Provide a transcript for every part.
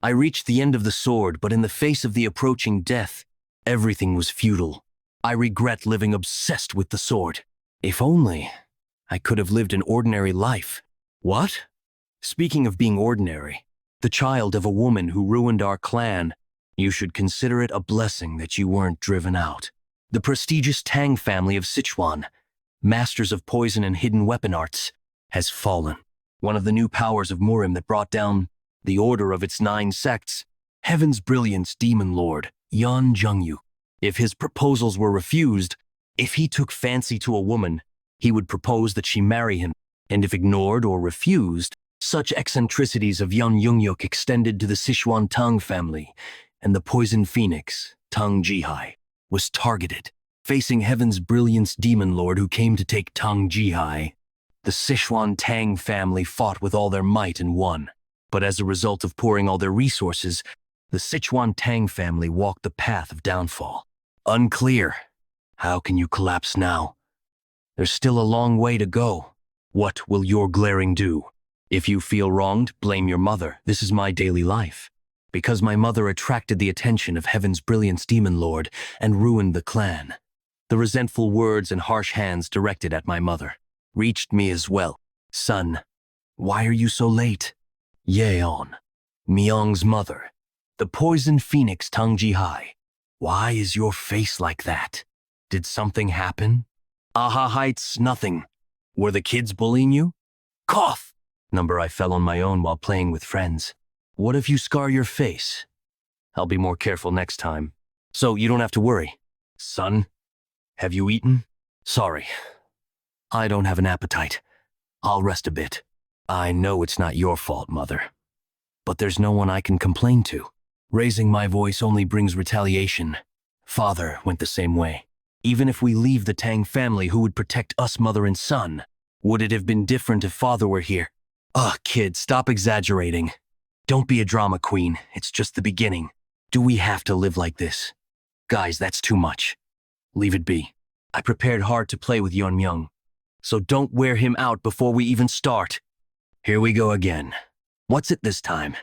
I reached the end of the sword, but in the face of the approaching death, everything was futile. I regret living obsessed with the sword. If only I could have lived an ordinary life. What? Speaking of being ordinary, the child of a woman who ruined our clan, you should consider it a blessing that you weren't driven out. The prestigious Tang family of Sichuan, masters of poison and hidden weapon arts, has fallen. One of the new powers of Murim that brought down the order of its 9 sects, Heaven's Brilliance Demon Lord, Yeon-Myeong. If his proposals were refused, if he took fancy to a woman, he would propose that she marry him, and if ignored or refused, such eccentricities of Yeon-Myeong extended to the Sichuan Tang Family, and the poison phoenix, Tang Jihai, was targeted. Facing Heaven's Brilliance Demon Lord who came to take Tang Jihai, the Sichuan Tang family fought with all their might and won. But as a result of pouring all their resources, the Sichuan Tang family walked the path of downfall. Unclear. How can you collapse now? There's still a long way to go. What will your glaring do? If you feel wronged, blame your mother. This is my daily life. Because my mother attracted the attention of Heaven's Brilliance Demon Lord and ruined the clan. The resentful words and harsh hands directed at my mother reached me as well. Son, why are you so late? Yeon-Myeong's mother, the poison phoenix Tang Jihai. Why is your face like that? Did something happen? Aha Heights, nothing. Were the kids bullying you? Cough! Number I fell on my own while playing with friends. What if you scar your face? I'll be more careful next time. So you don't have to worry. Son, have you eaten? Sorry. I don't have an appetite. I'll rest a bit. I know it's not your fault, Mother. But there's no one I can complain to. Raising my voice only brings retaliation. Father went the same way. Even if we leave the Tang family, who would protect us, mother and son? Would it have been different if father were here? Ugh, kid, stop exaggerating. Don't be a drama queen. It's just the beginning. Do we have to live like this? Guys, that's too much. Leave it be. I prepared hard to play with Yeon-Myeong. So don't wear him out before we even start. Here we go again. What's it this time?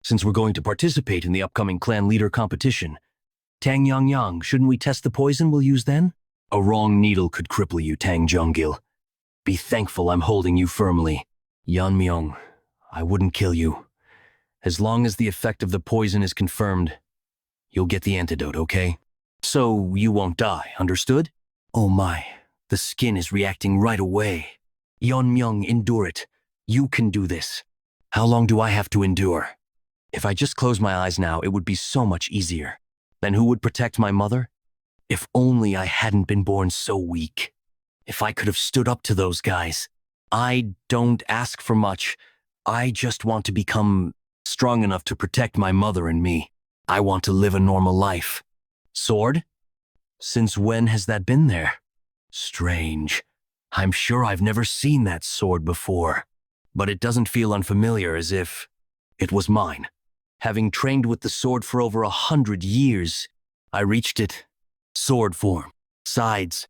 Since we're going to participate in the upcoming clan leader competition, Tang Yeon-Myeong, shouldn't we test the poison we'll use then? A wrong needle could cripple you, Tang Jeong-gil. Be thankful I'm holding you firmly. Yeon-Myeong, I wouldn't kill you. As long as the effect of the poison is confirmed, you'll get the antidote, okay? So you won't die, understood? Oh my, the skin is reacting right away. Yeon-Myeong, endure it. You can do this. How long do I have to endure? If I just close my eyes now, it would be so much easier. Then who would protect my mother? If only I hadn't been born so weak. If I could have stood up to those guys. I don't ask for much. I just want to become strong enough to protect my mother and me. I want to live a normal life. Sword? Since when has that been there? Strange. I'm sure I've never seen that sword before. But it doesn't feel unfamiliar, as if it was mine. Having trained with the sword for over 100 years, I reached it. Sword form, sides,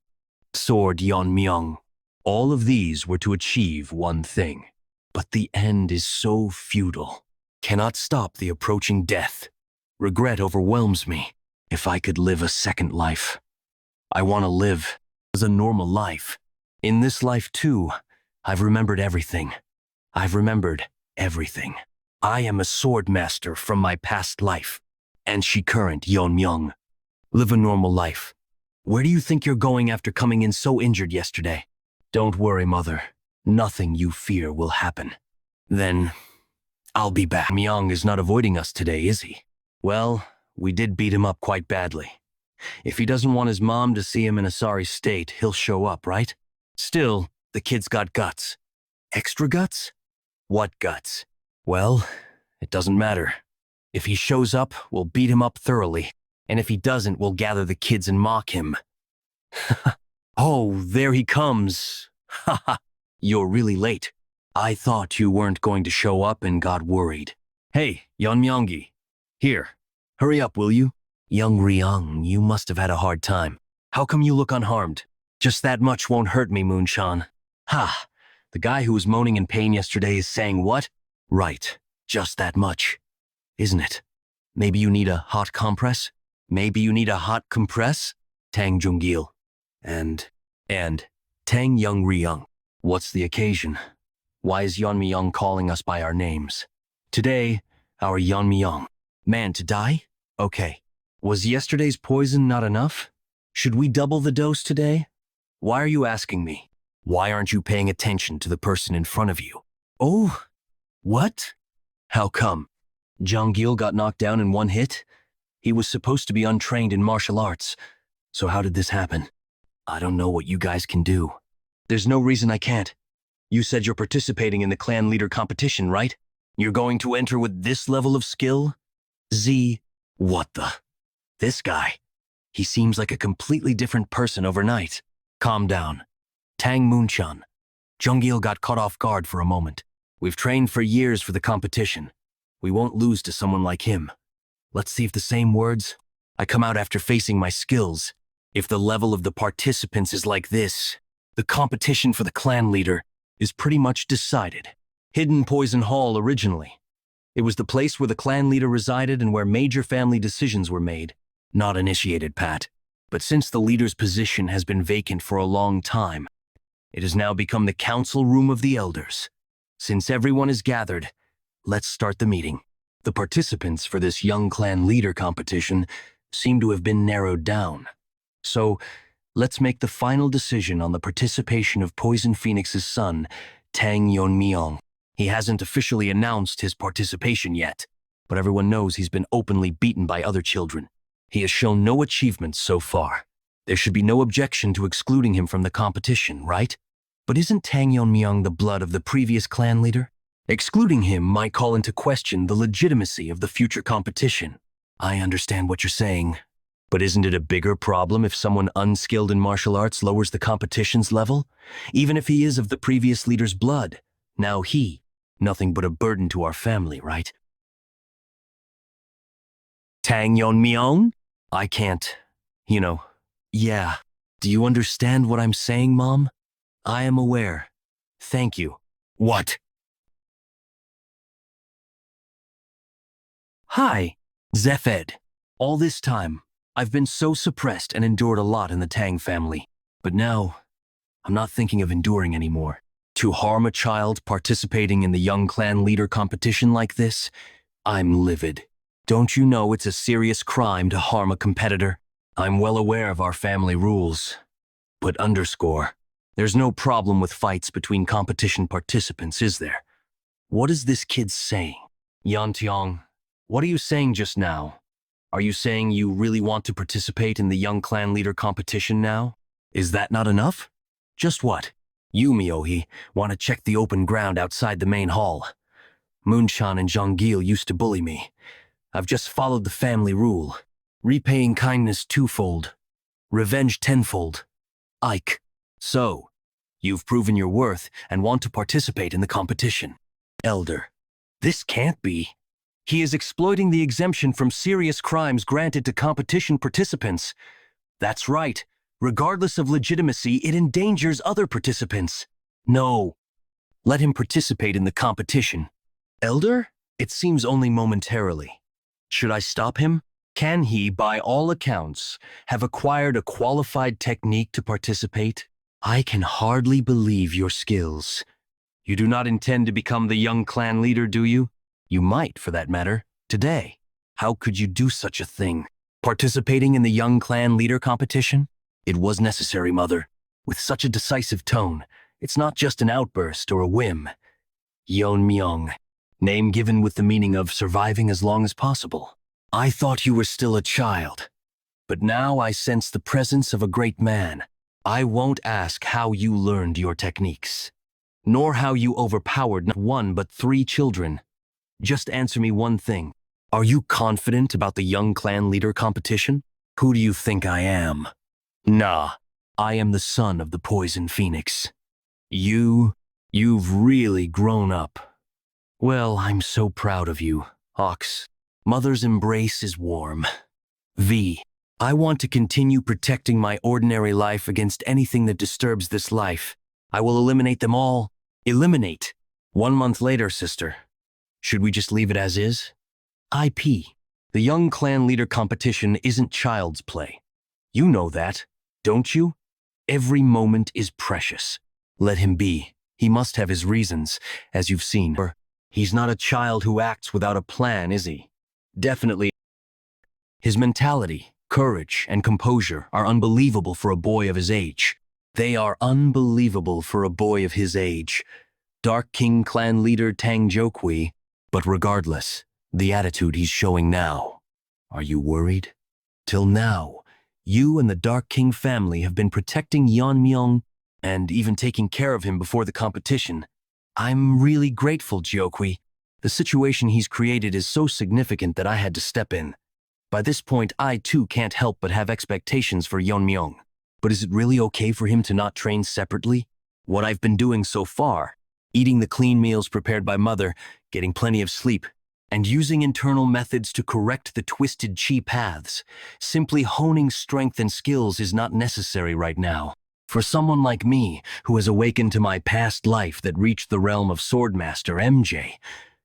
sword Yeon-Myeong. All of these were to achieve one thing. But the end is so futile. Cannot stop the approaching death. Regret overwhelms me. If I could live a second life. I want to live as a normal life. In this life too, I've remembered everything. I've remembered everything. I am a Swordmaster from my past life, and she current Yeon-Myeong. Live a normal life. Where do you think you're going after coming in so injured yesterday? Don't worry, Mother. Nothing you fear will happen. Then, I'll be back. Myeong is not avoiding us today, is he? Well, we did beat him up quite badly. If he doesn't want his mom to see him in a sorry state, he'll show up, right? Still, the kid's got guts. Extra guts? What guts? Well, it doesn't matter. If he shows up, we'll beat him up thoroughly. And if he doesn't, we'll gather the kids and mock him. Oh, there he comes. Haha, you're really late. I thought you weren't going to show up and got worried. Hey, Yeon-Myeong, here. Hurry up, will you? Young Ryung, you must have had a hard time. How come you look unharmed? Just that much won't hurt me, Moonshan. Ha, the guy who was moaning in pain yesterday is saying what? Right, just that much. isn't it? Maybe you need a hot compress? Maybe you need a hot compress? Tang Junggil. And Tang Yeon-Myeong. What's the occasion? Why is Yeon-Myeong calling us by our names? Today, our Yeon-Myeong. Man to die? Okay. Was yesterday's poison not enough? Should we double the dose today? Why are you asking me? Why aren't you paying attention to the person in front of you? Oh, what? How come? Junggil got knocked down in one hit? He was supposed to be untrained in martial arts. So how did this happen? I don't know what you guys can do. There's no reason I can't. You said you're participating in the clan leader competition, right? You're going to enter with this level of skill? What the? This guy. He seems like a completely different person overnight. Calm down. Tang Moonchan. Junggil got caught off guard for a moment. We've trained for years for the competition. We won't lose to someone like him. Let's see if the same words. I come out after facing my skills. If the level of the participants is like this, the competition for the clan leader is pretty much decided. Hidden Poison Hall originally. It was the place where the clan leader resided and where major family decisions were made. Not initiated, Pat. But since the leader's position has been vacant for a long time, it has now become the council room of the elders. Since everyone is gathered, let's start the meeting. The participants for this young clan leader competition seem to have been narrowed down. So, let's make the final decision on the participation of Poison Phoenix's son, Tang Yeon-Myeong. He hasn't officially announced his participation yet, but everyone knows he's been openly beaten by other children. He has shown no achievements so far. There should be no objection to excluding him from the competition, right? But isn't Tang Yeon-Myeong the blood of the previous clan leader? Excluding him might call into question the legitimacy of the future competition. I understand what you're saying, but isn't it a bigger problem if someone unskilled in martial arts lowers the competition's level? Even if he is of the previous leader's blood, now nothing but a burden to our family, right? Tang Yeon-Myeong? I can't, yeah. Do you understand what I'm saying, Mom? I am aware. Thank you. What? Hi, Zephed. All this time, I've been so suppressed and endured a lot in the Tang family. But now, I'm not thinking of enduring anymore. To harm a child participating in the young clan leader competition like this, I'm livid. Don't you know it's a serious crime to harm a competitor? I'm well aware of our family rules. But there's no problem with fights between competition participants, is there? What is this kid saying? Yantiong, what are you saying just now? Are you saying you really want to participate in the young clan leader competition now? Is that not enough? Just what? You, Myohi, want to check the open ground outside the main hall. Moonchan and Junggil used to bully me. I've just followed the family rule. Repaying kindness twofold. Revenge tenfold. Ike. So, you've proven your worth and want to participate in the competition. Elder. This can't be. He is exploiting the exemption from serious crimes granted to competition participants. That's right. Regardless of legitimacy, it endangers other participants. No. Let him participate in the competition. Elder? It seems only momentarily. Should I stop him? Can he, by all accounts, have acquired a qualified technique to participate? I can hardly believe your skills. You do not intend to become the young clan leader, do you? You might, for that matter, today. How could you do such a thing? Participating in the young clan leader competition? It was necessary, Mother. With such a decisive tone, it's not just an outburst or a whim. Yeon-Myeong, name given with the meaning of surviving as long as possible. I thought you were still a child, but now I sense the presence of a great man. I won't ask how you learned your techniques, nor how you overpowered not one but 3 children. Just answer me one thing. Are you confident about the young clan leader competition? Who do you think I am? Nah, I am the son of the Poison Phoenix. You've really grown up. Well, I'm so proud of you, Ox. Mother's embrace is warm. I want to continue protecting my ordinary life against anything that disturbs this life. I will eliminate them all. Eliminate. 1 month later, sister. Should we just leave it as is? IP. The young clan leader competition isn't child's play. You know that, don't you? Every moment is precious. Let him be. He must have his reasons, as you've seen. He's not a child who acts without a plan, is he? Definitely. His mentality, courage, and composure are unbelievable for a boy of his age. They are unbelievable for a boy of his age. Dark King clan leader Tang Yeon-Myeong. But regardless, the attitude he's showing now. Are you worried? Till now, you and the Dark King family have been protecting Yeon-Myeong and even taking care of him before the competition. I'm really grateful, Yeon-Myeong. The situation he's created is so significant that I had to step in. By this point, I too can't help but have expectations for Yeon-Myeong. But is it really okay for him to not train separately? What I've been doing so far, eating the clean meals prepared by mother, getting plenty of sleep, and using internal methods to correct the twisted chi paths. Simply honing strength and skills is not necessary right now. For someone like me, who has awakened to my past life that reached the realm of Swordmaster MJ,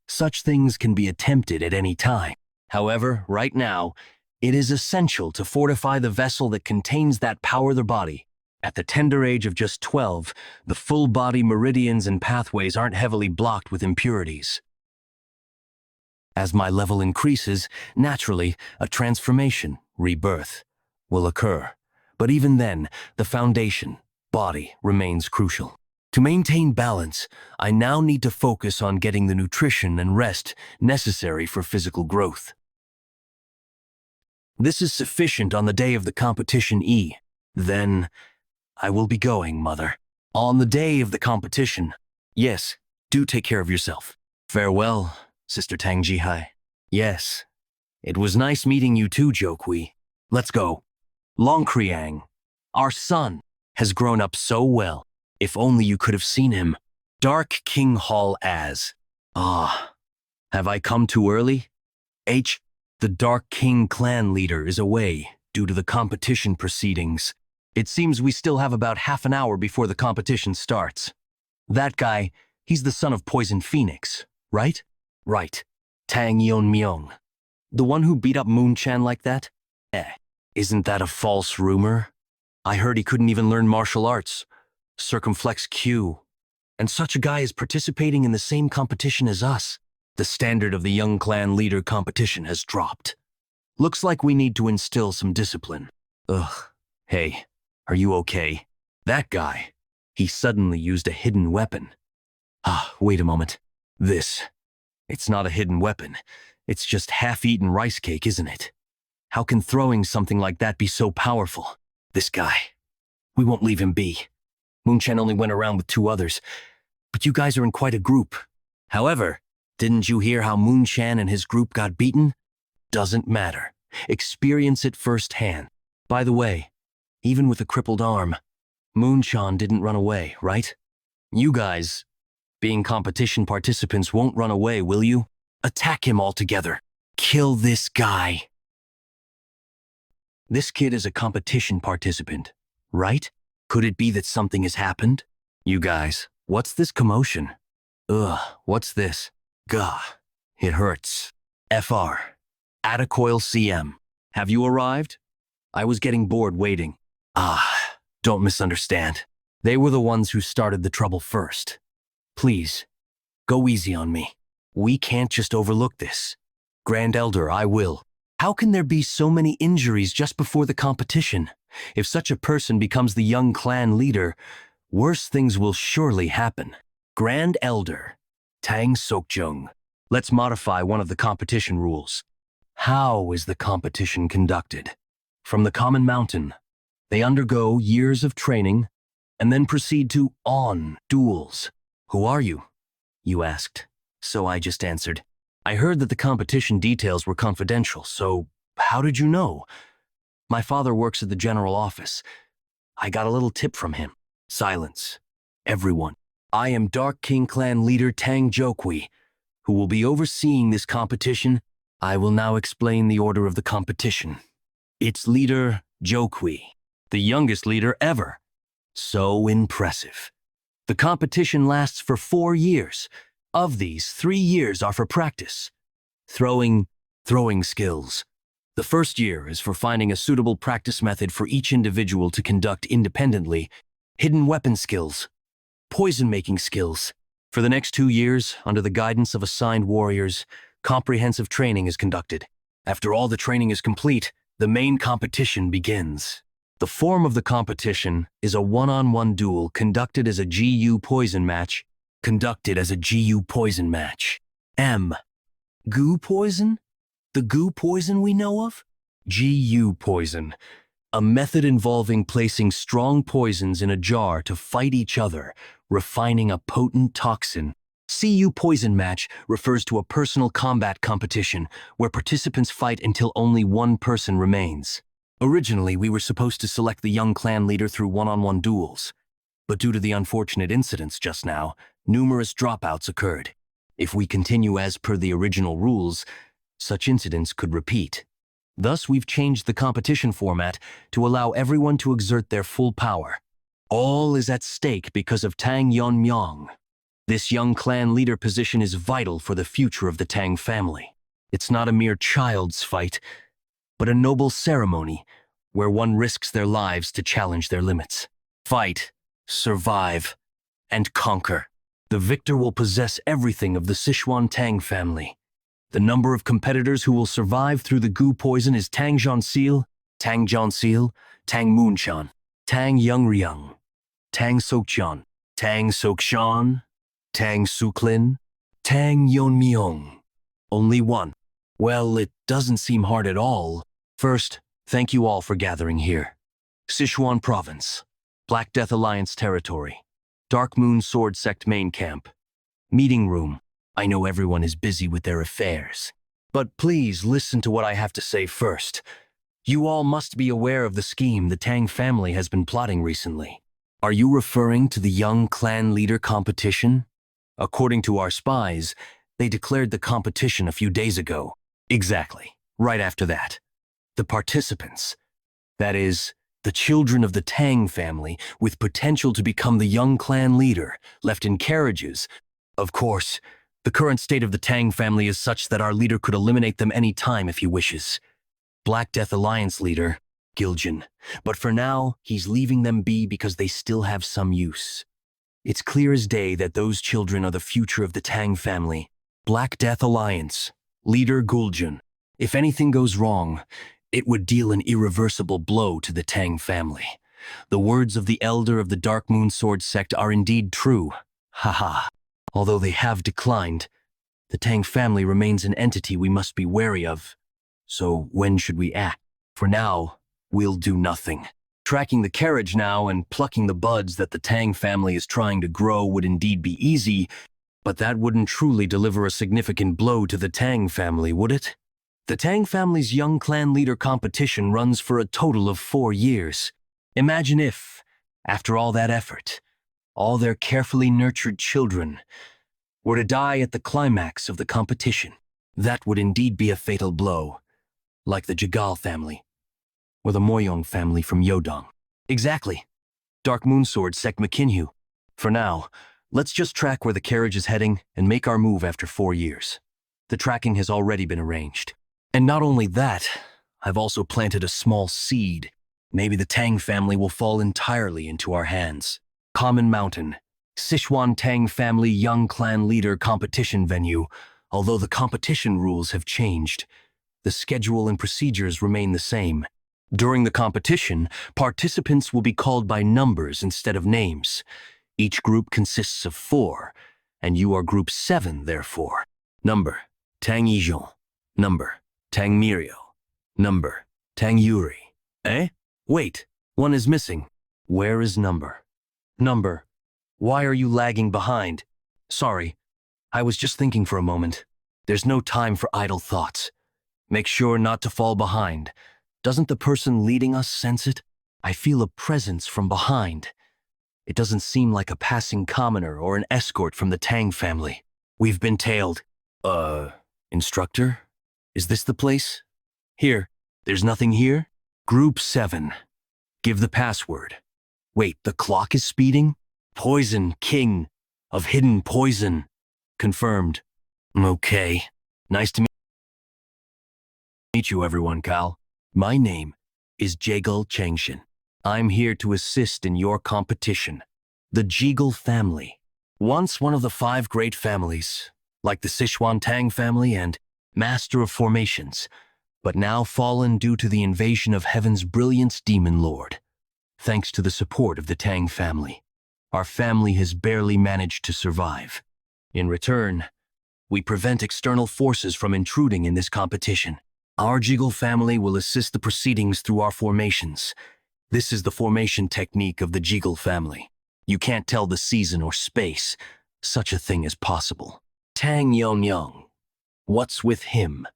such things can be attempted at any time. However, right now, it is essential to fortify the vessel that contains that power the body. At the tender age of just 12, the full body meridians and pathways aren't heavily blocked with impurities. As my level increases, naturally, a transformation, rebirth, will occur. But even then, the foundation, body, remains crucial. To maintain balance, I now need to focus on getting the nutrition and rest necessary for physical growth. This is sufficient on the day of the competition E. Then, I will be going, Mother. On the day of the competition. Yes, do take care of yourself. Farewell, Sister Tang Jihai. Yes, it was nice meeting you too, Yeon-Myeong. Let's go. Long Kriang, our son, has grown up so well. If only you could have seen him. Dark King Hall as. Ah, have I come too early? The Dark King clan leader is away due to the competition proceedings. It seems we still have about half an hour before the competition starts. That guy, he's the son of Poison Phoenix, right? Right. Tang Yeon-Myeong. The one who beat up Moon Chan like that? Isn't that a false rumor? I heard he couldn't even learn martial arts. Circumflex Q. And such a guy is participating in the same competition as us. The standard of the young clan leader competition has dropped. Looks like we need to instill some discipline. Ugh. Hey, are you okay? That guy, he suddenly used a hidden weapon. Wait a moment. It's not a hidden weapon. It's just half-eaten rice cake, isn't it? How can throwing something like that be so powerful? This guy. We won't leave him be. Moon-chan only went around with 2 others, but you guys are in quite a group. However, didn't you hear how Moon-chan and his group got beaten? Doesn't matter. Experience it firsthand. By the way, even with a crippled arm, Moon-chan didn't run away, right? You guys, being competition participants, won't run away, will you? Attack him altogether. Kill this guy. This kid is a competition participant, right? Could it be that something has happened? You guys, what's this commotion? Ugh, what's this? Gah, it hurts. FR. Attacoil CM. Have you arrived? I was getting bored waiting. Don't misunderstand. They were the ones who started the trouble first. Please, go easy on me. We can't just overlook this. Grand Elder, I will. How can there be so many injuries just before the competition? If such a person becomes the young clan leader, worse things will surely happen. Grand Elder, Tang Sokjung. Let's modify one of the competition rules. How is the competition conducted? From the common mountain, they undergo years of training and then proceed to duels. Who are you? You asked. So I just answered. I heard that the competition details were confidential, so how did you know? My father works at the general office. I got a little tip from him. Silence. Everyone. I am Dark King clan leader Tang Yeon-Myeong, who will be overseeing this competition. I will now explain the order of the competition. Its leader, Yeon-Myeong, the youngest leader ever. So impressive. The competition lasts for 4 years. Of these, 3 years are for practice. Throwing Throwing skills. The first year is for finding a suitable practice method for each individual to conduct independently. Hidden weapon skills. Poison-making skills. For the next 2 years, under the guidance of assigned warriors, comprehensive training is conducted. After all the training is complete, the main competition begins. The form of the competition is a one-on-one duel conducted as a GU poison match. M. Goo poison? The goo poison we know of? GU poison. A method involving placing strong poisons in a jar to fight each other, refining a potent toxin. CU poison match refers to a personal combat competition where participants fight until only one person remains. Originally, we were supposed to select the young clan leader through one-on-one duels, but due to the unfortunate incidents just now, numerous dropouts occurred. If we continue as per the original rules, such incidents could repeat. Thus, we've changed the competition format to allow everyone to exert their full power. All is at stake because of Tang Yeon-Myeong. This young clan leader position is vital for the future of the Tang family. It's not a mere child's fight, but a noble ceremony where one risks their lives to challenge their limits. Fight, survive, and conquer. The victor will possess everything of the Sichuan Tang family. The number of competitors who will survive through the goo poison is Tang Yeon-Myeong, Tang Yeon-Myeong, Tang Moon-chan, Tang Yeon-Myeong, Tang Sok-chan, Tang Sok-chan, Tang Suklin, Tang Yeon-Myeong. Only one. Well, it doesn't seem hard at all. First, thank you all for gathering here. Sichuan Province, Black Death Alliance territory, Dark Moon Sword Sect main camp, meeting room. I know everyone is busy with their affairs, but please listen to what I have to say first. You all must be aware of the scheme the Tang family has been plotting recently. Are you referring to the young clan leader competition? According to our spies, they declared the competition a few days ago. Exactly, right after that. The participants, that is, the children of the Tang family with potential to become the young clan leader, left in carriages. Of course, the current state of the Tang family is such that our leader could eliminate them any time if he wishes. Black Death Alliance leader, Giljan. But for now, he's leaving them be because they still have some use. It's clear as day that those children are the future of the Tang family. Black Death Alliance, leader Guljan. If anything goes wrong, it would deal an irreversible blow to the Tang family. The words of the elder of the Dark Moon Sword sect are indeed true. Haha. Although they have declined, the Tang family remains an entity we must be wary of. So when should we act? For now, we'll do nothing. Tracking the carriage now and plucking the buds that the Tang family is trying to grow would indeed be easy, but that wouldn't truly deliver a significant blow to the Tang family, would it? The Tang family's young clan leader competition runs for a total of 4 years. Imagine if, after all that effort, all their carefully nurtured children were to die at the climax of the competition. That would indeed be a fatal blow, like the Jagal family, or the Myeong family from Yodong. Exactly. Dark Moon Sword Sect McKinhu. For now, let's just track where the carriage is heading and make our move after 4 years. The tracking has already been arranged. And not only that, I've also planted a small seed. Maybe the Tang family will fall entirely into our hands. Common Mountain, Sichuan Tang Family Young Clan Leader Competition Venue. Although the competition rules have changed, the schedule and procedures remain the same. During the competition, participants will be called by numbers instead of names. Each group consists of 4, and you are group 7, therefore. Number, Tang Yeon. Number, Tang Mirio. Number, Tang Yuri. Eh? Wait, one is missing. Where is number? Number, why are you lagging behind? Sorry, I was just thinking for a moment. There's no time for idle thoughts. Make sure not to fall behind. Doesn't the person leading us sense it? I feel a presence from behind. It doesn't seem like a passing commoner or an escort from the Tang family. We've been tailed. Instructor? Is this the place? Here. There's nothing here? Group 7. Give the password. Wait, the clock is speeding? Poison King of Hidden Poison. Confirmed. Okay. Nice to meet you. Meet you, everyone, Cal. My name is Jagul Changshin. I'm here to assist in your competition. The Jigul family. Once one of the 5 great families, like the Sichuan Tang family and master of formations, but now fallen due to the invasion of heaven's brilliant demon lord. Thanks to the support of the Tang family, our family has barely managed to survive. In return, we prevent external forces from intruding in this competition. Our Jigul family will assist the proceedings through our formations. This is the formation technique of the Jigul family. You can't tell the season or space. Such a thing is possible. Tang Yeon-Myeong. What's with him?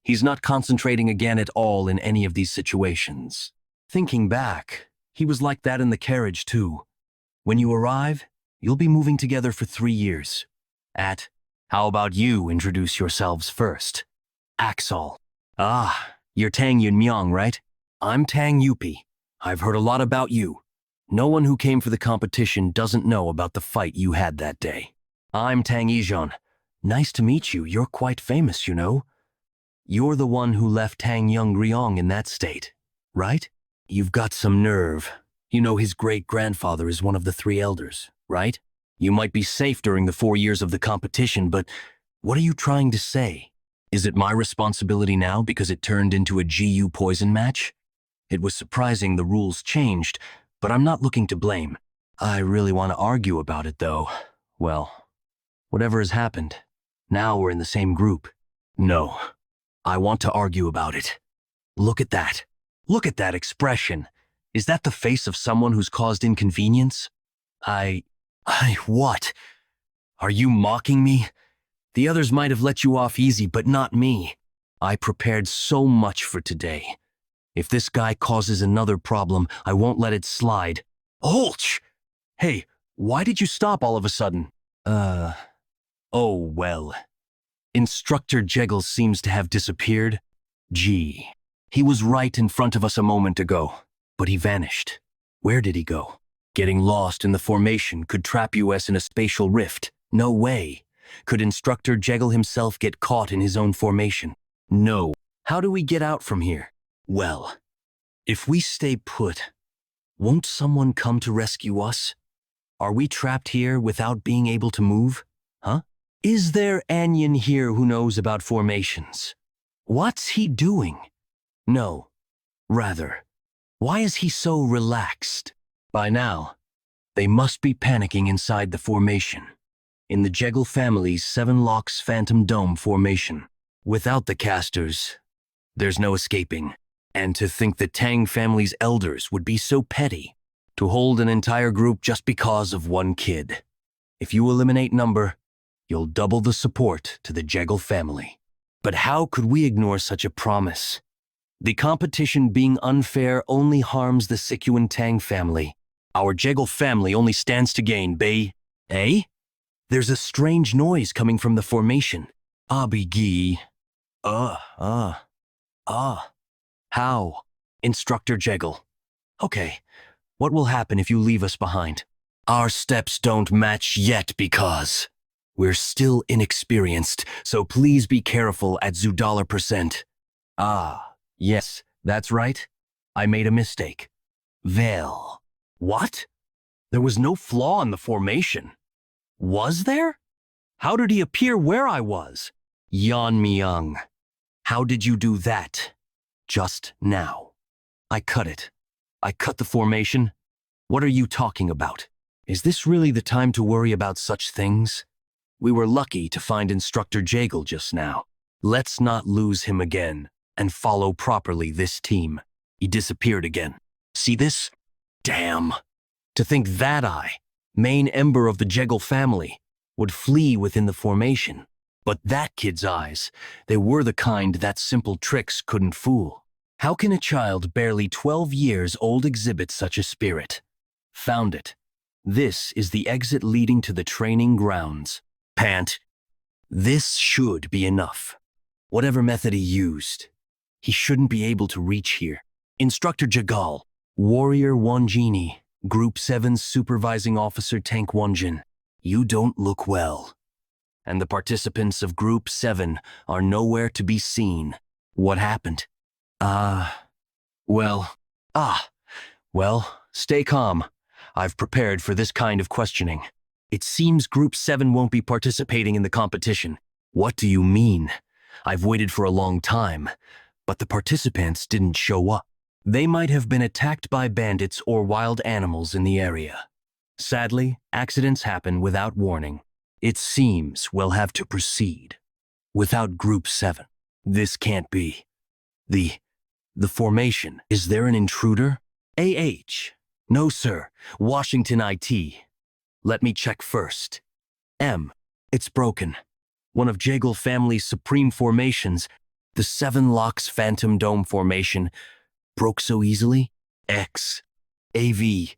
He's not concentrating again at all in any of these situations. Thinking back, he was like that in the carriage too. When you arrive, you'll be moving together for 3 years. How about you introduce yourselves first? Axol. Ah, you're Tang Yeon-Myeong, right? I'm Tang Yupi. I've heard a lot about you. No one who came for the competition doesn't know about the fight you had that day. I'm Tang Yeon. Nice to meet you. You're quite famous, you know. You're the one who left Tang Yeon-Myeong in that state, right? You've got some nerve. You know his great-grandfather is one of the 3 elders, right? You might be safe during the 4 years of the competition, but what are you trying to say? Is it my responsibility now because it turned into a GU poison match? It was surprising the rules changed, but I'm not looking to blame. I really want to argue about it, though. Well, whatever has happened, now we're in the same group. No, I want to argue about it. Look at that. Look at that expression. Is that the face of someone who's caused inconvenience? What? Are you mocking me? The others might have let you off easy, but not me. I prepared so much for today. If this guy causes another problem, I won't let it slide. Olch! Hey, why did you stop all of a sudden? Oh well. Instructor Jeggle seems to have disappeared. Gee, he was right in front of us a moment ago, but he vanished. Where did he go? Getting lost in the formation could trap us in a spatial rift. No way. Could Instructor Jeggle himself get caught in his own formation? No. How do we get out from here? Well, if we stay put, won't someone come to rescue us? Are we trapped here without being able to move? Huh? Is there Anyan here who knows about formations? What's he doing? No. Rather, why is he so relaxed? By now, they must be panicking inside the formation. In the Jeggle family's 7 Locks Phantom Dome formation. Without the casters, there's no escaping. And to think the Tang family's elders would be so petty, to hold an entire group just because of one kid. If you eliminate number, you'll double the support to the Jeggle family. But how could we ignore such a promise? The competition being unfair only harms the Sichuan Tang family. Our Jeggle family only stands to gain, Bay. Eh? There's a strange noise coming from the formation. Abigi. How? Instructor Jeggle. Okay, what will happen if you leave us behind? Our steps don't match yet because we're still inexperienced, so please be careful at $% Ah, yes, that's right. I made a mistake. Well, what? There was no flaw in the formation. Was there? How did he appear where I was? Yeon-Myeong. How did you do that? Just now. I cut it. I cut the formation. What are you talking about? Is this really the time to worry about such things? We were lucky to find Instructor Jagel just now. Let's not lose him again and follow properly this team. He disappeared again. See this? Damn. To think that main ember of the Jeggle family, would flee within the formation. But that kid's eyes, they were the kind that simple tricks couldn't fool. How can a child barely 12 years old exhibit such a spirit? Found it. This is the exit leading to the training grounds. Pant. This should be enough. Whatever method he used, he shouldn't be able to reach here. Instructor Jagal, Warrior Wonjini, Group 7 Supervising Officer Tank Wonjin, you don't look well. And the participants of Group 7 are nowhere to be seen. What happened? Well, ah, well, stay calm. I've prepared for this kind of questioning. It seems Group 7 won't be participating in the competition. What do you mean? I've waited for a long time, but the participants didn't show up. They might have been attacked by bandits or wild animals in the area. Sadly, accidents happen without warning. It seems we'll have to proceed without Group 7. This can't be. The formation. Is there an intruder? AH. No, sir. Washington IT. Let me check first. M. It's broken. One of Jaegel family's supreme formations, the Seven Locks Phantom Dome formation, broke so easily? X. AV.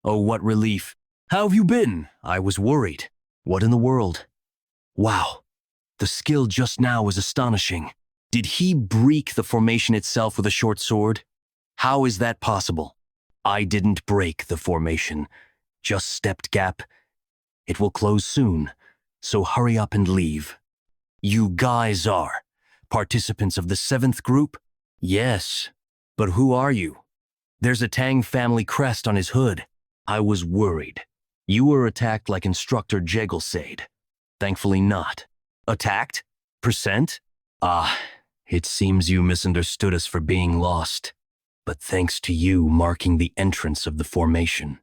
Oh, what relief. How have you been? I was worried. What in the world? Wow. The skill just now was astonishing. Did he break the formation itself with a short sword? How is that possible? I didn't break the formation. Just stepped gap. It will close soon, so hurry up and leave. You guys are participants of the 7th group? Yes. But who are you? There's a Tang family crest on his hood. I was worried. You were attacked like Instructor Jaegel said. Thankfully not. Attacked? Percent? It seems you misunderstood us for being lost. But thanks to you marking the entrance of the formation,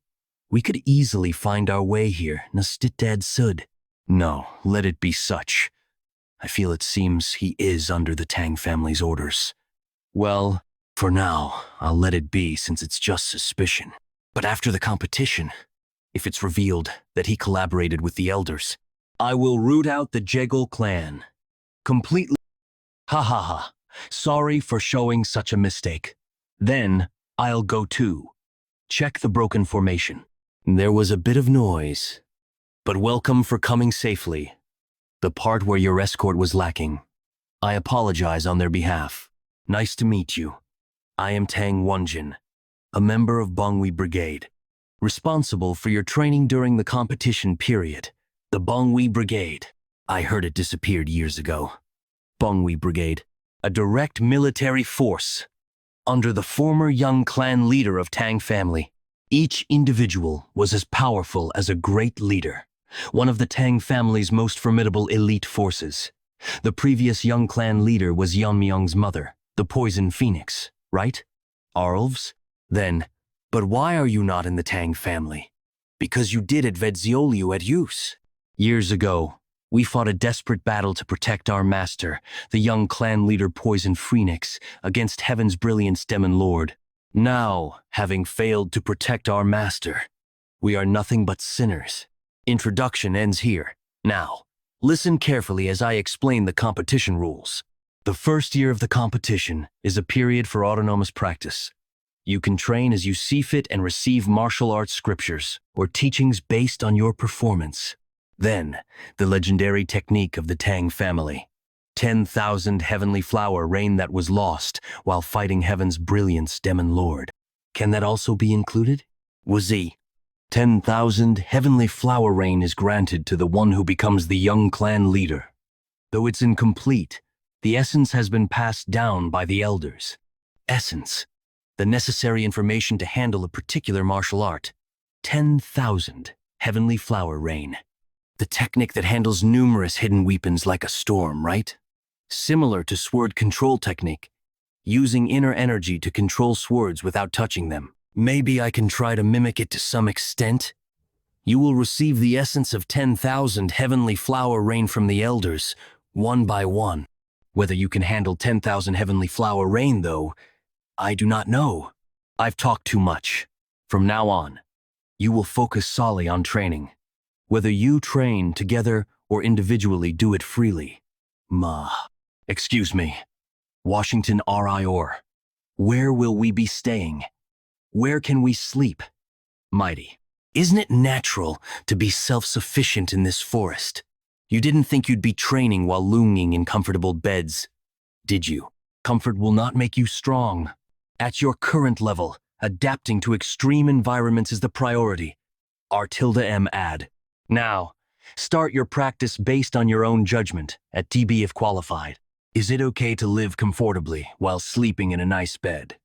we could easily find our way here, Nastitad Sud. No, let it be such. I feel it seems he is under the Tang family's orders. Well, for now, I'll let it be since it's just suspicion. But after the competition, if it's revealed that he collaborated with the elders, I will root out the Jaegel clan. Completely. Ha ha ha. Sorry for showing such a mistake. Then, I'll go too. Check the broken formation. There was a bit of noise. But welcome for coming safely. The part where your escort was lacking. I apologize on their behalf. Nice to meet you. I am Tang Wonjin, a member of Bongwi Brigade, responsible for your training during the competition period. The Bongwi Brigade. I heard it disappeared years ago. Bongwi Brigade, a direct military force under the former young clan leader of Tang family. Each individual was as powerful as a great leader, one of the Tang family's most formidable elite forces. The previous young clan leader was Yeon-Myeong's mother, the Poison Phoenix, right? Arlves? Then, but why are you not in the Tang family? Because you did at Vedzioliu at use. Years ago, we fought a desperate battle to protect our master, the young clan leader Poison Phoenix, against Heaven's Brilliance Demon Lord. Now, having failed to protect our master, we are nothing but sinners. Introduction ends here. Now, listen carefully as I explain the competition rules. The first year of the competition is a period for autonomous practice. You can train as you see fit and receive martial arts scriptures or teachings based on your performance. Then, the legendary technique of the Tang family. 10,000 heavenly flower rain that was lost while fighting Heaven's Brilliance Demon Lord. Can that also be included? Wazi. 10,000 heavenly flower rain is granted to the one who becomes the young clan leader. Though it's incomplete, the essence has been passed down by the elders. Essence. The necessary information to handle a particular martial art. 10,000 heavenly flower rain. The technique that handles numerous hidden weapons like a storm, right? Similar to sword control technique, using inner energy to control swords without touching them. Maybe I can try to mimic it to some extent. You will receive the essence of 10,000 heavenly flower rain from the elders, one by one. Whether you can handle 10,000 heavenly flower rain, though, I do not know. I've talked too much. From now on, you will focus solely on training. Whether you train together or individually, do it freely. Excuse me. Washington RIOR. Where will we be staying? Where can we sleep? Mighty. Isn't it natural to be self-sufficient in this forest? You didn't think you'd be training while lounging in comfortable beds, did you? Comfort will not make you strong. At your current level, adapting to extreme environments is the priority. R tilde M add. Now, start your practice based on your own judgment, at TB if qualified. Is it okay to live comfortably while sleeping in a nice bed?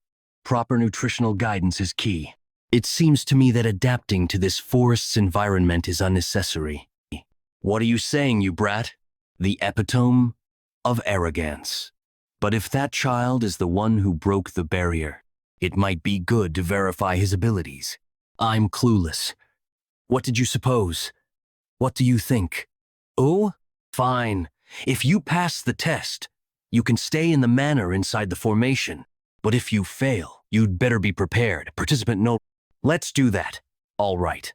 Proper nutritional guidance is key. It seems to me that adapting to this forest's environment is unnecessary. What are you saying, you brat? The epitome of arrogance. But if that child is the one who broke the barrier, it might be good to verify his abilities. I'm clueless. What did you suppose? What do you think? Oh, fine. If you pass the test, you can stay in the manor inside the formation. But if you fail, you'd better be prepared. Participant note. Let's do that. All right.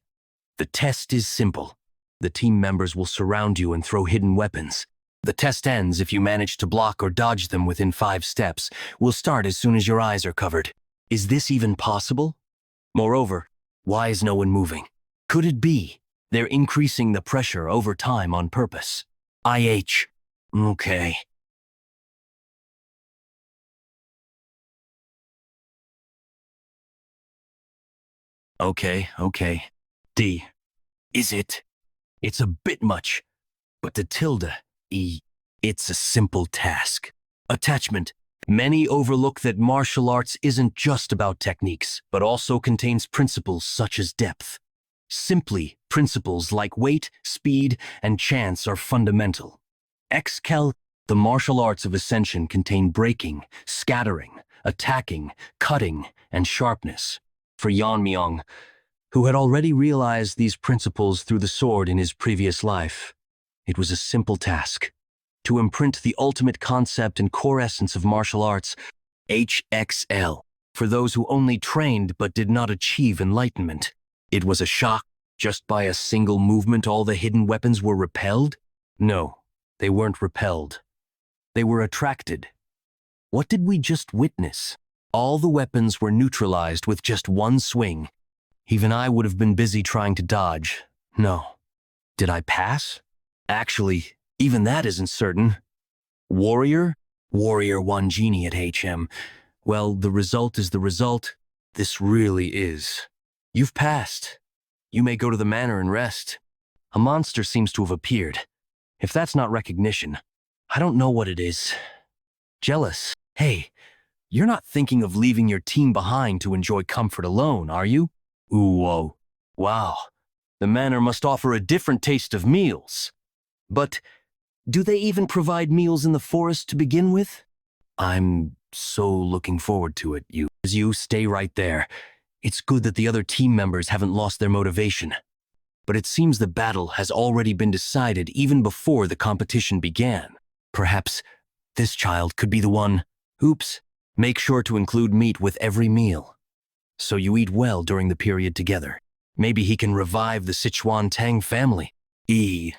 The test is simple. The team members will surround you and throw hidden weapons. The test ends if you manage to block or dodge them within 5 steps. We'll start as soon as your eyes are covered. Is this even possible? Moreover, why is no one moving? Could it be they're increasing the pressure over time on purpose? IH. Okay. Okay. D. Is it? It's a bit much. But the tilde, E, it's a simple task. Attachment. Many overlook that martial arts isn't just about techniques, but also contains principles such as depth. Simply, principles like weight, speed, and chance are fundamental. Excal, the martial arts of ascension contain breaking, scattering, attacking, cutting, and sharpness. For Yeon-Myeong, who had already realized these principles through the sword in his previous life, it was a simple task. To imprint the ultimate concept and core essence of martial arts, HXL, for those who only trained but did not achieve enlightenment. It was a shock. Just by a single movement all the hidden weapons were repelled? No, they weren't repelled. They were attracted. What did we just witness? All the weapons were neutralized with just one swing. Even I would have been busy trying to dodge. No. Did I pass? Actually, even that isn't certain. Warrior? Warrior 1 genie at HM. Well, the result is the result. This really is. You've passed. You may go to the manor and rest. A monster seems to have appeared. If that's not recognition, I don't know what it is. Jealous. Hey, you're not thinking of leaving your team behind to enjoy comfort alone, are you? Ooh, whoa. Wow. The manor must offer a different taste of meals. But do they even provide meals in the forest to begin with? I'm so looking forward to it. You stay right there. It's good that the other team members haven't lost their motivation. But it seems the battle has already been decided even before the competition began. Perhaps this child could be the one. Oops. Make sure to include meat with every meal, so you eat well during the period together. Maybe he can revive the Sichuan Tang family. E.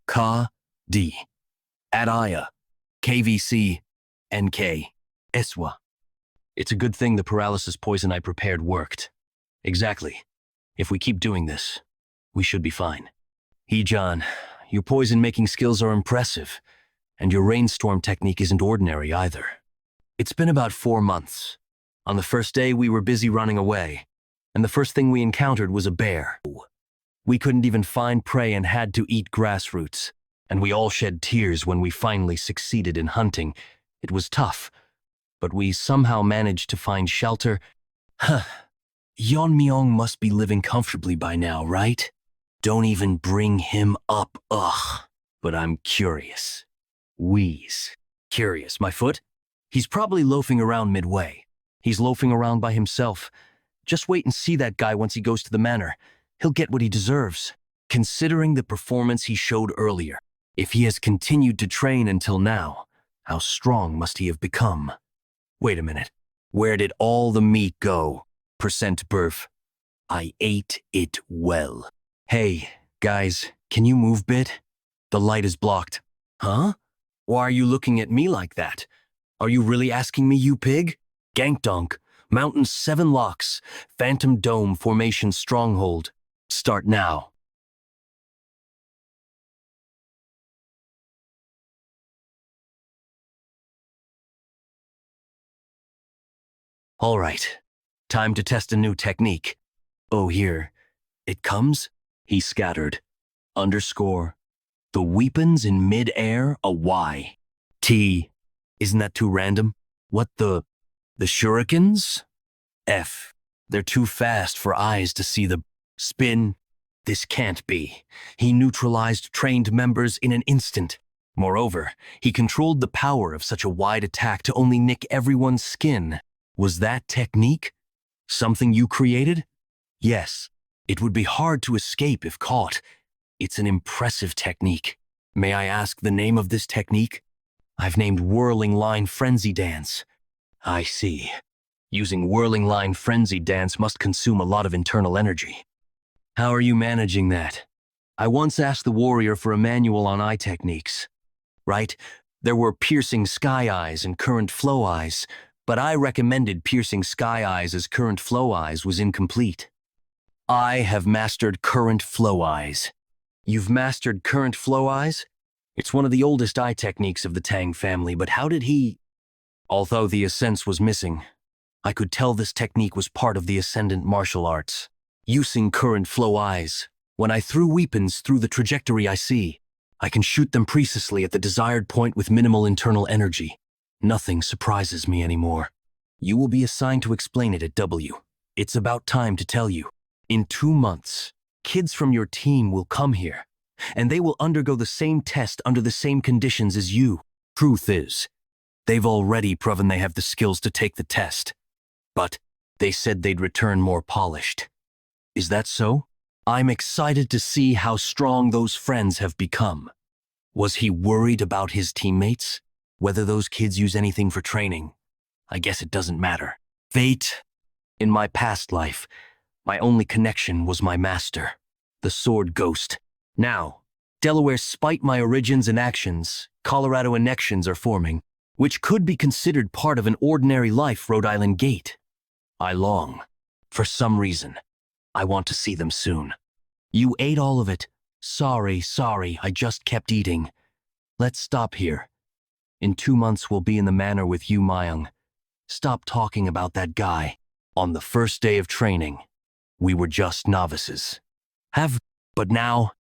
Ka. D. Adaya. KVC. NK. Eswa. It's a good thing the paralysis poison I prepared worked. Exactly. If we keep doing this, we should be fine. Heejun, your poison-making skills are impressive, and your rainstorm technique isn't ordinary either. It's been about 4 months. On the first day, we were busy running away, and the first thing we encountered was a bear. We couldn't even find prey and had to eat grass roots, and we all shed tears when we finally succeeded in hunting. It was tough, but we somehow managed to find shelter. Huh. Yeon-Myeong must be living comfortably by now, right? Don't even bring him up, ugh. But I'm curious. Wheeze. Curious, my foot? He's probably loafing around midway. He's loafing around by himself. Just wait and see that guy once he goes to the manor. He'll get what he deserves. Considering the performance he showed earlier, if he has continued to train until now, how strong must he have become? Wait a minute. Where did all the meat go? Percent Burf. I ate it well. Hey, guys, can you move bit? The light is blocked. Huh? Why are you looking at me like that? Are you really asking me, you pig? Gankdonk, Mountain 7 Locks, Phantom Dome Formation Stronghold. Start now. All right, time to test a new technique. Oh, here. It comes? He scattered. Underscore. The weapons in mid-air, a Y. T. Isn't that too random? What the shurikens? F. They're too fast for eyes to see the spin. This can't be. He neutralized trained members in an instant. Moreover, he controlled the power of such a wide attack to only nick everyone's skin. Was that technique something you created? Yes. It would be hard to escape if caught. It's an impressive technique. May I ask the name of this technique? I've named Whirling Line Frenzy Dance. I see. Using Whirling Line Frenzy Dance must consume a lot of internal energy. How are you managing that? I once asked the warrior for a manual on eye techniques. Right? There were piercing sky eyes and current flow eyes, but I recommended piercing sky eyes as current flow eyes was incomplete. I have mastered current flow eyes. You've mastered current flow eyes? It's one of the oldest eye techniques of the Tang family, but how did he... Although the essence was missing, I could tell this technique was part of the ascendant martial arts. Using current flow eyes, when I threw weapons through the trajectory I see, I can shoot them precisely at the desired point with minimal internal energy. Nothing surprises me anymore. You will be assigned to explain it at W. It's about time to tell you. In 2 months, kids from your team will come here, and they will undergo the same test under the same conditions as you. Truth is, they've already proven they have the skills to take the test. But they said they'd return more polished. Is that so? I'm excited to see how strong those friends have become. Was he worried about his teammates? Whether those kids use anything for training? I guess it doesn't matter. Fate. In my past life, my only connection was my master, the sword ghost. Now, Delaware, spite my origins and actions, Colorado annexions are forming, which could be considered part of an ordinary life Rhode Island gate. I long. For some reason, I want to see them soon. You ate all of it. Sorry, I just kept eating. Let's stop here. In 2 months we'll be in the manor with Yeon-Myeong. Stop talking about that guy. On the first day of training, we were just novices. But now,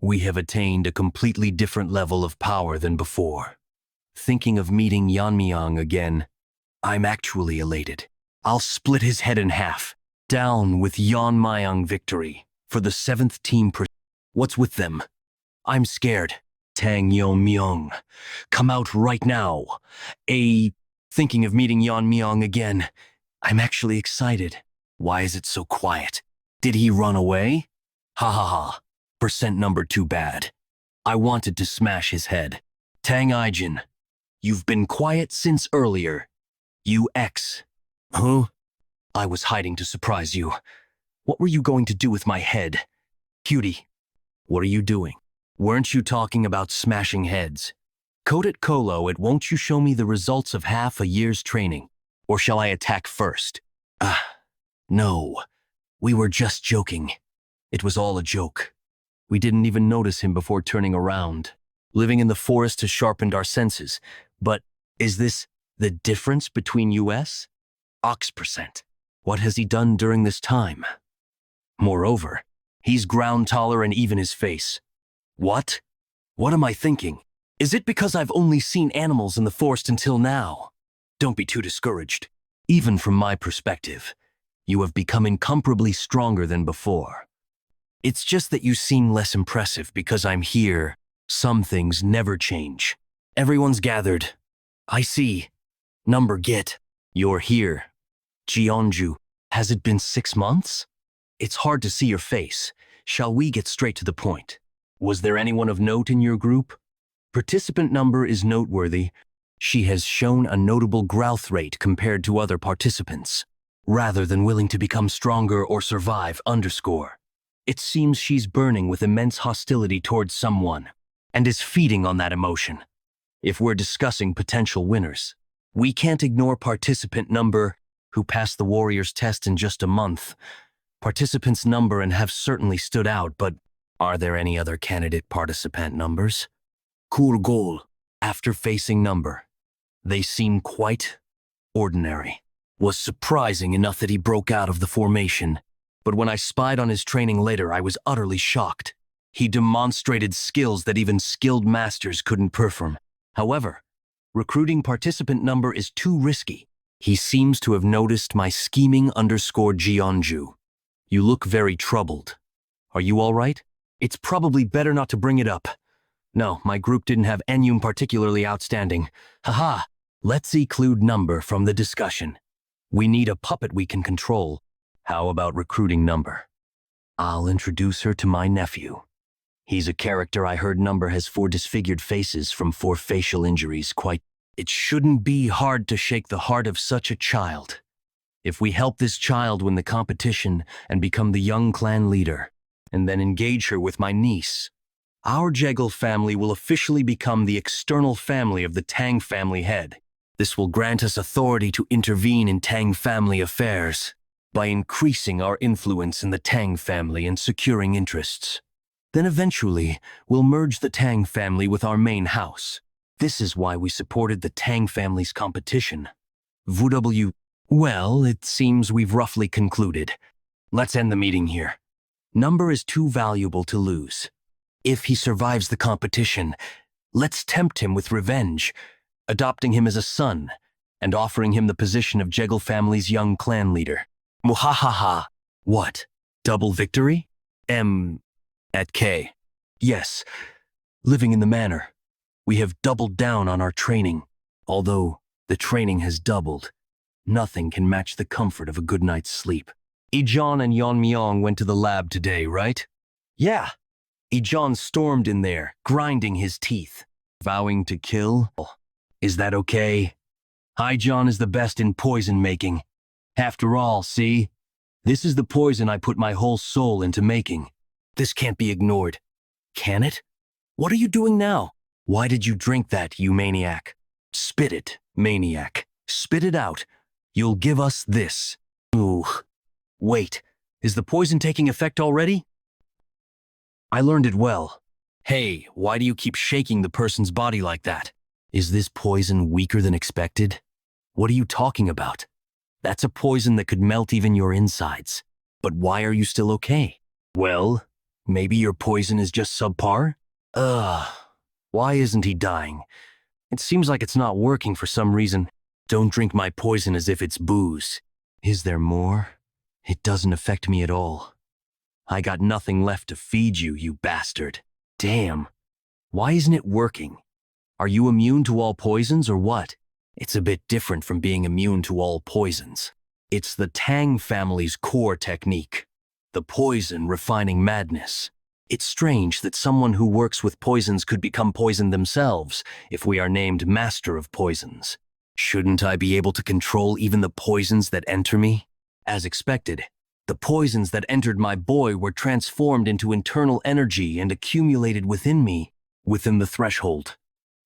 we have attained a completely different level of power than before. Thinking of meeting Yeon-Myeong again, I'm actually elated. I'll split his head in half. Down with Yeon-Myeong victory for the 7th team. What's with them? I'm scared. Tang Yeon-Myeong, come out right now. Thinking of meeting Yeon-Myeong again. I'm actually excited. Why is it so quiet? Did he run away? Ha ha ha. Percent number too bad. I wanted to smash his head. Tang Ijin, you've been quiet since earlier. You X. Huh? I was hiding to surprise you. What were you going to do with my head? Cutie, what are you doing? Weren't you talking about smashing heads? Code it Colo, it won't you show me the results of half a year's training? Or shall I attack first? No. We were just joking. It was all a joke. We didn't even notice him before turning around. Living in the forest has sharpened our senses. But is this the difference between US? Ox%. What has he done during this time? Moreover, he's ground taller and even his face. What? What am I thinking? Is it because I've only seen animals in the forest until now? Don't be too discouraged. Even from my perspective, you have become incomparably stronger than before. It's just that you seem less impressive because I'm here. Some things never change. Everyone's gathered. I see. Number get. You're here. Jeonju, has it been 6 months? It's hard to see your face. Shall we get straight to the point? Was there anyone of note in your group? Participant number is noteworthy. She has shown a notable growth rate compared to other participants. Rather than willing to become stronger or survive, underscore. It seems she's burning with immense hostility towards someone, and is feeding on that emotion. If we're discussing potential winners, we can't ignore participant number, who passed the warrior's test in just a month. Participants number and have certainly stood out, but are there any other candidate participant numbers? Cool goal. After facing number, they seem quite ordinary. Was surprising enough that he broke out of the formation, but when I spied on his training later, I was utterly shocked. He demonstrated skills that even skilled masters couldn't perform. However, Recruiting participant number is too risky. He seems to have noticed my scheming _Jeonju. You look very troubled. Are you all right? It's probably better not to bring it up. No, my group didn't have anyone particularly outstanding. Haha, let's exclude number from the discussion. We need a puppet we can control. How about recruiting number? I'll introduce her to my nephew. He's a character I heard number has 4 disfigured faces from 4 facial injuries. It shouldn't be hard to shake the heart of such a child. If we help this child win the competition and become the young clan leader, and then engage her with my niece, our Jegal family will officially become the external family of the Tang family head. This will grant us authority to intervene in Tang family affairs by increasing our influence in the Tang family and securing interests. Then eventually, we'll merge the Tang family with our main house. This is why we supported the Tang family's competition. VW. Well, it seems we've roughly concluded. Let's end the meeting here. Number is too valuable to lose. If he survives the competition, let's tempt him with revenge, adopting him as a son and offering him the position of Jegal family's young clan leader. Muhahaha. What? Double victory? At K. Yes, living in the manor. We have doubled down on our training. Although the training has doubled, nothing can match the comfort of a good night's sleep. Tang Yeon-Myeong went to the lab today, right? Yeah. Tang stormed in there, grinding his teeth, vowing to kill. Is that okay? Tang is the best in poison making. After all, see? This is the poison I put my whole soul into making. This can't be ignored. Can it? What are you doing now? Why did you drink that, you maniac? Spit it, maniac. Spit it out. You'll give us this. Ooh. Wait, is the poison taking effect already? I learned it well. Hey, why do you keep shaking the person's body like that? Is this poison weaker than expected? What are you talking about? That's a poison that could melt even your insides. But why are you still okay? Well, maybe your poison is just subpar? Why isn't he dying? It seems like it's not working for some reason. Don't drink my poison as if it's booze. Is there more? It doesn't affect me at all. I got nothing left to feed you, you bastard. Damn. Why isn't it working? Are you immune to all poisons or what? It's a bit different from being immune to all poisons. It's the Tang family's core technique. The poison refining madness. It's strange that someone who works with poisons could become poisoned themselves if we are named Master of Poisons. Shouldn't I be able to control even the poisons that enter me? As expected, the poisons that entered my boy were transformed into internal energy and accumulated within me, within the threshold.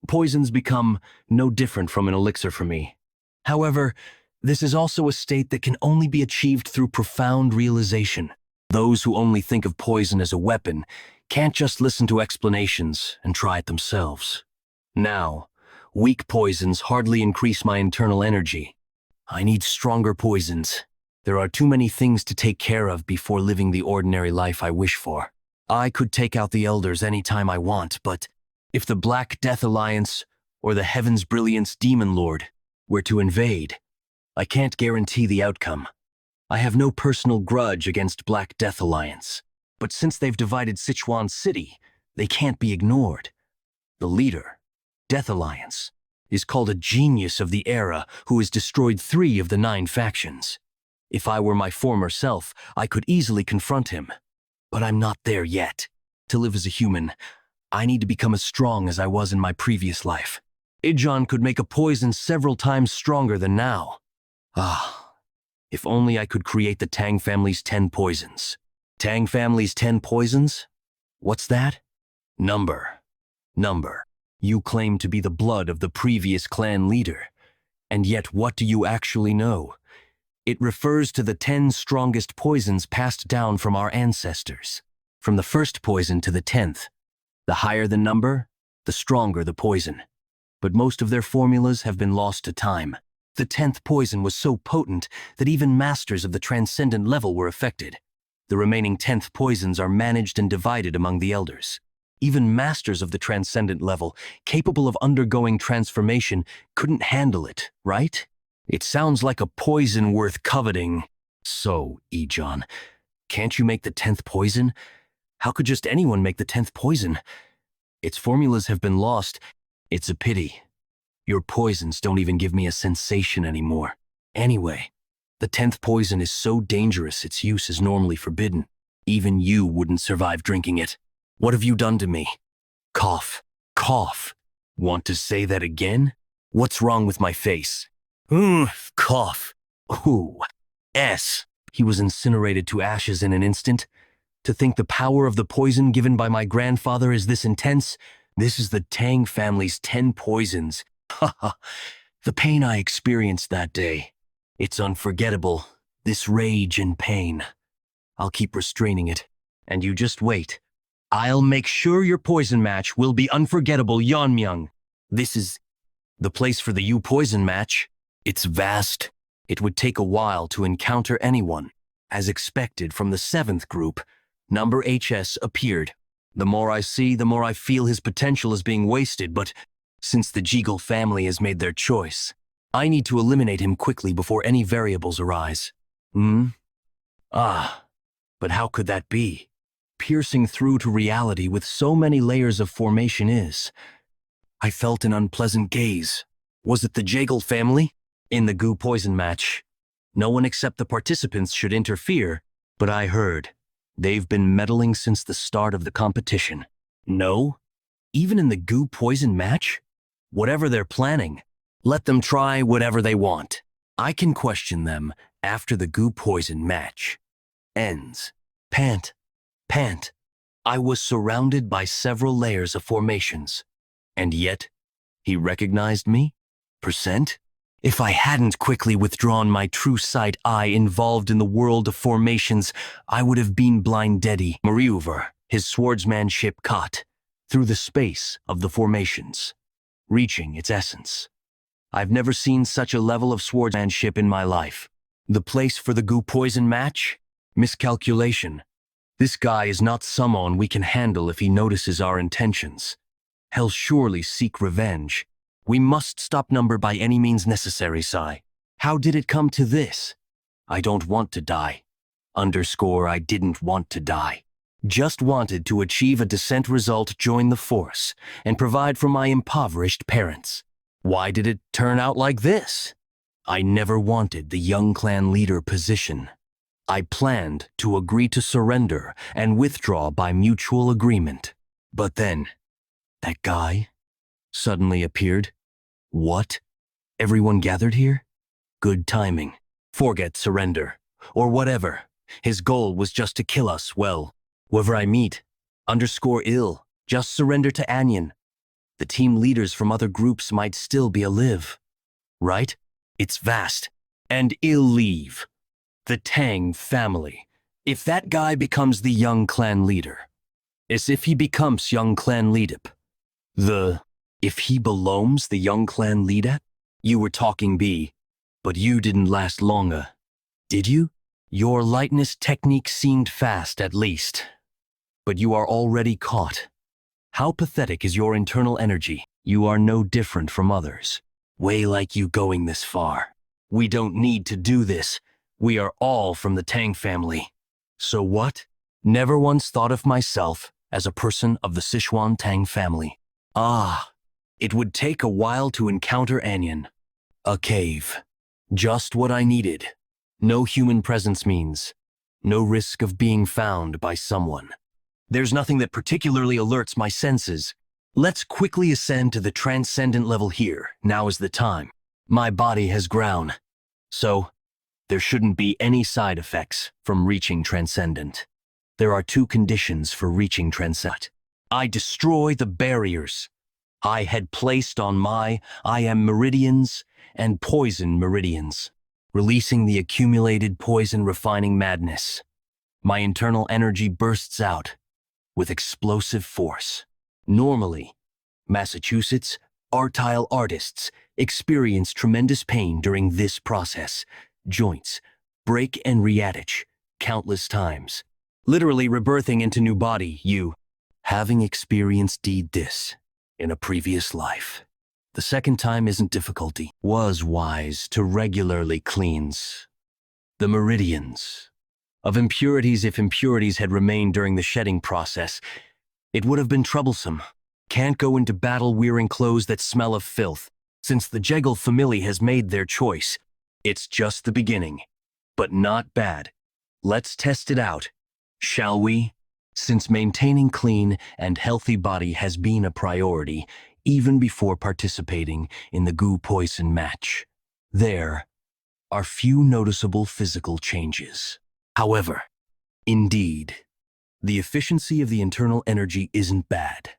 Poisons become no different from an elixir for me. However, this is also a state that can only be achieved through profound realization. Those who only think of poison as a weapon can't just listen to explanations and try it themselves. Now, weak poisons hardly increase my internal energy. I need stronger poisons. There are too many things to take care of before living the ordinary life I wish for. I could take out the elders anytime I want, but if the Black Death Alliance or the Heaven's Brilliance Demon Lord were to invade, I can't guarantee the outcome. I have no personal grudge against Black Death Alliance, but since they've divided Sichuan City, they can't be ignored. The leader, Death Alliance, is called a genius of the era who has destroyed 3 of the 9 factions. If I were my former self, I could easily confront him. But I'm not there yet. To live as a human, I need to become as strong as I was in my previous life. Tang could make a poison several times stronger than now. If only I could create the Tang family's 10 poisons. Tang family's 10 poisons? What's that? Number. You claim to be the blood of the previous clan leader. And yet what do you actually know? It refers to the 10 strongest poisons passed down from our ancestors. From the first poison to the 10th. The higher the number, the stronger the poison. But most of their formulas have been lost to time. The 10th poison was so potent that even masters of the Transcendent level were affected. The remaining 10th poisons are managed and divided among the elders. Even masters of the Transcendent level, capable of undergoing transformation, couldn't handle it, right? It sounds like a poison worth coveting. So, Ejon, can't you make the 10th poison? How could just anyone make the 10th poison? Its formulas have been lost. It's a pity. Your poisons don't even give me a sensation anymore. Anyway, the 10th poison is so dangerous its use is normally forbidden. Even you wouldn't survive drinking it. What have you done to me? Cough. Cough. Want to say that again? What's wrong with my face? Cough. Ooh. S. He was incinerated to ashes in an instant. To think the power of the poison given by my grandfather is this intense? This is the Tang family's 10 poisons. Haha. The pain I experienced that day. It's unforgettable. This rage and pain. I'll keep restraining it. And you just wait. I'll make sure your poison match will be unforgettable, Yeon-Myeong. This is the place for the you poison match. It's vast. It would take a while to encounter anyone. As expected from the 7th group, number HS appeared. The more I see, the more I feel his potential is being wasted, but since the Jeagle family has made their choice, I need to eliminate him quickly before any variables arise. But how could that be? Piercing through to reality with so many layers of formation is. I felt an unpleasant gaze. Was it the Jeagle family? In the goo poison match, no one except the participants should interfere, but I heard they've been meddling since the start of the competition. No? Even in the goo poison match? Whatever they're planning, let them try whatever they want. I can question them after the goo poison match ends. Pant. I was surrounded by several layers of formations. And yet, he recognized me? Percent? If I hadn't quickly withdrawn my true sight eye involved in the world of formations, I would have been blinded. Moreover, his swordsmanship caught through the space of the formations, reaching its essence. I've never seen such a level of swordsmanship in my life. The place for the goo poison match? Miscalculation. This guy is not someone we can handle if he notices our intentions. He'll surely seek revenge. We must stop number by any means necessary, Sai. How did it come to this? I don't want to die. I didn't want to die. Just wanted to achieve a decent result, join the force, and provide for my impoverished parents. Why did it turn out like this? I never wanted the young clan leader position. I planned to agree to surrender and withdraw by mutual agreement. But then, that guy suddenly appeared. What? Everyone gathered here? Good timing. Forget surrender. Or whatever. His goal was just to kill us, well, whoever I meet. _ill. Just surrender to Anyan. The team leaders from other groups might still be alive. Right? It's vast. And ill leave. The Tang family. If that guy becomes the young clan leader. As if he becomes young clan leader. If he belongs the young clan leader? You were talking B, but you didn't last longer. Did you? Your lightness technique seemed fast at least. But you are already caught. How pathetic is your internal energy? You are no different from others. Way like you going this far. We don't need to do this. We are all from the Tang family. So what? Never once thought of myself as a person of the Sichuan Tang family. It would take a while to encounter Anyan. A cave. Just what I needed. No human presence means no risk of being found by someone. There's nothing that particularly alerts my senses. Let's quickly ascend to the Transcendent level here. Now is the time. My body has grown. So, there shouldn't be any side effects from reaching Transcendent. There are 2 conditions for reaching Transcendent. I destroy the barriers I had placed on I am meridians and poison meridians, releasing the accumulated poison refining madness. My internal energy bursts out with explosive force. Normally, Massachusetts artile artists experience tremendous pain during this process. Joints break and reattach countless times, literally rebirthing into new body. Having experienced this in a previous life, the second time isn't difficulty. Was wise to regularly cleanse the meridians of impurities. If impurities had remained during the shedding process, it would have been troublesome. Can't go into battle wearing clothes that smell of filth. Since the Jegal family has made their choice, it's just the beginning, but not bad. Let's test it out, shall we? Since maintaining clean and healthy body has been a priority, even before participating in the Gu Poison match, there are few noticeable physical changes. However, indeed, the efficiency of the internal energy isn't bad.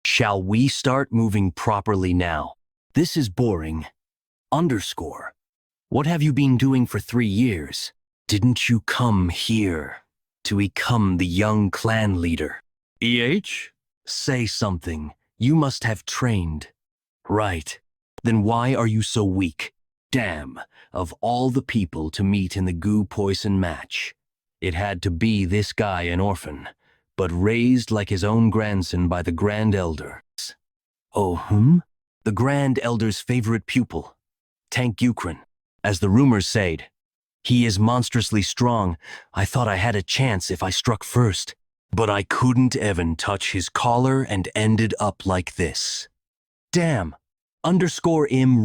Shall we start moving properly now? This is boring. Underscore. What have you been doing for 3 years? Didn't you come here to become the young clan leader? Say something. You must have trained. Right. Then why are you so weak? Damn, of all the people to meet in the Gu Poison match, it had to be this guy, an orphan, but raised like his own grandson by the Grand Elder. Oh, The Grand Elder's favorite pupil, Tang Yeon-Myeong, as the rumors said. He is monstrously strong. I thought I had a chance if I struck first, but I couldn't even touch his collar and ended up like this. Damn, I'm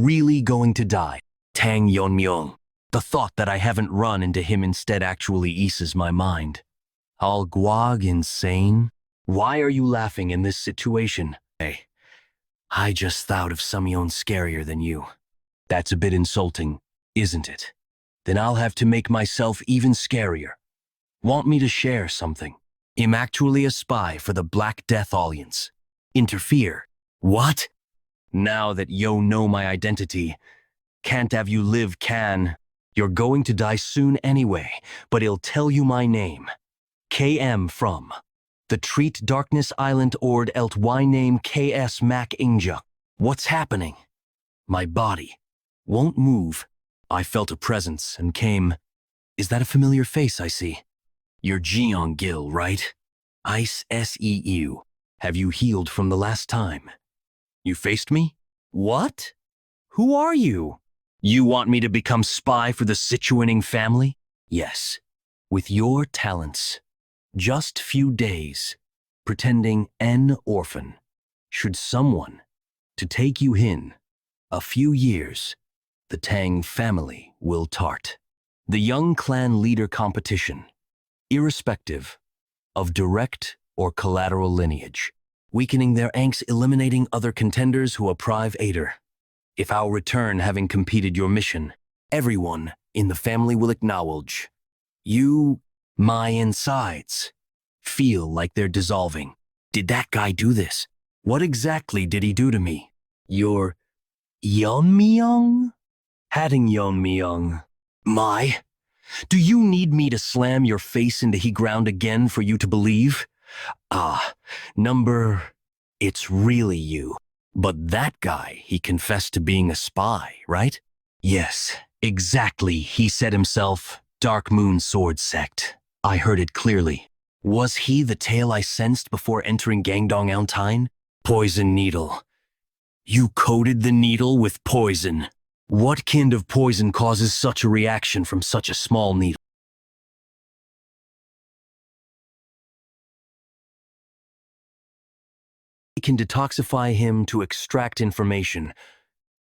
really going to die. Tang Yeon-Myeong. The thought that I haven't run into him instead actually eases my mind. I'll guag insane? Why are you laughing in this situation? Hey, I just thought of someone scarier than you. That's a bit insulting, isn't it? Then I'll have to make myself even scarier. Want me to share something? I'm actually a spy for the Black Death Alliance. Interfere. What? Now that you know my identity, can't have you live can. You're going to die soon anyway, but he'll tell you my name. KM from the Treat Darkness Island Ord Elt Y name KS Mac Inja. What's happening? My body won't move. I felt a presence and came. Is that a familiar face I see? You're Jeong Gil, right? Ice SEU. Have you healed from the last time? You faced me? What? Who are you? You want me to become spy for the Sichuan Tang family? Yes. With your talents. Just few days. Pretending an orphan. Should someone to take you in. A few years. The Tang family will tart. The young clan leader competition. Irrespective of direct or collateral lineage. Weakening their angst, eliminating other contenders who apprive Ader. If I'll return having completed your mission, everyone in the family will acknowledge. You, my insides, feel like they're dissolving. Did that guy do this? What exactly did he do to me? Your Yeon-Myeong? Hatting Yeon-Myeong. Do you need me to slam your face into he ground again for you to believe? It's really you. But that guy, he confessed to being a spy, right? Yes, exactly. He said himself, Dark Moon Sword Sect. I heard it clearly. Was he the tale I sensed before entering Gangdong Alpine? Poison needle. You coated the needle with poison. What kind of poison causes such a reaction from such a small needle? It can detoxify him to extract information,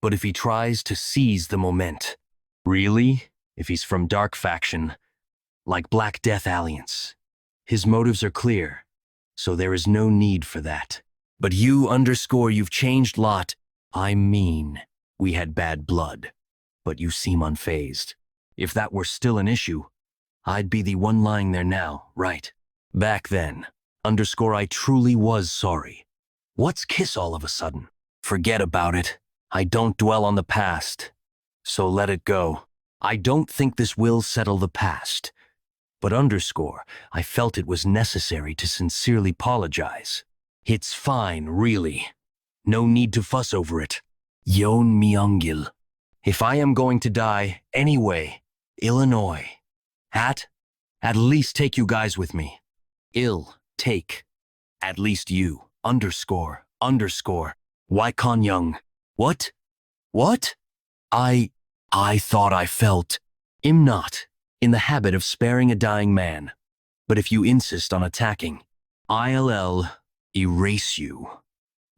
but if he tries to seize the moment, really? If he's from Dark Faction, like Black Death Alliance, his motives are clear, so there is no need for that. But you've changed lot. I mean, we had bad blood, but you seem unfazed. If that were still an issue, I'd be the one lying there now, right? Back then, I truly was sorry. What's kiss all of a sudden? Forget about it. I don't dwell on the past, so let it go. I don't think this will settle the past. But I felt it was necessary to sincerely apologize. It's fine, really. No need to fuss over it. Yeon-Myeong. If I am going to die anyway, Illinois. At least take you guys with me. Take. At least you, underscore, underscore, Young. What? What? I thought I felt. Am not in the habit of sparing a dying man. But if you insist on attacking, I'll erase you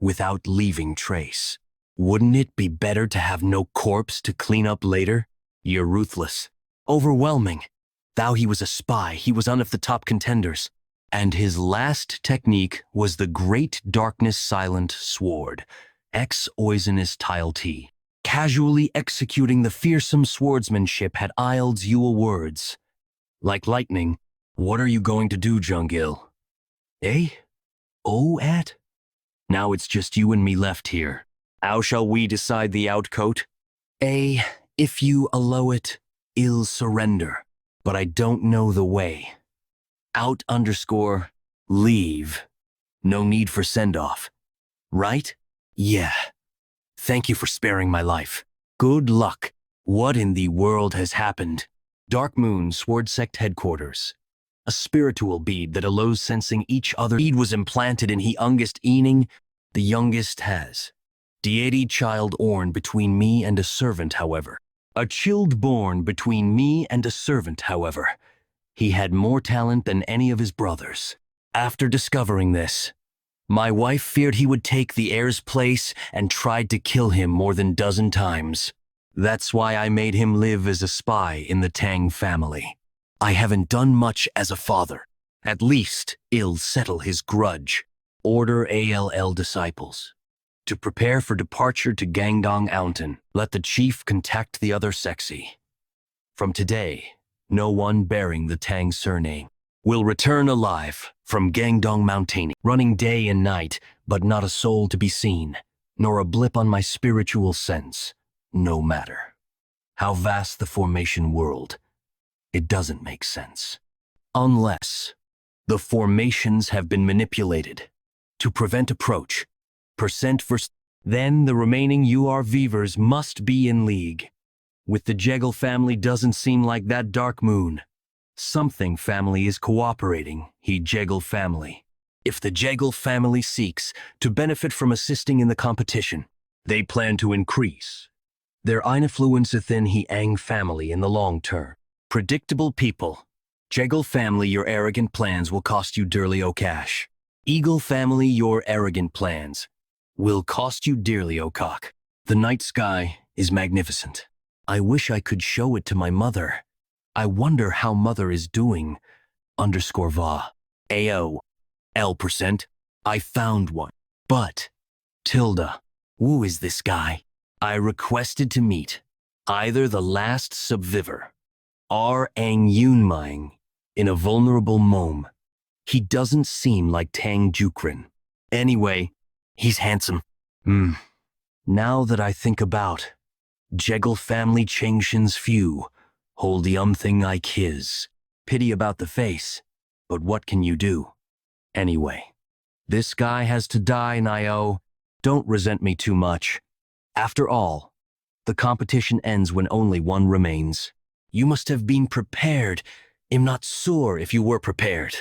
without leaving trace. Wouldn't it be better to have no corpse to clean up later? You're ruthless. Overwhelming. Thou he was a spy, he was one of the top contenders. And his last technique was the great darkness silent sword, ex oisinous tile T. Casually executing the fearsome swordsmanship had iled you words. Like lightning, what are you going to do, Jungil? Eh? Oh, at? Now it's just you and me left here. How shall we decide the outcoat? If you allow it, I'll surrender, but I don't know the way. Out underscore, leave. No need for send-off. Right? Yeah. Thank you for sparing my life. Good luck. What in the world has happened? Dark Moon, Sword Sect Headquarters. A spiritual bead that allows sensing each other. Bead was implanted in he youngest ening, the youngest has. Deity child orn between me and a servant, however. A child born between me and a servant, however. He had more talent than any of his brothers. After discovering this, my wife feared he would take the heir's place and tried to kill him more than dozen times. That's why I made him live as a spy in the Tang family. I haven't done much as a father. At least, I'll settle his grudge. Order ALL disciples. To prepare for departure to Gangdong Mountain, let the chief contact the other sexy. From today, no one bearing the Tang surname will return alive from Gangdong Mountain, running day and night, but not a soul to be seen, nor a blip on my spiritual sense. No matter how vast the formation world, it doesn't make sense. Unless the formations have been manipulated to prevent approach, then the remaining URVers must be in league. With the Jeggle family doesn't seem like that Dark Moon. Something family is cooperating, he Jeggle family. If the Jeggle family seeks to benefit from assisting in the competition, they plan to increase their influence within he Ang family in the long term. Predictable people. Jeggle family, your arrogant plans will cost you dearly o cash. Eagle family, your arrogant plans will cost you dearly o cock. The night sky is magnificent. I wish I could show it to my mother. I wonder how mother is doing. Underscore va. AO. L%. I found one. But, Tilda, who is this guy? I requested to meet either the last subviver, Tang Yeon-Myeong, in a vulnerable mome. He doesn't seem like Tang Jukrin. Anyway, he's handsome. Now that I think about, Jeggle family Changshin's few hold the thing like his. Pity about the face, but what can you do? Anyway, this guy has to die, Nio. Don't resent me too much. After all, the competition ends when only one remains. You must have been prepared. I'm not sure if you were prepared.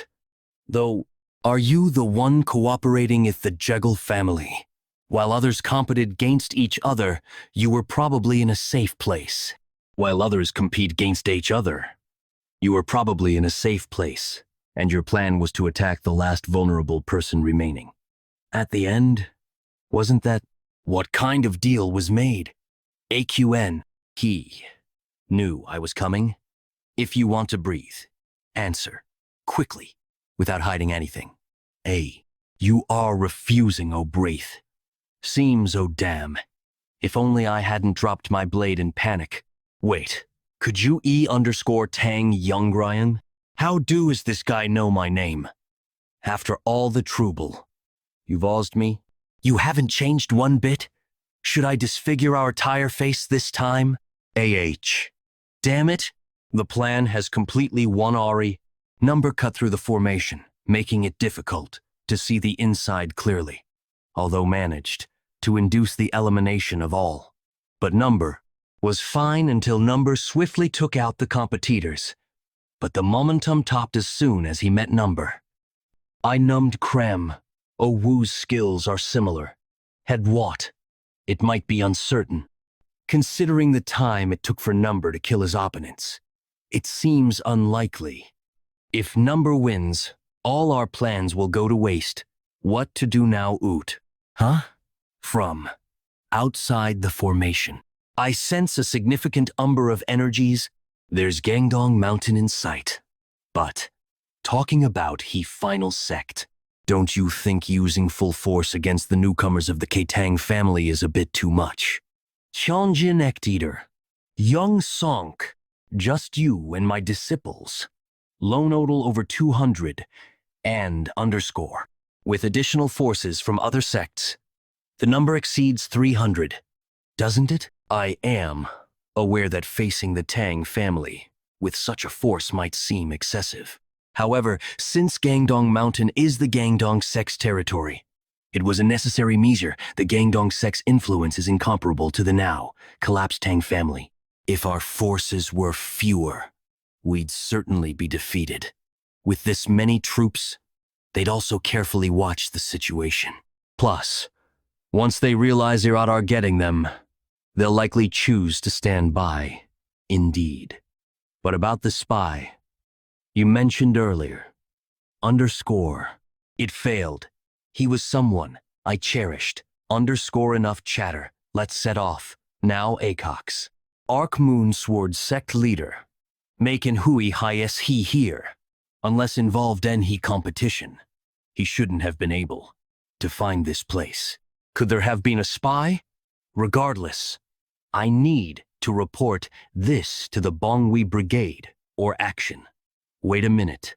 Though, are you the one cooperating with the Jeggle family? While others competed against each other, you were probably in a safe place. While others compete against each other, you were probably in a safe place, and your plan was to attack the last vulnerable person remaining. At the end, wasn't that what kind of deal was made? AQN, he knew I was coming. If you want to breathe, answer, quickly, without hiding anything. You are refusing, oh breathe. Seems, oh damn. If only I hadn't dropped my blade in panic. Wait, could you Tang Yeon-Myeong? How is this guy know my name? After all the trouble, you've asked me? You haven't changed one bit? Should I disfigure our tire face this time? Damn it. The plan has completely won Ari. Number cut through the formation, making it difficult to see the inside clearly, although managed to induce the elimination of all. But Number was fine until Number swiftly took out the competitors. But the momentum topped as soon as he met Number. I numbed Krem. Oh Wu's skills are similar. Had what? It might be uncertain. Considering the time it took for Number to kill his opponents, it seems unlikely. If Number wins, all our plans will go to waste. What to do now, Oot? Huh? From outside the formation, I sense a significant umber of energies. There's Gangdong Mountain in sight. But, talking about he final sect, don't you think using full force against the newcomers of the Tang family is a bit too much? Cheonjin Eater, Young Sonk, just you and my disciples. Lone Odal over 200, and underscore. With additional forces from other sects, the number exceeds 300, doesn't it? I am aware that facing the Tang family with such a force might seem excessive. However, since Gangdong Mountain is the Gangdong sect's territory, it was a necessary measure. The Gangdong sect's influence is incomparable to the now collapsed Tang family. If our forces were fewer, we'd certainly be defeated. With this many troops, they'd also carefully watch the situation. Plus, once they realize they're at our getting them, they'll likely choose to stand by. Indeed. But about the spy, you mentioned earlier, underscore, it failed. He was someone I cherished. Underscore enough chatter. Let's set off. Now Acox. Arc Moon Sword sect leader. Making Hui highest he here. Unless involved in he competition. He shouldn't have been able to find this place. Could there have been a spy? Regardless, I need to report this to the Bongwi Brigade or action. Wait a minute.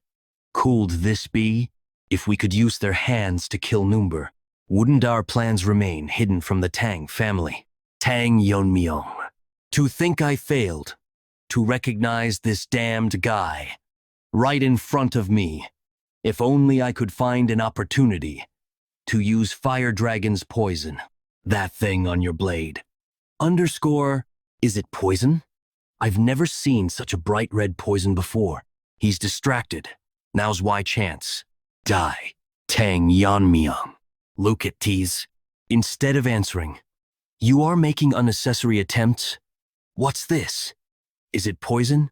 Could this be? If we could use their hands to kill Number, wouldn't our plans remain hidden from the Tang family? Tang Yeon-Myeong. To think I failed to recognize this damned guy right in front of me. If only I could find an opportunity to use Fire Dragon's poison. That thing on your blade. Underscore, is it poison? I've never seen such a bright red poison before. He's distracted. Now's why chance. Die. Tang Yeon-Myeong. Look at tease. Instead of answering, you are making unnecessary attempts. What's this? Is it poison?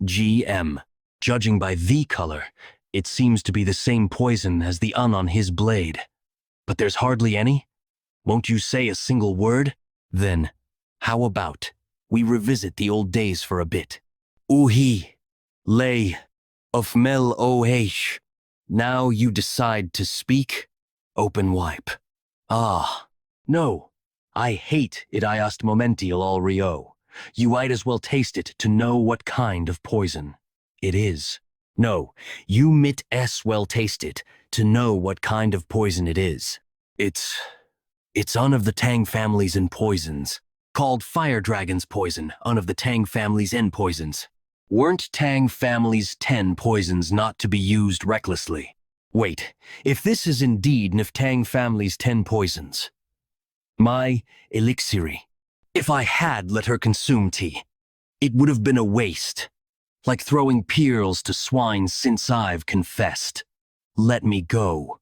GM. Judging by the color, it seems to be the same poison as the on his blade. But there's hardly any? Won't you say a single word? Then, how about we revisit the old days for a bit? Uhi. Lay. Of Mel OH. Now you decide to speak? Open wipe. Ah. No. I hate it iast momential al rio. You might as well taste it to know what kind of poison it is. No, you might as well taste it to know what kind of poison it is. It's one of the Tang family's in poisons, called Fire Dragon's poison, one of the Tang family's in poisons. Weren't Tang family's 10 poisons not to be used recklessly? Wait, if this is indeed Nif Tang family's 10 poisons, my elixiri, if I had let her consume tea, it would have been a waste, like throwing pearls to swine since I've confessed. Let me go.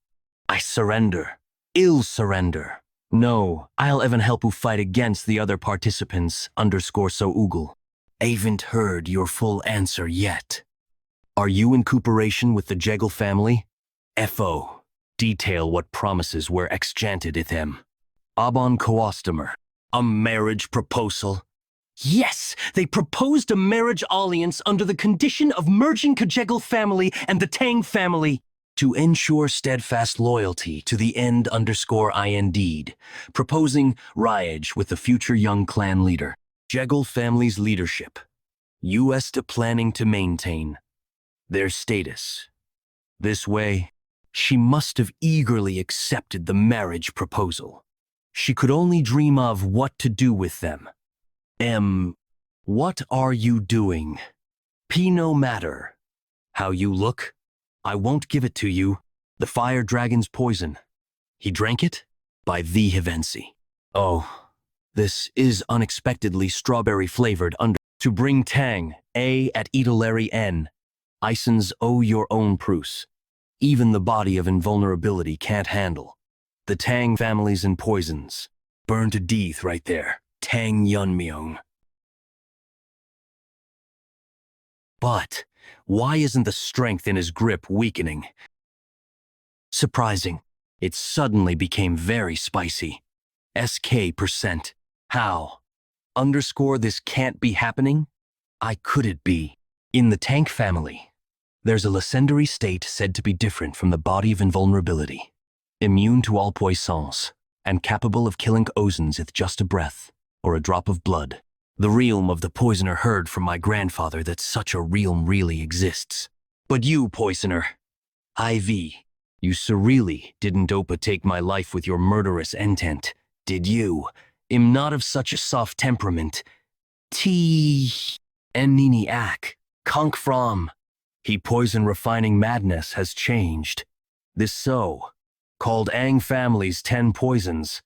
I surrender. Ill surrender. No, I'll even help you fight against the other participants, underscore so oogle. Haven't heard your full answer yet. Are you in cooperation with the Jeggle family? FO. Detail what promises were exchanged with them. Abon Coastomer. A marriage proposal. Yes, they proposed a marriage alliance under the condition of merging Kajeggle family and the Tang family to ensure steadfast loyalty to the end underscore indeed, proposing Ryage with the future young clan leader. Jeggle family's leadership. U.S. to planning to maintain their status. This way, she must have eagerly accepted the marriage proposal. She could only dream of what to do with them. What are you doing? No matter how you look, I won't give it to you. The Fire Dragon's poison. He drank it? By the Hivensi. Oh, this is unexpectedly strawberry-flavored under. To bring Tang, A at Edelary N. Isons owe your own Prus. even the body of invulnerability can't handle. The Tang families and poisons. Burned to death right there. Tang Yeon-Myeong. But why isn't the strength in his grip weakening? Surprising. It suddenly became very spicy. SK%. How? Underscore this can't be happening? I could it be? In the Tang family, there's a legendary state said to be different from the body of invulnerability, immune to all poisons, and capable of killing ozons with just a breath or a drop of blood. The realm of the poisoner heard from my grandfather that such a realm really exists. But you, poisoner, IV, you surreally didn't take my life with your murderous intent, did you? Am not of such a soft temperament. Nini ak, conk from. He poison refining madness has changed. This called Ang family's 10 poisons.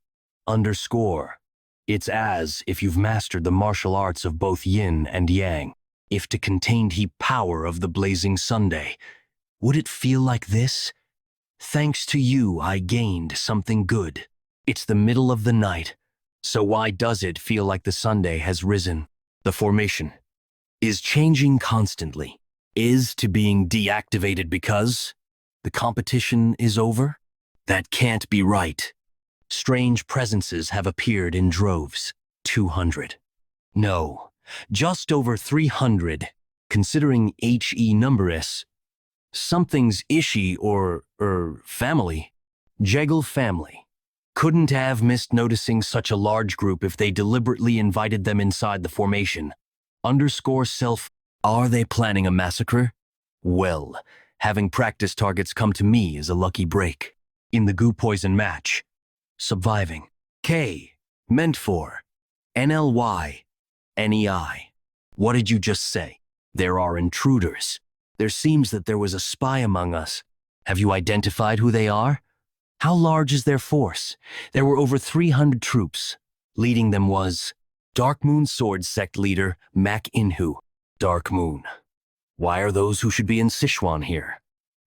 Underscore. It's as if you've mastered the martial arts of both yin and yang. If to contain he power of the blazing Sunday. Would it feel like this? Thanks to you, I gained something good. It's the middle of the night, so why does it feel like the Sunday has risen? The formation is changing constantly. Is to being deactivated because the competition is over? That can't be right. Strange presences have appeared in droves. 200. No, just over 300, considering HE numbers. Something's ishy or family. Jeggle family. Couldn't have missed noticing such a large group if they deliberately invited them inside the formation. Underscore self. Are they planning a massacre? Well, having practice targets come to me is a lucky break. In the goo poison match. Surviving. K. Meant for. NLY. NEI. What did you just say? There are intruders. There seems that there was a spy among us. Have you identified who they are? How large is their force? There were over 300 troops. Leading them was Dark Moon Sword Sect leader Mak Inhu. Dark Moon. Why are those who should be in Sichuan here?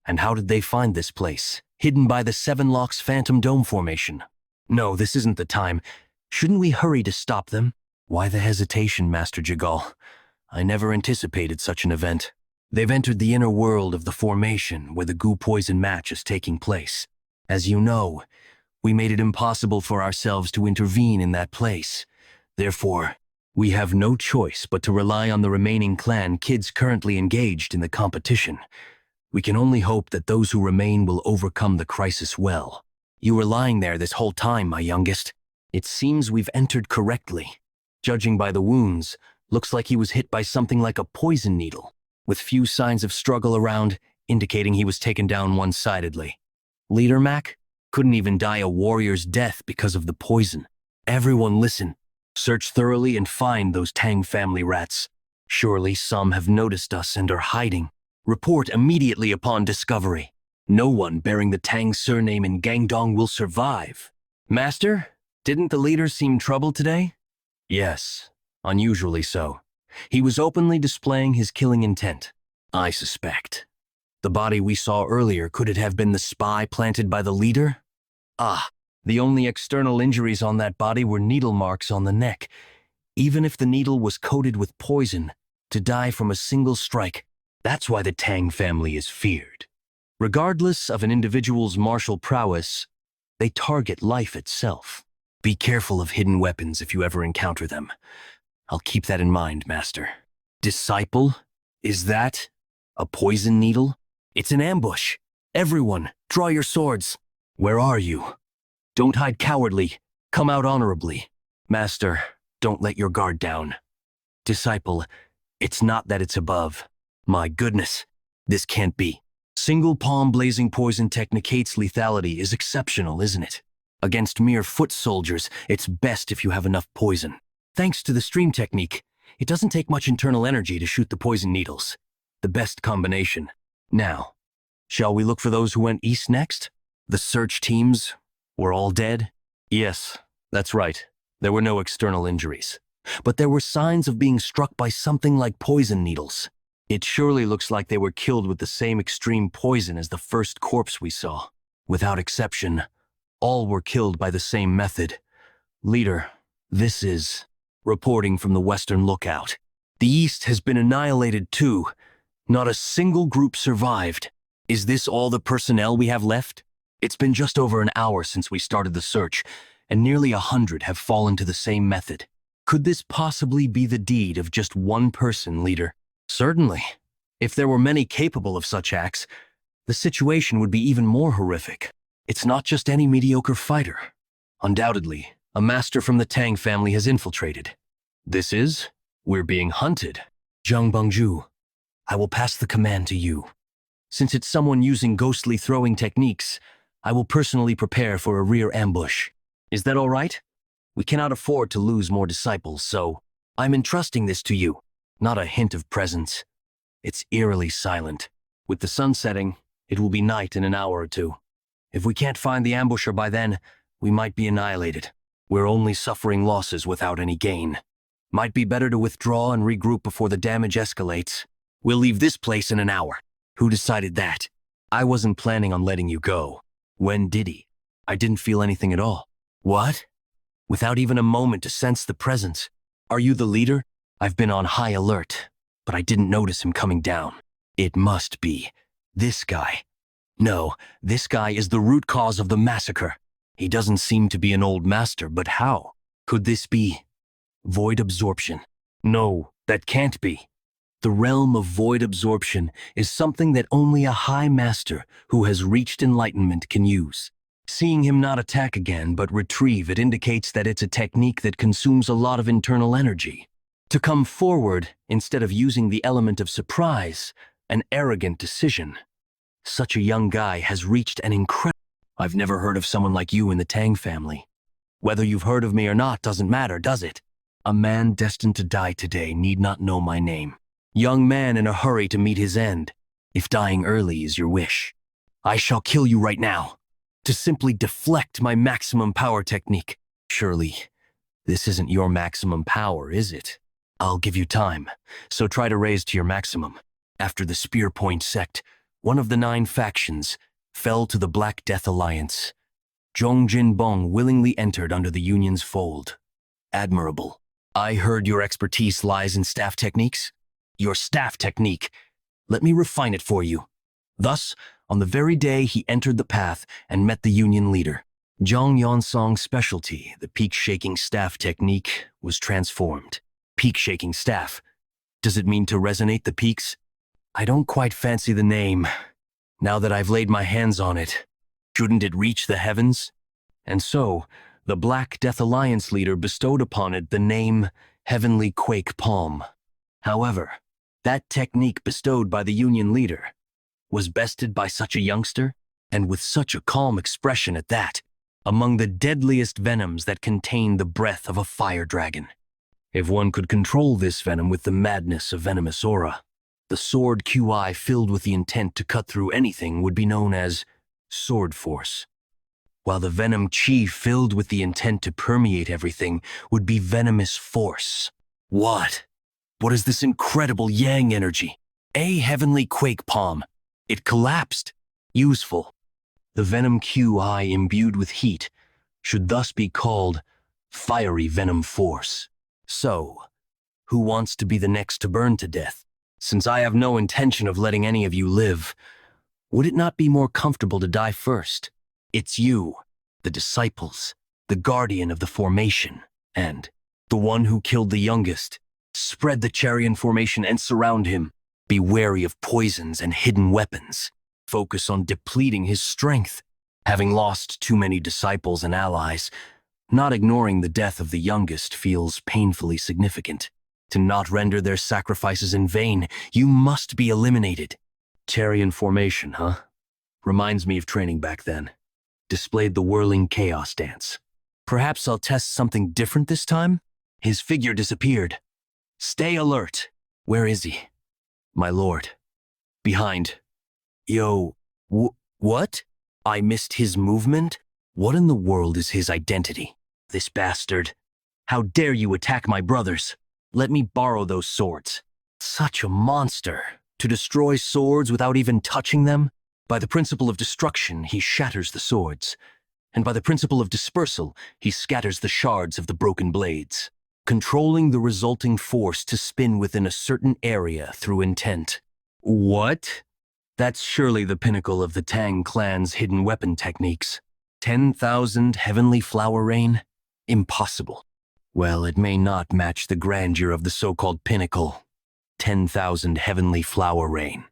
And how did they find this place? Hidden by the Seven Locks Phantom Dome formation. No, this isn't the time. Shouldn't we hurry to stop them? Why the hesitation, Master Jagal? I never anticipated such an event. They've entered the inner world of the formation where the goo poison match is taking place. As you know, we made it impossible for ourselves to intervene in that place. Therefore, we have no choice but to rely on the remaining clan kids currently engaged in the competition. We can only hope that those who remain will overcome the crisis well. You were lying there this whole time, my youngest. It seems we've entered correctly. Judging by the wounds, looks like he was hit by something like a poison needle, with few signs of struggle around, indicating he was taken down one-sidedly. Leader Mac couldn't even die a warrior's death because of the poison. Everyone listen. Search thoroughly and find those Tang family rats. Surely some have noticed us and are hiding. Report immediately upon discovery. No one bearing the Tang surname in Gangdong will survive. Master, didn't the leader seem troubled today? Yes, unusually so. He was openly displaying his killing intent. I suspect. The body we saw earlier, could it have been the spy planted by the leader? Ah, the only external injuries on that body were needle marks on the neck. Even if the needle was coated with poison, to die from a single strike, that's why the Tang family is feared. Regardless of an individual's martial prowess, they target life itself. Be careful of hidden weapons if you ever encounter them. I'll keep that in mind, Master. Disciple? Is that a poison needle? It's an ambush. Everyone, draw your swords. Where are you? Don't hide cowardly. Come out honorably. Master, don't let your guard down. Disciple, it's not that it's above. My goodness, this can't be. Single palm blazing poison technicate's lethality is exceptional, isn't it? Against mere foot soldiers, it's best if you have enough poison. Thanks to the stream technique, it doesn't take much internal energy to shoot the poison needles. The best combination. Now, shall we look for those who went east next? The search teams were all dead? Yes, that's right. There were no external injuries. But there were signs of being struck by something like poison needles. It surely looks like they were killed with the same extreme poison as the first corpse we saw. Without exception, all were killed by the same method. Leader, this is reporting from the Western Lookout. The East has been annihilated too. Not a single group survived. Is this all the personnel we have left? It's been just over an hour since we started the search, and nearly 100 have fallen to the same method. Could this possibly be the deed of just one person, leader? Certainly. If there were many capable of such acts, the situation would be even more horrific. It's not just any mediocre fighter. Undoubtedly, a master from the Tang family has infiltrated. This is, we're being hunted. Zhang Bengju, I will pass the command to you. Since it's someone using ghostly throwing techniques, I will personally prepare for a rear ambush. Is that all right? We cannot afford to lose more disciples, so I'm entrusting this to you. Not a hint of presence. It's eerily silent. With the sun setting, it will be night in an hour or two. If we can't find the ambusher by then, we might be annihilated. We're only suffering losses without any gain. Might be better to withdraw and regroup before the damage escalates. We'll leave this place in an hour. Who decided that? I wasn't planning on letting you go. When did he? I didn't feel anything at all. What? Without even a moment to sense the presence. Are you the leader? I've been on high alert, but I didn't notice him coming down. It must be this guy. No, this guy is the root cause of the massacre. He doesn't seem to be an old master, but how? Could this be void absorption? No, that can't be. The realm of void absorption is something that only a high master who has reached enlightenment can use. Seeing him not attack again but retrieve it indicates that it's a technique that consumes a lot of internal energy. To come forward instead of using the element of surprise, an arrogant decision. Such a young guy has reached an incredible... I've never heard of someone like you in the Tang family. Whether you've heard of me or not doesn't matter, does it? A man destined to die today need not know my name. Young man in a hurry to meet his end. If dying early is your wish, I shall kill you right now. To simply deflect my maximum power technique. Surely, this isn't your maximum power, is it? I'll give you time, so try to raise to your maximum. After the Spear Point sect, one of the 9 factions, fell to the Black Death Alliance. Zhong Jinbong willingly entered under the Union's fold. Admirable. I heard your expertise lies in staff techniques. Your staff technique. Let me refine it for you. Thus, on the very day he entered the path and met the Union leader, Zhang Yeon-Song's specialty, the peak-shaking staff technique, was transformed. Peak-shaking staff. Does it mean to resonate the peaks? I don't quite fancy the name. Now that I've laid my hands on it, shouldn't it reach the heavens? And so, the Black Death Alliance leader bestowed upon it the name Heavenly Quake Palm. However, that technique bestowed by the Union leader was bested by such a youngster, and with such a calm expression at that, among the deadliest venoms that contain the breath of a fire dragon. If one could control this venom with the madness of venomous aura, the sword QI filled with the intent to cut through anything would be known as sword force, while the venom chi filled with the intent to permeate everything would be venomous force. What? What is this incredible yang energy? A heavenly quake palm. It collapsed. Useful. The venom QI imbued with heat should thus be called fiery venom force. So, who wants to be the next to burn to death? Since I have no intention of letting any of you live, would it not be more comfortable to die first? It's you, the disciples, the guardian of the formation, and the one who killed the youngest. Spread the Charian formation and surround him. Be wary of poisons and hidden weapons. Focus on depleting his strength. Having lost too many disciples and allies, not ignoring the death of the youngest feels painfully significant. To not render their sacrifices in vain, you must be eliminated. Charian formation, huh? Reminds me of training back then. Displayed the whirling chaos dance. Perhaps I'll test something different this time? His figure disappeared. Stay alert. Where is he? My lord. Behind. Yo, what? I missed his movement? What in the world is his identity? This bastard. How dare you attack my brothers? Let me borrow those swords. Such a monster. To destroy swords without even touching them? By the principle of destruction, he shatters the swords. And by the principle of dispersal, he scatters the shards of the broken blades, controlling the resulting force to spin within a certain area through intent. What? That's surely the pinnacle of the Tang clan's hidden weapon techniques. 10,000 heavenly flower rain? Impossible. Well, it may not match the grandeur of the so-called pinnacle, 10,000 heavenly flower rain,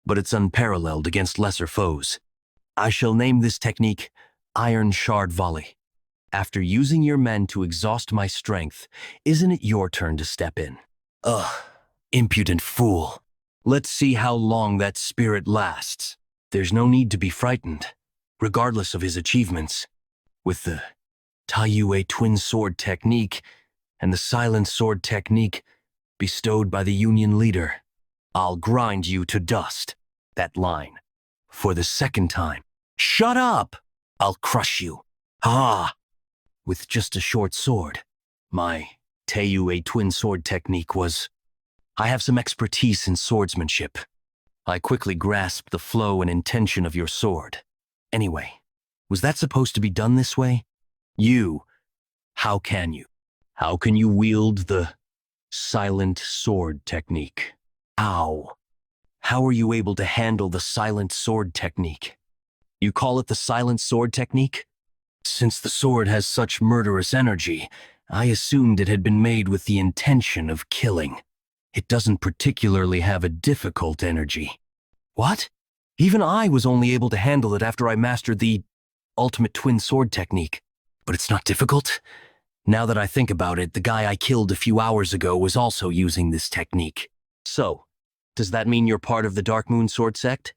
but it's unparalleled against lesser foes. I shall name this technique Iron Shard Volley. After using your men to exhaust my strength, isn't it your turn to step in? Ugh, impudent fool. Let's see how long that spirit lasts. There's no need to be frightened, regardless of his achievements. With the Taiyue twin sword technique and the silent sword technique bestowed by the Union leader, I'll grind you to dust. That line. For the second time. Shut up! I'll crush you. Ah! With just a short sword. My Taiyue twin sword technique was... I have some expertise in swordsmanship. I quickly grasped the flow and intention of your sword. Anyway, was that supposed to be done this way? How can you? How can you wield the silent sword technique? How? How are you able to handle the silent sword technique? You call it the silent sword technique? Since the sword has such murderous energy, I assumed it had been made with the intention of killing. It doesn't particularly have a difficult energy. What? Even I was only able to handle it after I mastered the ultimate twin sword technique. But it's not difficult? Now that I think about it, the guy I killed a few hours ago was also using this technique. So, does that mean you're part of the Dark Moon Sword sect?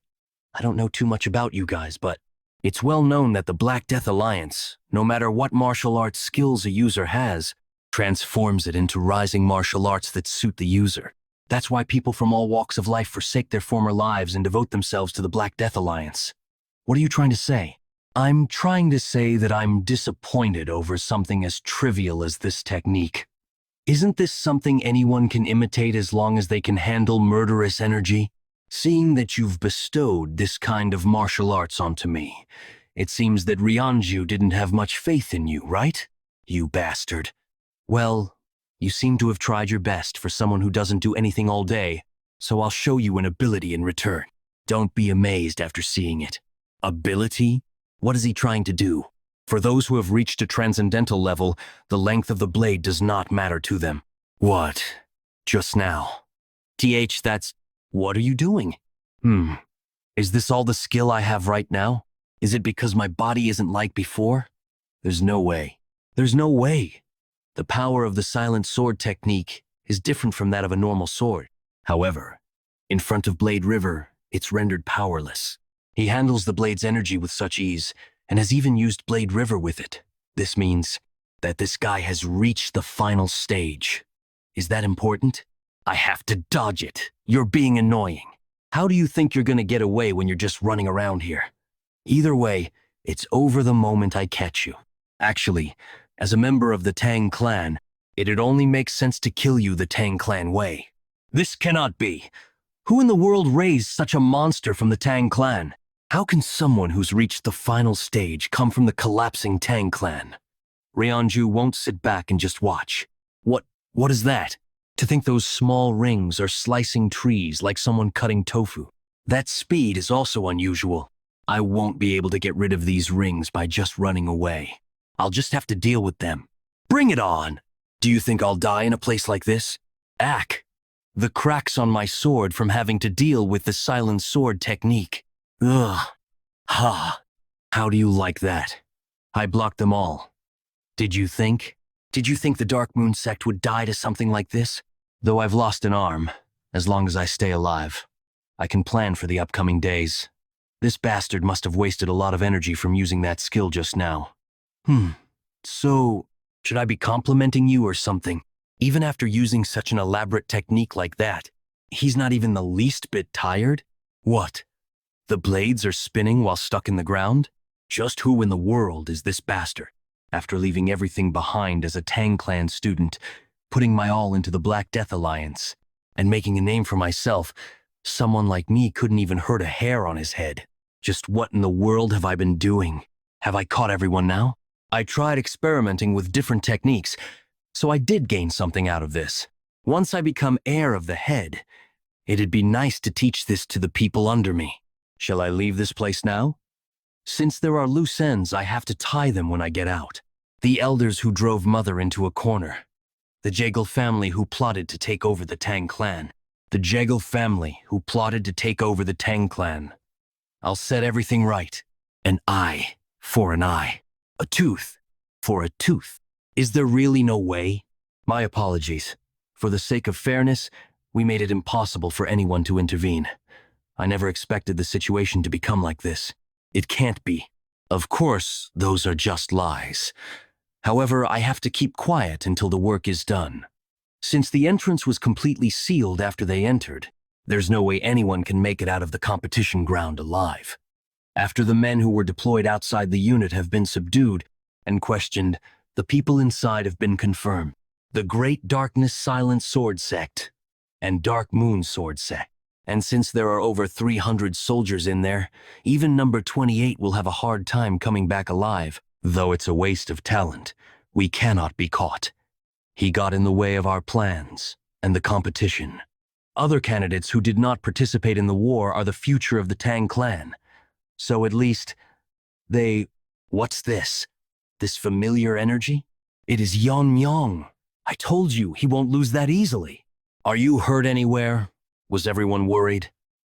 I don't know too much about you guys, but it's well known that the Black Death Alliance, no matter what martial arts skills a user has, transforms it into rising martial arts that suit the user. That's why people from all walks of life forsake their former lives and devote themselves to the Black Death Alliance. What are you trying to say? I'm trying to say that I'm disappointed over something as trivial as this technique. Isn't this something anyone can imitate as long as they can handle murderous energy? Seeing that you've bestowed this kind of martial arts onto me, it seems that Ryanju didn't have much faith in you, right? You bastard. Well, you seem to have tried your best for someone who doesn't do anything all day, so I'll show you an ability in return. Don't be amazed after seeing it. Ability? What is he trying to do? For those who have reached a transcendental level, the length of the blade does not matter to them. What? Just now. That's... What are you doing? Is this all the skill I have right now? Is it because my body isn't like before? There's no way. There's no way. The power of the silent sword technique is different from that of a normal sword. However, in front of Blade River, it's rendered powerless. He handles the blade's energy with such ease, and has even used Blade River with it. This means that this guy has reached the final stage. Is that important? I have to dodge it. You're being annoying. How do you think you're gonna get away when you're just running around here? Either way, it's over the moment I catch you. Actually, as a member of the Tang clan, it'd only make sense to kill you the Tang clan way. This cannot be. Who in the world raised such a monster from the Tang clan? How can someone who's reached the final stage come from the collapsing Tang clan? Ryanju won't sit back and just watch. What is that? To think those small rings are slicing trees like someone cutting tofu. That speed is also unusual. I won't be able to get rid of these rings by just running away. I'll just have to deal with them. Bring it on! Do you think I'll die in a place like this? Ack! The cracks on my sword from having to deal with the silent sword technique. Ugh. Ha. How do you like that? I blocked them all. Did you think the Dark Moon sect would die to something like this? Though I've lost an arm, as long as I stay alive, I can plan for the upcoming days. This bastard must have wasted a lot of energy from using that skill just now. So, should I be complimenting you or something? Even after using such an elaborate technique like that, he's not even the least bit tired? What? The blades are spinning while stuck in the ground? Just who in the world is this bastard? After leaving everything behind as a Tang clan student, putting my all into the Black Death Alliance, and making a name for myself. Someone like me couldn't even hurt a hair on his head. Just what in the world have I been doing? Have I caught everyone now? I tried experimenting with different techniques, so I did gain something out of this. Once I become heir of the head, it'd be nice to teach this to the people under me. Shall I leave this place now? Since there are loose ends, I have to tie them when I get out. The elders who drove Mother into a corner. The Jegal family who plotted to take over the Tang clan. The Jegal family who plotted to take over the Tang clan. I'll set everything right. An eye for an eye. A tooth for a tooth. Is there really no way? My apologies. For the sake of fairness, we made it impossible for anyone to intervene. I never expected the situation to become like this. It can't be. Of course, those are just lies. However, I have to keep quiet until the work is done. Since the entrance was completely sealed after they entered, there's no way anyone can make it out of the competition ground alive. After the men who were deployed outside the unit have been subdued and questioned, the people inside have been confirmed. The Great Darkness Silent Sword Sect and Dark Moon Sword Sect. And since there are over 300 soldiers in there, even number 28 will have a hard time coming back alive. Though it's a waste of talent, we cannot be caught. He got in the way of our plans and the competition. Other candidates who did not participate in the war are the future of the Tang clan. So at least What's this? This familiar energy? It is Yeon-Myeong. I told you he won't lose that easily. Are you hurt anywhere? Was everyone worried?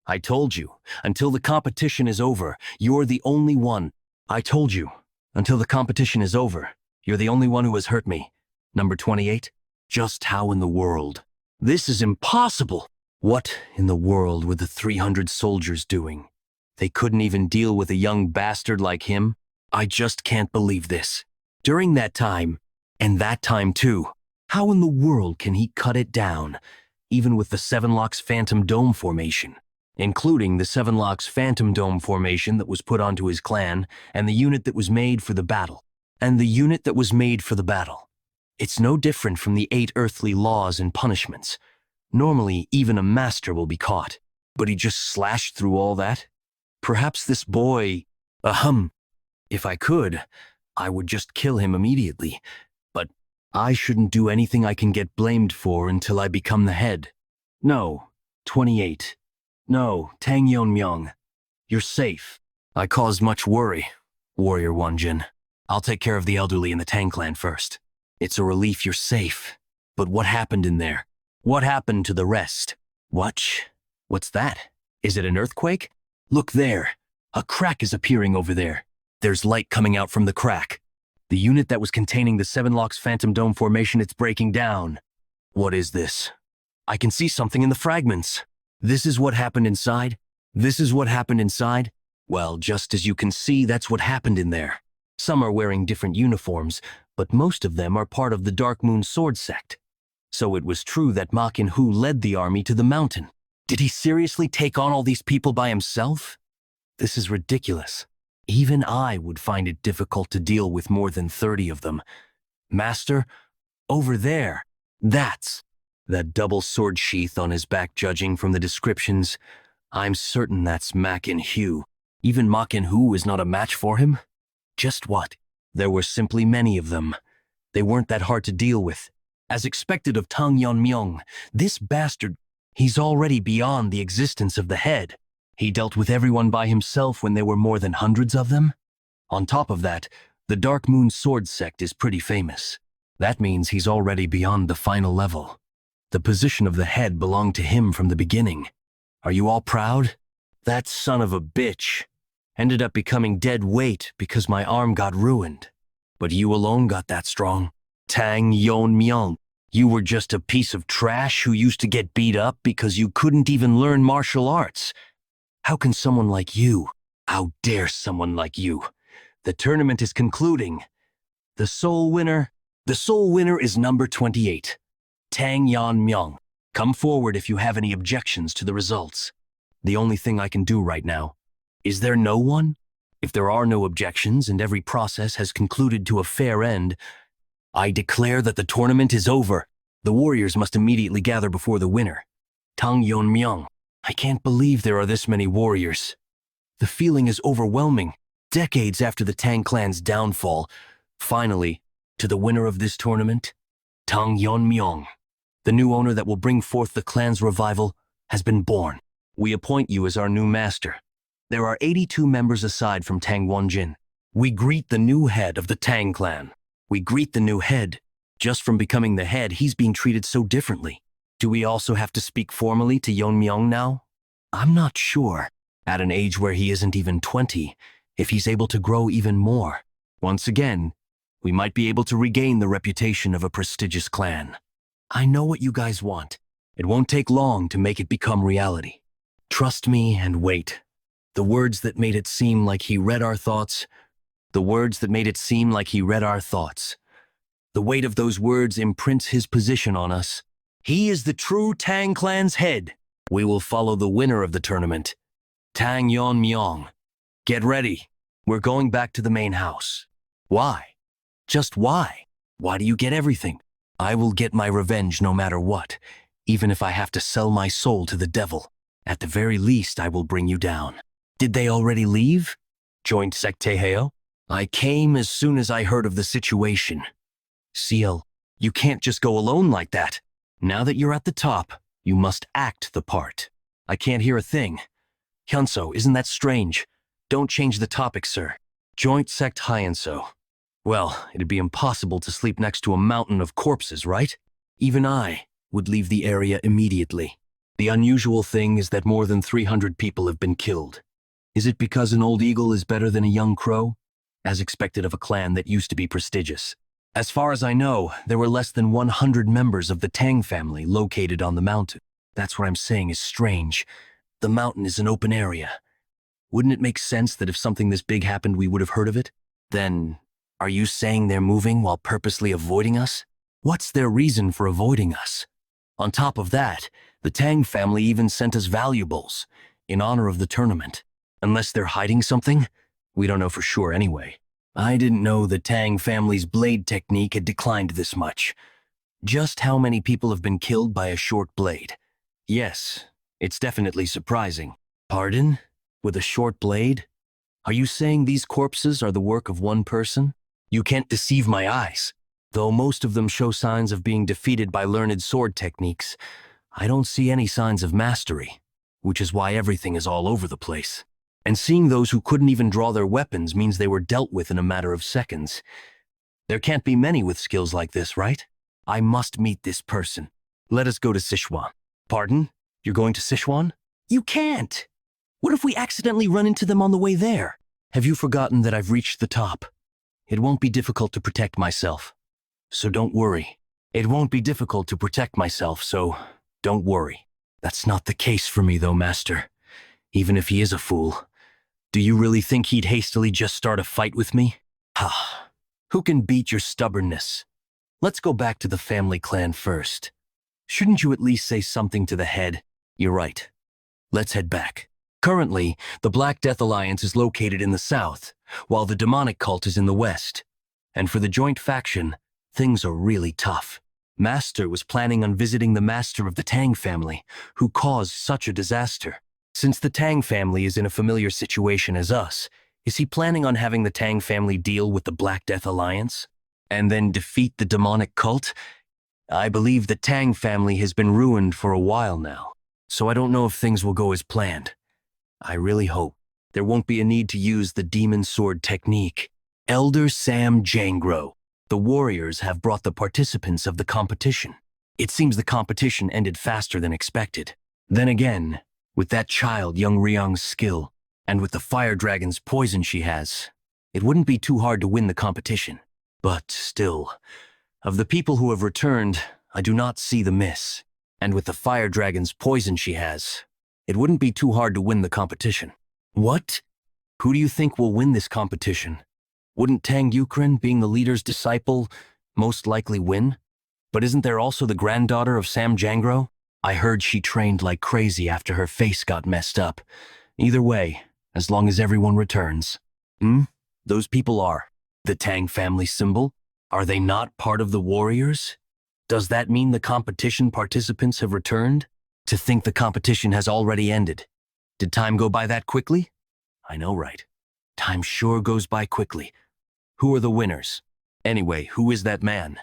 I told you, until the competition is over, you're the only one. I told you, until the competition is over, you're the only one who has hurt me. Number 28? Just how in the world? This is impossible. What in the world were the 300 soldiers doing? They couldn't even deal with a young bastard like him? I just can't believe this. During that time, and that time too, how in the world can he cut it down, even with the Seven Locks Phantom Dome formation, including the Seven Locks Phantom Dome formation that was put onto his clan, and the unit that was made for the battle. It's no different from the 8 earthly laws and punishments. Normally, even a master will be caught, but he just slashed through all that? Perhaps this boy… If I could, I would just kill him immediately, but I shouldn't do anything I can get blamed for until I become the head. No, 28. No, Tang Yeon-Myeong. You're safe. I caused much worry, Warrior Wonjin. I'll take care of the elderly in the Tang clan first. It's a relief you're safe. But what happened in there? What happened to the rest? What's that? Is it an earthquake? Look there. A crack is appearing over there. There's light coming out from the crack. The unit that was containing the Seven Locks Phantom Dome formation, it's breaking down. What is this? I can see something in the fragments. This is what happened inside? Well, just as you can see, that's what happened in there. Some are wearing different uniforms, but most of them are part of the Dark Moon Sword Sect. So it was true that Ma Kin-Hu led the army to the mountain. Did he seriously take on all these people by himself? This is ridiculous. Even I would find it difficult to deal with more than 30 of them. Master, over there, that's that double sword sheath on his back. Judging from the descriptions, I'm certain that's Ma Kin-Hu. Even Ma Kin-Hu is not a match for him? Just what? There were simply many of them. They weren't that hard to deal with. As expected of Tang Yeon-Myeong, this bastard, he's already beyond the existence of the head. He dealt with everyone by himself when there were more than hundreds of them. On top of that, the Dark Moon Sword Sect is pretty famous. That means he's already beyond the final level. The position of the head belonged to him from the beginning. Are you all proud? That son of a bitch ended up becoming dead weight because my arm got ruined. But you alone got that strong. Tang Yeon-Myeong, you were just a piece of trash who used to get beat up because you couldn't even learn martial arts. How can someone like you? How dare someone like you? The tournament is concluding. The sole winner is number 28, Tang Yeon-Myeong. Come forward if you have any objections to the results. The only thing I can do right now. Is there no one? If there are no objections and every process has concluded to a fair end, I declare that the tournament is over. The warriors must immediately gather before the winner. Tang Yeon-Myeong. I can't believe there are this many warriors. The feeling is overwhelming. Decades after the Tang clan's downfall, finally, to the winner of this tournament, Tang Yeon-Myeong, the new owner that will bring forth the clan's revival, has been born. We appoint you as our new master. There are 82 members aside from Tang Wonjin. We greet the new head of the Tang clan. We greet the new head. Just from becoming the head, he's being treated so differently. Do we also have to speak formally to Yeon-Myeong now? I'm not sure. At an age where he isn't even 20, if he's able to grow even more. Once again, we might be able to regain the reputation of a prestigious clan. I know what you guys want. It won't take long to make it become reality. Trust me and wait. The words that made it seem like he read our thoughts. The words that made it seem like he read our thoughts. The weight of those words imprints his position on us. He is the true Tang clan's head. We will follow the winner of the tournament, Tang Yeon-Myeong. Get ready. We're going back to the main house. Why? Just why? Why do you get everything? I will get my revenge no matter what, even if I have to sell my soul to the devil. At the very least, I will bring you down. Did they already leave? Joined Sect Taeheo? I came as soon as I heard of the situation. Ciel, you can't just go alone like that. Now that you're at the top, you must act the part. I can't hear a thing. Hyunso, isn't that strange? Don't change the topic, sir. Joint Sect Hyenso. Well, it'd be impossible to sleep next to a mountain of corpses, right? Even I would leave the area immediately. The unusual thing is that more than 300 people have been killed. Is it because an old eagle is better than a young crow? As expected of a clan that used to be prestigious. As far as I know, there were less than 100 members of the Tang family located on the mountain. That's what I'm saying is strange. The mountain is an open area. Wouldn't it make sense that if something this big happened, we would have heard of it? Then, are you saying they're moving while purposely avoiding us? What's their reason for avoiding us? On top of that, the Tang family even sent us valuables in honor of the tournament. Unless they're hiding something? We don't know for sure anyway. I didn't know the Tang family's blade technique had declined this much. Just how many people have been killed by a short blade? Yes, it's definitely surprising. Pardon? With a short blade? Are you saying these corpses are the work of one person? You can't deceive my eyes. Though most of them show signs of being defeated by learned sword techniques, I don't see any signs of mastery, which is why everything is all over the place. And seeing those who couldn't even draw their weapons means they were dealt with in a matter of seconds. There can't be many with skills like this, right? I must meet this person. Let us go to Sichuan. Pardon? You're going to Sichuan? You can't! What if we accidentally run into them on the way there? Have you forgotten that I've reached the top? It won't be difficult to protect myself. So don't worry. It won't be difficult to protect myself, so don't worry. That's not the case for me, though, Master. Even if he is a fool. Do you really think he'd hastily just start a fight with me? Ha! Who can beat your stubbornness? Let's go back to the family clan first. Shouldn't you at least say something to the head? You're right. Let's head back. Currently, the Black Death Alliance is located in the south, while the demonic cult is in the west. And for the joint faction, things are really tough. Master was planning on visiting the master of the Tang family, who caused such a disaster. Since the Tang family is in a familiar situation as us, is he planning on having the Tang family deal with the Black Death Alliance? And then defeat the demonic cult? I believe the Tang family has been ruined for a while now, so I don't know if things will go as planned. I really hope there won't be a need to use the demon sword technique. Elder Sam Jangro. The warriors have brought the participants of the competition. It seems the competition ended faster than expected. Then again, with that child young Ryong's skill, and with the fire dragon's poison she has, it wouldn't be too hard to win the competition. But still, of the people who have returned, I do not see the miss. And with the fire dragon's poison she has, it wouldn't be too hard to win the competition. What? Who do you think will win this competition? Wouldn't Tang Yukren, being the leader's disciple, most likely win? But isn't there also the granddaughter of Sam Jangro? I heard she trained like crazy after her face got messed up. Either way, as long as everyone returns. Those people are the Tang family symbol? Are they not part of the warriors? Does that mean the competition participants have returned? To think the competition has already ended. Did time go by that quickly? I know, right? Time sure goes by quickly. Who are the winners? Anyway, who is that man?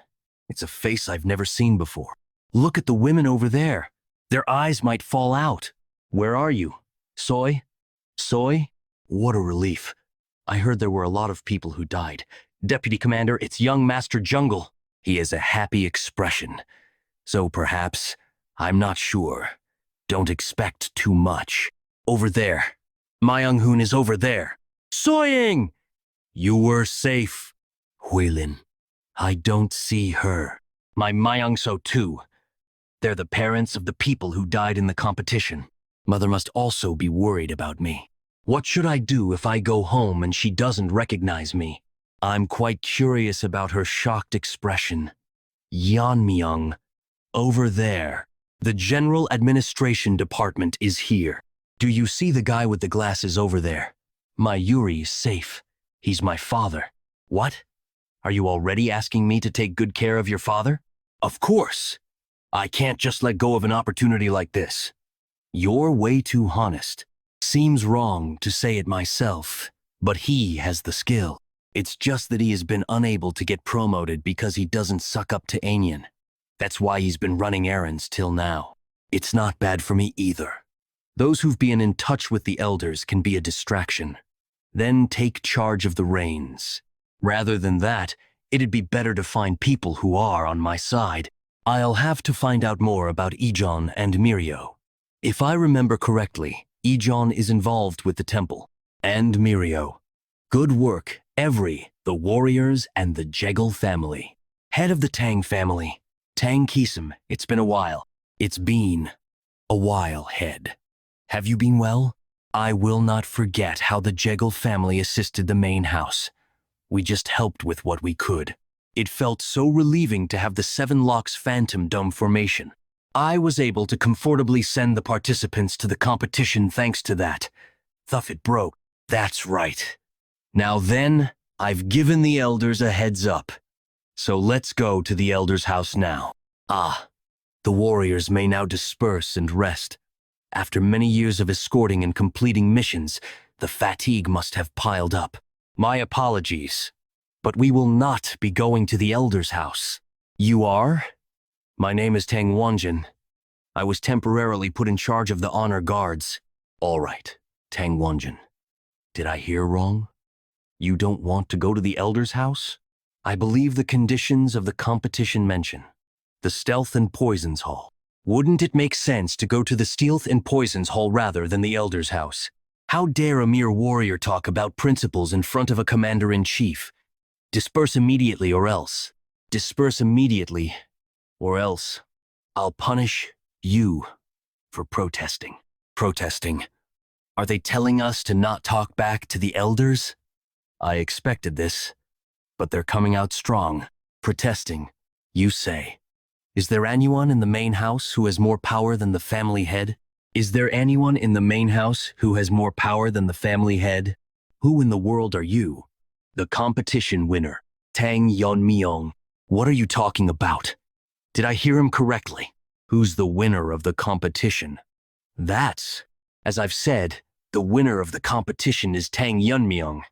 It's a face I've never seen before. Look at the women over there. Their eyes might fall out. Where are you? Soy? Soy? What a relief. I heard there were a lot of people who died. Deputy Commander, it's young Master Jungle. He has a happy expression. So perhaps, I'm not sure. Don't expect too much. Over there. Myung-hoon is over there. Soying! You were safe. Huilin. I don't see her. My Myung-so too. They're the parents of the people who died in the competition. Mother must also be worried about me. What should I do if I go home and she doesn't recognize me? I'm quite curious about her shocked expression. Yeon-Myeong. Over there. The General Administration Department is here. Do you see the guy with the glasses over there? My Yuri is safe. He's my father. What? Are you already asking me to take good care of your father? Of course. I can't just let go of an opportunity like this. You're way too honest. Seems wrong to say it myself, but he has the skill. It's just that he has been unable to get promoted because he doesn't suck up to Aenion. That's why he's been running errands till now. It's not bad for me either. Those who've been in touch with the elders can be a distraction. Then take charge of the reins. Rather than that, it'd be better to find people who are on my side. I'll have to find out more about Ijon and Mirio. If I remember correctly, Ijon is involved with the temple. And Mirio. Good work, the warriors and the Jegal family. Head of the Tang family. Tang Kisum, it's been a while. It's been a while, head. Have you been well? I will not forget how the Jegal family assisted the main house. We just helped with what we could. It felt so relieving to have the Seven Locks Phantom Dome formation. I was able to comfortably send the participants to the competition thanks to that. Though it broke. That's right. Now then, I've given the elders a heads up. So let's go to the elders' house now. The warriors may now disperse and rest. After many years of escorting and completing missions, the fatigue must have piled up. My apologies, but we will not be going to the elders' house. You are? My name is Tang Wonjin. I was temporarily put in charge of the honor guards. All right, Tang Wonjin. Did I hear wrong? You don't want to go to the elders' house? I believe the conditions of the competition mention the Stealth and Poisons Hall. Wouldn't it make sense to go to the Stealth and Poisons Hall rather than the elders' house? How dare a mere warrior talk about principles in front of a commander-in-chief? Disperse immediately or else. Disperse immediately or else. I'll punish you for protesting. Protesting. Are they telling us to not talk back to the elders? I expected this, but they're coming out strong. Protesting, you say. Is there anyone in the main house who has more power than the family head? Is there anyone in the main house who has more power than the family head? Who in the world are you? The competition winner, Tang Yeon-Myeong. What are you talking about? Did I hear him correctly? Who's the winner of the competition? That's, as I've said, the winner of the competition is Tang Yeon-Myeong.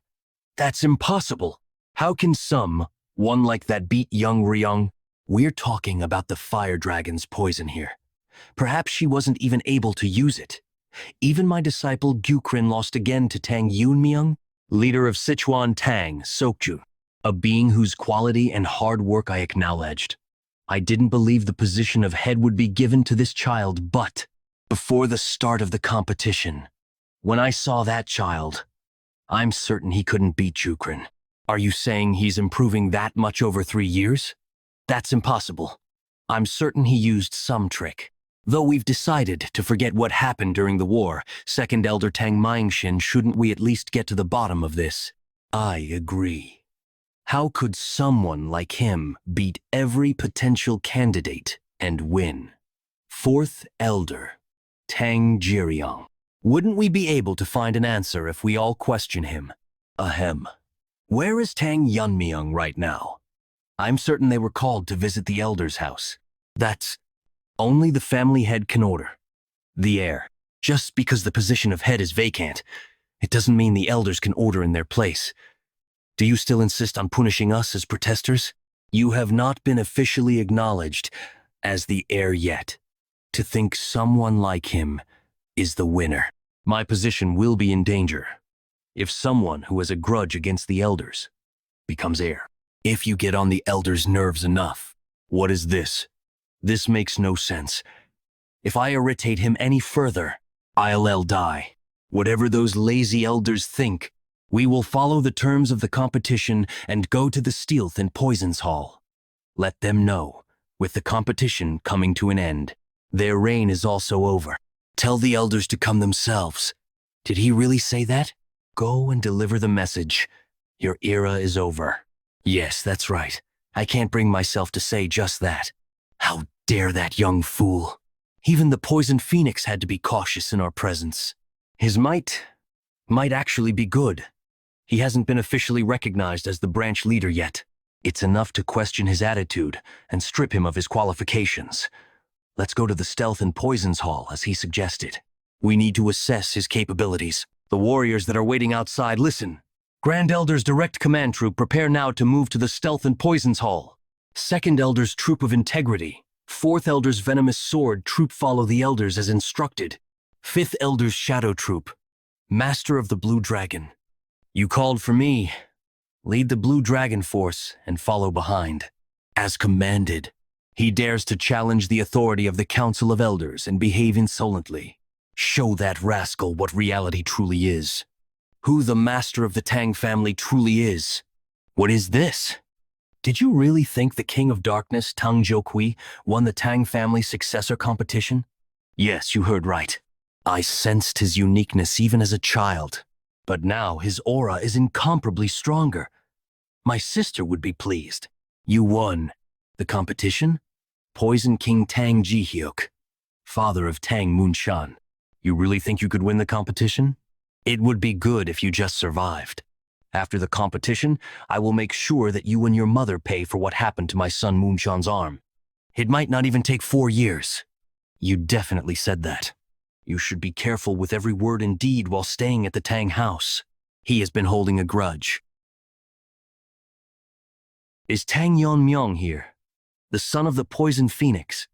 That's impossible. How can one like that beat young Ryung? We're talking about the fire dragon's poison here. Perhaps she wasn't even able to use it. Even my disciple Gyukrin lost again to Tang Yeon-Myeong, leader of Sichuan Tang, Sokju, a being whose quality and hard work I acknowledged. I didn't believe the position of head would be given to this child, but before the start of the competition, when I saw that child, I'm certain he couldn't beat Gyukrin. Are you saying he's improving that much over 3 years? That's impossible. I'm certain he used some trick. Though we've decided to forget what happened during the war, Second Elder Tang Myeong shouldn't we at least get to the bottom of this? I agree. How could someone like him beat every potential candidate and win? Fourth Elder, Tang Yeon-Myeong. Wouldn't we be able to find an answer if we all question him? Ahem. Where is Tang Yeon-Myeong right now? I'm certain they were called to visit the elder's house. That's only the family head can order. The heir. Just because the position of head is vacant, it doesn't mean the elders can order in their place. Do you still insist on punishing us as protesters? You have not been officially acknowledged as the heir yet. To think someone like him is the winner. My position will be in danger if someone who has a grudge against the elders becomes heir. If you get on the elders' nerves enough. What is this? This makes no sense. If I irritate him any further, I'll die. Whatever those lazy elders think, we will follow the terms of the competition and go to the Stealth and Poisons Hall. Let them know, with the competition coming to an end, their reign is also over. Tell the elders to come themselves. Did he really say that? Go and deliver the message. Your era is over. Yes, that's right. I can't bring myself to say just that. How dare that young fool? Even the Poison Phoenix had to be cautious in our presence. His might actually be good. He hasn't been officially recognized as the branch leader yet. It's enough to question his attitude and strip him of his qualifications. Let's go to the Stealth and Poisons Hall, as he suggested. We need to assess his capabilities. The warriors that are waiting outside, listen. Grand Elder's Direct Command Troop, prepare now to move to the Stealth and Poisons Hall. Second Elder's Troop of Integrity. Fourth Elder's Venomous Sword Troop, follow the Elders as instructed. Fifth Elder's Shadow Troop. Master of the Blue Dragon. You called for me. Lead the Blue Dragon Force and follow behind. As commanded. He dares to challenge the authority of the Council of Elders and behave insolently. Show that rascal what reality truly is. Who the master of the Tang family truly is. What is this? Did you really think the King of Darkness, Tang Jiukui, won the Tang family successor competition? Yes, you heard right. I sensed his uniqueness even as a child. But now his aura is incomparably stronger. My sister would be pleased. You won. The competition? Poison King Tang Ji-hyuk, father of Tang Moonshan. You really think you could win the competition? It would be good if you just survived. After the competition, I will make sure that you and your mother pay for what happened to my son Moonshan's arm. It might not even take 4 years. You definitely said that. You should be careful with every word and deed while staying at the Tang house. He has been holding a grudge. Is Tang Yeon-Myeong here? The son of the Poison Phoenix?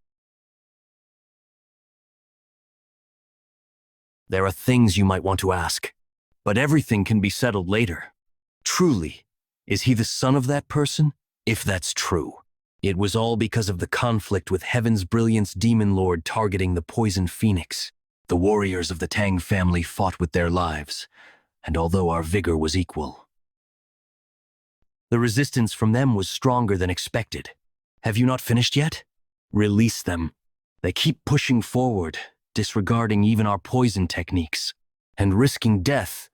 There are things you might want to ask, but everything can be settled later. Truly, is he the son of that person? If that's true, it was all because of the conflict with Heaven's Brilliance Demon Lord targeting the Poison Phoenix. The warriors of the Tang family fought with their lives, and although our vigor was equal, the resistance from them was stronger than expected. Have you not finished yet? Release them. They keep pushing forward, disregarding even our poison techniques, and risking death.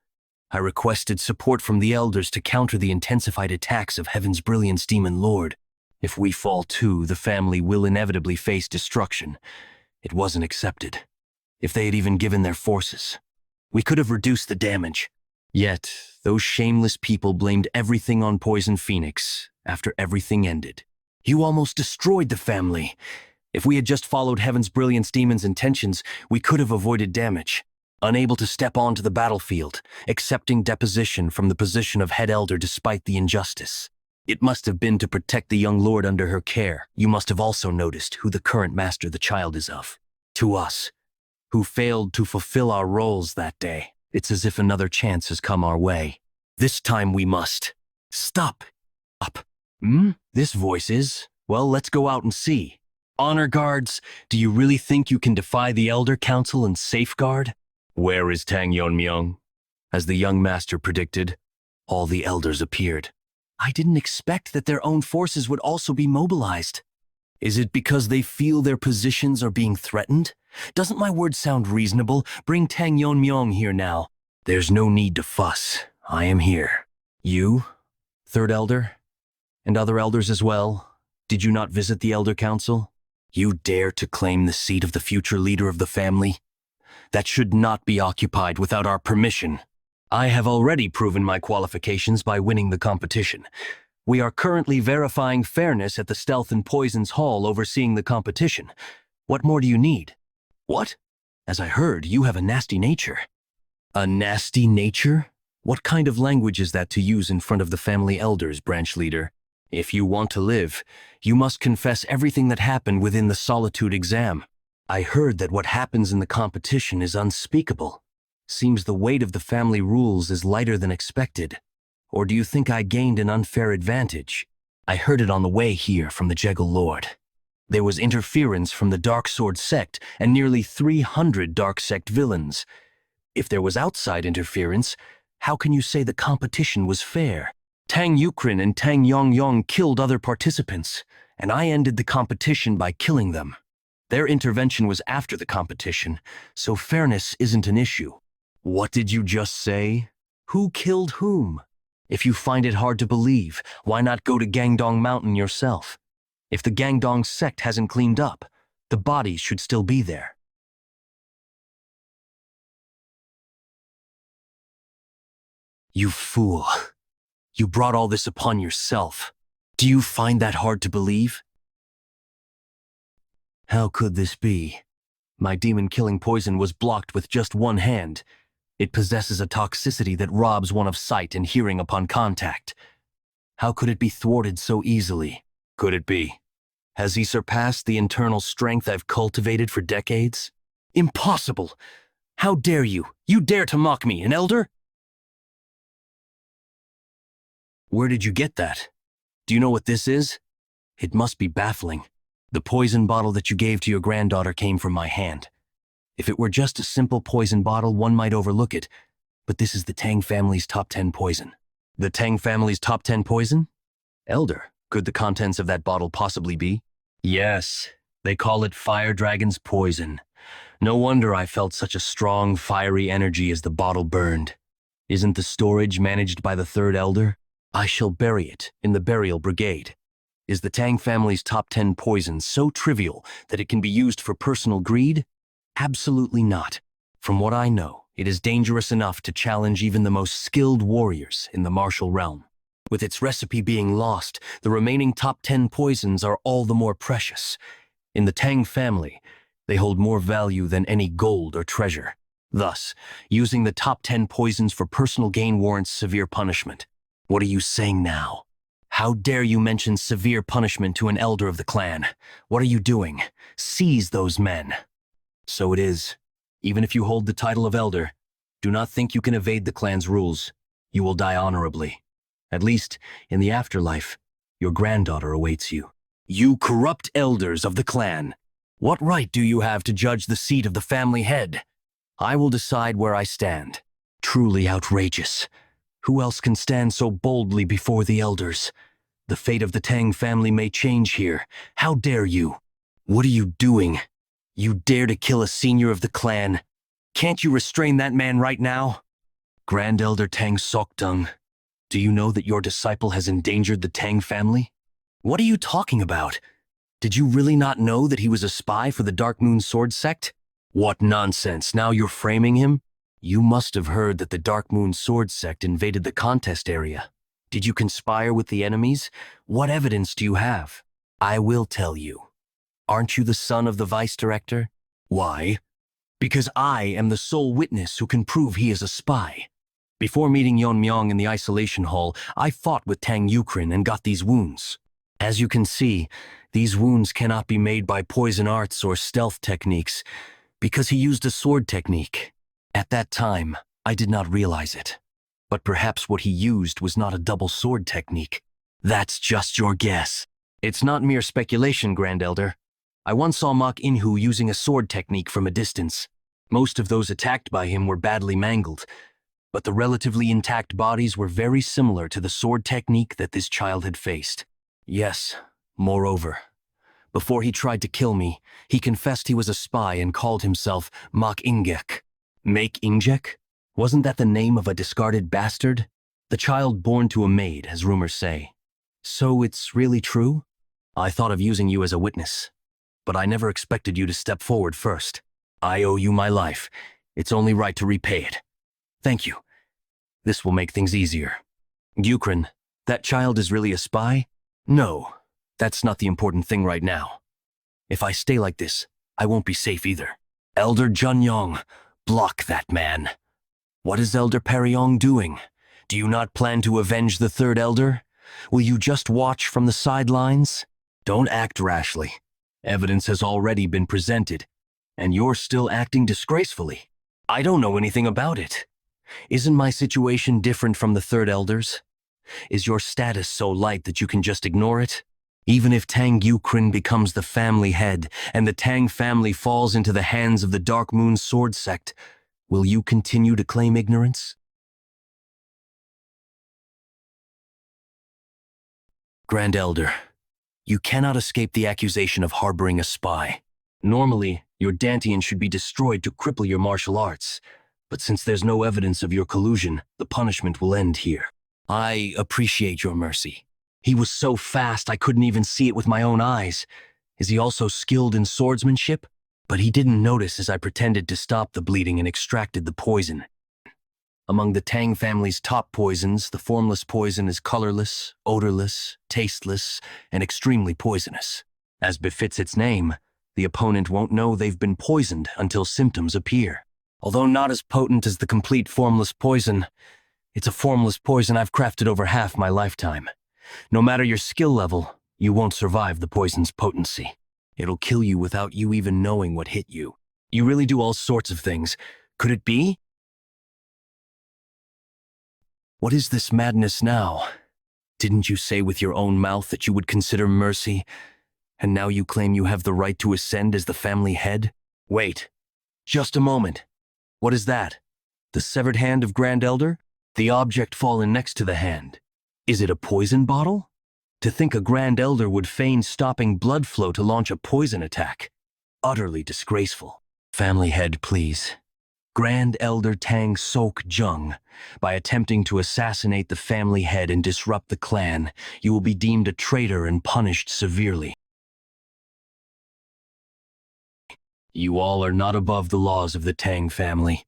I requested support from the elders to counter the intensified attacks of Heaven's Brilliance Demon Lord. If we fall too, the family will inevitably face destruction. It wasn't accepted. If they had even given their forces, we could have reduced the damage. Yet, those shameless people blamed everything on Poison Phoenix after everything ended. You almost destroyed the family. If we had just followed Heaven's Brilliance Demon's intentions, we could have avoided damage. Unable to step onto the battlefield, accepting deposition from the position of head elder despite the injustice. It must have been to protect the young lord under her care. You must have also noticed who the current master the child is of. To us, who failed to fulfill our roles that day, it's as if another chance has come our way. This time we must. Stop. Up. This voice is, well, let's go out and see. Honor guards, do you really think you can defy the Elder Council and safeguard? Where is Tang Yeon-Myeong? As the young master predicted, all the elders appeared. I didn't expect that their own forces would also be mobilized. Is it because they feel their positions are being threatened? Doesn't my word sound reasonable? Bring Tang Yeon-Myeong here now. There's no need to fuss. I am here. You, Third Elder, and other elders as well, did you not visit the Elder Council? You dare to claim the seat of the future leader of the family? That should not be occupied without our permission. I have already proven my qualifications by winning the competition. We are currently verifying fairness at the Stealth and Poisons Hall overseeing the competition. What more do you need? What? As I heard, you have a nasty nature. A nasty nature? What kind of language is that to use in front of the family elders, branch leader? If you want to live, you must confess everything that happened within the solitude exam. I heard that what happens in the competition is unspeakable. Seems the weight of the family rules is lighter than expected. Or do you think I gained an unfair advantage? I heard it on the way here from the Jegal Lord. There was interference from the Dark Sword sect and nearly 300 Dark Sect villains. If there was outside interference, how can you say the competition was fair? Tang Yeon-Myeong and Tang Yeon-Myeong killed other participants, and I ended the competition by killing them. Their intervention was after the competition, so fairness isn't an issue. What did you just say? Who killed whom? If you find it hard to believe, why not go to Gangdong Mountain yourself? If the Gangdong sect hasn't cleaned up, the bodies should still be there. You fool. You brought all this upon yourself. Do you find that hard to believe? How could this be? My demon-killing poison was blocked with just one hand. It possesses a toxicity that robs one of sight and hearing upon contact. How could it be thwarted so easily? Could it be? Has he surpassed the internal strength I've cultivated for decades? Impossible! How dare you? You dare to mock me, an elder? Where did you get that? Do you know what this is? It must be baffling. The poison bottle that you gave to your granddaughter came from my hand. If it were just a simple poison bottle, one might overlook it, but this is the Tang family's top 10 poison. The Tang family's top 10 poison? Elder, could the contents of that bottle possibly be? Yes, they call it Fire Dragon's poison. No wonder I felt such a strong, fiery energy as the bottle burned. Isn't the storage managed by the third elder? I shall bury it in the burial brigade. Is the Tang family's top 10 poison so trivial that it can be used for personal greed? Absolutely not. From what I know, it is dangerous enough to challenge even the most skilled warriors in the martial realm. With its recipe being lost, the remaining top 10 poisons are all the more precious. In the Tang family, they hold more value than any gold or treasure. Thus, using the top 10 poisons for personal gain warrants severe punishment. What are you saying now? How dare you mention severe punishment to an elder of the clan? What are you doing? Seize those men. So it is. Even if you hold the title of elder, do not think you can evade the clan's rules. You will die honorably. At least, in the afterlife, your granddaughter awaits you. You corrupt elders of the clan! What right do you have to judge the seat of the family head? I will decide where I stand. Truly outrageous. Who else can stand so boldly before the elders? The fate of the Tang family may change here. How dare you? What are you doing? You dare to kill a senior of the clan. Can't you restrain that man right now? Grand Elder Tang Sokdung, do you know that your disciple has endangered the Tang family? What are you talking about? Did you really not know that he was a spy for the Dark Moon Sword sect? What nonsense, now you're framing him? You must have heard that the Dark Moon Sword sect invaded the contest area. Did you conspire with the enemies? What evidence do you have? I will tell you. Aren't you the son of the vice director? Why? Because I am the sole witness who can prove he is a spy. Before meeting Yeon-Myeong in the isolation hall, I fought with Tang Yeon-Myeong and got these wounds. As you can see, these wounds cannot be made by poison arts or stealth techniques, because he used a sword technique. At that time, I did not realize it. But perhaps what he used was not a double sword technique. That's just your guess. It's not mere speculation, Grand Elder. I once saw Mok Inhu using a sword technique from a distance. Most of those attacked by him were badly mangled, but the relatively intact bodies were very similar to the sword technique that this child had faced. Yes, moreover, before he tried to kill me, he confessed he was a spy and called himself Mok Ingek. Make Injek? Wasn't that the name of a discarded bastard? The child born to a maid, as rumors say. So it's really true? I thought of using you as a witness, but I never expected you to step forward first. I owe you my life. It's only right to repay it. Thank you. This will make things easier. Yeon-Myeong, that child is really a spy? No, that's not the important thing right now. If I stay like this, I won't be safe either. Elder Junyong, block that man. What is Elder Peryong doing? Do you not plan to avenge the third elder? Will you just watch from the sidelines? Don't act rashly. Evidence has already been presented, and you're still acting disgracefully. I don't know anything about it. Isn't my situation different from the third elders? Is your status so light that you can just ignore it? Even if Tang Yeon-Myeong becomes the family head and the Tang family falls into the hands of the Dark Moon Sword sect, will you continue to claim ignorance? Grand Elder, you cannot escape the accusation of harboring a spy. Normally, your Dantian should be destroyed to cripple your martial arts, but since there's no evidence of your collusion, the punishment will end here. I appreciate your mercy. He was so fast I couldn't even see it with my own eyes. Is he also skilled in swordsmanship? But he didn't notice as I pretended to stop the bleeding and extracted the poison. Among the Tang family's top poisons, the formless poison is colorless, odorless, tasteless, and extremely poisonous. As befits its name, the opponent won't know they've been poisoned until symptoms appear. Although not as potent as the complete formless poison, it's a formless poison I've crafted over half my lifetime. No matter your skill level, you won't survive the poison's potency. It'll kill you without you even knowing what hit you. You really do all sorts of things. Could it be? What is this madness now? Didn't you say with your own mouth that you would consider mercy, and now you claim you have the right to ascend as the family head? Wait, just a moment. What is that? The severed hand of Grand Elder? The object fallen next to the hand. Is it a poison bottle? To think a Grand Elder would feign stopping blood flow to launch a poison attack. Utterly disgraceful. Family head, please. Grand Elder Tang Sok-jung, by attempting to assassinate the family head and disrupt the clan, you will be deemed a traitor and punished severely. You all are not above the laws of the Tang family.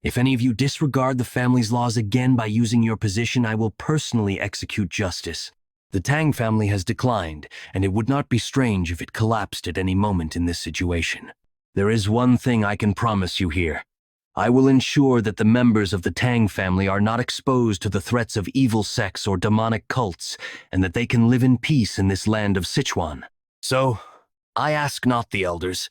If any of you disregard the family's laws again by using your position, I will personally execute justice. The Tang family has declined, and it would not be strange if it collapsed at any moment in this situation. There is one thing I can promise you here. I will ensure that the members of the Tang family are not exposed to the threats of evil sects or demonic cults, and that they can live in peace in this land of Sichuan. So, I ask not the elders,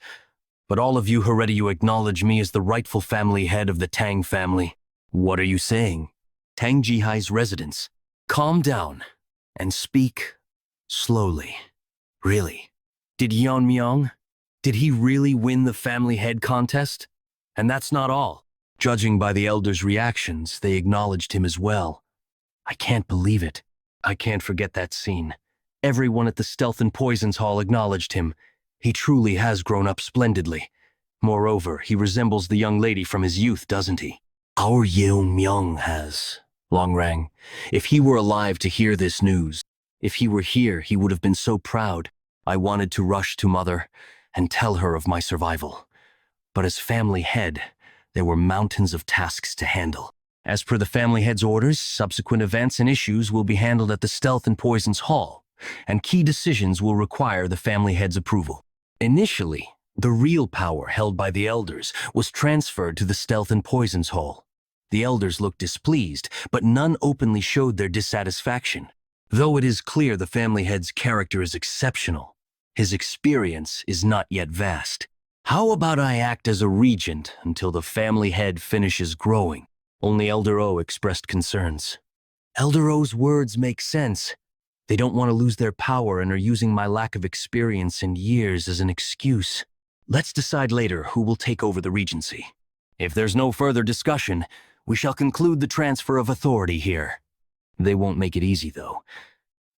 but all of you who ready you acknowledge me as the rightful family head of the Tang family. What are you saying? Tang Jihai's residence. Calm down and speak slowly. Really? Did Yeon-Myeong? Did he really win the family head contest? And that's not all. Judging by the elders' reactions, they acknowledged him as well. I can't believe it. I can't forget that scene. Everyone at the Stealth and Poisons Hall acknowledged him. He truly has grown up splendidly. Moreover, he resembles the young lady from his youth, doesn't he? Our Yeon-Myeong has. Longrang, if he were alive to hear this news, if he were here, he would have been so proud. I wanted to rush to Mother and tell her of my survival. But as family head, there were mountains of tasks to handle. As per the family head's orders, subsequent events and issues will be handled at the Stealth and Poisons Hall, and key decisions will require the family head's approval. Initially, the real power held by the elders was transferred to the Stealth and Poisons Hall. The elders looked displeased, but none openly showed their dissatisfaction. Though it is clear the family head's character is exceptional, his experience is not yet vast. How about I act as a regent until the family head finishes growing? Only Elder O expressed concerns. Elder O's words make sense. They don't want to lose their power and are using my lack of experience and years as an excuse. Let's decide later who will take over the regency. If there's no further discussion, we shall conclude the transfer of authority here. They won't make it easy, though.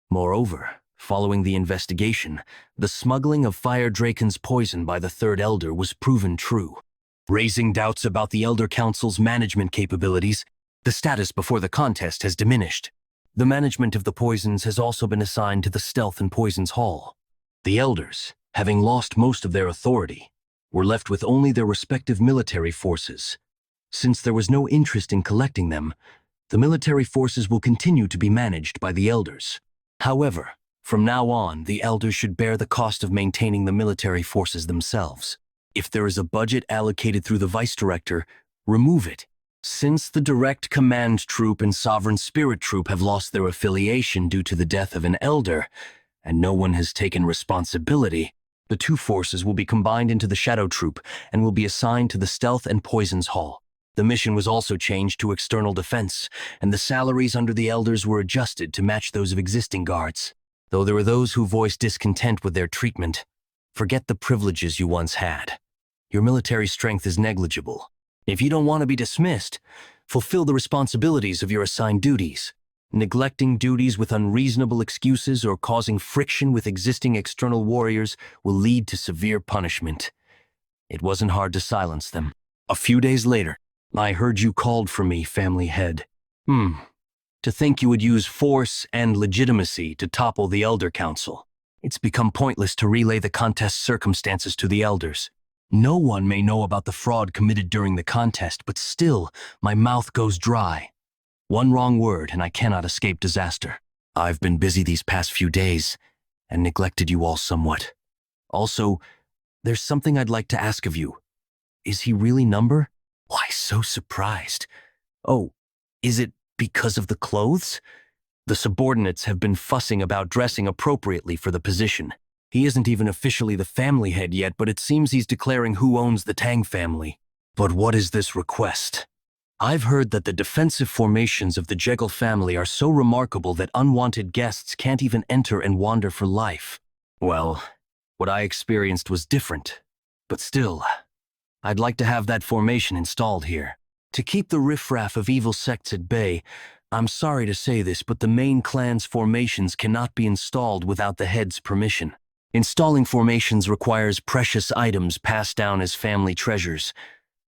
Moreover, following the investigation, the smuggling of Fire Draken's poison by the Third Elder was proven true, raising doubts about the Elder Council's management capabilities. The status before the contest has diminished. The management of the poisons has also been assigned to the Stealth and Poisons Hall. The elders, having lost most of their authority, were left with only their respective military forces. Since there was no interest in collecting them, the military forces will continue to be managed by the elders. However, from now on, the elders should bear the cost of maintaining the military forces themselves. If there is a budget allocated through the vice director, remove it. Since the direct command troop and sovereign spirit troop have lost their affiliation due to the death of an elder, and no one has taken responsibility, the two forces will be combined into the shadow troop and will be assigned to the stealth and poisons hall. The mission was also changed to external defense, and the salaries under the elders were adjusted to match those of existing guards. Though there were those who voiced discontent with their treatment, forget the privileges you once had. Your military strength is negligible. If you don't want to be dismissed, fulfill the responsibilities of your assigned duties. Neglecting duties with unreasonable excuses or causing friction with existing external warriors will lead to severe punishment. It wasn't hard to silence them. A few days later, I heard you called for me, family head. To think you would use force and legitimacy to topple the Elder Council. It's become pointless to relay the contest's circumstances to the elders. No one may know about the fraud committed during the contest, but still, my mouth goes dry. One wrong word and I cannot escape disaster. I've been busy these past few days and neglected you all somewhat. Also, there's something I'd like to ask of you. Is he really number? Why so surprised? Oh, is it because of the clothes? The subordinates have been fussing about dressing appropriately for the position. He isn't even officially the family head yet, but it seems he's declaring who owns the Tang family. But what is this request? I've heard that the defensive formations of the Jekyll family are so remarkable that unwanted guests can't even enter and wander for life. Well, what I experienced was different, but still, I'd like to have that formation installed here. To keep the riffraff of evil sects at bay, I'm sorry to say this, but the main clan's formations cannot be installed without the head's permission. Installing formations requires precious items passed down as family treasures,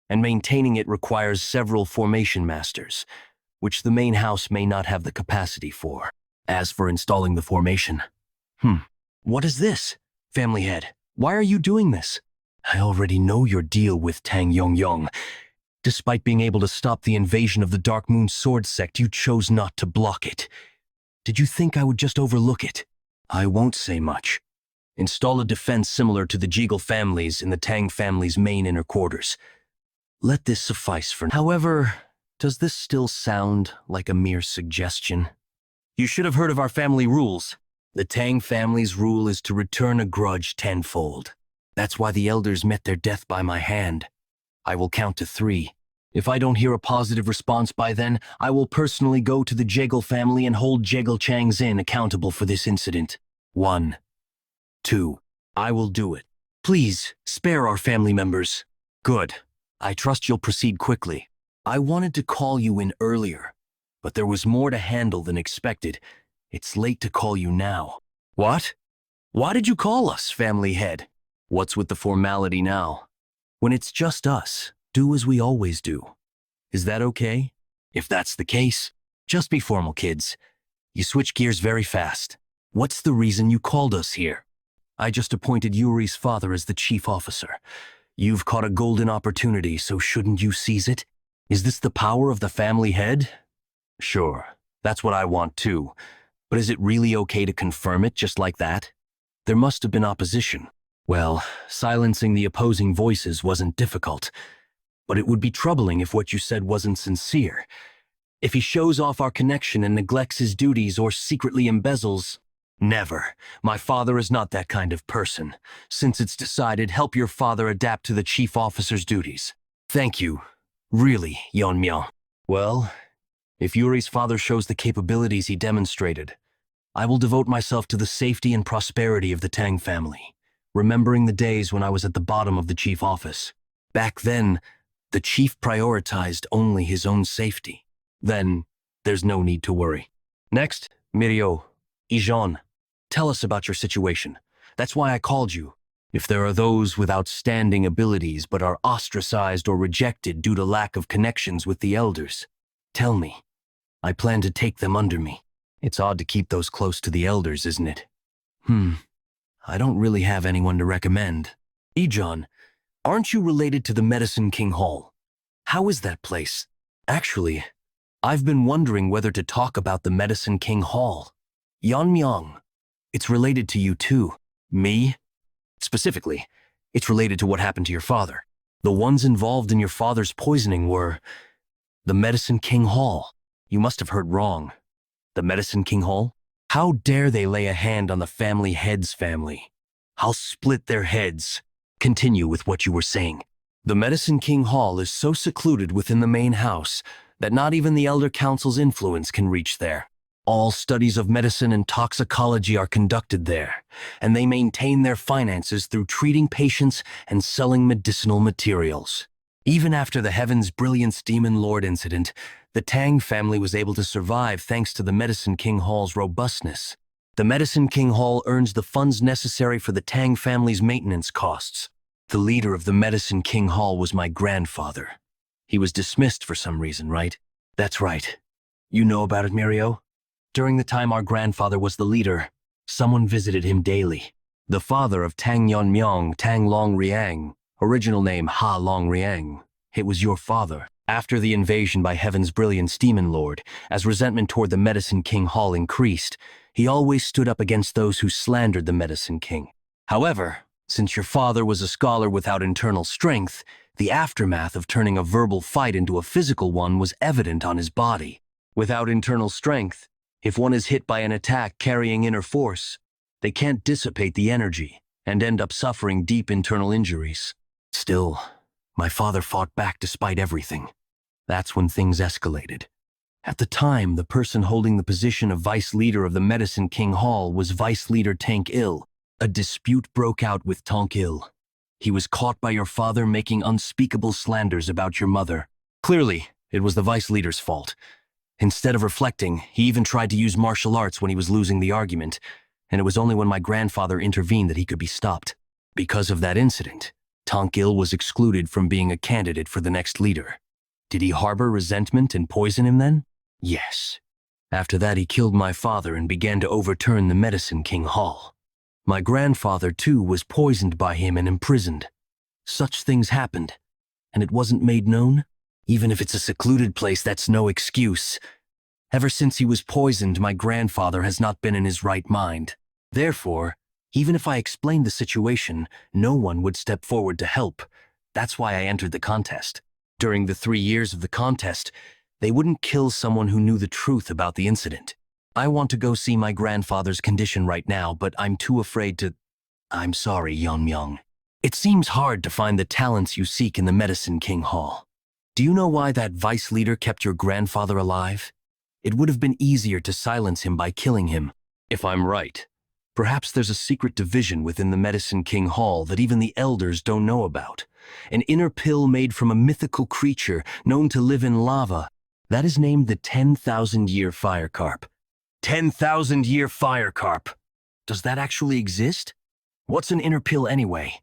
and maintaining it requires several formation masters, which the main house may not have the capacity for. As for installing the formation, what is this, family head? Why are you doing this? I already know your deal with Tang Yeon-Myeong. Despite being able to stop the invasion of the Dark Moon Sword sect, you chose not to block it. Did you think I would just overlook it? I won't say much. Install a defense similar to the Jekyll families in the Tang family's main inner quarters. Let this suffice for now. However, does this still sound like a mere suggestion? You should have heard of our family rules. The Tang family's rule is to return a grudge tenfold. That's why the elders met their death by my hand. I will count to 3. If I don't hear a positive response by then, I will personally go to the Jekyll family and hold Jekyll Chang's Inn accountable for this incident. 1, 2. I will do it. Please, spare our family members. Good. I trust you'll proceed quickly. I wanted to call you in earlier, but there was more to handle than expected. It's late to call you now. What? Why did you call us, family head? What's with the formality now? When it's just us, do as we always do. Is that okay? If that's the case, just be formal, kids. You switch gears very fast. What's the reason you called us here? I just appointed Yuri's father as the chief officer. You've caught a golden opportunity, so shouldn't you seize it? Is this the power of the family head? Sure, that's what I want too. But is it really okay to confirm it just like that? There must have been opposition. Well, silencing the opposing voices wasn't difficult, but it would be troubling if what you said wasn't sincere. If he shows off our connection and neglects his duties or secretly embezzles, never. My father is not that kind of person. Since it's decided, help your father adapt to the chief officer's duties. Thank you, really, Yeon-Myeong. Well, if Yuri's father shows the capabilities he demonstrated, I will devote myself to the safety and prosperity of the Tang family, remembering the days when I was at the bottom of the chief office. Back then, the chief prioritized only his own safety. Then, there's no need to worry. Next, Mirio, Ijon, tell us about your situation. That's why I called you. If there are those with outstanding abilities but are ostracized or rejected due to lack of connections with the elders, tell me. I plan to take them under me. It's odd to keep those close to the elders, isn't it? I don't really have anyone to recommend. Ijon, aren't you related to the Medicine King Hall? How is that place? Actually, I've been wondering whether to talk about the Medicine King Hall. Yeon-Myeong, it's related to you too. Me? Specifically, It's related to what happened to your father. The ones involved in your father's poisoning were the Medicine King Hall. You must have heard wrong. The Medicine King Hall? How dare they lay a hand on the family head's family? I'll split their heads. Continue with what you were saying. The Medicine King Hall is so secluded within the main house that not even the Elder Council's influence can reach there. All studies of medicine and toxicology are conducted there, and they maintain their finances through treating patients and selling medicinal materials. Even after the Heaven's Brilliance Demon Lord incident, the Tang family was able to survive thanks to the Medicine King Hall's robustness. The Medicine King Hall earns the funds necessary for the Tang family's maintenance costs. The leader of the Medicine King Hall was my grandfather. He was dismissed for some reason, right? That's right. You know about it, Mirio? During the time our grandfather was the leader, someone visited him daily. The father of Tang Yeon-Myeong, Tang Long-Riang, original name Ha Long-Riang. It was your father. After the invasion by Heaven's Brilliance Demon Lord, as resentment toward the Medicine King Hall increased, he always stood up against those who slandered the Medicine King. However, since your father was a scholar without internal strength, the aftermath of turning a verbal fight into a physical one was evident on his body. Without internal strength, if one is hit by an attack carrying inner force, they can't dissipate the energy and end up suffering deep internal injuries. Still, my father fought back despite everything. That's when things escalated. At the time, the person holding the position of vice leader of the Medicine King Hall was vice leader Tang Il. A dispute broke out with Tang Il. He was caught by your father making unspeakable slanders about your mother. Clearly, it was the vice leader's fault. Instead of reflecting, he even tried to use martial arts when he was losing the argument, and it was only when my grandfather intervened that he could be stopped. Because of that incident, Tang Il was excluded from being a candidate for the next leader. Did he harbor resentment and poison him then? Yes. After that, he killed my father and began to overturn the Medicine King Hall. My grandfather, too, was poisoned by him and imprisoned. Such things happened, and it wasn't made known? Even if it's a secluded place, that's no excuse. Ever since he was poisoned, my grandfather has not been in his right mind. Therefore, even if I explained the situation, no one would step forward to help. That's why I entered the contest. During the 3 years of the contest, they wouldn't kill someone who knew the truth about the incident. I want to go see my grandfather's condition right now, but I'm too afraid to... I'm sorry, Yeon-Myeong. It seems hard to find the talents you seek in the Medicine King Hall. Do you know why that vice leader kept your grandfather alive? It would have been easier to silence him by killing him. If I'm right, perhaps there's a secret division within the Medicine King Hall that even the elders don't know about. An inner pill made from a mythical creature known to live in lava. That is named the 10,000-year fire carp. 10,000-year fire carp. Does that actually exist? What's an inner pill anyway?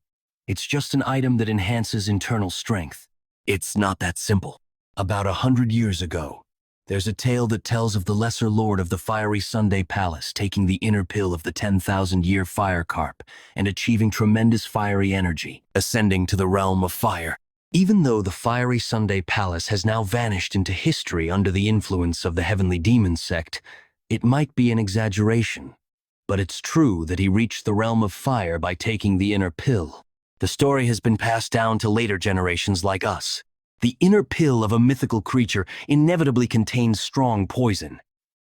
It's just an item that enhances internal strength. It's not that simple. About 100 years ago, there's a tale that tells of the lesser lord of the fiery Sunday Palace taking the inner pill of the 10,000-year fire carp and achieving tremendous fiery energy, ascending to the realm of fire. Even though the fiery Sunday Palace has now vanished into history under the influence of the Heavenly Demon sect, it might be an exaggeration. But it's true that he reached the realm of fire by taking the inner pill. The story has been passed down to later generations like us. The inner pill of a mythical creature inevitably contains strong poison.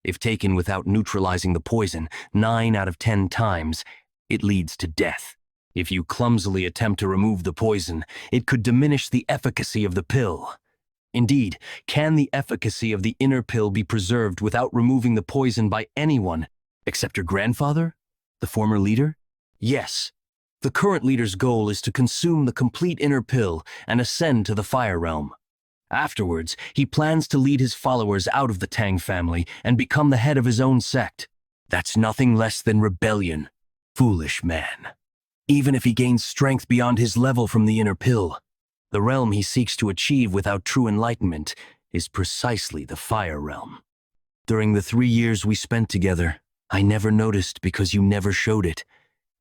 If taken without neutralizing the poison 9 out of 10 times, it leads to death. If you clumsily attempt to remove the poison, it could diminish the efficacy of the pill. Indeed, can the efficacy of the inner pill be preserved without removing the poison by anyone, except your grandfather, the former leader? Yes. The current leader's goal is to consume the complete inner pill and ascend to the fire realm. Afterwards, he plans to lead his followers out of the Tang family and become the head of his own sect. That's nothing less than rebellion. Foolish man. Even if he gains strength beyond his level from the inner pill, the realm he seeks to achieve without true enlightenment is precisely the fire realm. During the 3 years we spent together, I never noticed because you never showed it.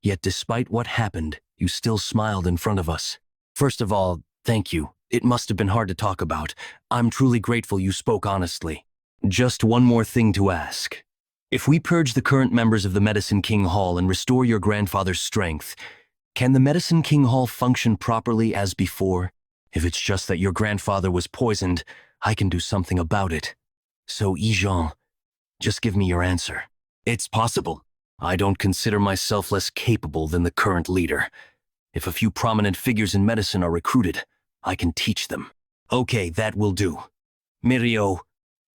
Yet despite what happened, you still smiled in front of us. First of all, thank you. It must have been hard to talk about. I'm truly grateful you spoke honestly. Just one more thing to ask. If we purge the current members of the Medicine King Hall and restore your grandfather's strength, Can the Medicine King Hall function properly as before? If it's just that your grandfather was poisoned, I can do something about it. So, Yijeon, just give me your answer. It's possible. I don't consider myself less capable than the current leader. If a few prominent figures in medicine are recruited, I can teach them. Okay, that will do. Mirio,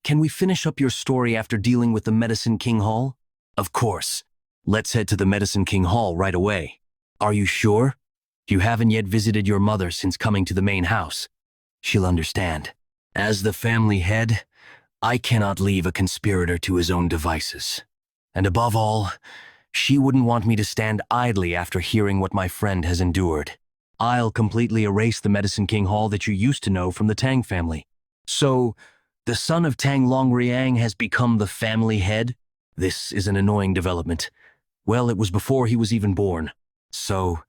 can we finish up your story after dealing with the Medicine King Hall? Of course. Let's head to the Medicine King Hall right away. Are you sure? You haven't yet visited your mother since coming to the main house. She'll understand. As the family head, I cannot leave a conspirator to his own devices. And above all, she wouldn't want me to stand idly after hearing what my friend has endured. I'll completely erase the Medicine King Hall that you used to know from the Tang family. So, the son of Tang Yeon-Myeong has become the family head? This is an annoying development. Well, it was before he was even born. So,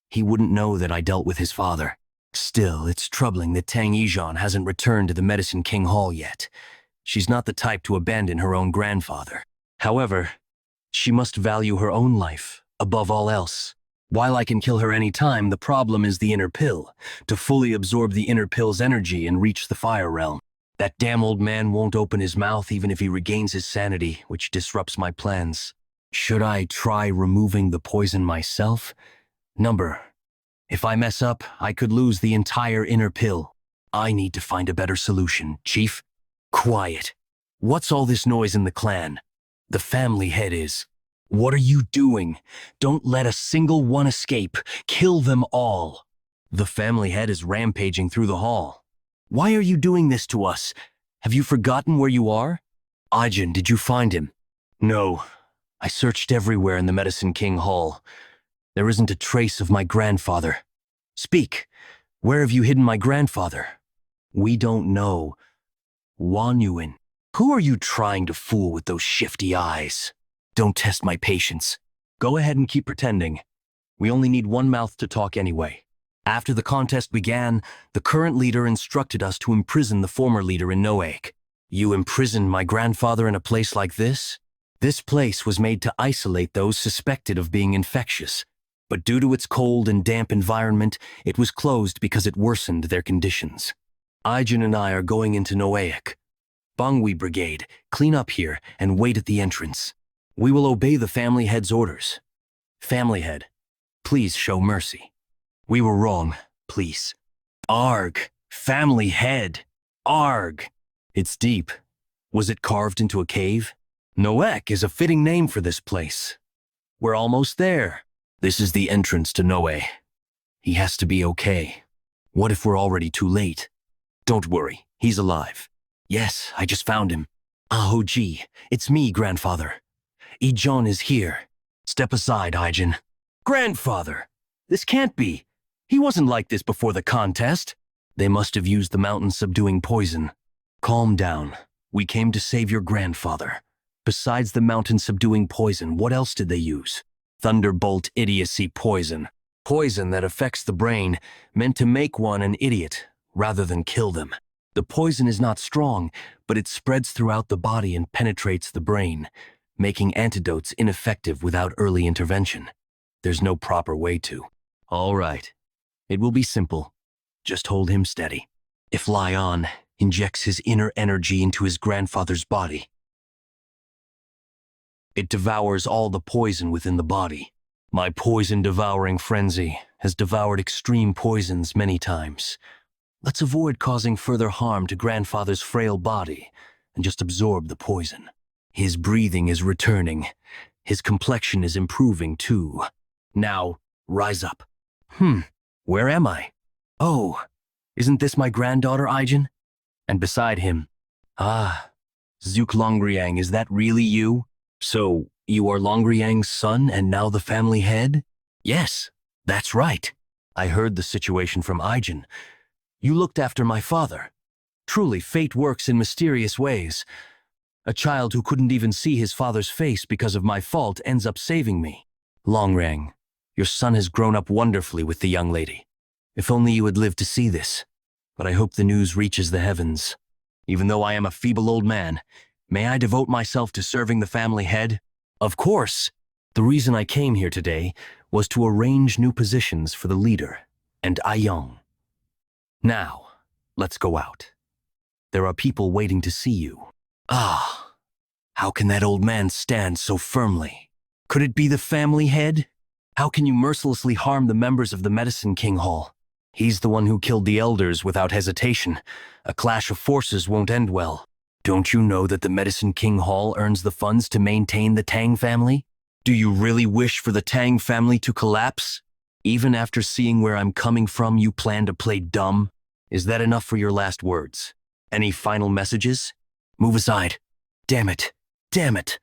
he wouldn't know that I dealt with his father. Still, it's troubling that Tang Yeon hasn't returned to the Medicine King Hall yet. She's not the type to abandon her own grandfather. However, she must value her own life above all else. While I can kill her any time, the problem is the inner pill, to fully absorb the inner pill's energy and reach the fire realm. That damn old man won't open his mouth even if he regains his sanity, which disrupts my plans. Should I try removing the poison myself? If I mess up, I could lose the entire inner pill. I need to find a better solution, Chief. Quiet. What's all this noise in the clan? The family head is. What are you doing? Don't let a single one escape. Kill them all. The family head is rampaging through the hall. Why are you doing this to us? Have you forgotten where you are? Aijin, did you find him? No. I searched everywhere in the Medicine King Hall. There isn't a trace of my grandfather. Speak. Where have you hidden my grandfather? We don't know. Wan Yuan. Who are you trying to fool with those shifty eyes? Don't test my patience. Go ahead and keep pretending. We only need one mouth to talk anyway. After the contest began, the current leader instructed us to imprison the former leader in Noaik. You imprisoned my grandfather in a place like this? This place was made to isolate those suspected of being infectious. But due to its cold and damp environment, it was closed because it worsened their conditions. Aijin and I are going into Noaik. Bangui Brigade, clean up here and wait at the entrance. We will obey the family head's orders. Family head, please show mercy. We were wrong, please. Arg, family head, arg. It's deep. Was it carved into a cave? Noaik is a fitting name for this place. We're almost there. This is the entrance to Noe. He has to be okay. What if we're already too late? Don't worry, he's alive. Yes, I just found him. Ahoji, it's me, grandfather. Yijeon is here. Step aside, Aijin. Grandfather! This can't be. He wasn't like this before the contest. They must have used the mountain-subduing poison. Calm down. We came to save your grandfather. Besides the mountain-subduing poison, what else did they use? Thunderbolt idiocy poison. Poison that affects the brain, meant to make one an idiot, rather than kill them. The poison is not strong, but it spreads throughout the body and penetrates the brain, making antidotes ineffective without early intervention. There's no proper way to. All right. It will be simple. Just hold him steady. If Lion injects his inner energy into his grandfather's body, it devours all the poison within the body. My poison-devouring frenzy has devoured extreme poisons many times. Let's avoid causing further harm to grandfather's frail body and just absorb the poison. His breathing is returning. His complexion is improving too. Now, rise up. Where am I? Oh, isn't this my granddaughter, Aijin? And beside him, Zuk Longriang, is that really you? So, you are Longriang's son and now the family head? Yes, that's right. I heard the situation from Aijin. You looked after my father. Truly, fate works in mysterious ways. A child who couldn't even see his father's face because of my fault ends up saving me. Longrang, your son has grown up wonderfully with the young lady. If only you had lived to see this. But I hope the news reaches the heavens. Even though I am a feeble old man, may I devote myself to serving the family head? Of course. The reason I came here today was to arrange new positions for the leader and Yeon. Now, let's go out. There are people waiting to see you. Ah, how can that old man stand so firmly? Could it be the family head? How can you mercilessly harm the members of the Medicine King Hall? He's the one who killed the elders without hesitation. A clash of forces won't end well. Don't you know that the Medicine King Hall earns the funds to maintain the Tang family? Do you really wish for the Tang family to collapse? Even after seeing where I'm coming from, you plan to play dumb? Is that enough for your last words? Any final messages? Move aside. Damn it. Damn it.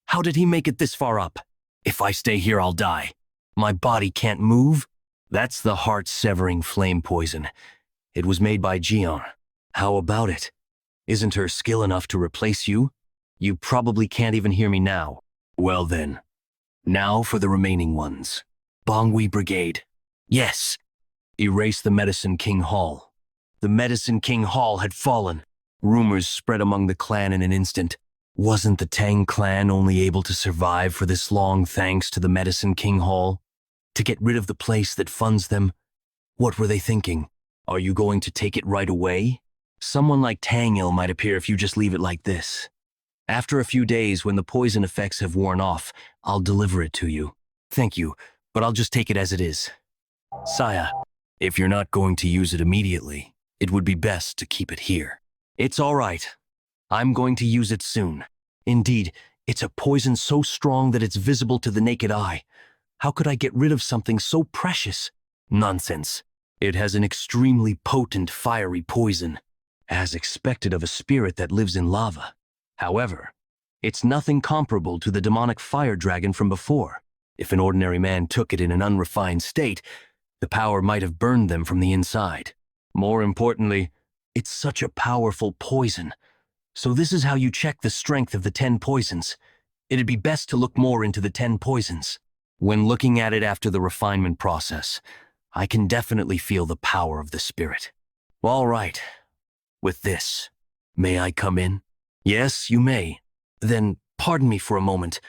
How did he make it this far up? If I stay here, I'll die. My body can't move? That's the heart-severing flame poison. It was made by Jeon. How about it? Isn't her skill enough to replace you? You probably can't even hear me now. Well then. Now for the remaining ones. Bongwi Brigade. Yes. Erase the Medicine King Hall. The Medicine King Hall had fallen. Rumors spread among the clan in an instant. Wasn't the Tang clan only able to survive for this long thanks to the Medicine King Hall? To get rid of the place that funds them? What were they thinking? Are you going to take it right away? Someone like Tang Il might appear if you just leave it like this. After a few days, when the poison effects have worn off, I'll deliver it to you. Thank you, but I'll just take it as it is. Saya, if you're not going to use it immediately, it would be best to keep it here. It's all right. I'm going to use it soon. Indeed, it's a poison so strong that it's visible to the naked eye. How could I get rid of something so precious? Nonsense. It has an extremely potent fiery poison, as expected of a spirit that lives in lava. However, it's nothing comparable to the demonic fire dragon from before. If an ordinary man took it in an unrefined state, the power might have burned them from the inside. More importantly, it's such a powerful poison. So this is how you check the strength of the 10 poisons. It'd be best to look more into the 10 poisons. When looking at it after the refinement process, I can definitely feel the power of the spirit. All right. With this, may I come in? Yes, you may. Then, pardon me for a moment.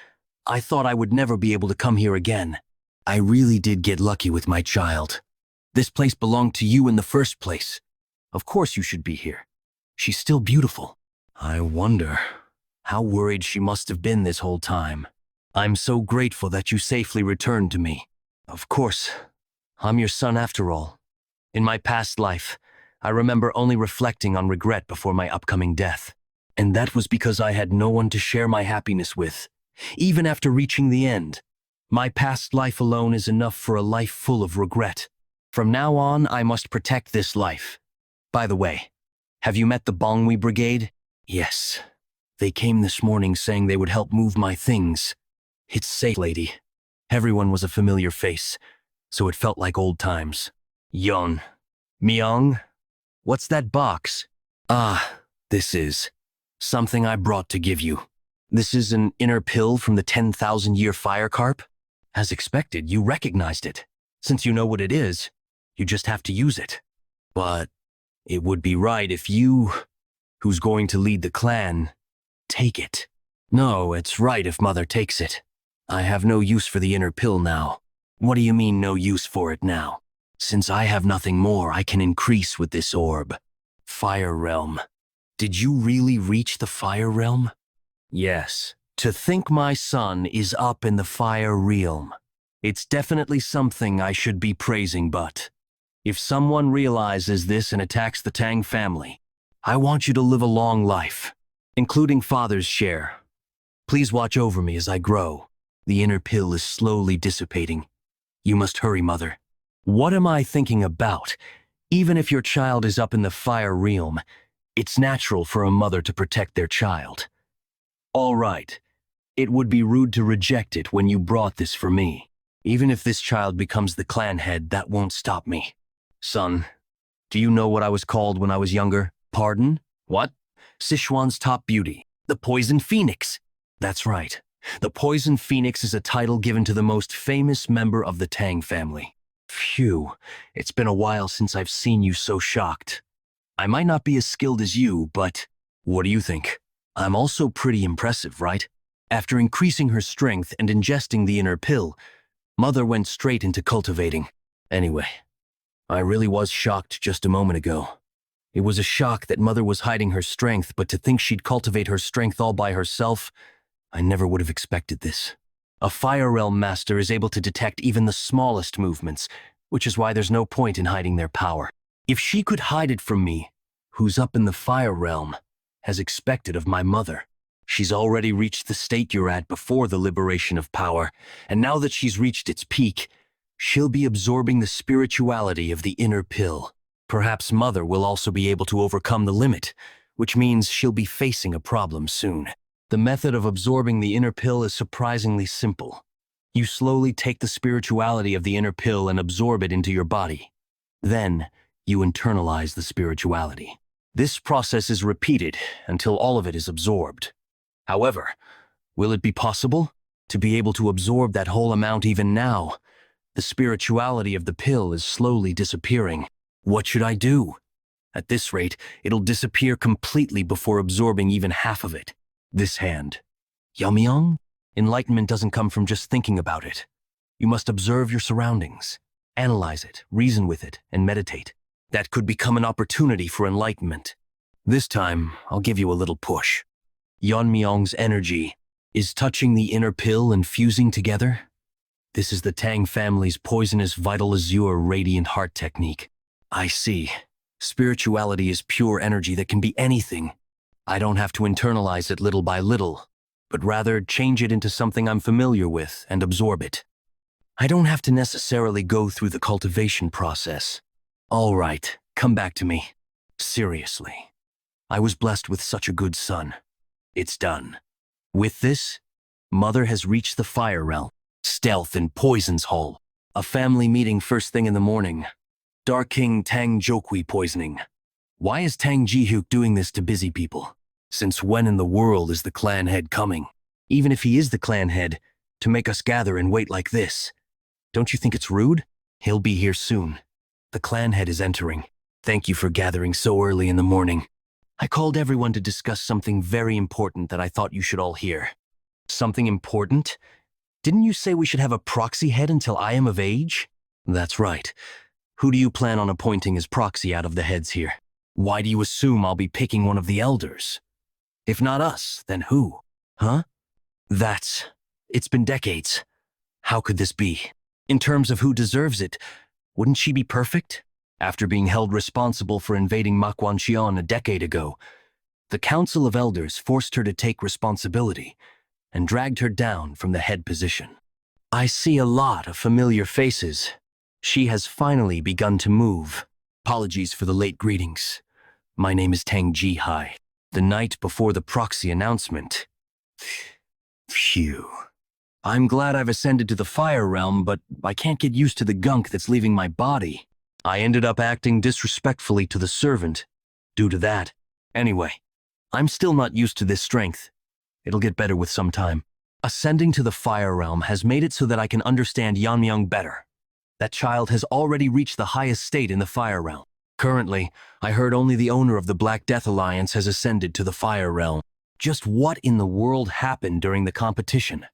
I thought I would never be able to come here again. I really did get lucky with my child. This place belonged to you in the first place. Of course you should be here. She's still beautiful. I wonder how worried she must have been this whole time. I'm so grateful that you safely returned to me. Of course, I'm your son after all. In my past life, I remember only reflecting on regret before my upcoming death. And that was because I had no one to share my happiness with. Even after reaching the end, my past life alone is enough for a life full of regret. From now on, I must protect this life. By the way, have you met the Bongwi Brigade? Yes. They came this morning saying they would help move my things. It's safe, lady. Everyone was a familiar face, so it felt like old times. Yeon-Myeong? What's that box? Ah, this is something I brought to give you. This is an inner pill from the 10,000-year fire carp? As expected, you recognized it. Since you know what it is, you just have to use it. But it would be right if you, who's going to lead the clan, take it. No, it's right if Mother takes it. I have no use for the inner pill now. What do you mean no use for it now? Since I have nothing more, I can increase with this orb. Fire Realm. Did you really reach the Fire Realm? Yes. To think my son is up in the Fire Realm. It's definitely something I should be praising, but if someone realizes this and attacks the Tang family, I want you to live a long life, including Father's share. Please watch over me as I grow. The inner pill is slowly dissipating. You must hurry, Mother. What am I thinking about? Even if your child is up in the Fire Realm, it's natural for a mother to protect their child. All right. It would be rude to reject it when you brought this for me. Even if this child becomes the clan head, that won't stop me. Son, do you know what I was called when I was younger? Pardon? What? Sichuan's top beauty. The Poison Phoenix. That's right. The Poison Phoenix is a title given to the most famous member of the Tang family. Phew, it's been a while since I've seen you so shocked. I might not be as skilled as you, but what do you think? I'm also pretty impressive, right? After increasing her strength and ingesting the inner pill, Mother went straight into cultivating. Anyway, I really was shocked just a moment ago. It was a shock that Mother was hiding her strength, but to think she'd cultivate her strength all by herself, I never would have expected this. A Fire Realm Master is able to detect even the smallest movements, which is why there's no point in hiding their power. If she could hide it from me, who's up in the Fire Realm, as expected of my mother. She's already reached the state you're at before the liberation of power, and now that she's reached its peak, she'll be absorbing the spirituality of the inner pill. Perhaps Mother will also be able to overcome the limit, which means she'll be facing a problem soon. The method of absorbing the inner pill is surprisingly simple. You slowly take the spirituality of the inner pill and absorb it into your body. Then, you internalize the spirituality. This process is repeated until all of it is absorbed. However, will it be possible to be able to absorb that whole amount even now? The spirituality of the pill is slowly disappearing. What should I do? At this rate, it'll disappear completely before absorbing even half of it. This hand. Yeon-Myeong? Enlightenment doesn't come from just thinking about it. You must observe your surroundings, analyze it, reason with it, and meditate. That could become an opportunity for enlightenment. This time, I'll give you a little push. Yeon-Myeong's energy is touching the inner pill and fusing together. This is the Tang family's poisonous vital azure radiant heart technique. I see. Spirituality is pure energy that can be anything. I don't have to internalize it little by little, but rather change it into something I'm familiar with and absorb it. I don't have to necessarily go through the cultivation process. All right, come back to me. Seriously. I was blessed with such a good son. It's done. With this, Mother has reached the Fire Realm. Stealth in Poison's Hall. A family meeting first thing in the morning. Dark King Tang Jokwi poisoning. Why is Tang Jihyuk doing this to busy people? Since when in the world is the clan head coming? Even if he is the clan head, to make us gather and wait like this. Don't you think it's rude? He'll be here soon. The clan head is entering. Thank you for gathering so early in the morning. I called everyone to discuss something very important that I thought you should all hear. Something important? Didn't you say we should have a proxy head until I am of age? That's right. Who do you plan on appointing as proxy out of the heads here? Why do you assume I'll be picking one of the elders? If not us, then who? Huh? It's been decades. How could this be? In terms of who deserves it, wouldn't she be perfect? After being held responsible for invading Manhwa a decade ago, the Council of Elders forced her to take responsibility and dragged her down from the head position. I see a lot of familiar faces. She has finally begun to move. Apologies for the late greetings. My name is Tang Ji-hai. The night before the proxy announcement. Phew. I'm glad I've ascended to the Fire Realm, but I can't get used to the gunk that's leaving my body. I ended up acting disrespectfully to the servant due to that. Anyway, I'm still not used to this strength. It'll get better with some time. Ascending to the Fire Realm has made it so that I can understand Yeon-Myeong better. That child has already reached the highest state in the Fire Realm. Currently, I heard only the owner of the Black Death Alliance has ascended to the Fire Realm. Just what in the world happened during the competition?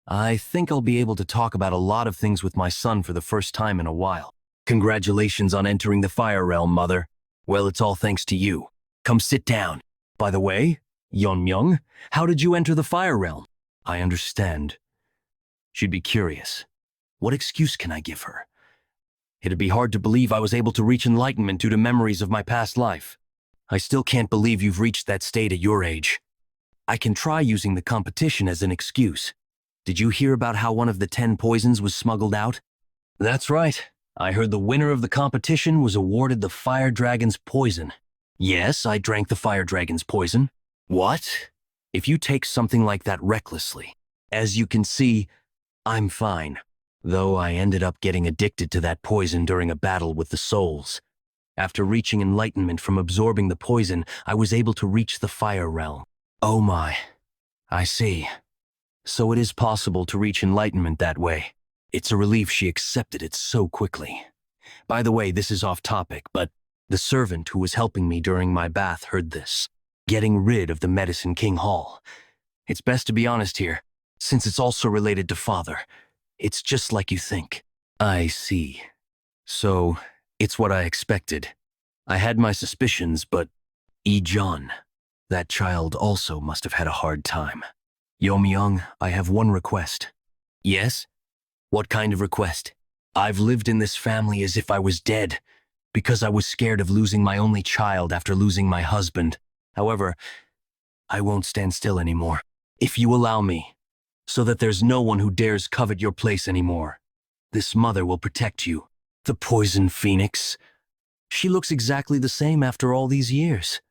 I think I'll be able to talk about a lot of things with my son for the first time in a while. Congratulations on entering the Fire Realm, Mother. Well, it's all thanks to you. Come sit down. By the way, Yeon-Myeong, how did you enter the Fire Realm? I understand. She'd be curious. What excuse can I give her? It'd be hard to believe I was able to reach enlightenment due to memories of my past life. I still can't believe you've reached that state at your age. I can try using the competition as an excuse. Did you hear about how one of the 10 poisons was smuggled out? That's right. I heard the winner of the competition was awarded the Fire Dragon's poison. Yes, I drank the Fire Dragon's poison. What? If you take something like that recklessly. As you can see, I'm fine. Though I ended up getting addicted to that poison during a battle with the souls. After reaching enlightenment from absorbing the poison, I was able to reach the Fire Realm. Oh my. I see. So it is possible to reach enlightenment that way. It's a relief she accepted it so quickly. By the way, this is off topic, but the servant who was helping me during my bath heard this. Getting rid of the Medicine King Hall. It's best to be honest here, since it's also related to father. It's just like you think. I see. So, it's what I expected. I had my suspicions, but John, that child also must have had a hard time. Yeon-Myeong, I have one request. Yes? What kind of request? I've lived in this family as if I was dead, because I was scared of losing my only child after losing my husband. However, I won't stand still anymore. If you allow me, so that there's no one who dares covet your place anymore. This mother will protect you. The poison phoenix. She looks exactly the same after all these years.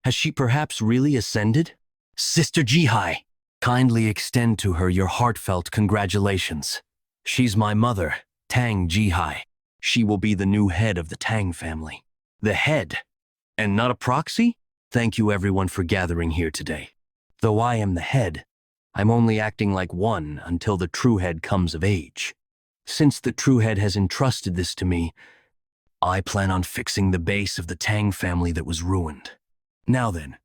Has she perhaps really ascended? Sister Jihai, kindly extend to her your heartfelt congratulations. She's my mother, Tang Jihai. She will be the new head of the Tang family. The head, and not a proxy? Thank you everyone for gathering here today. Though I am the head, I'm only acting like one until the true head comes of age. Since the true head has entrusted this to me, I plan on fixing the base of the Tang family that was ruined. Now then,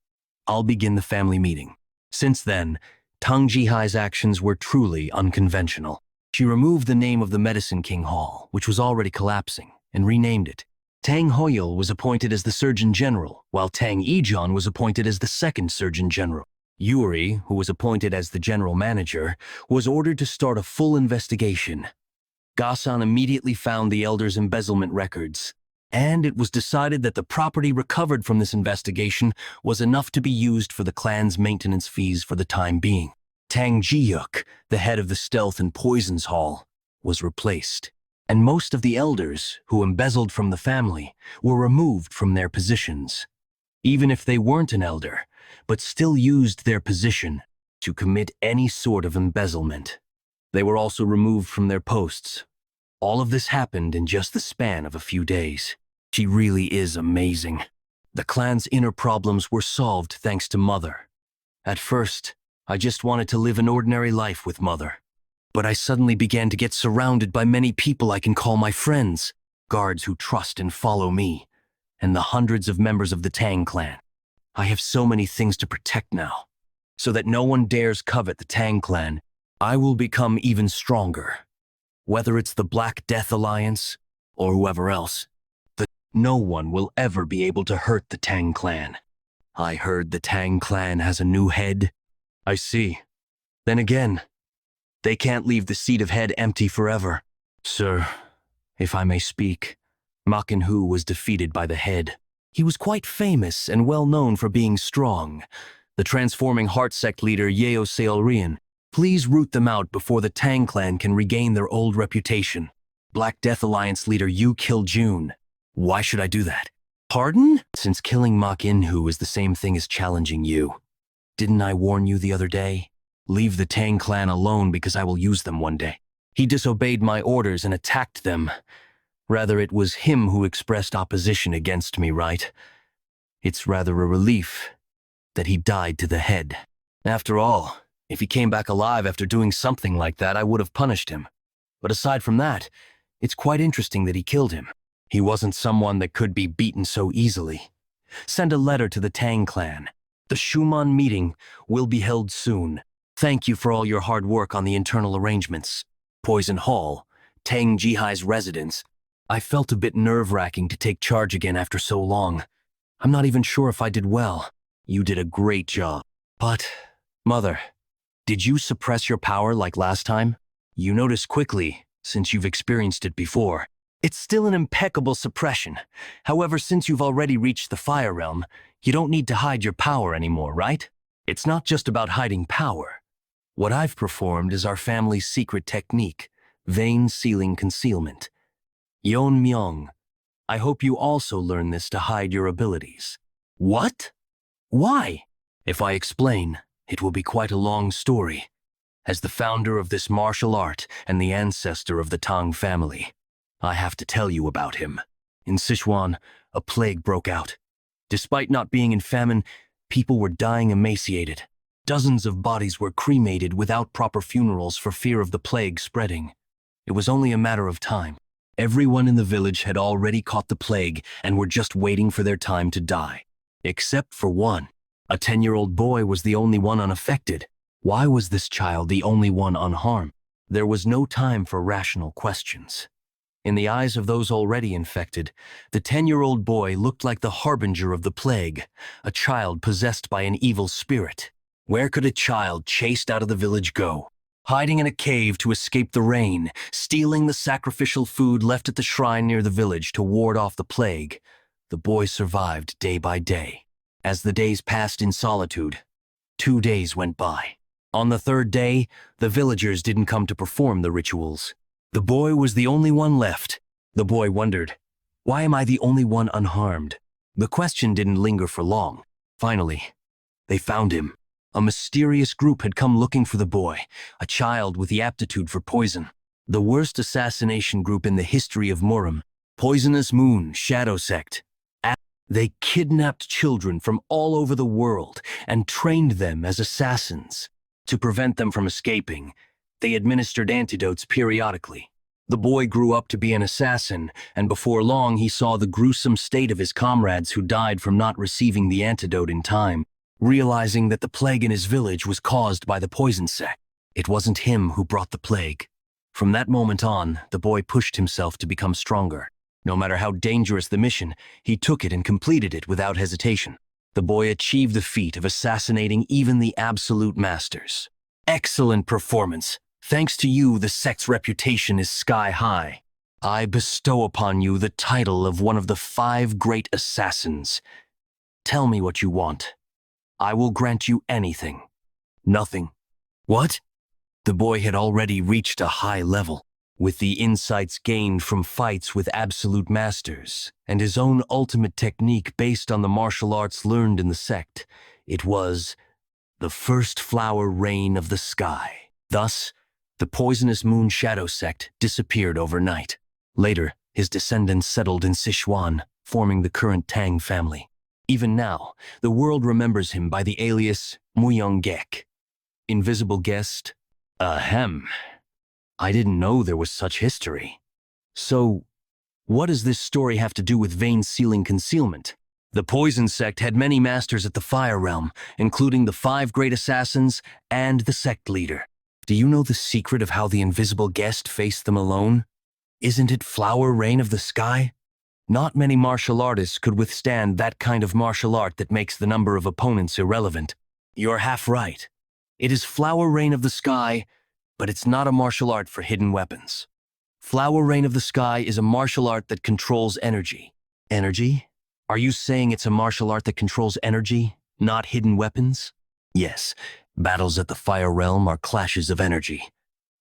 I'll begin the family meeting. Since then, Tang Jihai's actions were truly unconventional. She removed the name of the Medicine King Hall, which was already collapsing, and renamed it. Tang Hoyul was appointed as the Surgeon General, while Tang Yeon was appointed as the second Surgeon General. Yuri, who was appointed as the General Manager, was ordered to start a full investigation. Gasan immediately found the elders' embezzlement records, and it was decided that the property recovered from this investigation was enough to be used for the clan's maintenance fees for the time being. Tang Jiuk, the head of the Stealth and Poisons Hall, was replaced, and most of the elders who embezzled from the family were removed from their positions. Even if they weren't an elder, but still used their position to commit any sort of embezzlement. They were also removed from their posts. All of this happened in just the span of a few days. She really is amazing. The clan's inner problems were solved thanks to Mother. At first, I just wanted to live an ordinary life with Mother. But I suddenly began to get surrounded by many people I can call my friends, guards who trust and follow me, and the hundreds of members of the Tang clan. I have so many things to protect now, so that no one dares covet the Tang clan. I will become even stronger. Whether it's the Black Death Alliance or whoever else, no one will ever be able to hurt the Tang clan. I heard the Tang clan has a new head. I see. Then again, they can't leave the seat of head empty forever. Sir, if I may speak, Ma Hu was defeated by the head. He was quite famous and well known for being strong. The transforming heart sect leader Yeo Seolrian. Please root them out before the Tang clan can regain their old reputation. Black Death Alliance leader Yu Kil-jun. Why should I do that? Pardon? Since killing Ma Hu is the same thing as challenging you. Didn't I warn you the other day? Leave the Tang clan alone because I will use them one day. He disobeyed my orders and attacked them. Rather, it was him who expressed opposition against me, right? It's rather a relief that he died to the head. After all, if he came back alive after doing something like that, I would have punished him. But aside from that, it's quite interesting that he killed him. He wasn't someone that could be beaten so easily. Send a letter to the Tang clan. The Schumann meeting will be held soon. Thank you for all your hard work on the internal arrangements. Poison Hall, Tang Jihai's residence. I felt a bit nerve-wracking to take charge again after so long. I'm not even sure if I did well. You did a great job. But, Mother, did you suppress your power like last time? You notice quickly, since you've experienced it before. It's still an impeccable suppression. However, since you've already reached the Fire Realm, you don't need to hide your power anymore, right? It's not just about hiding power. What I've performed is our family's secret technique, vein sealing concealment. Yeon-Myeong, I hope you also learn this to hide your abilities. What? Why? If I explain, it will be quite a long story. As the founder of this martial art and the ancestor of the Tang family, I have to tell you about him. In Sichuan, a plague broke out. Despite not being in famine, people were dying emaciated. Dozens of bodies were cremated without proper funerals for fear of the plague spreading. It was only a matter of time. Everyone in the village had already caught the plague and were just waiting for their time to die. Except for one. A 10-year-old boy was the only one unaffected. Why was this child the only one unharmed? There was no time for rational questions. In the eyes of those already infected, the 10-year-old boy looked like the harbinger of the plague, a child possessed by an evil spirit. Where could a child chased out of the village go? Hiding in a cave to escape the rain, stealing the sacrificial food left at the shrine near the village to ward off the plague, the boy survived day by day. As the days passed in solitude, 2 days went by. On the 3rd day, the villagers didn't come to perform the rituals. The boy was the only one left. The boy wondered, why am I the only one unharmed? The question didn't linger for long. Finally, they found him. A mysterious group had come looking for the boy, a child with the aptitude for poison. The worst assassination group in the history of Murim, Poisonous Moon Shadow Sect. They kidnapped children from all over the world and trained them as assassins. To prevent them from escaping, they administered antidotes periodically. The boy grew up to be an assassin, and before long he saw the gruesome state of his comrades who died from not receiving the antidote in time. Realizing that the plague in his village was caused by the poison sect, it wasn't him who brought the plague. From that moment on, the boy pushed himself to become stronger. No matter how dangerous the mission, he took it and completed it without hesitation. The boy achieved the feat of assassinating even the absolute masters. Excellent performance. Thanks to you, the sect's reputation is sky high. I bestow upon you the title of one of the 5 great assassins. Tell me what you want. I will grant you anything. Nothing. What? The boy had already reached a high level. With the insights gained from fights with absolute masters, and his own ultimate technique based on the martial arts learned in the sect, it was the first flower rain of the sky. Thus, the Poisonous Moon Shadow Sect disappeared overnight. Later, his descendants settled in Sichuan, forming the current Tang family. Even now, the world remembers him by the alias Myeong. Invisible guest? Ahem. I didn't know there was such history. So, what does this story have to do with vein-sealing concealment? The Poison Sect had many masters at the Fire Realm, including the 5 great assassins and the sect leader. Do you know the secret of how the invisible guest faced them alone? Isn't it flower rain of the sky? Not many martial artists could withstand that kind of martial art that makes the number of opponents irrelevant. You're half right. It is flower rain of the sky, but it's not a martial art for hidden weapons. Flower Rain of the Sky is a martial art that controls energy. Energy? Are you saying it's a martial art that controls energy, not hidden weapons? Yes, battles at the Fire Realm are clashes of energy.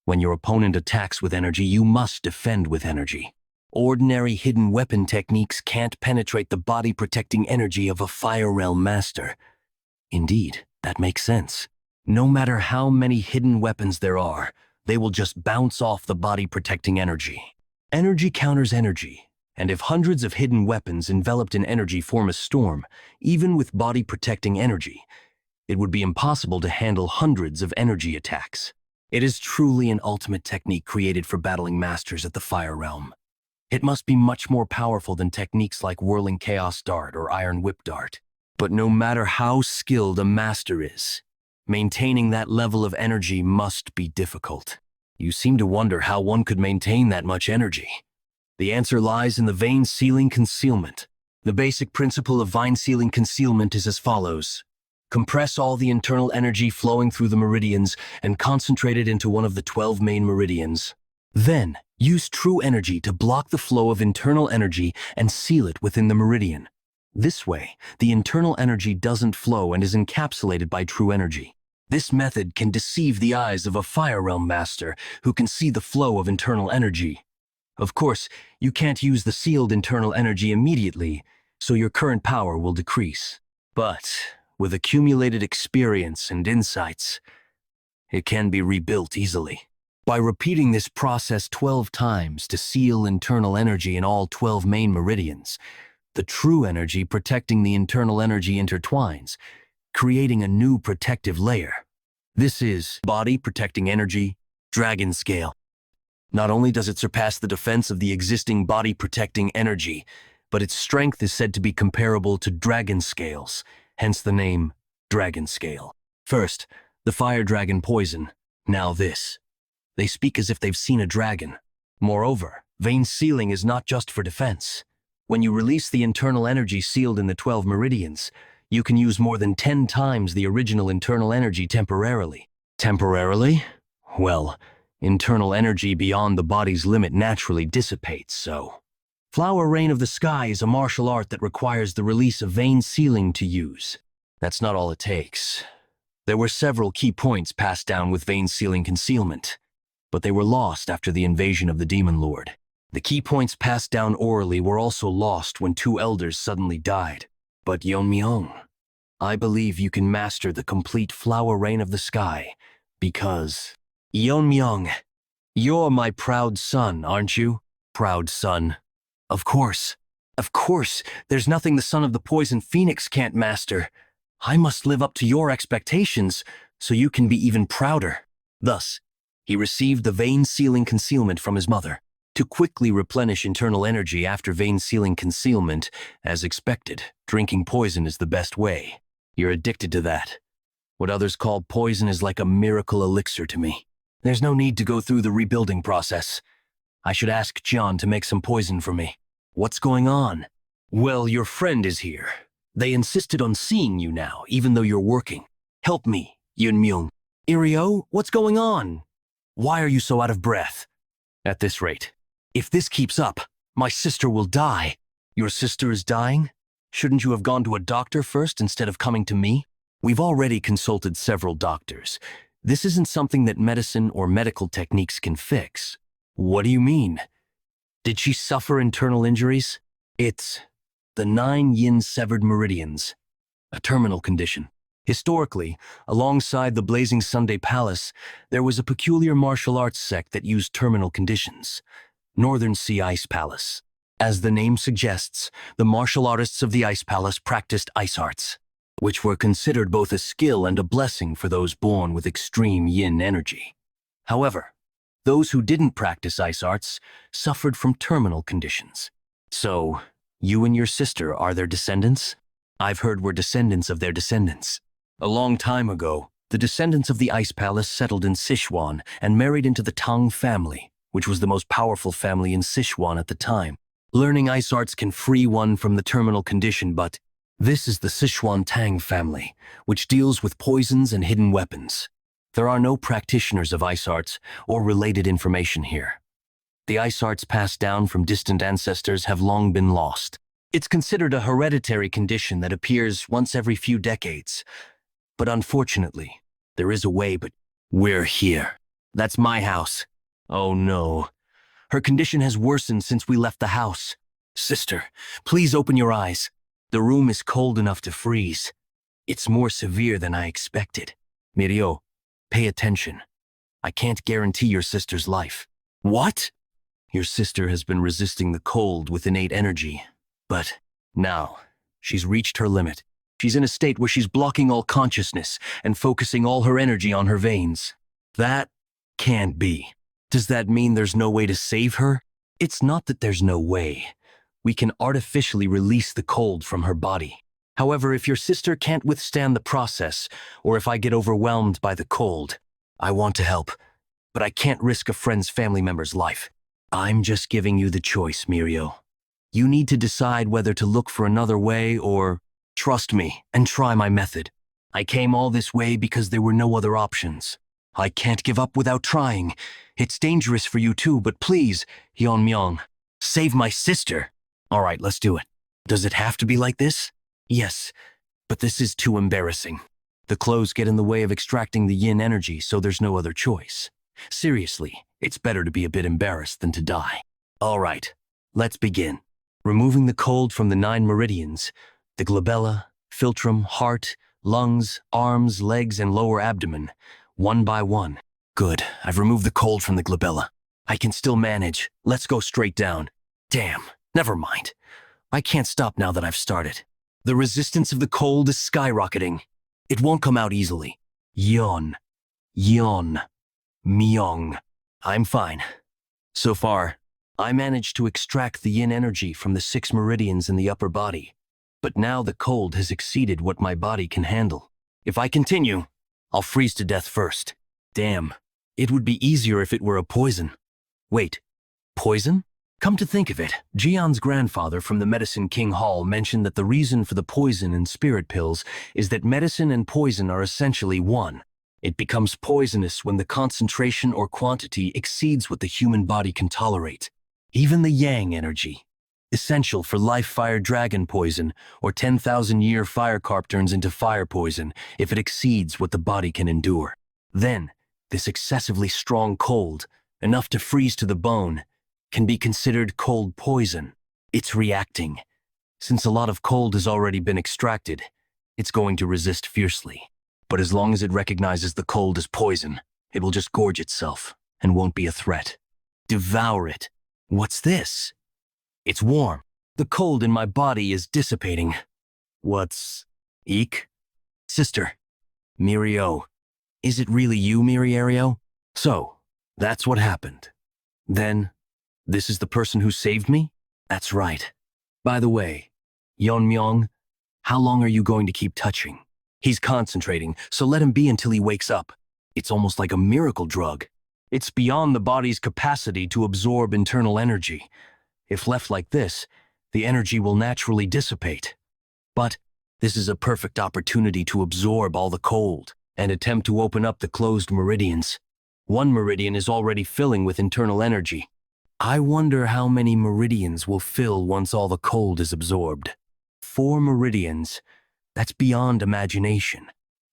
When your opponent attacks with energy, you must defend with energy. Ordinary hidden weapon techniques can't penetrate the body-protecting energy of a Fire Realm master. Indeed, that makes sense. No matter how many hidden weapons there are, they will just bounce off the body-protecting energy. Energy counters energy, and if hundreds of hidden weapons enveloped in energy form a storm, even with body-protecting energy, it would be impossible to handle hundreds of energy attacks. It is truly an ultimate technique created for battling masters at the Fire Realm. It must be much more powerful than techniques like Whirling Chaos Dart or Iron Whip Dart. But no matter how skilled a master is, maintaining that level of energy must be difficult. You seem to wonder how one could maintain that much energy. The answer lies in the vein-sealing concealment. The basic principle of vein-sealing concealment is as follows. Compress all the internal energy flowing through the meridians and concentrate it into one of the 12 main meridians. Then, use true energy to block the flow of internal energy and seal it within the meridian. This way, the internal energy doesn't flow and is encapsulated by true energy. This method can deceive the eyes of a Fire Realm master who can see the flow of internal energy. Of course, you can't use the sealed internal energy immediately, so your current power will decrease. But with accumulated experience and insights, it can be rebuilt easily. By repeating this process 12 times to seal internal energy in all 12 main meridians, the true energy protecting the internal energy intertwines, creating a new protective layer. This is body protecting energy, dragon scale. Not only does it surpass the defense of the existing body protecting energy, but its strength is said to be comparable to dragon scales, hence the name dragon scale. First, the fire dragon poison, now this. They speak as if they've seen a dragon. Moreover, vein sealing is not just for defense. When you release the internal energy sealed in the 12 meridians, you can use more than 10 times the original internal energy temporarily. Temporarily? Well, internal energy beyond the body's limit naturally dissipates, so. Flower Rain of the Sky is a martial art that requires the release of vein sealing to use. That's not all it takes. There were several key points passed down with vein sealing concealment, but they were lost after the invasion of the Demon Lord. The key points passed down orally were also lost when 2 elders suddenly died. But Yeon-Myeong, I believe you can master the complete Flower Rain of the Sky, because… Yeon-Myeong, you're my proud son, aren't you? Proud son. Of course. Of course, there's nothing the son of the Poison Phoenix can't master. I must live up to your expectations, so you can be even prouder. Thus, he received the vein sealing concealment from his mother. To quickly replenish internal energy after vein sealing concealment, as expected, drinking poison is the best way. You're addicted to that. What others call poison is like a miracle elixir to me. There's no need to go through the rebuilding process. I should ask John to make some poison for me. What's going on? Well, your friend is here. They insisted on seeing you now, even though you're working. Help me, Yeon-Myeong. Irio, what's going on? Why are you so out of breath? At this rate, if this keeps up, my sister will die. Your sister is dying? Shouldn't you have gone to a doctor first instead of coming to me? We've already consulted several doctors. This isn't something that medicine or medical techniques can fix. What do you mean? Did she suffer internal injuries? It's the 9 yin severed meridians, a terminal condition. Historically, alongside the Blazing Sunday Palace, there was a peculiar martial arts sect that used terminal conditions, Northern Sea Ice Palace. As the name suggests, the martial artists of the Ice Palace practiced ice arts, which were considered both a skill and a blessing for those born with extreme yin energy. However, those who didn't practice ice arts suffered from terminal conditions. So, you and your sister are their descendants? I've heard we're descendants of their descendants. A long time ago, the descendants of the Ice Palace settled in Sichuan and married into the Tang family, which was the most powerful family in Sichuan at the time. Learning ice arts can free one from the terminal condition, but this is the Sichuan Tang Family, which deals with poisons and hidden weapons. There are no practitioners of ice arts or related information here. The ice arts passed down from distant ancestors have long been lost. It's considered a hereditary condition that appears once every few decades. But unfortunately, there is a way, but we're here. That's my house. Oh no. Her condition has worsened since we left the house. Sister, please open your eyes. The room is cold enough to freeze. It's more severe than I expected. Mirio, pay attention. I can't guarantee your sister's life. What? Your sister has been resisting the cold with innate energy, but now she's reached her limit. She's in a state where she's blocking all consciousness and focusing all her energy on her veins. That can't be. Does that mean there's no way to save her? It's not that there's no way. We can artificially release the cold from her body. However, if your sister can't withstand the process, or if I get overwhelmed by the cold, I want to help, but I can't risk a friend's family member's life. I'm just giving you the choice, Mirio. You need to decide whether to look for another way or trust me and try my method. I came all this way because there were no other options. I can't give up without trying. It's dangerous for you too, but please, Yeon-Myeong, save my sister. All right, let's do it. Does it have to be like this? Yes, but this is too embarrassing. The clothes get in the way of extracting the yin energy, so there's no other choice. Seriously, it's better to be a bit embarrassed than to die. All right, let's begin. Removing the cold from the 9 meridians, the glabella, philtrum, heart, lungs, arms, legs, and lower abdomen, one by one. Good, I've removed the cold from the glabella. I can still manage. Let's go straight down. Damn, never mind. I can't stop now that I've started. The resistance of the cold is skyrocketing. It won't come out easily. Yeon-Myeong. I'm fine. So far, I managed to extract the yin energy from the 6 meridians in the upper body. But now the cold has exceeded what my body can handle. If I continue, I'll freeze to death first. Damn, It would be easier if it were a poison. Wait, poison? Come to think of it, Jian's grandfather from the Medicine King Hall mentioned that the reason for the poison in spirit pills is that medicine and poison are essentially one. It becomes poisonous when the concentration or quantity exceeds what the human body can tolerate. Even the yang energy, essential for life-fire dragon poison or 10,000-year fire carp turns into fire poison if it exceeds what the body can endure. Then, this excessively strong cold, enough to freeze to the bone, can be considered cold poison. It's reacting. Since a lot of cold has already been extracted, it's going to resist fiercely. But as long as it recognizes the cold as poison, it will just gorge itself and won't be a threat. Devour it. What's this? It's warm. The cold in my body is dissipating. What's... Eek? Sister. Mirio. Is it really you, Miriario? So, that's what happened. Then, this is the person who saved me? That's right. By the way, Yeon-Myeong, how long are you going to keep touching? He's concentrating, so let him be until he wakes up. It's almost like a miracle drug. It's beyond the body's capacity to absorb internal energy. If left like this, the energy will naturally dissipate. But this is a perfect opportunity to absorb all the cold and attempt to open up the closed meridians. One meridian is already filling with internal energy. I wonder how many meridians will fill once all the cold is absorbed. 4 meridians. That's beyond imagination.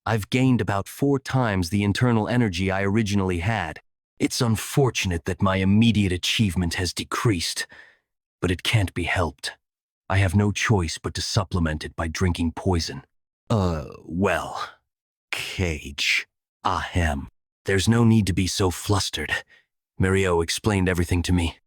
I've gained about 4 times the internal energy I originally had. It's unfortunate that my immediate achievement has decreased, but it can't be helped. I have no choice but to supplement it by drinking poison. Well, Cage. Ahem. There's no need to be so flustered. Mirio explained everything to me.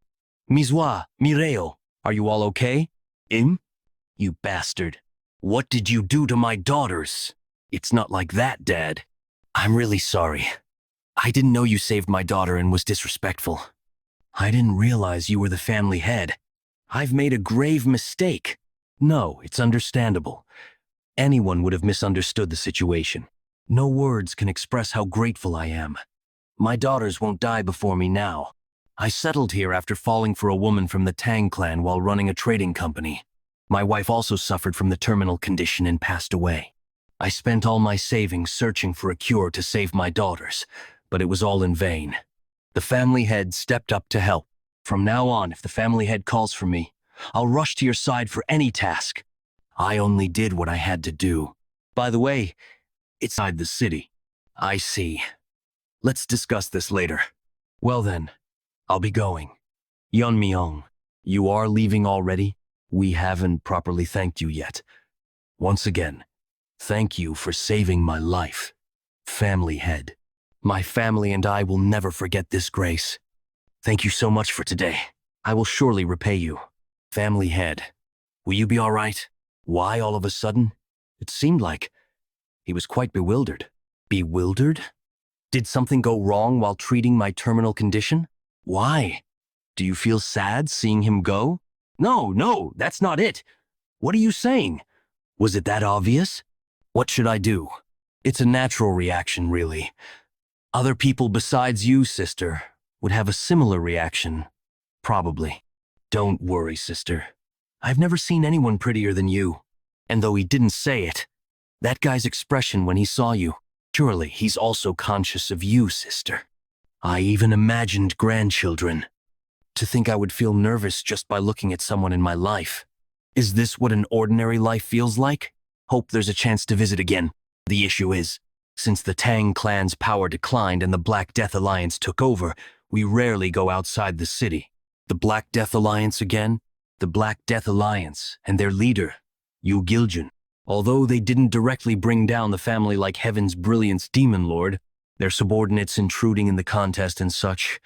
Manhwa, Mireo, are you all okay? You bastard. What did you do to my daughters? It's not like that, Dad. I'm really sorry. I didn't know you saved my daughter and was disrespectful. I didn't realize you were the family head. I've made a grave mistake. No, it's understandable. Anyone would have misunderstood the situation. No words can express how grateful I am. My daughters won't die before me now. I settled here after falling for a woman from the Tang clan while running a trading company. My wife also suffered from the terminal condition and passed away. I spent all my savings searching for a cure to save my daughters, but it was all in vain. The family head stepped up to help. From now on, if the family head calls for me, I'll rush to your side for any task. I only did what I had to do. By the way, it's inside the city. I see. Let's discuss this later. Well then, I'll be going. Yeon-Myeong, you are leaving already? We haven't properly thanked you yet. Once again, thank you for saving my life. Family head. My family and I will never forget this grace. Thank you so much for today. I will surely repay you. Family head. Will you be all right? Why all of a sudden? It seemed like he was quite bewildered. Bewildered? Did something go wrong while treating my terminal condition? Why? Do you feel sad seeing him go? No, that's not it. What are you saying? Was it that obvious? What should I do? It's a natural reaction, really. Other people besides you, sister, would have a similar reaction. Probably. Don't worry, sister. I've never seen anyone prettier than you. And though he didn't say it, that guy's expression when he saw you, surely he's also conscious of you, sister. I even imagined grandchildren. To think I would feel nervous just by looking at someone in my life. Is this what an ordinary life feels like? Hope there's a chance to visit again. The issue is, since the Tang clan's power declined and the Black Death Alliance took over, we rarely go outside the city. The Black Death Alliance again? The Black Death Alliance and their leader, Yu Giljun. Although they didn't directly bring down the family like Heaven's Brilliance Demon Lord, their subordinates intruding in the contest and such,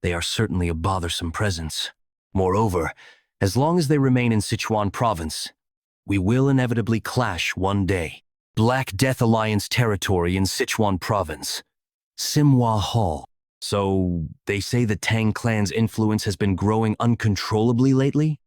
they are certainly a bothersome presence. Moreover, as long as they remain in Sichuan province, we will inevitably clash one day. Black Death Alliance territory in Sichuan province. Manhwa Hall. So, they say the Tang clan's influence has been growing uncontrollably lately?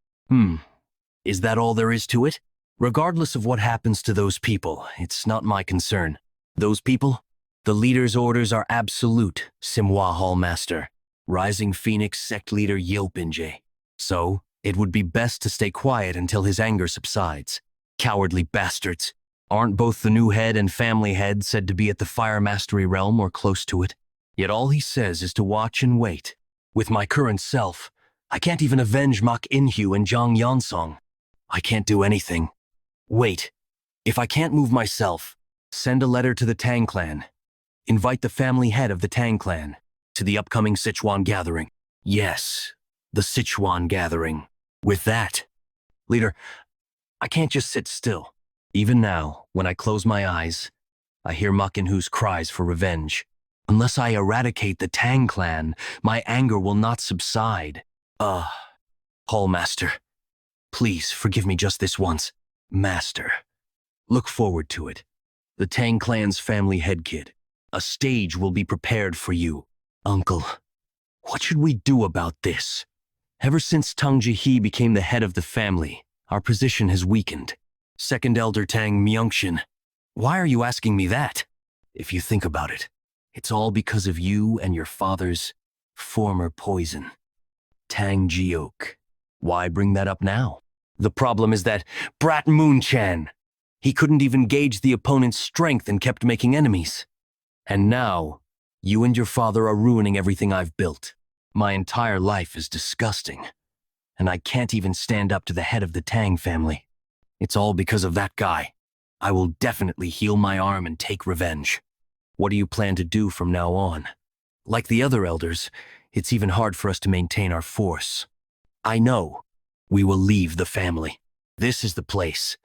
Is that all there is to it? Regardless of what happens to those people, it's not my concern. Those people? The leader's orders are absolute, Manhwa Hallmaster. Rising Phoenix sect leader Yeopinje. So, it would be best to stay quiet until his anger subsides. Cowardly bastards. Aren't both the new head and family head said to be at the Fire Mastery realm or close to it? Yet all he says is to watch and wait. With my current self, I can't even avenge Mak Inhyu and Jang Yeonsong. I can't do anything. Wait. If I can't move myself, send a letter to the Tang clan. Invite the family head of the Tang clan to the upcoming Sichuan gathering. Yes, the Sichuan gathering. With that, leader, I can't just sit still. Even now, when I close my eyes, I hear Mak Inhu's cries for revenge. Unless I eradicate the Tang clan, my anger will not subside. Hallmaster, please forgive me just this once. Master, look forward to it. The Tang clan's family head kid. A stage will be prepared for you. Uncle, what should we do about this? Ever since Tang Ji-hee became the head of the family, our position has weakened. Second Elder Tang Myeong-shin, why are you asking me that? If you think about it, it's all because of you and your father's former poison. Tang Ji-ok. Why bring that up now? The problem is that Brat Moon-chan. He couldn't even gauge the opponent's strength and kept making enemies. And now, you and your father are ruining everything I've built. My entire life is disgusting. And I can't even stand up to the head of the Tang family. It's all because of that guy. I will definitely heal my arm and take revenge. What do you plan to do from now on? Like the other elders, it's even hard for us to maintain our force. I know. We will leave the family. This is the place.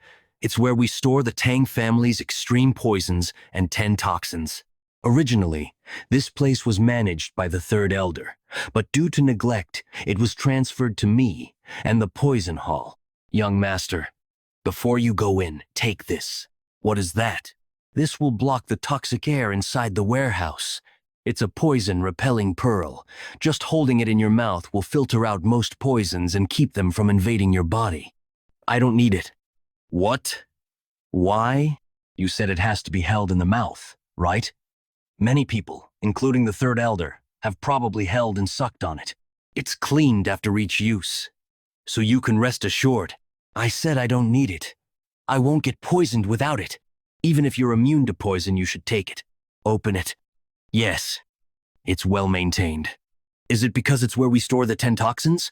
It's where we store the Tang family's extreme poisons and 10 toxins. Originally, this place was managed by the third elder, but due to neglect, it was transferred to me and the poison hall. Young master, before you go in, take this. What is that? This will block the toxic air inside the warehouse. It's a poison-repelling pearl. Just holding it in your mouth will filter out most poisons and keep them from invading your body. I don't need it. What? Why? You said it has to be held in the mouth, right? Many people, including the third elder, have probably held and sucked on it. It's cleaned after each use. So you can rest assured. I said I don't need it. I won't get poisoned without it. Even if you're immune to poison, you should take it. Open it. Yes. It's well maintained. Is it because it's where we store the 10 toxins?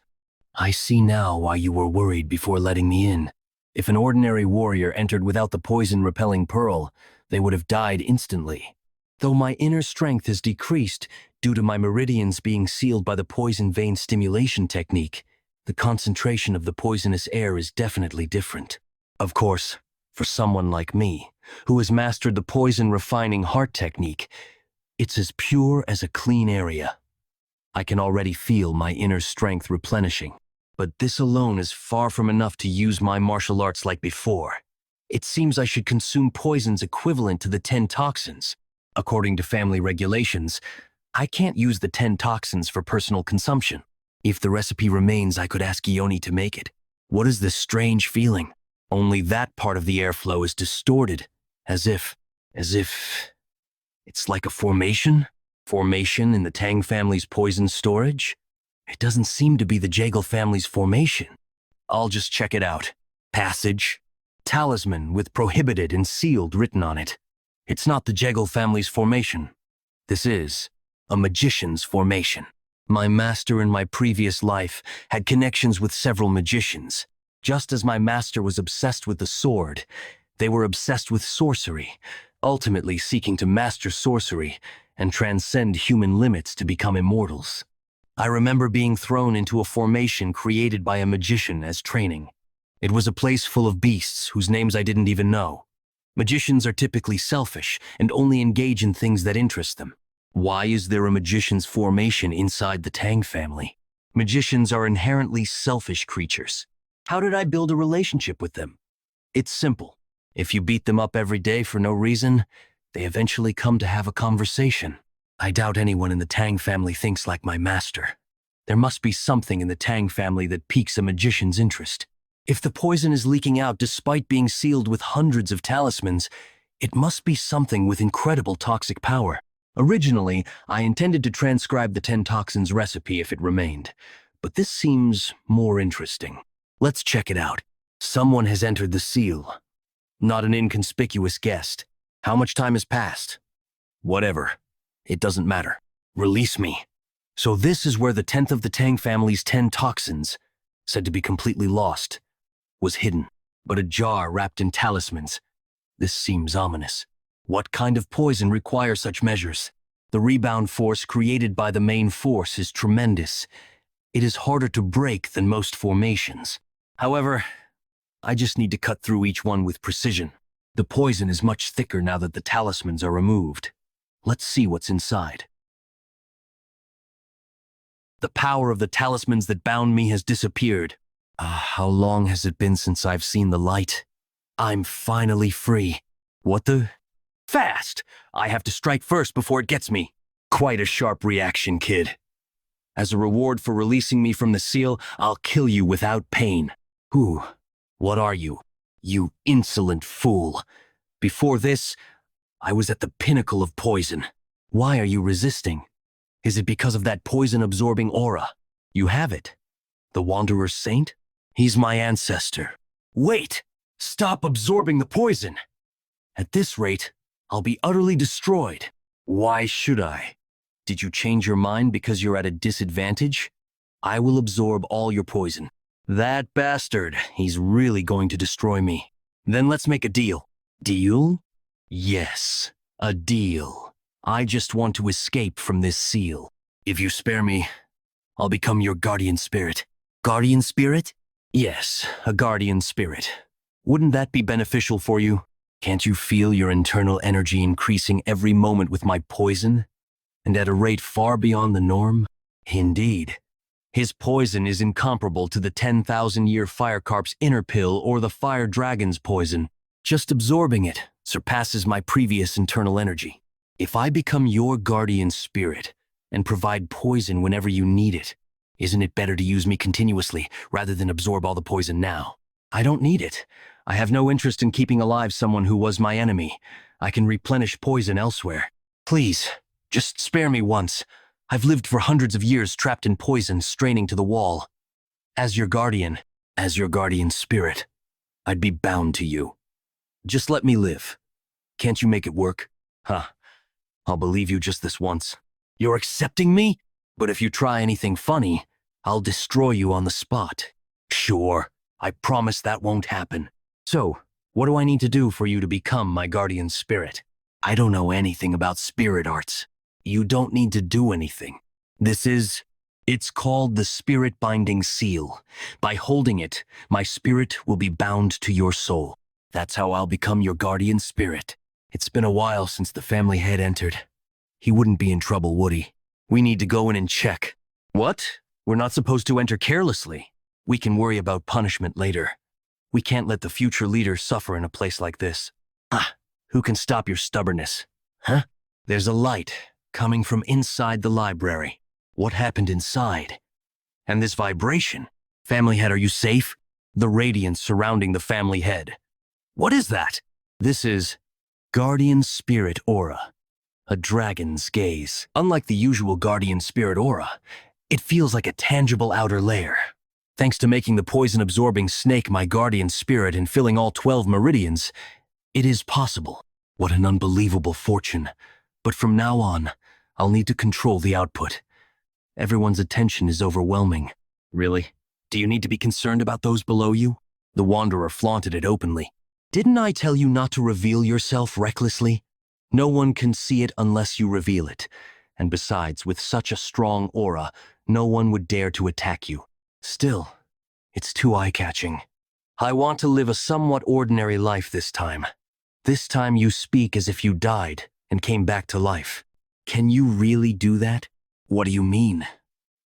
I see now why you were worried before letting me in. If an ordinary warrior entered without the poison-repelling pearl, they would have died instantly. Though my inner strength has decreased due to my meridians being sealed by the poison vein stimulation technique, the concentration of the poisonous air is definitely different. Of course, for someone like me, who has mastered the poison refining heart technique, it's as pure as a clean area. I can already feel my inner strength replenishing, but this alone is far from enough to use my martial arts like before. It seems I should consume poisons equivalent to the 10 toxins. According to family regulations, I can't use the 10 toxins for personal consumption. If the recipe remains, I could ask Ioni to make it. What is this strange feeling? Only that part of the airflow is distorted, as if it's like a formation? Formation in the Tang family's poison storage? It doesn't seem to be the Jaegel family's formation. I'll just check it out. Passage. Talisman with prohibited and sealed written on it. It's not the Jaegel family's formation. This is a magician's formation. My master in my previous life had connections with several magicians. Just as my master was obsessed with the sword, they were obsessed with sorcery, ultimately seeking to master sorcery and transcend human limits to become immortals. I remember being thrown into a formation created by a magician as training. It was a place full of beasts whose names I didn't even know. Magicians are typically selfish and only engage in things that interest them. Why is there a magician's formation inside the Tang family? Magicians are inherently selfish creatures. How did I build a relationship with them? It's simple. If you beat them up every day for no reason, they eventually come to have a conversation. I doubt anyone in the Tang family thinks like my master. There must be something in the Tang family that piques a magician's interest. If the poison is leaking out despite being sealed with hundreds of talismans, It must be something with incredible toxic power. Originally, I intended to transcribe the 10 toxins recipe if it remained, but this seems more interesting. Let's check it out. Someone has entered the seal. Not an inconspicuous guest. How much time has passed? Whatever. It doesn't matter. Release me. So this is where the 10th of the Tang family's 10 toxins, said to be completely lost, was hidden. But a jar wrapped in talismans. This seems ominous. What kind of poison requires such measures? The rebound force created by the main force is tremendous. It is harder to break than most formations. However, I just need to cut through each one with precision. The poison is much thicker now that the talismans are removed. Let's see what's inside. The power of the talismans that bound me has disappeared. How long has it been since I've seen the light? I'm finally free. What the? Fast! I have to strike first before it gets me. Quite a sharp reaction, kid. As a reward for releasing me from the seal, I'll kill you without pain. Who? What are you? You insolent fool. Before this, I was at the pinnacle of poison. Why are you resisting? Is it because of that poison-absorbing aura? You have it. The Wanderer Saint? He's my ancestor. Wait! Stop absorbing the poison! At this rate, I'll be utterly destroyed. Why should I? Did you change your mind because you're at a disadvantage? I will absorb all your poison. That bastard, he's really going to destroy me. Then let's make a deal. Deal? Yes, a deal. I just want to escape from this seal. If you spare me, I'll become your guardian spirit. Guardian spirit? Yes, a guardian spirit. Wouldn't that be beneficial for you? Can't you feel your internal energy increasing every moment with my poison? And at a rate far beyond the norm? Indeed. His poison is incomparable to the 10,000-year fire carp's inner pill or the fire dragon's poison. Just absorbing it surpasses my previous internal energy. If I become your guardian spirit and provide poison whenever you need it, isn't it better to use me continuously rather than absorb all the poison now? I don't need it. I have no interest in keeping alive someone who was my enemy. I can replenish poison elsewhere. Please, just spare me once. I've lived for hundreds of years trapped in poison, straining to the wall. As your guardian spirit, I'd be bound to you. Just let me live. Can't you make it work? Huh. I'll believe you just this once. You're accepting me? But if you try anything funny, I'll destroy you on the spot. Sure, I promise that won't happen. So, what do I need to do for you to become my guardian spirit? I don't know anything about spirit arts. You don't need to do anything. It's called the Spirit Binding Seal. By holding it, my spirit will be bound to your soul. That's how I'll become your guardian spirit. It's been a while since the family head entered. He wouldn't be in trouble, would he? We need to go in and check. What? We're not supposed to enter carelessly. We can worry about punishment later. We can't let the future leader suffer in a place like this. Who can stop your stubbornness? Huh? There's a light coming from inside the library. What happened inside? And this vibration? Family head, are you safe? The radiance surrounding the family head. What is that? This is Guardian Spirit Aura. A dragon's gaze. Unlike the usual Guardian Spirit Aura, it feels like a tangible outer layer. Thanks to making the poison-absorbing snake my guardian spirit and filling all 12 meridians, it is possible. What an unbelievable fortune. But from now on, I'll need to control the output. Everyone's attention is overwhelming. Really? Do you need to be concerned about those below you? The Wanderer flaunted it openly. Didn't I tell you not to reveal yourself recklessly? No one can see it unless you reveal it. And besides, with such a strong aura, no one would dare to attack you. Still, it's too eye-catching. I want to live a somewhat ordinary life this time. This time you speak as if you died and came back to life. Can you really do that? What do you mean?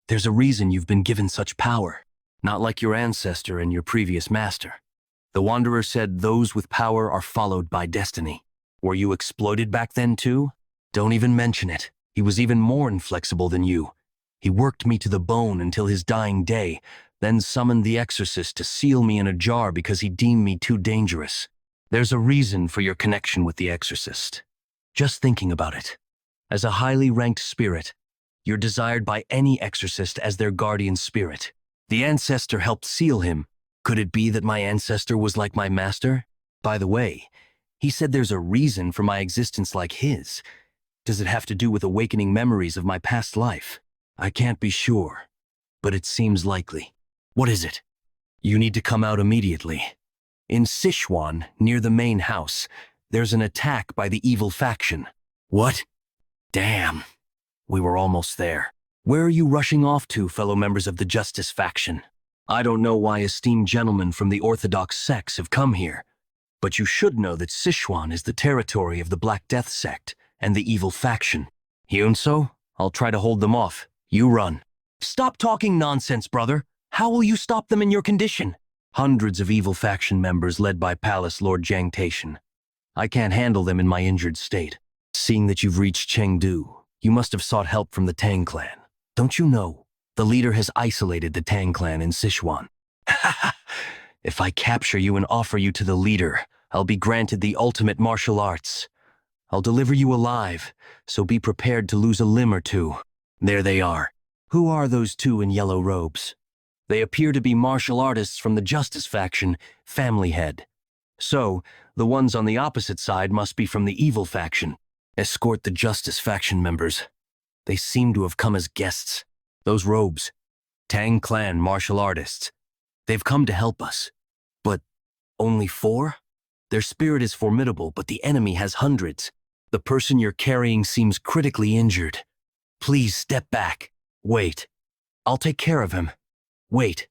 There's a reason you've been given such power. Not like your ancestor and your previous master. The Wanderer said those with power are followed by destiny. Were you exploited back then too? Don't even mention it. He was even more inflexible than you. He worked me to the bone until his dying day, then summoned the exorcist to seal me in a jar because he deemed me too dangerous. There's a reason for your connection with the exorcist. Just thinking about it. As a highly ranked spirit, you're desired by any exorcist as their guardian spirit. The ancestor helped seal him. Could it be that my ancestor was like my master? By the way, he said there's a reason for my existence like his. Does it have to do with awakening memories of my past life? I can't be sure, but it seems likely. What is it? You need to come out immediately. In Sichuan, near the main house, there's an attack by the evil faction. What? Damn. We were almost there. Where are you rushing off to, fellow members of the Justice faction? I don't know why esteemed gentlemen from the Orthodox sects have come here, but you should know that Sichuan is the territory of the Black Death sect and the evil faction. Hyunso, I'll try to hold them off. You run. Stop talking nonsense, brother. How will you stop them in your condition? Hundreds of evil faction members led by Palace Lord Jiangtation. I can't handle them in my injured state. Seeing that you've reached Chengdu, you must have sought help from the Tang clan. Don't you know? The leader has isolated the Tang clan in Sichuan. If I capture you and offer you to the leader, I'll be granted the ultimate martial arts. I'll deliver you alive, so be prepared to lose a limb or two. There they are. Who are those two in yellow robes? They appear to be martial artists from the Justice faction, Family Head. So, the ones on the opposite side must be from the evil faction. Escort the Justice faction members. They seem to have come as guests. Those robes. Tang clan martial artists. They've come to help us. But only 4? Their spirit is formidable, but the enemy has hundreds. The person you're carrying seems critically injured. Please step back. Wait. I'll take care of him. Wait.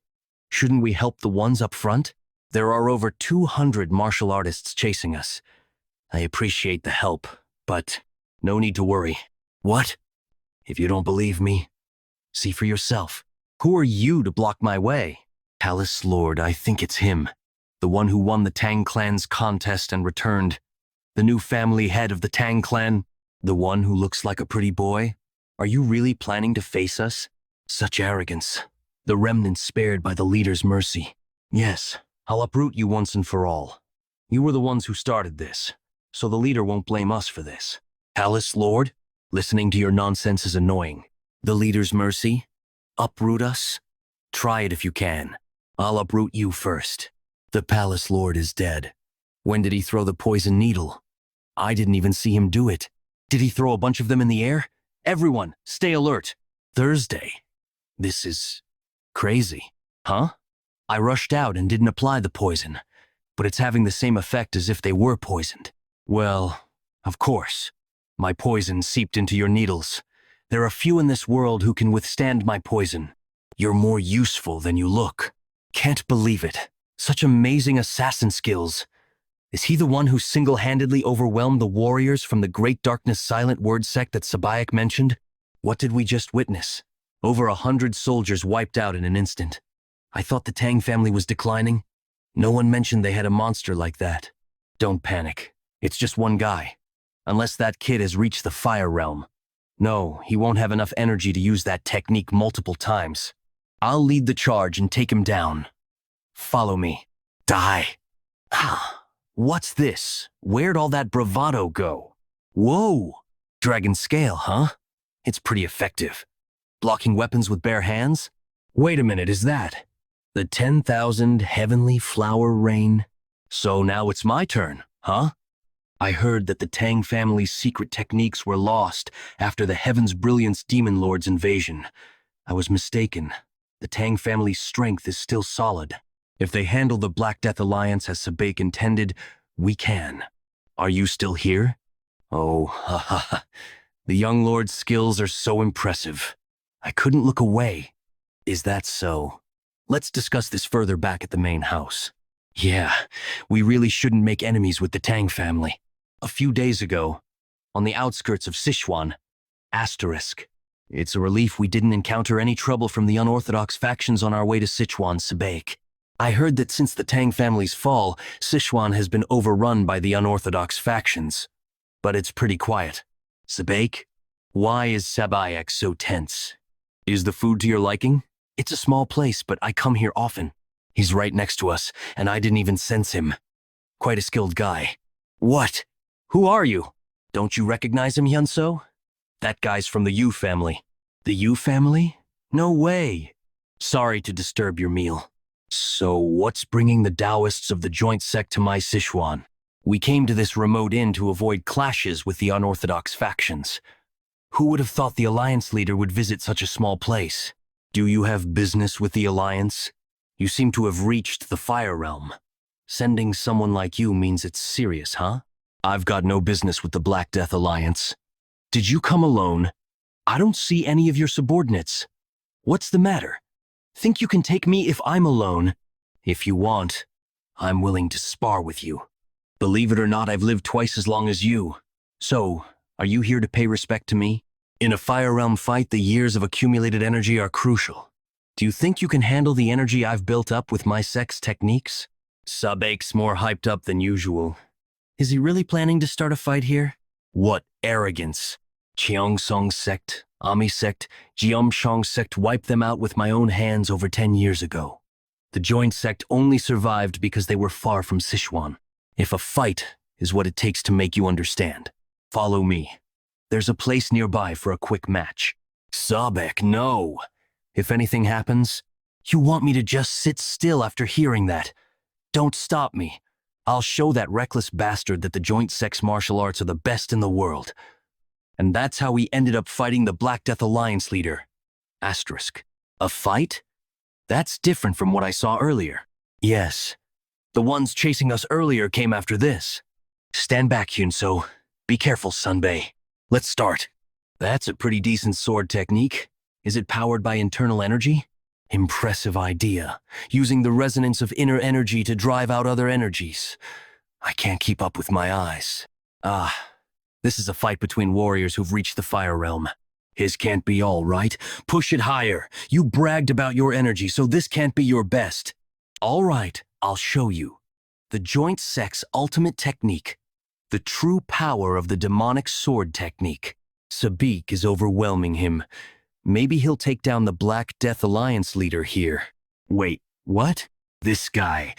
Shouldn't we help the ones up front? There are over 200 martial artists chasing us. I appreciate the help, but no need to worry. What? If you don't believe me, see for yourself. Who are you to block my way? Palace Lord, I think it's him. The one who won the Tang clan's contest and returned. The new family head of the Tang clan. The one who looks like a pretty boy. Are you really planning to face us? Such arrogance. The remnants spared by the leader's mercy. Yes, I'll uproot you once and for all. You were the ones who started this, so the leader won't blame us for this. Palace Lord, listening to your nonsense is annoying. The leader's mercy? Uproot us? Try it if you can. I'll uproot you first. The Palace Lord is dead. When did he throw the poison needle? I didn't even see him do it. Did he throw a bunch of them in the air? Everyone, stay alert. Thursday. This is crazy. Huh? I rushed out and didn't apply the poison, but it's having the same effect as if they were poisoned. Well, of course. My poison seeped into your needles. There are few in this world who can withstand my poison. You're more useful than you look. Can't believe it. Such amazing assassin skills. Is he the one who single-handedly overwhelmed the warriors from the Great Darkness Silent Word sect that Sabayak mentioned? What did we just witness? Over 100 soldiers wiped out in an instant. I thought the Tang family was declining. No one mentioned they had a monster like that. Don't panic. It's just one guy. Unless that kid has reached the fire realm. No, he won't have enough energy to use that technique multiple times. I'll lead the charge and take him down. Follow me. Die. What's this? Where'd all that bravado go? Whoa! Dragon scale, huh? It's pretty effective. Blocking weapons with bare hands? Wait a minute, is that the 10,000 heavenly flower rain? So now it's my turn, huh? I heard that the Tang family's secret techniques were lost after the Heaven's Brilliance Demon Lord's invasion. I was mistaken. The Tang family's strength is still solid. If they handle the Black Death Alliance as Sabake intended, we can. Are you still here? Oh, the young lord's skills are so impressive. I couldn't look away. Is that so? Let's discuss this further back at the main house. Yeah, we really shouldn't make enemies with the Tang family. A few days ago, on the outskirts of Sichuan, **. It's a relief we didn't encounter any trouble from the unorthodox factions on our way to Sichuan, Sabake. I heard that since the Tang family's fall, Sichuan has been overrun by the unorthodox factions. But it's pretty quiet. Sabake, why is Sabayak so tense? Is the food to your liking? It's a small place, but I come here often. He's right next to us, and I didn't even sense him. Quite a skilled guy. What? Who are you? Don't you recognize him, Hyunso? That guy's from the Yu family. The Yu family? No way. Sorry to disturb your meal. So what's bringing the Taoists of the joint sect to my Sichuan? We came to this remote inn to avoid clashes with the unorthodox factions. Who would have thought the Alliance leader would visit such a small place? Do you have business with the Alliance? You seem to have reached the Fire Realm. Sending someone like you means it's serious, huh? I've got no business with the Black Death Alliance. Did you come alone? I don't see any of your subordinates. What's the matter? Think you can take me if I'm alone? If you want, I'm willing to spar with you. Believe it or not, I've lived twice as long as you. So, are you here to pay respect to me? In a Fire Realm fight, the years of accumulated energy are crucial. Do you think you can handle the energy I've built up with my sect's techniques? Sabake's more hyped up than usual. Is he really planning to start a fight here? What arrogance! Cheongsong sect, Ami sect, Jeomshong sect wiped them out with my own hands over 10 years ago. The joint sect only survived because they were far from Sichuan. If a fight is what it takes to make you understand, follow me. There's a place nearby for a quick match. Sabek, no! If anything happens, you want me to just sit still after hearing that. Don't stop me. I'll show that reckless bastard that the joint sect's martial arts are the best in the world. And that's how we ended up fighting the Black Death Alliance leader. Asterisk. A fight? That's different from what I saw earlier. Yes. The ones chasing us earlier came after this. Stand back, Hyunso. Be careful, Sunbae. Let's start. That's a pretty decent sword technique. Is it powered by internal energy? Impressive idea. Using the resonance of inner energy to drive out other energies. I can't keep up with my eyes. This is a fight between warriors who've reached the Fire Realm. His can't be all right. Push it higher. You bragged about your energy, so this can't be your best. All right, I'll show you. The joint sect's ultimate technique. The true power of the demonic sword technique. Sabik is overwhelming him. Maybe he'll take down the Black Death Alliance leader here. Wait, what? This guy.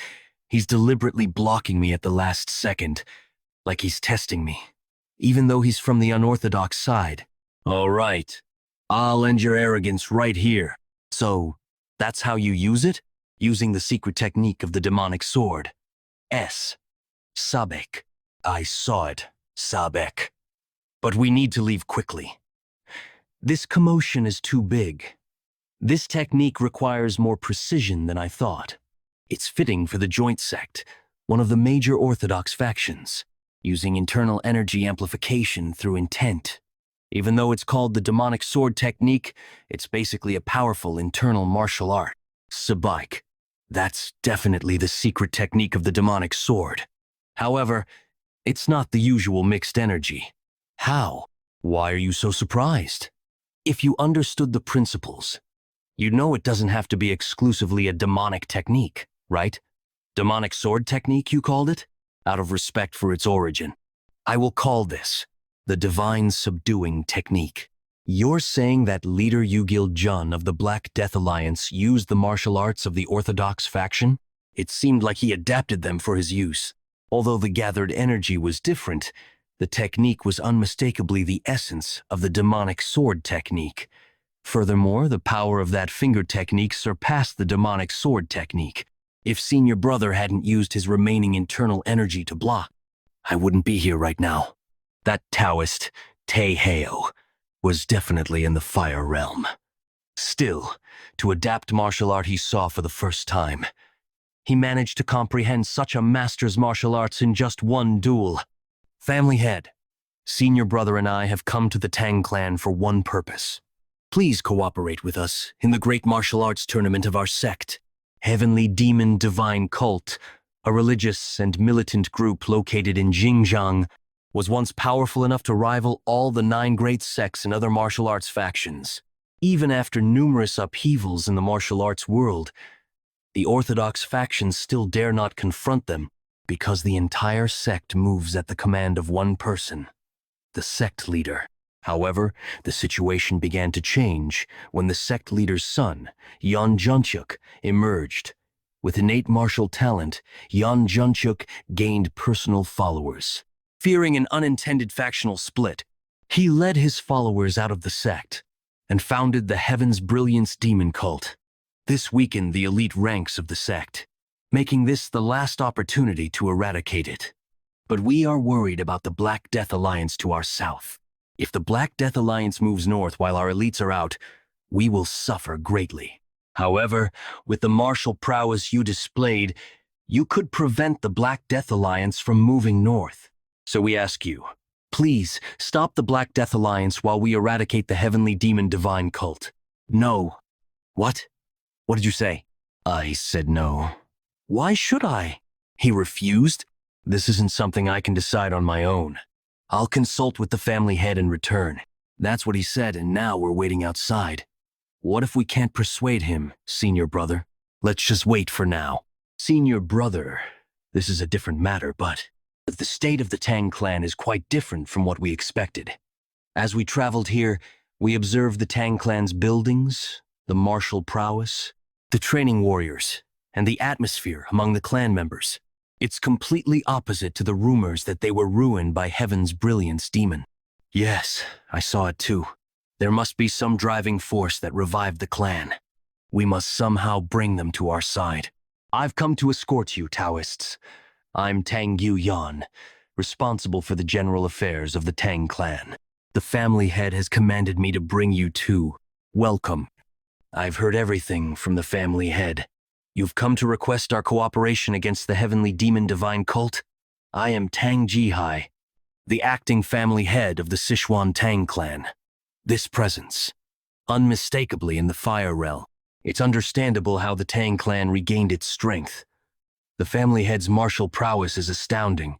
He's deliberately blocking me at the last second. Like he's testing me. Even though he's from the unorthodox side. All right. I'll end your arrogance right here. So, that's how you use it? Using the secret technique of the demonic sword. Sabek. I saw it, Sabek. But we need to leave quickly. This commotion is too big. This technique requires more precision than I thought. It's fitting for the joint sect, one of the major orthodox factions, using internal energy amplification through intent. Even though it's called the demonic sword technique, it's basically a powerful internal martial art. Sabike. That's definitely the secret technique of the demonic sword. However, it's not the usual mixed energy. How? Why are you so surprised? If you understood the principles, you'd know it doesn't have to be exclusively a demonic technique, right? Demonic sword technique, you called it? Out of respect for its origin. I will call this the divine subduing technique. You're saying that leader Yugil Jun of the Black Death Alliance used the martial arts of the Orthodox faction? It seemed like he adapted them for his use. Although the gathered energy was different, the technique was unmistakably the essence of the demonic sword technique. Furthermore, the power of that finger technique surpassed the demonic sword technique. If Senior Brother hadn't used his remaining internal energy to block, I wouldn't be here right now. That Taoist, Taeheo, was definitely in the Fire Realm. Still, to adapt martial art he saw for the first time, he managed to comprehend such a master's martial arts in just one duel. Family head, Senior Brother and I have come to the Tang clan for one purpose. Please cooperate with us in the great martial arts tournament of our sect. Heavenly Demon Divine Cult, a religious and militant group located in Xinjiang, was once powerful enough to rival all the 9 great sects and other martial arts factions. Even after numerous upheavals in the martial arts world, the orthodox factions still dare not confront them because the entire sect moves at the command of one person, the sect leader. However, the situation began to change when the sect leader's son, Yeon Junchuk, emerged With innate martial talent, Yan Junchuk gained personal followers. Fearing an unintended factional split, he led his followers out of the sect and founded the Heaven's Brilliance Demon Cult. This weakened the elite ranks of the sect, making this the last opportunity to eradicate it. But we are worried about the Black Death Alliance to our south. If the Black Death Alliance moves north while our elites are out, we will suffer greatly. However, with the martial prowess you displayed, you could prevent the Black Death Alliance from moving north. So we ask you, please stop the Black Death Alliance while we eradicate the Heavenly Demon Divine Cult. No. What? What did you say? I said no. Why should I? He refused. This isn't something I can decide on my own. I'll consult with the family head and return. That's what he said, and now we're waiting outside. What if we can't persuade him, senior brother? Let's just wait for now. Senior brother, this is a different matter, but the state of the Tang clan is quite different from what we expected. As we traveled here, we observed the Tang clan's buildings, the martial prowess, the training warriors, and the atmosphere among the clan members. It's completely opposite to the rumors that they were ruined by Heaven's Brilliance Demon. Yes, I saw it too. There must be some driving force that revived the clan. We must somehow bring them to our side. I've come to escort you, Taoists. I'm Tang Yeon-Myeong, responsible for the general affairs of the Tang clan. The family head has commanded me to bring you too. Welcome. I've heard everything from the family head. You've come to request our cooperation against the Heavenly Demon Divine Cult? I am Tang Jihai, the acting family head of the Sichuan Tang clan. This presence, unmistakably in the Fire Realm. It's understandable how the Tang clan regained its strength. The family head's martial prowess is astounding,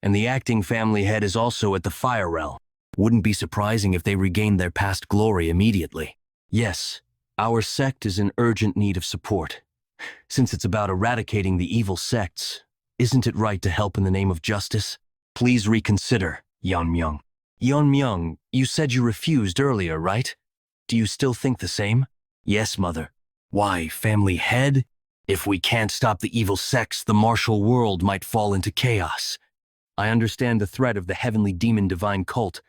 and the acting family head is also at the Fire Realm. Wouldn't be surprising if they regained their past glory immediately. Yes, our sect is in urgent need of support. Since it's about eradicating the evil sects, isn't it right to help in the name of justice? Please reconsider, Yeon-Myeong. Yeon-Myeong, you said you refused earlier, right? Do you still think the same? Yes, mother. Why, family head? If we can't stop the evil sects, the martial world might fall into chaos. I understand the threat of the Heavenly Demon Divine Cult,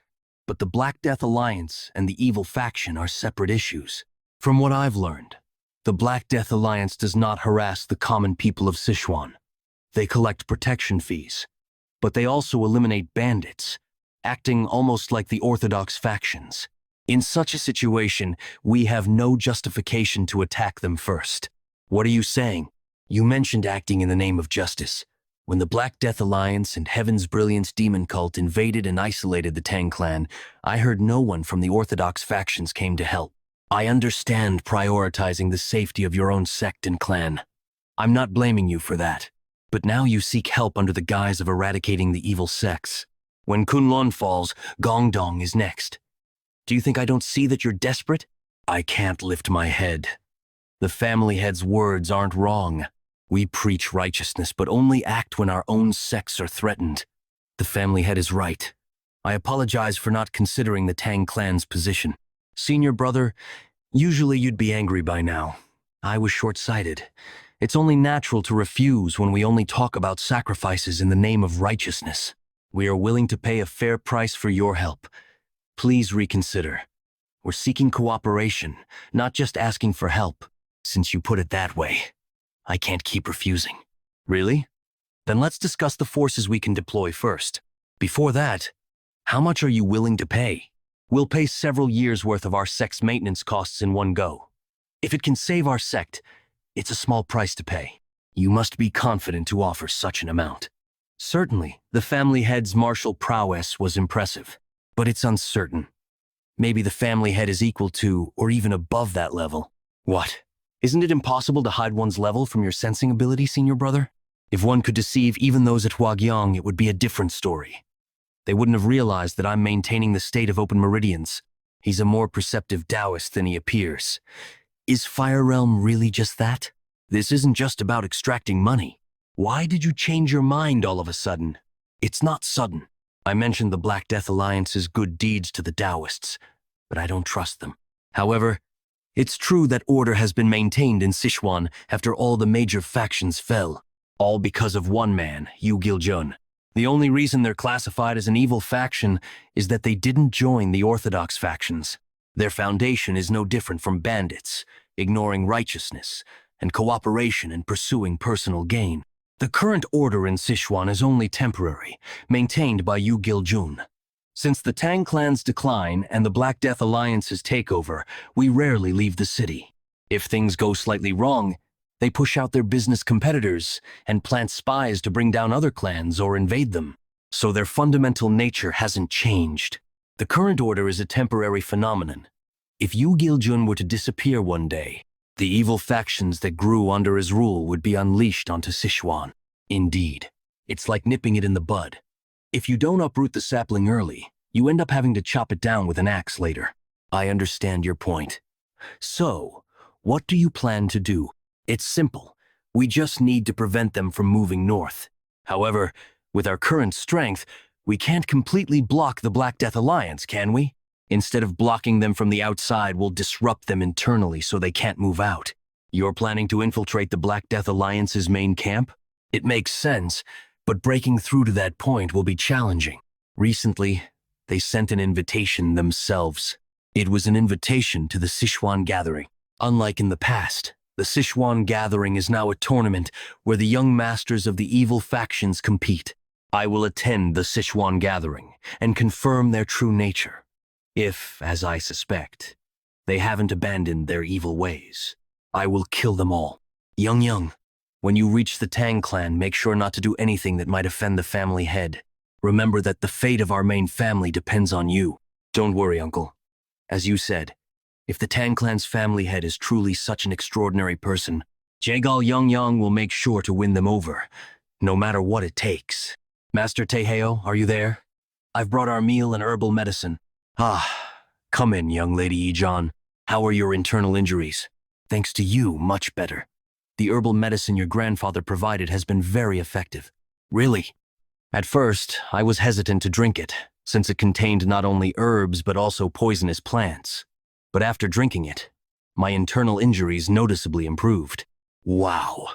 but the Black Death Alliance and the evil faction are separate issues. From what I've learned, the Black Death Alliance does not harass the common people of Sichuan. They collect protection fees, but they also eliminate bandits, acting almost like the orthodox factions. In such a situation, we have no justification to attack them first. What are you saying? You mentioned acting in the name of justice. When the Black Death Alliance and Heaven's Brilliance Demon Cult invaded and isolated the Tang clan, I heard no one from the orthodox factions came to help. I understand prioritizing the safety of your own sect and clan. I'm not blaming you for that. But now you seek help under the guise of eradicating the evil sects. When Kunlun falls, Gongdong is next. Do you think I don't see that you're desperate? I can't lift my head. The family head's words aren't wrong. We preach righteousness, but only act when our own sects are threatened. The family head is right. I apologize for not considering the Tang clan's position. Senior brother, usually you'd be angry by now. I was short-sighted. It's only natural to refuse when we only talk about sacrifices in the name of righteousness. We are willing to pay a fair price for your help. Please reconsider. We're seeking cooperation, not just asking for help. Since you put it that way, I can't keep refusing. Really? Then let's discuss the forces we can deploy first. Before that, how much are you willing to pay? We'll pay several years' worth of our sect's maintenance costs in one go. If it can save our sect, it's a small price to pay. You must be confident to offer such an amount. Certainly, the family head's martial prowess was impressive, but it's uncertain. Maybe the family head is equal to, or even above that level. What? Isn't it impossible to hide one's level from your sensing ability, senior brother? If one could deceive even those at Hwagyong, it would be a different story. They wouldn't have realized that I'm maintaining the state of open meridians. He's a more perceptive Taoist than he appears. Is Fire Realm really just that? This isn't just about extracting money. Why did you change your mind all of a sudden? It's not sudden. I mentioned the Black Death Alliance's good deeds to the Taoists, but I don't trust them. However, It's true that order has been maintained in Sichuan after all the major factions fell, all because of one man, Yu Giljun. The only reason they're classified as an evil faction is that they didn't join the orthodox factions. Their foundation is no different from bandits, ignoring righteousness and cooperation in pursuing personal gain. The current order in Sichuan is only temporary, maintained by Yu Giljun. Since the Tang clan's decline and the Black Death Alliance's takeover, we rarely leave the city. If things go slightly wrong, they push out their business competitors and plant spies to bring down other clans or invade them. So their fundamental nature hasn't changed. The current order is a temporary phenomenon. If Yu Giljun were to disappear one day, the evil factions that grew under his rule would be unleashed onto Sichuan. Indeed, it's like nipping it in the bud. If you don't uproot the sapling early, you end up having to chop it down with an axe later. I understand your point. So, what do you plan to do? It's simple. We just need to prevent them from moving north. However, with our current strength, we can't completely block the Black Death Alliance, can we? Instead of blocking them from the outside, we'll disrupt them internally so they can't move out. You're planning to infiltrate the Black Death Alliance's main camp? It makes sense, but breaking through to that point will be challenging. Recently, they sent an invitation themselves. It was an invitation to the Sichuan Gathering. Unlike in the past, the Sichuan Gathering is now a tournament where the young masters of the evil factions compete. I will attend the Sichuan Gathering and confirm their true nature. If, as I suspect, they haven't abandoned their evil ways, I will kill them all. Yeon-Myeong, when you reach the Tang clan, make sure not to do anything that might offend the family head. Remember that the fate of our main family depends on you. Don't worry, uncle. As you said, if the Tang clan's family head is truly such an extraordinary person, Jaegal Yeon-Myeong will make sure to win them over, no matter what it takes. Master Taeheo, are you there? I've brought our meal and herbal medicine. Come in, young lady Ijan. How are your internal injuries? Thanks to you, much better. The herbal medicine your grandfather provided has been very effective. Really? At first, I was hesitant to drink it, since it contained not only herbs but also poisonous plants. But after drinking it, my internal injuries noticeably improved. Wow.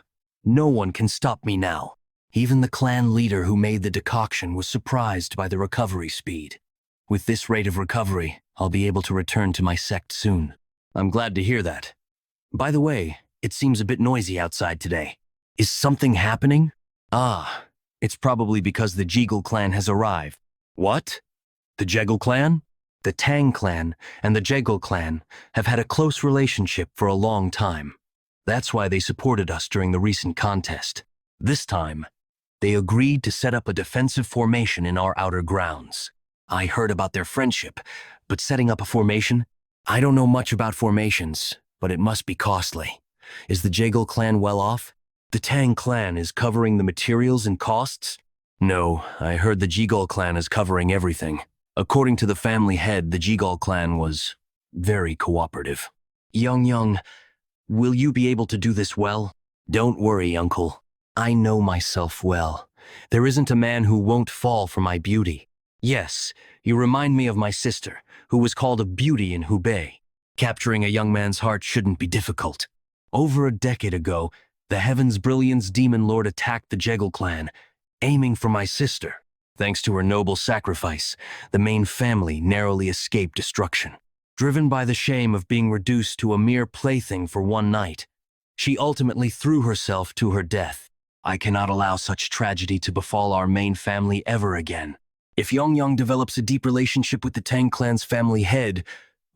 No one can stop me now. Even the clan leader who made the decoction was surprised by the recovery speed. With this rate of recovery, I'll be able to return to my sect soon. I'm glad to hear that. By the way, it seems a bit noisy outside today. Is something happening? It's probably because the Jegal clan has arrived. What? The Jegal clan? The Tang clan and the Jegal clan have had a close relationship for a long time. That's why they supported us during the recent contest. This time, they agreed to set up a defensive formation in our outer grounds. I heard about their friendship, but setting up a formation? I don't know much about formations, but it must be costly. Is the Jegal clan well off? The Tang clan is covering the materials and costs? No, I heard the Jegal clan is covering everything. According to the family head, the Jegal clan was very cooperative. Yeon-Myeong, will you be able to do this well? Don't worry, uncle. I know myself well. There isn't a man who won't fall for my beauty. Yes, you remind me of my sister, who was called a beauty in Hubei. Capturing a young man's heart shouldn't be difficult. Over a decade ago, the Heaven's Brilliance Demon Lord attacked the Jegal clan, aiming for my sister. Thanks to her noble sacrifice, the main family narrowly escaped destruction. Driven by the shame of being reduced to a mere plaything for one night, she ultimately threw herself to her death. I cannot allow such tragedy to befall our main family ever again. If Yeon-Myeong develops a deep relationship with the Tang clan's family head,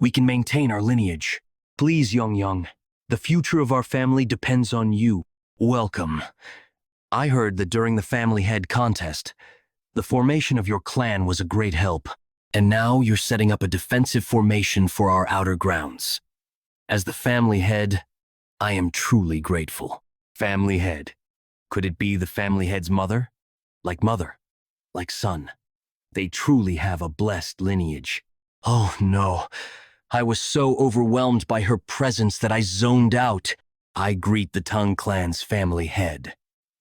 we can maintain our lineage. Please, Yeon-Myeong, the future of our family depends on you. Welcome. I heard that during the family head contest, the formation of your clan was a great help, and now you're setting up a defensive formation for our outer grounds. As the family head, I am truly grateful. Family head. Could it be the family head's mother? Like mother, like son. They truly have a blessed lineage. Oh no, I was so overwhelmed by her presence that I zoned out. I greet the Tang clan's family head.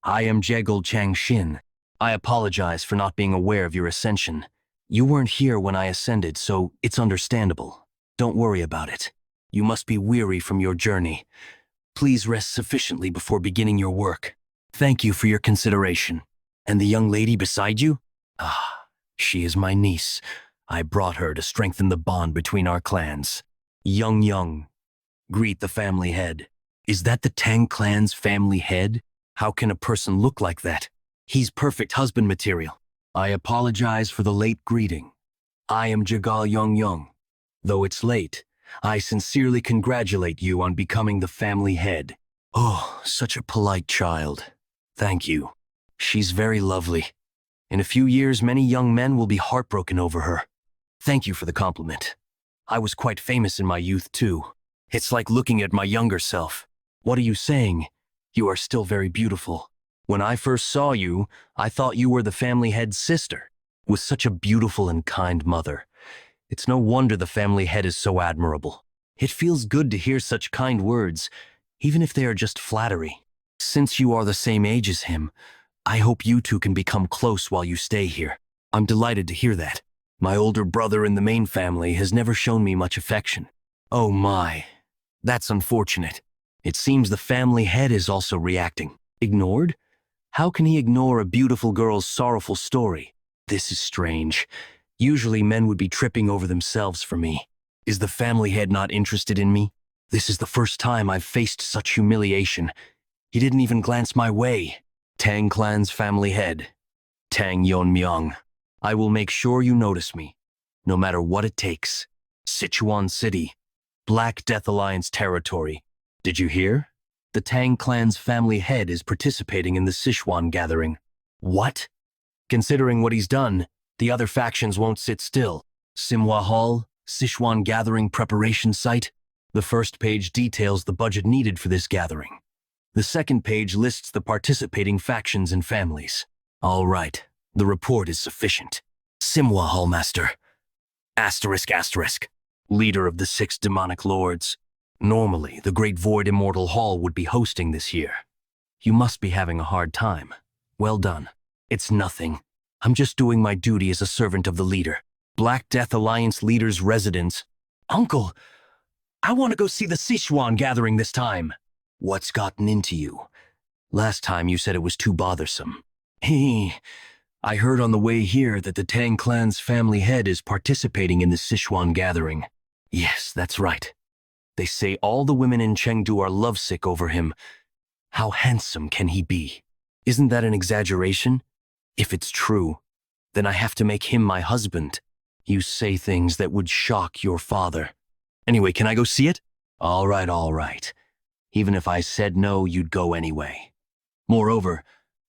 I am Jegal Changshin. I apologize for not being aware of your ascension. You weren't here when I ascended, so it's understandable. Don't worry about it. You must be weary from your journey. Please rest sufficiently before beginning your work. Thank you for your consideration. And the young lady beside you? Ah, she is my niece. I brought her to strengthen the bond between our clans. Yeon-Myeong, greet the family head. Is that the Tang clan's family head? How can a person look like that? He's perfect husband material. I apologize for the late greeting. I am Jagal Yeon-Myeong. Though it's late, I sincerely congratulate you on becoming the family head. Oh, such a polite child. Thank you. She's very lovely. In a few years, many young men will be heartbroken over her. Thank you for the compliment. I was quite famous in my youth, too. It's like looking at my younger self. What are you saying? You are still very beautiful. When I first saw you, I thought you were the family head's sister. With such a beautiful and kind mother. It's no wonder the family head is so admirable. It feels good to hear such kind words, even if they are just flattery. Since you are the same age as him, I hope you two can become close while you stay here. I'm delighted to hear that. My older brother in the main family has never shown me much affection. Oh my, that's unfortunate. It seems the family head is also reacting. Ignored? How can he ignore a beautiful girl's sorrowful story? This is strange. Usually men would be tripping over themselves for me. Is the family head not interested in me? This is the first time I've faced such humiliation. He didn't even glance my way. Tang clan's family head, Tang Yeon-Myeong. I will make sure you notice me, no matter what it takes. Sichuan City, Black Death Alliance territory. Did you hear? The Tang clan's family head is participating in the Sichuan gathering. What? Considering what he's done, the other factions won't sit still. Manhwa Hall, Sichuan gathering preparation site. The first page details the budget needed for this gathering. The second page lists the participating factions and families. All right, the report is sufficient. Manhwa Hallmaster, ***, leader of the 6 demonic lords. Normally, the Great Void Immortal Hall would be hosting this year. You must be having a hard time. Well done. It's nothing. I'm just doing my duty as a servant of the leader. Black Death Alliance leader's residence. Uncle, I want to go see the Sichuan gathering this time. What's gotten into you? Last time you said it was too bothersome. I heard on the way here that the Tang clan's family head is participating in the Sichuan gathering. Yes, that's right. They say all the women in Chengdu are lovesick over him. How handsome can he be? Isn't that an exaggeration? If it's true, then I have to make him my husband. You say things that would shock your father. Anyway, can I go see it? All right, all right. Even if I said no, you'd go anyway. Moreover,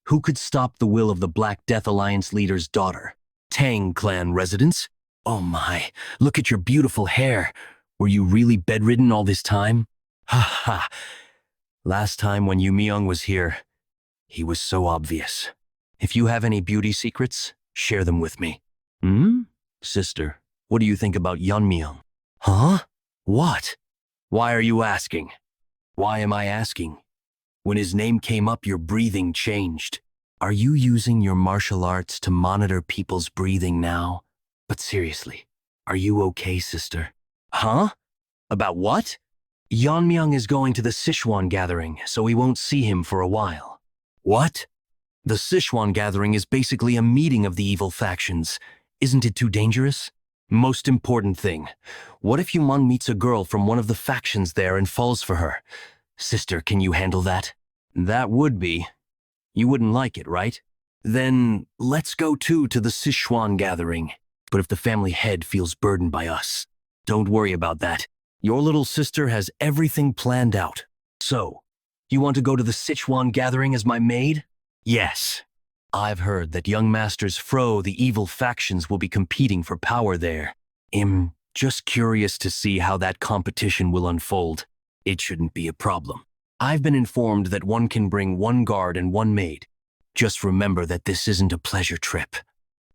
who could stop the will of the Black Death Alliance leader's daughter? Tang clan residents? Oh my, look at your beautiful hair. Were you really bedridden all this time? Ha ha. Last time when Yeon-Myeong was here, he was so obvious. If you have any beauty secrets, share them with me. Sister, what do you think about Yeon-Myeong? Huh? What? Why are you asking? Why am I asking? When his name came up, your breathing changed. Are you using your martial arts to monitor people's breathing now? But seriously, are you okay, sister? Huh? About what? Yeon-Myeong is going to the Sichuan gathering, so we won't see him for a while. What? The Sichuan gathering is basically a meeting of the evil factions. Isn't it too dangerous? Most important thing, what if Yeon meets a girl from one of the factions there and falls for her? Sister, can you handle that? That would be. You wouldn't like it, right? Then let's go too to the Sichuan gathering. But if the family head feels burdened by us, don't worry about that. Your little sister has everything planned out. So, you want to go to the Sichuan gathering as my maid? Yes. I've heard that young masters Fro, the evil factions, will be competing for power there. I'm just curious to see how that competition will unfold. It shouldn't be a problem. I've been informed that one can bring one guard and one maid. Just remember that this isn't a pleasure trip.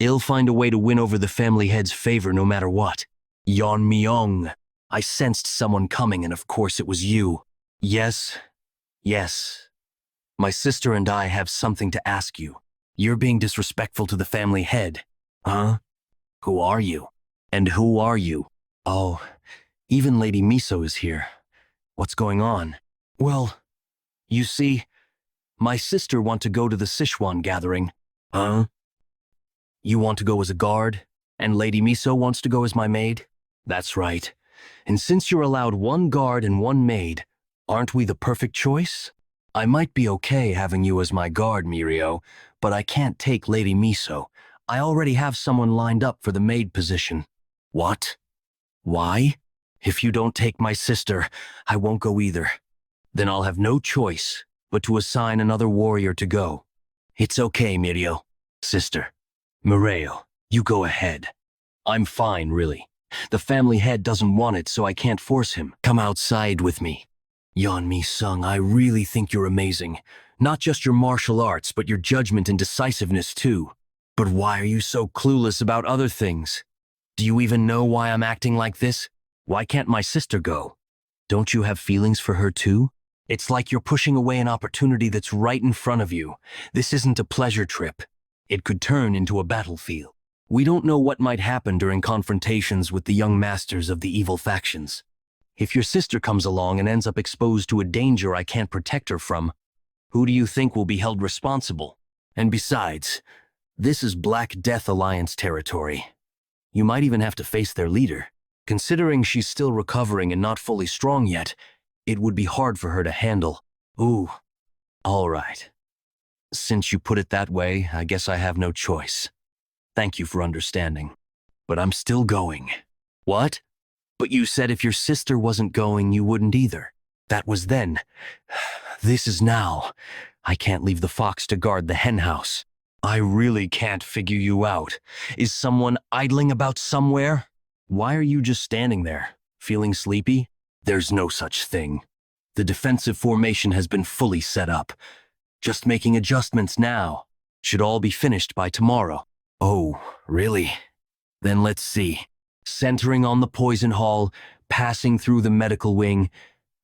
I'll find a way to win over the family head's favor no matter what. Yeon-Myeong, I sensed someone coming and of course it was you. Yes. My sister and I have something to ask you. You're being disrespectful to the family head. Huh? Who are you? And who are you? Oh, Even Lady Miso is here. What's going on? Well, you see, my sister want to go to the Sichuan gathering. Huh? You want to go as a guard, and Lady Miso wants to go as my maid? That's right. And since you're allowed one guard and one maid, aren't we the perfect choice? I might be okay having you as my guard, Mirio, but I can't take Lady Miso. I already have someone lined up for the maid position. What? Why? If you don't take my sister, I won't go either. Then I'll have no choice but to assign another warrior to go. It's okay, Mirio. Sister. Mireo, you go ahead. I'm fine, really. The family head doesn't want it, so I can't force him. Come outside with me. Yeon-Myeong, I really think you're amazing. Not just your martial arts, but your judgment and decisiveness too. But why are you so clueless about other things? Do you even know why I'm acting like this? Why can't my sister go? Don't you have feelings for her too? It's like you're pushing away an opportunity that's right in front of you. This isn't a pleasure trip. It could turn into a battlefield. We don't know what might happen during confrontations with the young masters of the evil factions. If your sister comes along and ends up exposed to a danger I can't protect her from, who do you think will be held responsible? And besides, this is Black Death Alliance territory. You might even have to face their leader. Considering she's still recovering and not fully strong yet, it would be hard for her to handle. Ooh, all right. Since you put it that way, I guess I have no choice. Thank you for understanding. But I'm still going. What? But you said if your sister wasn't going, you wouldn't either. That was then. This is now. I can't leave the fox to guard the hen house. I really can't figure you out. Is someone idling about somewhere? Why are you just standing there, feeling sleepy? There's no such thing. The defensive formation has been fully set up. Just making adjustments now. Should all be finished by tomorrow. Oh, really? Then let's see. Centering on the poison hall, passing through the medical wing,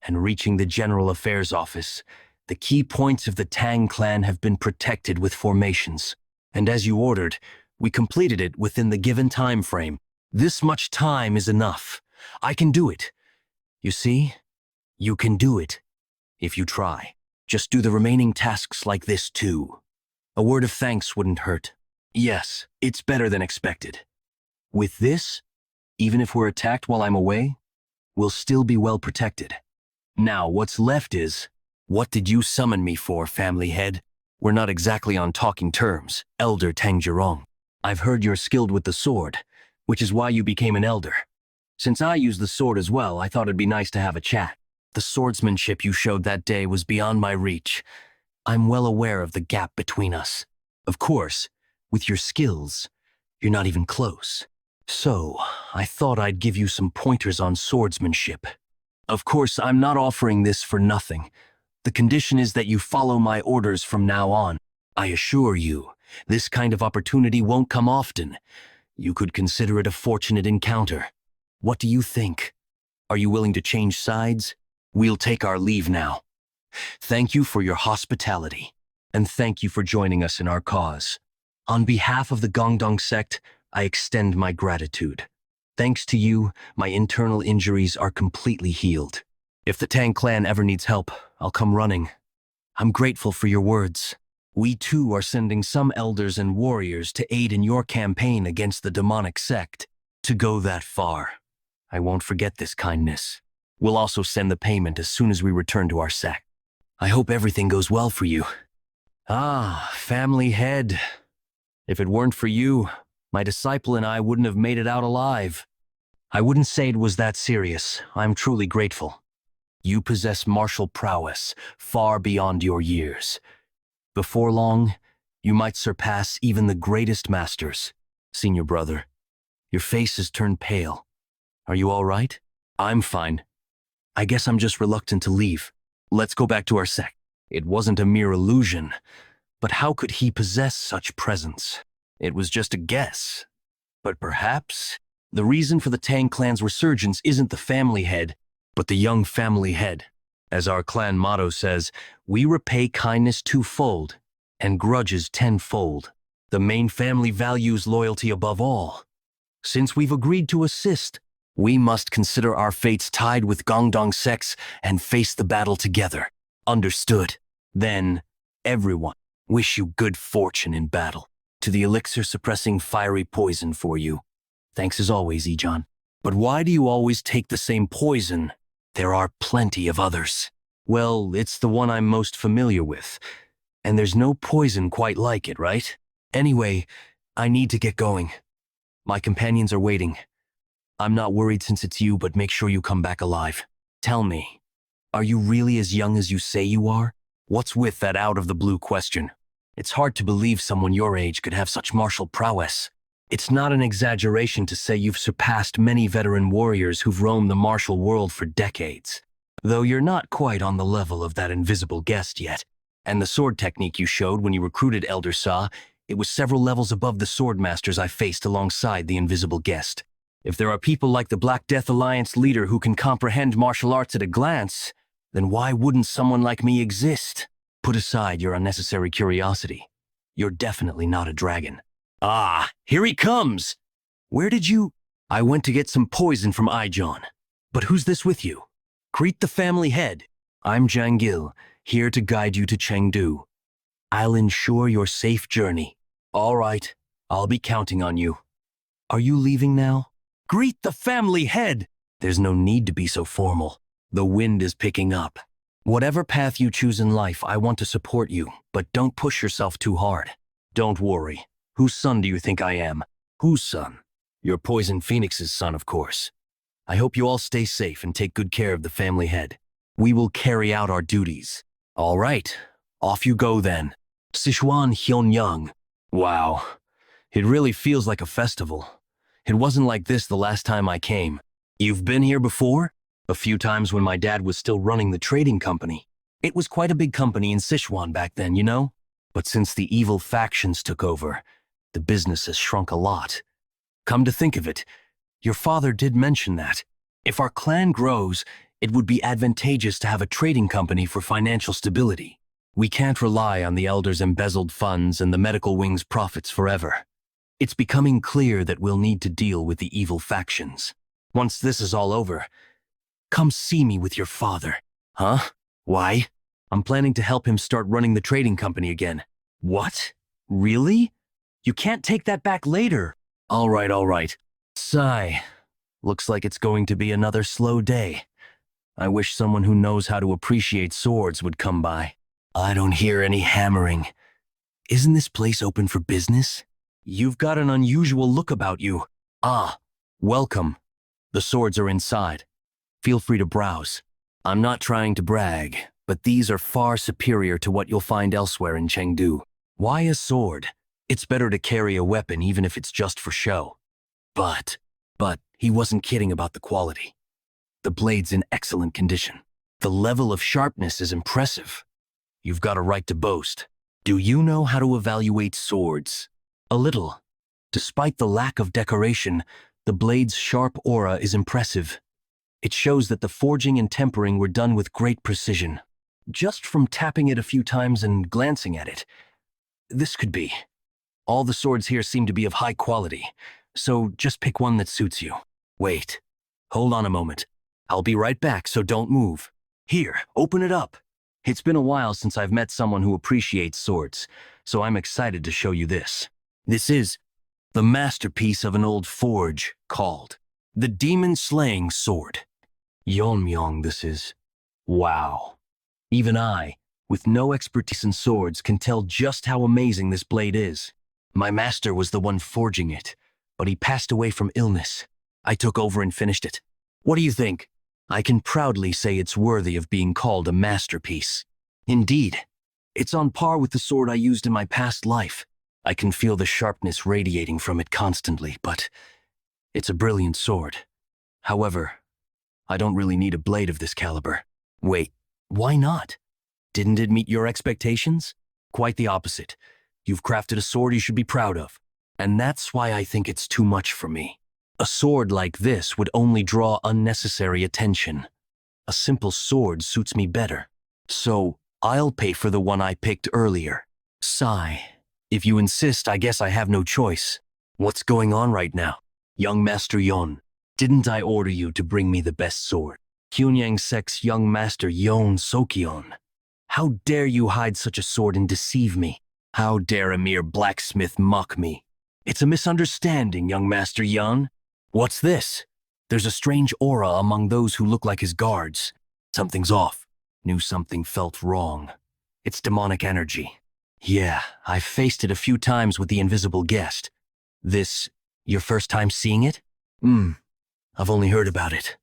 and reaching the general affairs office, the key points of the Tang clan have been protected with formations. And as you ordered, we completed it within the given time frame. This much time is enough. I can do it. You see? You can do it. If you try. Just do the remaining tasks like this too. A word of thanks wouldn't hurt. Yes, it's better than expected. With this, even if we're attacked while I'm away, we'll still be well protected. Now, what's left is, what did you summon me for, family head? We're not exactly on talking terms, Elder Tang Yeon-Myeong. I've heard you're skilled with the sword, which is why you became an elder. Since I use the sword as well, I thought it'd be nice to have a chat. The swordsmanship you showed that day was beyond my reach. I'm well aware of the gap between us. Of course, with your skills, you're not even close. So, I thought I'd give you some pointers on swordsmanship. Of course, I'm not offering this for nothing. The condition is that you follow my orders from now on. I assure you, this kind of opportunity won't come often. You could consider it a fortunate encounter. What do you think? Are you willing to change sides? We'll take our leave now. Thank you for your hospitality, and thank you for joining us in our cause. On behalf of the Gongdong sect, I extend my gratitude. Thanks to you, my internal injuries are completely healed. If the Tang clan ever needs help, I'll come running. I'm grateful for your words. We too are sending some elders and warriors to aid in your campaign against the demonic sect. To go that far, I won't forget this kindness. We'll also send the payment as soon as we return to our sect. I hope everything goes well for you. Ah, family head. If it weren't for you, my disciple and I wouldn't have made it out alive. I wouldn't say it was that serious. I'm truly grateful. You possess martial prowess far beyond your years. Before long, you might surpass even the greatest masters. Senior brother, your face has turned pale. Are you all right? I'm fine. I guess I'm just reluctant to leave. Let's go back to our sect. It wasn't a mere illusion, but how could he possess such presence? It was just a guess. But perhaps the reason for the Tang clan's resurgence isn't the family head, but the young family head. As our clan motto says, we repay kindness twofold and grudges tenfold. The main family values loyalty above all. Since we've agreed to assist, We must consider our fates tied with Gongdong sects and face the battle together. Understood. Then, everyone, wish you good fortune in battle. To the elixir suppressing fiery poison for you. Thanks as always, Ejon. But why do you always take the same poison? There are plenty of others. Well, it's the one I'm most familiar with. And there's no poison quite like it, right? Anyway, I need to get going. My companions are waiting. I'm not worried since it's you, but make sure you come back alive. Tell me, are you really as young as you say you are? What's with that out-of-the-blue question? It's hard to believe someone your age could have such martial prowess. It's not an exaggeration to say you've surpassed many veteran warriors who've roamed the martial world for decades. Though you're not quite on the level of that invisible guest yet. And the sword technique you showed when you recruited Elder Sa, it was several levels above the swordmasters I faced alongside the invisible guest. If there are people like the Black Death Alliance leader who can comprehend martial arts at a glance, then why wouldn't someone like me exist? Put aside your unnecessary curiosity. You're definitely not a dragon. Ah, here he comes! Where did you— I went to get some poison from Ijon. But who's this with you? Greet the family head. I'm Jangil, here to guide you to Chengdu. I'll ensure your safe journey. All right, I'll be counting on you. Are you leaving now? Greet the family head! There's no need to be so formal. The wind is picking up. Whatever path you choose in life, I want to support you, but don't push yourself too hard. Don't worry. Whose son do you think I am? Whose son? Your Poison Phoenix's son, of course. I hope you all stay safe and take good care of the family head. We will carry out our duties. All right, off you go then. Sichuan Tang. Wow, it really feels like a festival. It wasn't like this the last time I came. You've been here before? A few times when my dad was still running the trading company. It was quite a big company in Sichuan back then, you know? But since the evil factions took over, the business has shrunk a lot. Come to think of it, your father did mention that. If our clan grows, it would be advantageous to have a trading company for financial stability. We can't rely on the elders' embezzled funds and the medical wing's profits forever. It's becoming clear that we'll need to deal with the evil factions. Once this is all over, come see me with your father. Huh? Why? I'm planning to help him start running the trading company again. What? Really? You can't take that back later. All right. Sigh. Looks like it's going to be another slow day. I wish someone who knows how to appreciate swords would come by. I don't hear any hammering. Isn't this place open for business? You've got an unusual look about you. Ah, welcome. The swords are inside. Feel free to browse. I'm not trying to brag, but these are far superior to what you'll find elsewhere in Chengdu. Why a sword? It's better to carry a weapon even if it's just for show. But he wasn't kidding about the quality. The blade's in excellent condition. The level of sharpness is impressive. You've got a right to boast. Do you know how to evaluate swords? A little. Despite the lack of decoration, the blade's sharp aura is impressive. It shows that the forging and tempering were done with great precision. Just from tapping it a few times and glancing at it, this could be. All the swords here seem to be of high quality, so just pick one that suits you. Wait, hold on a moment. I'll be right back, so don't move. Here, open it up. It's been a while since I've met someone who appreciates swords, so I'm excited to show you this. This is the masterpiece of an old forge called the Demon-Slaying Sword. Yeon-Myeong this is. Wow. Even I, with no expertise in swords, can tell just how amazing this blade is. My master was the one forging it, but he passed away from illness. I took over and finished it. What do you think? I can proudly say it's worthy of being called a masterpiece. Indeed, it's on par with the sword I used in my past life. I can feel the sharpness radiating from it constantly, but it's a brilliant sword. However, I don't really need a blade of this caliber. Wait, why not? Didn't it meet your expectations? Quite the opposite. You've crafted a sword you should be proud of. And that's why I think it's too much for me. A sword like this would only draw unnecessary attention. A simple sword suits me better. So, I'll pay for the one I picked earlier. Sigh. If you insist, I guess I have no choice. What's going on right now? Young Master Yeon. Didn't I order you to bring me the best sword? Kyunyang sect's young master Yeon Sokyeon. How dare you hide such a sword and deceive me? How dare a mere blacksmith mock me? It's a misunderstanding, young master Yeon. What's this? There's a strange aura among those who look like his guards. Something's off. Knew something felt wrong. It's demonic energy. Yeah, I've faced it a few times with the invisible guest. This, your first time seeing it? I've only heard about it.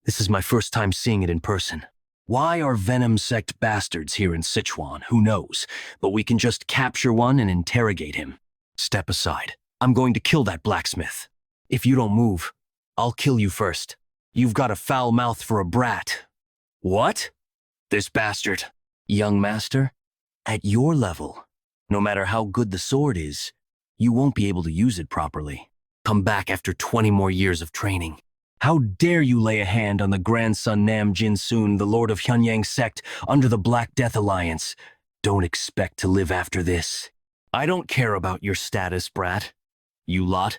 This is my first time seeing it in person. Why are Venom sect bastards here in Sichuan? Who knows? But we can just capture one and interrogate him. Step aside. I'm going to kill that blacksmith. If you don't move, I'll kill you first. You've got a foul mouth for a brat. What? This bastard. Young master, at your level, no matter how good the sword is, you won't be able to use it properly. Come back after 20 more years of training. How dare you lay a hand on the grandson Nam Jin-soon, the lord of Hyunyang sect, under the Black Death Alliance? Don't expect to live after this. I don't care about your status, brat. You lot,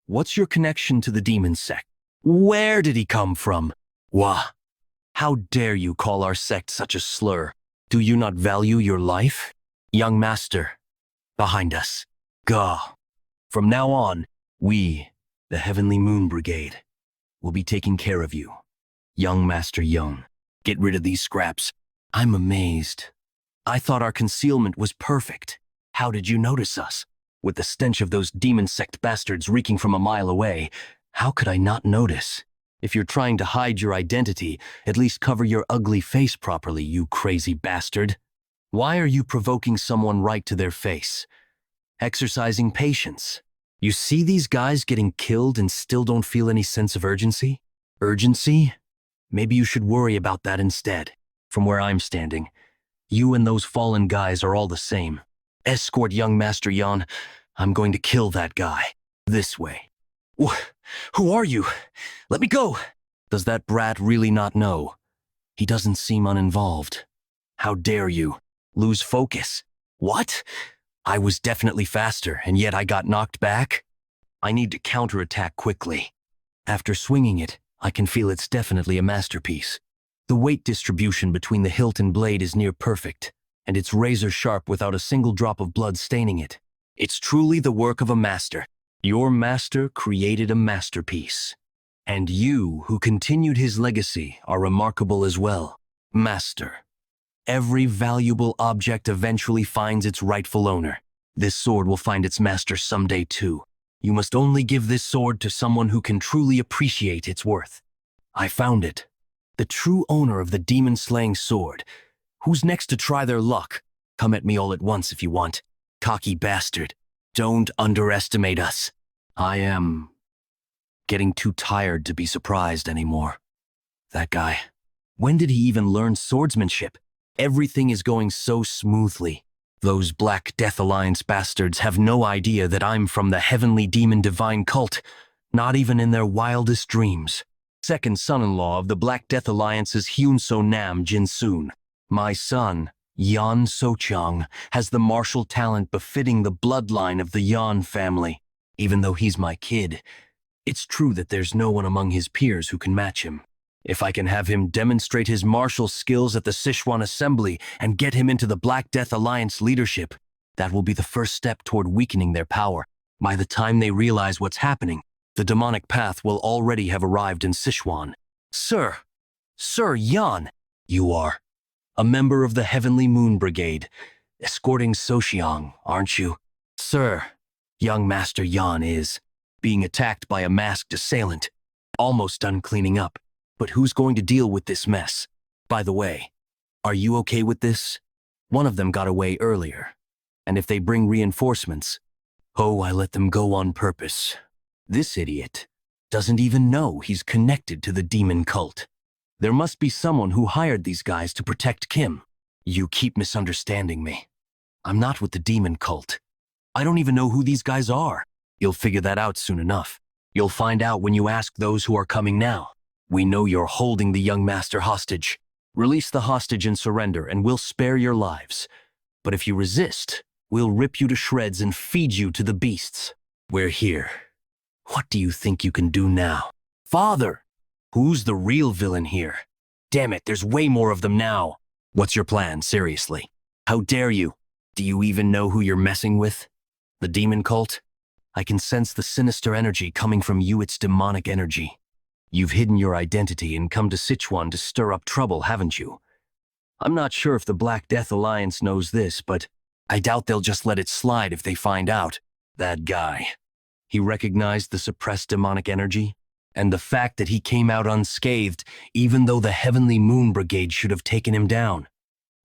what's your connection to the demon sect? Where did he come from? Wah! How dare you call our sect such a slur? Do you not value your life? Young master, behind us. Gah. From now on, we, the Heavenly Moon Brigade, will be taking care of you. Young Master Young, get rid of these scraps. I'm amazed. I thought our concealment was perfect. How did you notice us? With the stench of those demon sect bastards reeking from a mile away, how could I not notice? If you're trying to hide your identity, at least cover your ugly face properly, you crazy bastard. Why are you provoking someone right to their face? Exercising patience. You see these guys getting killed and still don't feel any sense of urgency? Urgency? Maybe you should worry about that instead. From where I'm standing, you and those fallen guys are all the same. Escort young Master Yeon. I'm going to kill that guy. This way. Who are you? Let me go! Does that brat really not know? He doesn't seem uninvolved. How dare you? Lose focus. What? I was definitely faster, and yet I got knocked back? I need to counterattack quickly. After swinging it, I can feel it's definitely a masterpiece. The weight distribution between the hilt and blade is near perfect, and it's razor sharp without a single drop of blood staining it. It's truly the work of a master. Your master created a masterpiece. And you, who continued his legacy, are remarkable as well. Master. Every valuable object eventually finds its rightful owner. This sword will find its master someday too. You must only give this sword to someone who can truly appreciate its worth. I found it. The true owner of the demon-slaying sword. Who's next to try their luck? Come at me all at once if you want. Cocky bastard. Don't underestimate us. I am getting too tired to be surprised anymore. That guy. When did he even learn swordsmanship? Everything is going so smoothly. Those Black Death Alliance bastards have no idea that I'm from the Heavenly Demon Divine Cult, not even in their wildest dreams. Second son-in-law of the Black Death Alliance is Hyun-so Nam Jin-soon. My son, Yeon So-chang, has the martial talent befitting the bloodline of the Yeon family. Even though he's my kid, it's true that there's no one among his peers who can match him. If I can have him demonstrate his martial skills at the Sichuan Assembly and get him into the Black Death Alliance leadership, that will be the first step toward weakening their power. By the time they realize what's happening, the demonic path will already have arrived in Sichuan. Sir Yan, you are a member of the Heavenly Moon Brigade, escorting So-xiang, aren't you? Sir, young Master Yan is being attacked by a masked assailant, almost done cleaning up. But who's going to deal with this mess? By the way, are you okay with this? One of them got away earlier. And if they bring reinforcements, I let them go on purpose. This idiot doesn't even know he's connected to the demon cult. There must be someone who hired these guys to protect Kim. You keep misunderstanding me. I'm not with the demon cult. I don't even know who these guys are. You'll figure that out soon enough. You'll find out when you ask those who are coming now. We know you're holding the young master hostage. Release the hostage and surrender, and we'll spare your lives. But if you resist, we'll rip you to shreds and feed you to the beasts. We're here. What do you think you can do now? Father! Who's the real villain here? Damn it, there's way more of them now. What's your plan, seriously? How dare you? Do you even know who you're messing with? The demon cult? I can sense the sinister energy coming from you, it's demonic energy. You've hidden your identity and come to Sichuan to stir up trouble, haven't you? I'm not sure if the Black Death Alliance knows this, but I doubt they'll just let it slide if they find out. That guy. He recognized the suppressed demonic energy, and the fact that he came out unscathed, even though the Heavenly Moon Brigade should have taken him down.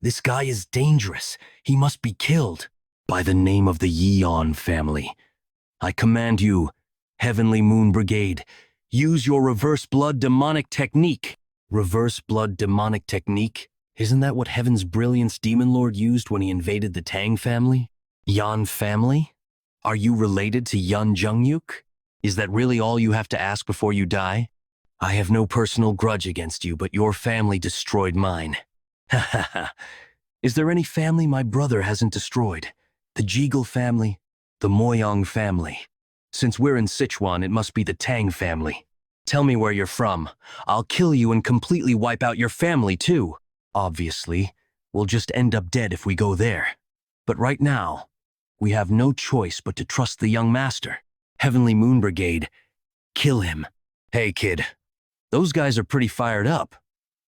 This guy is dangerous. He must be killed. By the name of the Yeon family. I command you, Heavenly Moon Brigade, use your reverse blood demonic technique. Reverse blood demonic technique? Isn't that what Heaven's Brilliance Demon Lord used when he invaded the Tang family? Yeon family? Are you related to Yeon Jungyuk? Is that really all you have to ask before you die? I have no personal grudge against you, but your family destroyed mine. Ha ha ha. Is there any family my brother hasn't destroyed? The Jeagle family? The Myeong family? Since we're in Sichuan, it must be the Tang family. Tell me where you're from. I'll kill you and completely wipe out your family too. Obviously, we'll just end up dead if we go there. But right now, we have no choice but to trust the young master. Heavenly Moon Brigade, kill him. Hey kid, those guys are pretty fired up.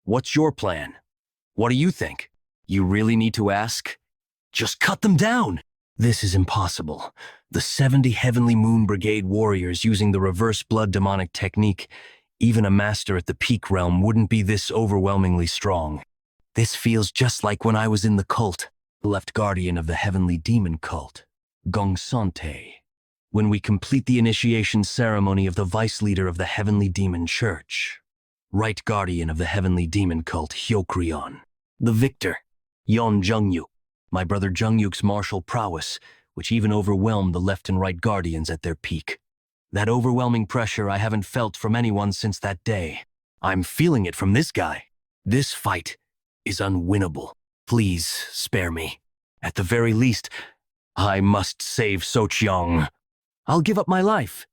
What's your plan? What do you think? You really need to ask? Just cut them down! This is impossible. The 70 Heavenly Moon Brigade warriors using the reverse blood demonic technique, even a master at the peak realm wouldn't be this overwhelmingly strong. This feels just like when I was in the cult, the left guardian of the Heavenly Demon cult, Gongsante. When we complete the initiation ceremony of the vice leader of the Heavenly Demon Church, right guardian of the Heavenly Demon cult, Hyokryon. The victor, Yeon Jungyuk, my brother Jungyuk's martial prowess, which even overwhelmed the left and right guardians at their peak. That overwhelming pressure I haven't felt from anyone since that day. I'm feeling it from this guy. This fight is unwinnable. Please spare me. At the very least, I must save Socheong. I'll give up my life.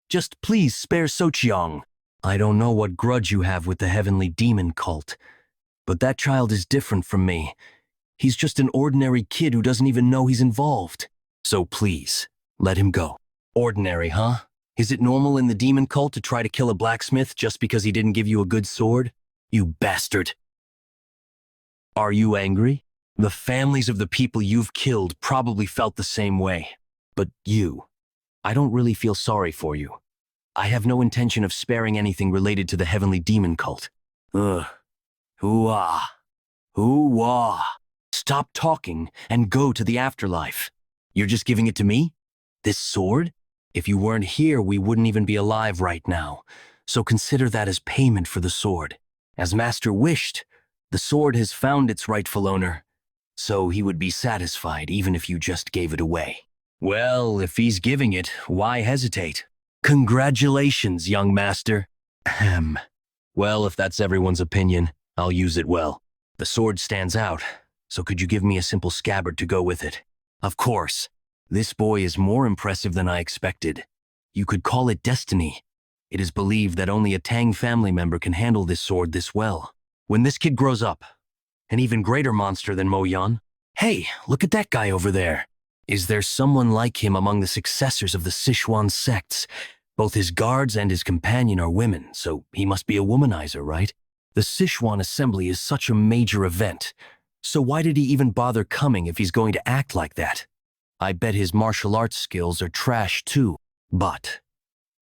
Just please spare Socheong. I don't know what grudge you have with the Heavenly Demon cult, but that child is different from me. He's just an ordinary kid who doesn't even know he's involved. So please, let him go. Ordinary, huh? Is it normal in the demon cult to try to kill a blacksmith just because he didn't give you a good sword? You bastard. Are you angry? The families of the people you've killed probably felt the same way. But you, I don't really feel sorry for you. I have no intention of sparing anything related to the Heavenly Demon cult. Ugh. Hoo-ah. Hoo-ah. Stop talking and go to the afterlife. You're just giving it to me? This sword? If you weren't here, we wouldn't even be alive right now. So consider that as payment for the sword. As Master wished, the sword has found its rightful owner. So he would be satisfied even if you just gave it away. Well, if he's giving it, why hesitate? Congratulations, young master. Ahem. Well, if that's everyone's opinion, I'll use it well. The sword stands out, so could you give me a simple scabbard to go with it? Of course. This boy is more impressive than I expected. You could call it destiny. It is believed that only a Tang family member can handle this sword this well. When this kid grows up, an even greater monster than Mo Yan. Hey, look at that guy over there. Is there someone like him among the successors of the Sichuan sects? Both his guards and his companion are women, so he must be a womanizer, right? The Sichuan assembly is such a major event, so why did he even bother coming if he's going to act like that? I bet his martial arts skills are trash too. But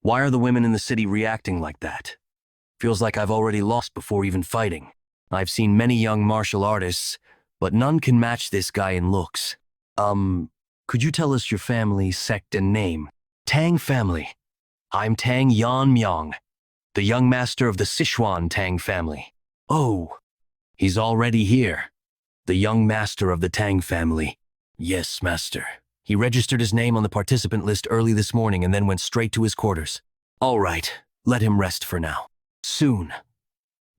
why are the women in the city reacting like that? Feels like I've already lost before even fighting. I've seen many young martial artists, but none can match this guy in looks. Could you tell us your family, sect, and name? Tang Family. I'm Tang Yeon-Myeong, the young master of the Sichuan Tang Family. Oh, he's already here. The young master of the Tang Family. Yes, master. He registered his name on the participant list early this morning and then went straight to his quarters. All right, let him rest for now. Soon,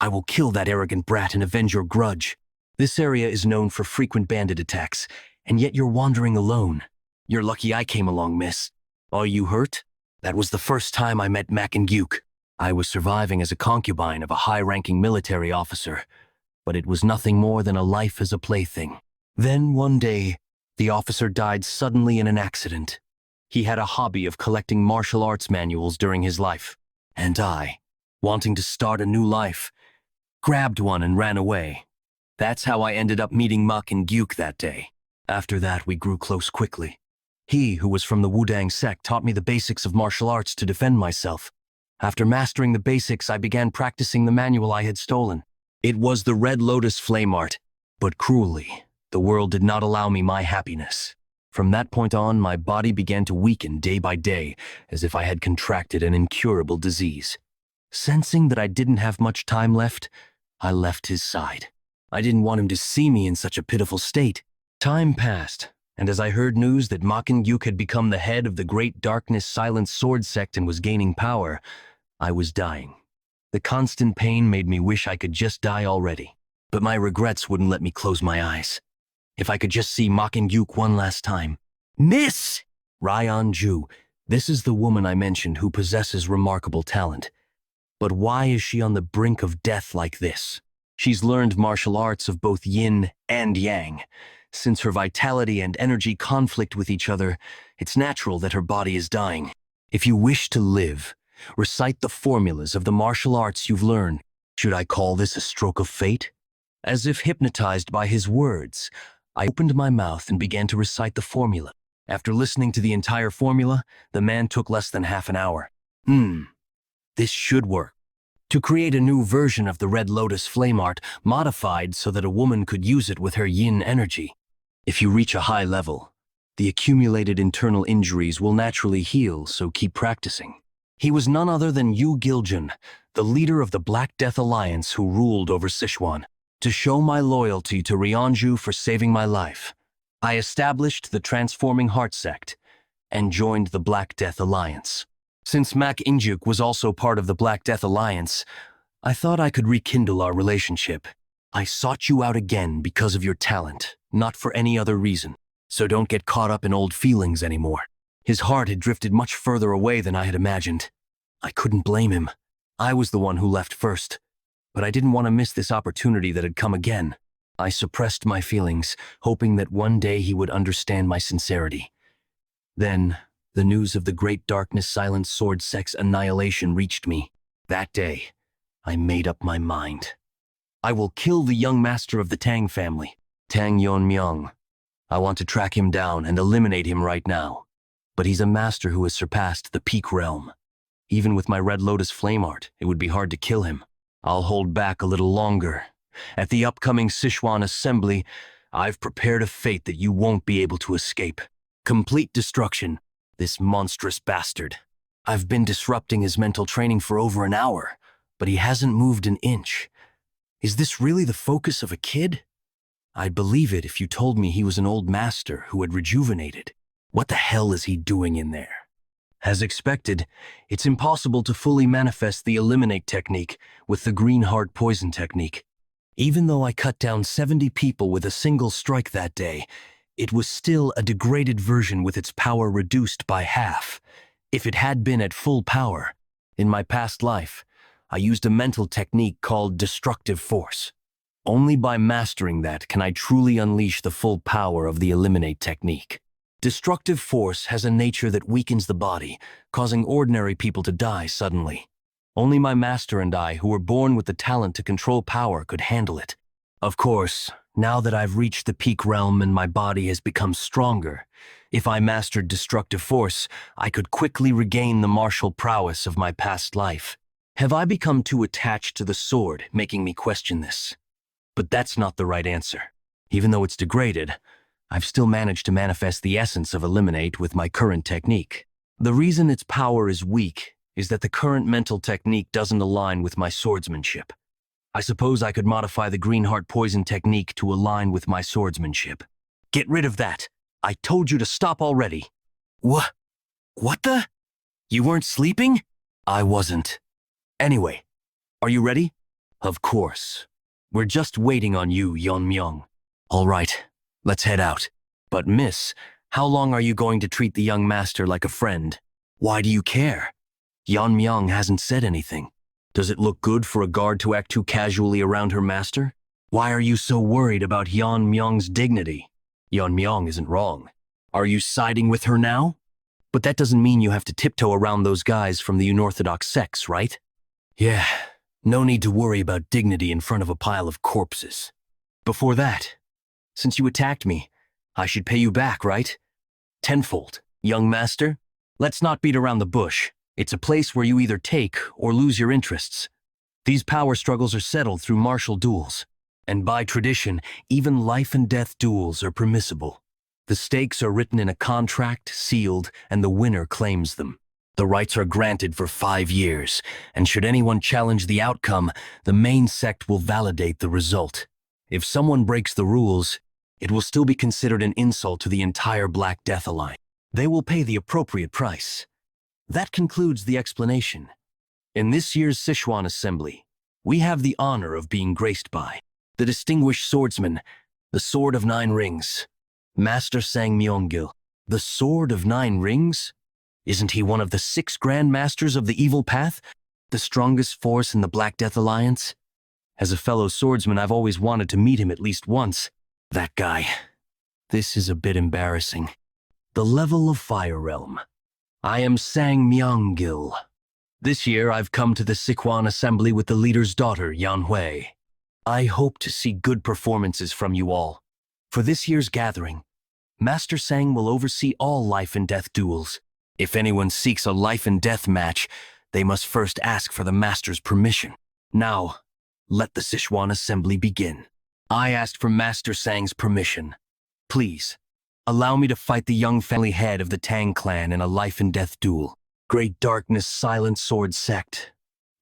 I will kill that arrogant brat and avenge your grudge. This area is known for frequent bandit attacks, and yet you're wandering alone. You're lucky I came along, miss. Are you hurt? That was the first time I met Mac and Gyuk. I was surviving as a concubine of a high-ranking military officer, but it was nothing more than a life as a plaything. Then one day, the officer died suddenly in an accident. He had a hobby of collecting martial arts manuals during his life, and I, wanting to start a new life, grabbed one and ran away. That's how I ended up meeting Muk and Gyuk that day. After that, we grew close quickly. He, who was from the Wudang sect, taught me the basics of martial arts to defend myself. After mastering the basics, I began practicing the manual I had stolen. It was the Red Lotus flame art, but cruelly, the world did not allow me my happiness. From that point on, my body began to weaken day by day, as if I had contracted an incurable disease. Sensing that I didn't have much time left, I left his side. I didn't want him to see me in such a pitiful state. Time passed, and as I heard news that Makin Gyuk had become the head of the Great Darkness Silent Sword sect and was gaining power, I was dying. The constant pain made me wish I could just die already, but my regrets wouldn't let me close my eyes. If I could just see Makin Gyuk one last time. Miss! Ryan Ju, this is the woman I mentioned who possesses remarkable talent. But why is she on the brink of death like this? She's learned martial arts of both yin and yang. Since her vitality and energy conflict with each other, it's natural that her body is dying. If you wish to live, recite the formulas of the martial arts you've learned. Should I call this a stroke of fate? As if hypnotized by his words, I opened my mouth and began to recite the formula. After listening to the entire formula, the man took less than half an hour. This should work. To create a new version of the Red Lotus flame art, modified so that a woman could use it with her yin energy. If you reach a high level, the accumulated internal injuries will naturally heal, so keep practicing. He was none other than Yu Giljun, the leader of the Black Death Alliance who ruled over Sichuan. To show my loyalty to Ryanju for saving my life, I established the Transforming Heart sect and joined the Black Death Alliance. Since Mak Injuk was also part of the Black Death Alliance, I thought I could rekindle our relationship. I sought you out again because of your talent, not for any other reason. So don't get caught up in old feelings anymore. His heart had drifted much further away than I had imagined. I couldn't blame him. I was the one who left first. But I didn't want to miss this opportunity that had come again. I suppressed my feelings, hoping that one day he would understand my sincerity. Then, the news of the Great Darkness Silent Sword sect's annihilation reached me. That day, I made up my mind. I will kill the young master of the Tang family, Tang Yeon-Myeong. I want to track him down and eliminate him right now. But he's a master who has surpassed the peak realm. Even with my Red Lotus flame art, it would be hard to kill him. I'll hold back a little longer. At the upcoming Sichuan assembly, I've prepared a fate that you won't be able to escape. Complete destruction, this monstrous bastard. I've been disrupting his mental training for over an hour, but he hasn't moved an inch. Is this really the focus of a kid? I'd believe it if you told me he was an old master who had rejuvenated. What the hell is he doing in there? As expected, it's impossible to fully manifest the eliminate technique with the green heart poison technique. Even though I cut down 70 people with a single strike that day, it was still a degraded version with its power reduced by half. If it had been at full power, in my past life, I used a mental technique called destructive force. Only by mastering that can I truly unleash the full power of the eliminate technique. Destructive force has a nature that weakens the body, causing ordinary people to die suddenly. Only my master and I, who were born with the talent to control power, could handle it. Of course, now that I've reached the peak realm and my body has become stronger, if I mastered destructive force, I could quickly regain the martial prowess of my past life. Have I become too attached to the sword, making me question this? But that's not the right answer. Even though it's degraded, I've still managed to manifest the essence of eliminate with my current technique. The reason its power is weak is that the current mental technique doesn't align with my swordsmanship. I suppose I could modify the green heart poison technique to align with my swordsmanship. Get rid of that. I told you to stop already. What the? You weren't sleeping? I wasn't. Anyway, are you ready? Of course. We're just waiting on you, Yeon-Myeong. All right. Let's head out. But miss, how long are you going to treat the young master like a friend? Why do you care? Yeon-Myeong hasn't said anything. Does it look good for a guard to act too casually around her master? Why are you so worried about Yeon-Myeong's dignity? Yeon-Myeong isn't wrong. Are you siding with her now? But that doesn't mean you have to tiptoe around those guys from the unorthodox sects, right? Yeah, no need to worry about dignity in front of a pile of corpses. Before that, since you attacked me, I should pay you back, right? Tenfold. Young master, let's not beat around the bush. It's a place where you either take or lose your interests. These power struggles are settled through martial duels. And by tradition, even life and death duels are permissible. The stakes are written in a contract, sealed, and the winner claims them. The rights are granted for 5 years, and should anyone challenge the outcome, the main sect will validate the result. If someone breaks the rules, it will still be considered an insult to the entire Black Death Alliance. They will pay the appropriate price. That concludes the explanation. In this year's Sichuan Assembly, we have the honor of being graced by the distinguished swordsman, the Sword of 9 Rings, Master Tang Yeon-Myeong. The Sword of 9 Rings? Isn't he one of the 6 Grand Masters of the Evil Path, the strongest force in the Black Death Alliance? As a fellow swordsman, I've always wanted to meet him at least once. That guy. This is a bit embarrassing. The level of Fire Realm. I am Tang Yeon-Myeong. This year, I've come to the Sichuan Assembly with the leader's daughter, Manhwa. I hope to see good performances from you all. For this year's gathering, Master Tang will oversee all life and death duels. If anyone seeks a life and death match, they must first ask for the Master's permission. Now, let the Sichuan Assembly begin. I asked for Master Tang's permission. Please, allow me to fight the young family head of the Tang clan in a life and death duel. Great Darkness Silent Sword Sect.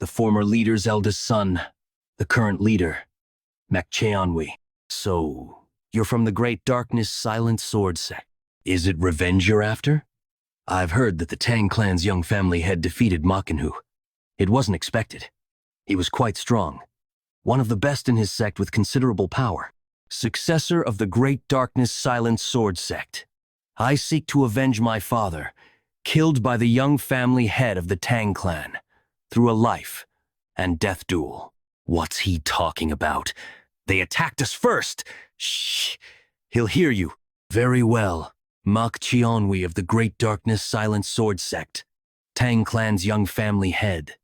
The former leader's eldest son. The current leader. Cheonwi. So, you're from the Great Darkness Silent Sword Sect. Is it revenge you're after? I've heard that the Tang clan's young family head defeated Manhwa. It wasn't expected. He was quite strong. One of the best in his sect with considerable power. Successor of the Great Darkness Silent Sword Sect. I seek to avenge my father, killed by the young family head of the Tang clan, through a life and death duel. What's he talking about? They attacked us first! Shh! He'll hear you. Very well. Cheonwi of the Great Darkness Silent Sword Sect, Tang clan's young family head.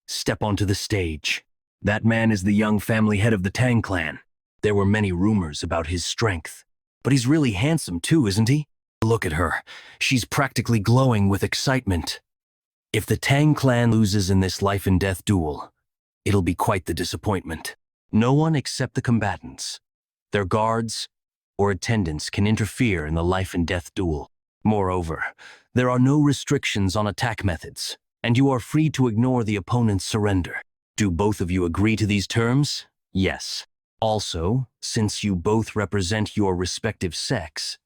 Step onto the stage. That man is the young family head of the Tang clan. There were many rumors about his strength. But he's really handsome too, isn't he? Look at her. She's practically glowing with excitement. If the Tang clan loses in this life and death duel, it'll be quite the disappointment. No one except the combatants, their guards, or attendants can interfere in the life and death duel. Moreover, there are no restrictions on attack methods, and you are free to ignore the opponent's surrender. Do both of you agree to these terms? Yes. Also, since you both represent your respective sects,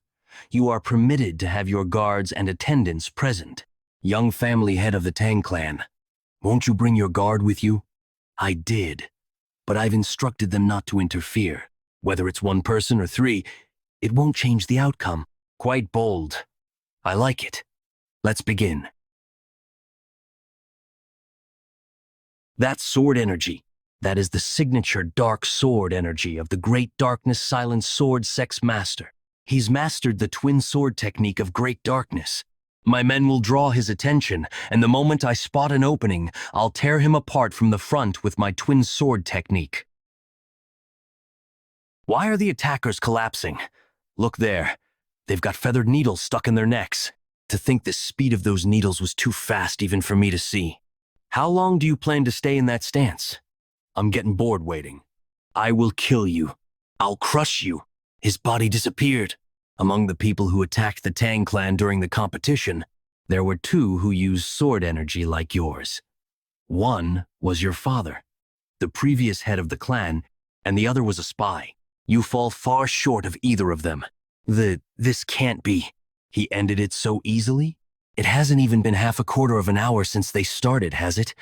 you are permitted to have your guards and attendants present. Young family head of the Tang clan, won't you bring your guard with you? I did, but I've instructed them not to interfere. Whether it's 1 person or 3, it won't change the outcome. Quite bold. I like it. Let's begin. That sword energy, that is the signature dark sword energy of the Great Darkness Silent Sword Sect's master. He's mastered the twin sword technique of Great Darkness. My men will draw his attention, and the moment I spot an opening, I'll tear him apart from the front with my twin sword technique. Why are the attackers collapsing? Look there. They've got feathered needles stuck in their necks. To think the speed of those needles was too fast even for me to see. How long do you plan to stay in that stance? I'm getting bored waiting. I will kill you. I'll crush you. His body disappeared. Among the people who attacked the Tang clan during the competition, there were 2 who used sword energy like yours. One was your father, the previous head of the clan, and the other was a spy. You fall far short of either of them. This can't be. He ended it so easily? It hasn't even been half a quarter of an hour since they started, has it?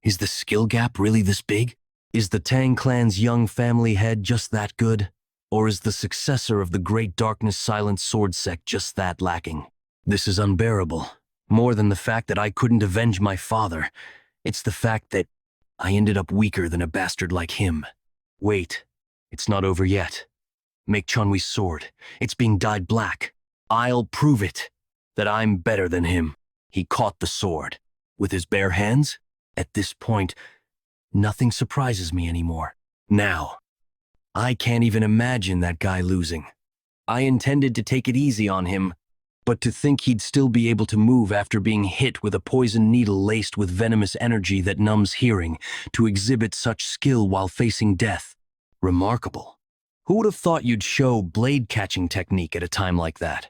Is the skill gap really this big? Is the Tang clan's young family head just that good? Or is the successor of the Great Darkness Silent Sword Sect just that lacking? This is unbearable. More than the fact that I couldn't avenge my father, it's the fact that I ended up weaker than a bastard like him. Wait, it's not over yet. Make Chunwi's sword. It's being dyed black. I'll prove it, that I'm better than him. He caught the sword. With his bare hands? At this point, nothing surprises me anymore. Now, I can't even imagine that guy losing. I intended to take it easy on him, but to think he'd still be able to move after being hit with a poison needle laced with venomous energy that numbs hearing, to exhibit such skill while facing death. Remarkable. Who would have thought you'd show blade catching technique at a time like that?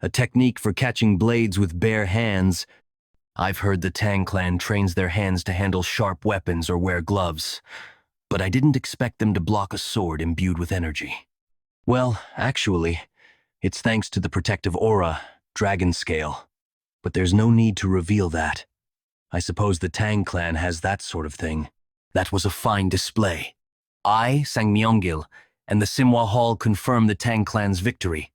A technique for catching blades with bare hands. I've heard the Tang clan trains their hands to handle sharp weapons or wear gloves, but I didn't expect them to block a sword imbued with energy. Well, actually, it's thanks to the protective aura, dragon scale, but there's no need to reveal that. I suppose the Tang clan has that sort of thing. That was a fine display. I, Sang Myeonggil, and the Manhwa Hall confirm the Tang clan's victory.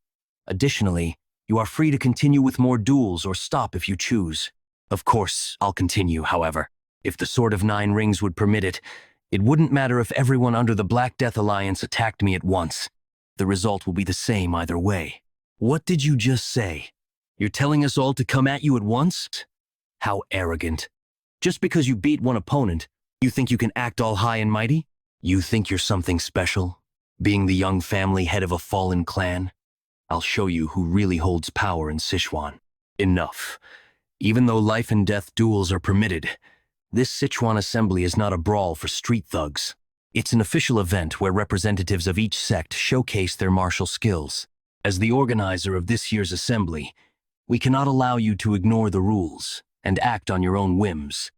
Additionally, you are free to continue with more duels or stop if you choose. Of course, I'll continue, however. If the Sword of Nine Rings would permit it, it wouldn't matter if everyone under the Black Death Alliance attacked me at once. The result will be the same either way. What did you just say? You're telling us all to come at you at once? How arrogant. Just because you beat one opponent, you think you can act all high and mighty? You think you're something special? Being the young family head of a fallen clan? I'll show you who really holds power in Sichuan. Enough. Even though life and death duels are permitted, this Sichuan assembly is not a brawl for street thugs. It's an official event where representatives of each sect showcase their martial skills. As the organizer of this year's assembly, we cannot allow you to ignore the rules and act on your own whims.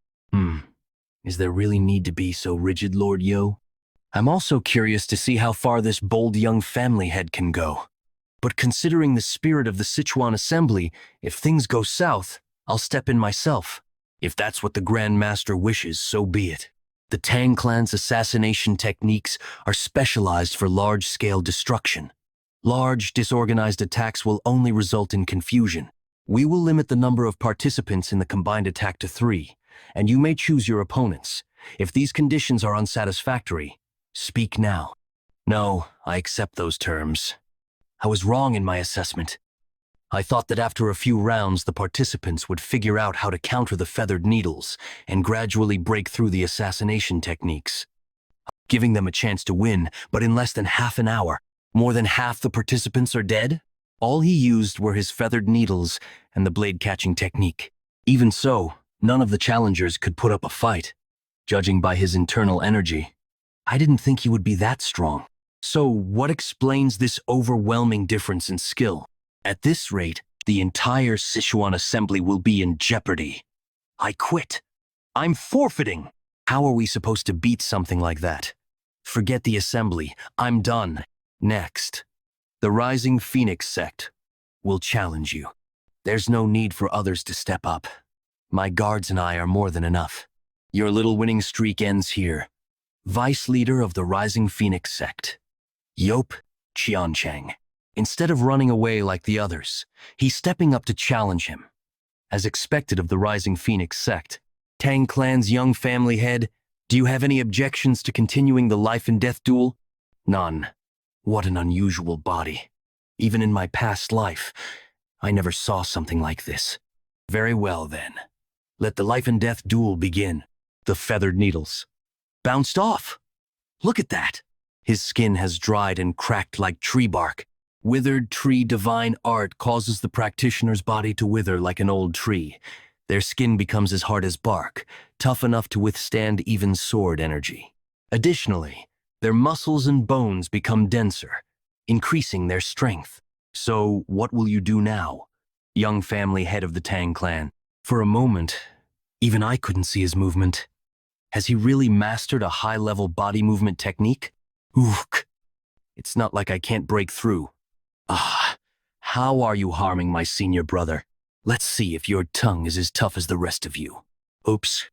Is there really need to be so rigid, Lord Yo? I'm also curious to see how far this bold young family head can go. But considering the spirit of the Sichuan assembly, if things go south, I'll step in myself. If that's what the Grand Master wishes, so be it. The Tang clan's assassination techniques are specialized for large-scale destruction. Large, disorganized attacks will only result in confusion. We will limit the number of participants in the combined attack to 3, and you may choose your opponents. If these conditions are unsatisfactory, speak now. No, I accept those terms. I was wrong in my assessment. I thought that after a few rounds, the participants would figure out how to counter the feathered needles and gradually break through the assassination techniques, giving them a chance to win, but in less than half an hour, more than half the participants are dead? All he used were his feathered needles and the blade-catching technique. Even so, none of the challengers could put up a fight. Judging by his internal energy, I didn't think he would be that strong. So what explains this overwhelming difference in skill? At this rate, the entire Sichuan assembly will be in jeopardy. I quit. I'm forfeiting. How are we supposed to beat something like that? Forget the assembly. I'm done. Next, the Rising Phoenix sect will challenge you. There's no need for others to step up. My guards and I are more than enough. Your little winning streak ends here. Vice leader of the Rising Phoenix sect, Yop Qiancheng. Instead of running away like the others, he's stepping up to challenge him. As expected of the Rising Phoenix sect, Tang clan's young family head, do you have any objections to continuing the life and death duel? None. What an unusual body. Even in my past life, I never saw something like this. Very well then. Let the life and death duel begin. The feathered needles bounced off. Look at that. His skin has dried and cracked like tree bark. Withered tree divine art causes the practitioner's body to wither like an old tree. Their skin becomes as hard as bark, tough enough to withstand even sword energy. Additionally, their muscles and bones become denser, increasing their strength. So, what will you do now, young family head of the Tang clan? For a moment, even I couldn't see his movement. Has he really mastered a high-level body movement technique? Ook! It's not like I can't break through. How are you harming my senior brother? Let's see if your tongue is as tough as the rest of you. Oops.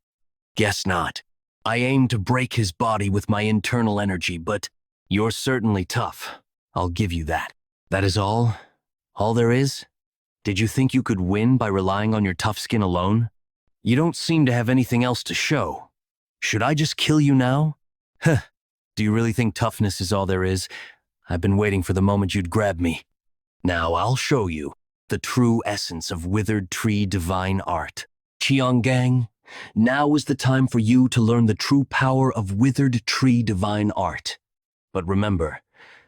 Guess not. I aim to break his body with my internal energy, but you're certainly tough. I'll give you that. That is all? All there is? Did you think you could win by relying on your tough skin alone? You don't seem to have anything else to show. Should I just kill you now? Huh. Do you really think toughness is all there is? I've been waiting for the moment you'd grab me. Now I'll show you the true essence of withered tree divine art. Gang, now is the time for you to learn the true power of withered tree divine art. But remember,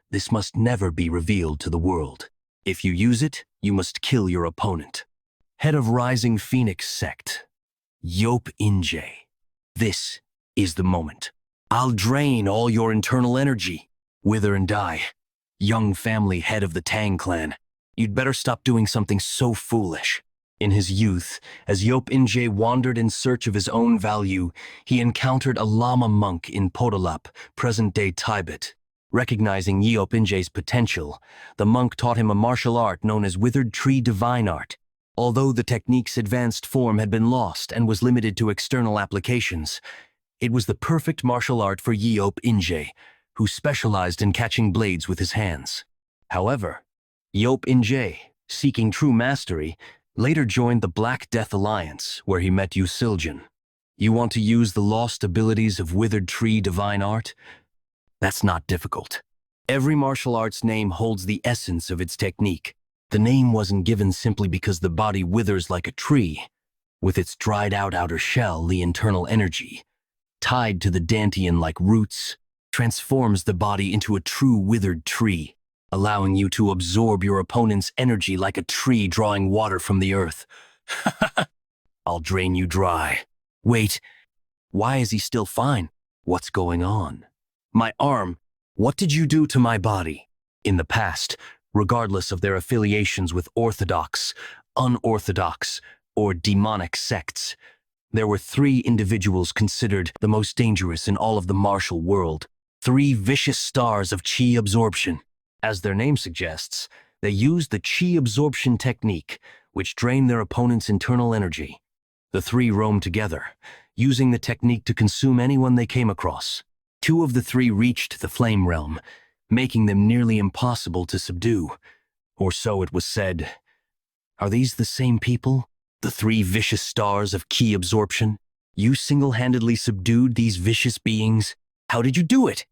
this must never be revealed to the world. If you use it, you must kill your opponent. Head of Rising Phoenix Sect, Yeon-Myeong. This is the moment. I'll drain all your internal energy. Wither and die. Young family head of the Tang clan. You'd better stop doing something so foolish. In his youth, as Yeon-Myeong wandered in search of his own value, he encountered a Lama monk in Podolap, present-day Tibet. Recognizing Yeon-Myeong's potential, the monk taught him a martial art known as Withered Tree Divine Art. Although the technique's advanced form had been lost and was limited to external applications, it was the perfect martial art for Yeon-Myeong, who specialized in catching blades with his hands. However, Yeon-Myeong, seeking true mastery, later joined the Black Death Alliance, where he met Siljan. You want to use the lost abilities of Withered Tree Divine Art? That's not difficult. Every martial art's name holds the essence of its technique. The name wasn't given simply because the body withers like a tree. With its dried-out outer shell, the internal energy, tied to the dantian like roots, transforms the body into a true withered tree, allowing you to absorb your opponent's energy like a tree drawing water from the earth. I'll drain you dry. Wait, why is he still fine? What's going on? My arm, what did you do to my body? In the past, regardless of their affiliations with orthodox, unorthodox, or demonic sects, there were three individuals considered the most dangerous in all of the martial world. Three vicious stars of chi absorption. As their name suggests, they used the chi absorption technique, which drained their opponent's internal energy. The three roamed together, using the technique to consume anyone they came across. Two of the three reached the flame realm, making them nearly impossible to subdue. Or so it was said. Are these the same people? The three vicious stars of chi absorption? You single-handedly subdued these vicious beings? How did you do it?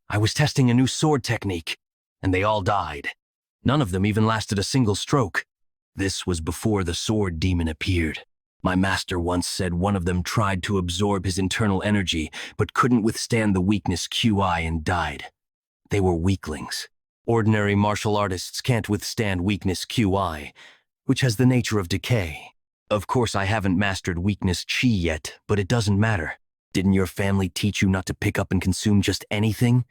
I was testing a new sword technique, and they all died. None of them even lasted a single stroke. This was before the sword demon appeared. My master once said one of them tried to absorb his internal energy, but couldn't withstand the weakness QI and died. They were weaklings. Ordinary martial artists can't withstand weakness QI, which has the nature of decay. Of course, I haven't mastered weakness chi yet, but it doesn't matter. Didn't your family teach you not to pick up and consume just anything?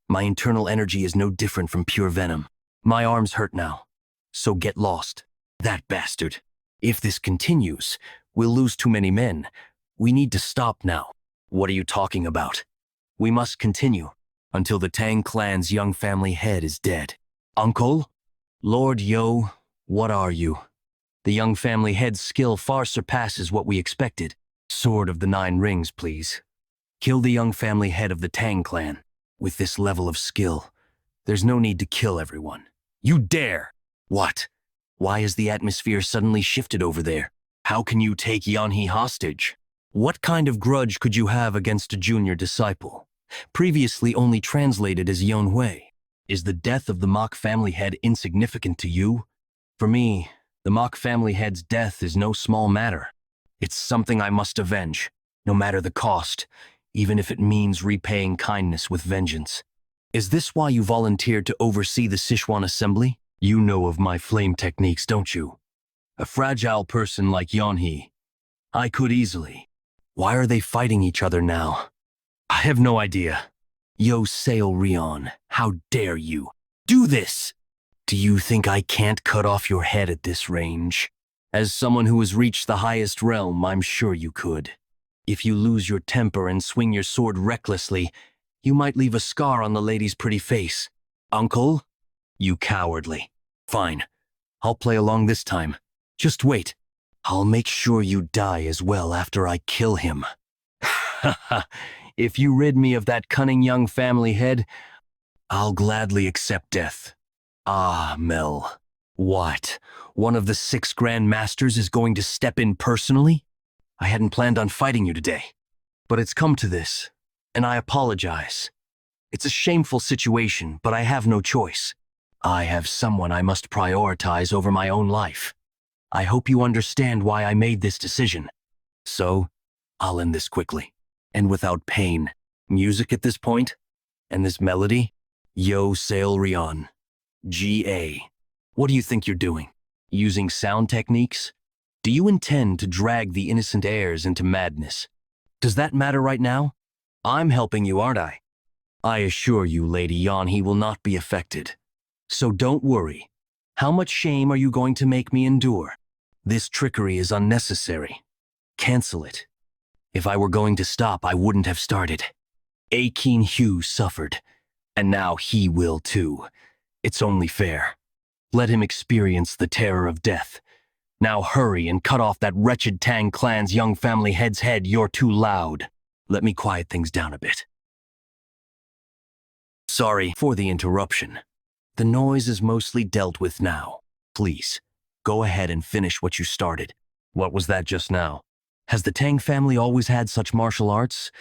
My internal energy is no different from pure venom. My arms hurt now, so get lost. That bastard. If this continues, we'll lose too many men. We need to stop now. What are you talking about? We must continue until the Tang clan's young family head is dead. Uncle? Lord Yo, what are you? The young family head's skill far surpasses what we expected. Sword of the Nine Rings, please. Kill the young family head of the Tang clan. With this level of skill, there's no need to kill everyone. You dare! What? Why has the atmosphere suddenly shifted over there? How can you take Yeon-Hee hostage? What kind of grudge could you have against a junior disciple? Previously only translated as Yeon-Hui. Is the death of the Mok family head insignificant to you? For me, the Mok family head's death is no small matter. It's something I must avenge, no matter the cost, even if it means repaying kindness with vengeance. Is this why you volunteered to oversee the Sichuan assembly? You know of my flame techniques, don't you? A fragile person like Yeon-Hee. I could easily. Why are they fighting each other now? I have no idea. Yo Seo Rion, how dare you? Do this! Do you think I can't cut off your head at this range? As someone who has reached the highest realm, I'm sure you could. If you lose your temper and swing your sword recklessly, you might leave a scar on the lady's pretty face. Uncle? You cowardly. Fine. I'll play along this time. Just wait. I'll make sure you die as well after I kill him. If you rid me of that cunning young family head, I'll gladly accept death. Ah, Mel. What? One of the 6 Grand Masters is going to step in personally? I hadn't planned on fighting you today. But it's come to this, and I apologize. It's a shameful situation, but I have no choice. I have someone I must prioritize over my own life. I hope you understand why I made this decision. So, I'll end this quickly, and without pain. Music at this point? And this melody? Yo Sail Rion. G.A. What do you think you're doing? Using sound techniques? Do you intend to drag the innocent heirs into madness? Does that matter right now? I'm helping you, aren't I? I assure you, Lady Yan, he will not be affected. So don't worry. How much shame are you going to make me endure? This trickery is unnecessary. Cancel it. If I were going to stop, I wouldn't have started. Akin Hugh suffered, and now he will too. It's only fair. Let him experience the terror of death. Now hurry and cut off that wretched Tang clan's young family head's head. You're too loud. Let me quiet things down a bit. Sorry for the interruption. The noise is mostly dealt with now. Please, go ahead and finish what you started. What was that just now? Has the Tang family always had such martial arts?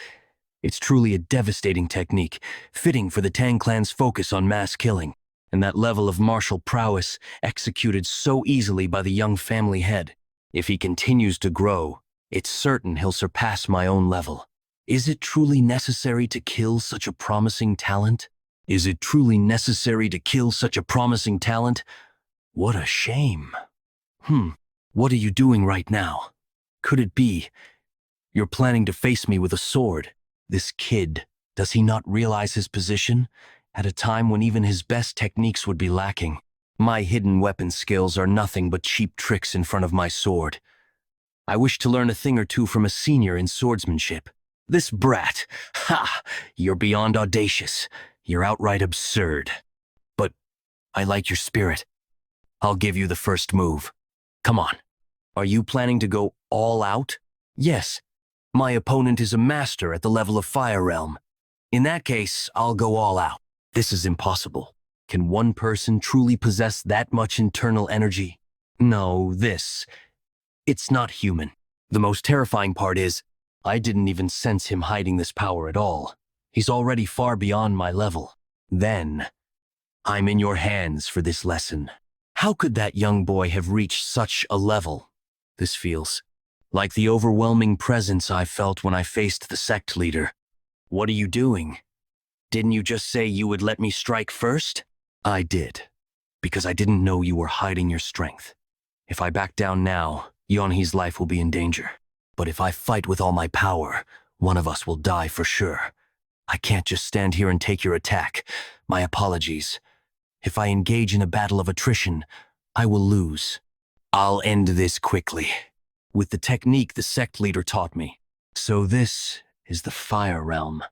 It's truly a devastating technique, fitting for the Tang clan's focus on mass killing, and that level of martial prowess executed so easily by the young family head. If he continues to grow, it's certain he'll surpass my own level. Is it truly necessary to kill such a promising talent? Is it truly necessary to kill such a promising talent? What a shame. What are you doing right now? Could it be you're planning to face me with a sword? This kid, does he not realize his position? At a time when even his best techniques would be lacking. My hidden weapon skills are nothing but cheap tricks in front of my sword. I wish to learn a thing or two from a senior in swordsmanship. This brat, you're beyond audacious. You're outright absurd. But I like your spirit. I'll give you the first move. Come on. Are you planning to go all out? Yes. My opponent is a master at the level of Fire Realm. In that case, I'll go all out. This is impossible. Can one person truly possess that much internal energy? No, it's not human. The most terrifying part is, I didn't even sense him hiding this power at all. He's already far beyond my level. Then, I'm in your hands for this lesson. How could that young boy have reached such a level? This feels like the overwhelming presence I felt when I faced the sect leader. What are you doing? Didn't you just say you would let me strike first? I did, because I didn't know you were hiding your strength. If I back down now, Yeon-hee's life will be in danger. But if I fight with all my power, one of us will die for sure. I can't just stand here and take your attack. My apologies. If I engage in a battle of attrition, I will lose. I'll end this quickly, with the technique the sect leader taught me. So this is the Fire Realm.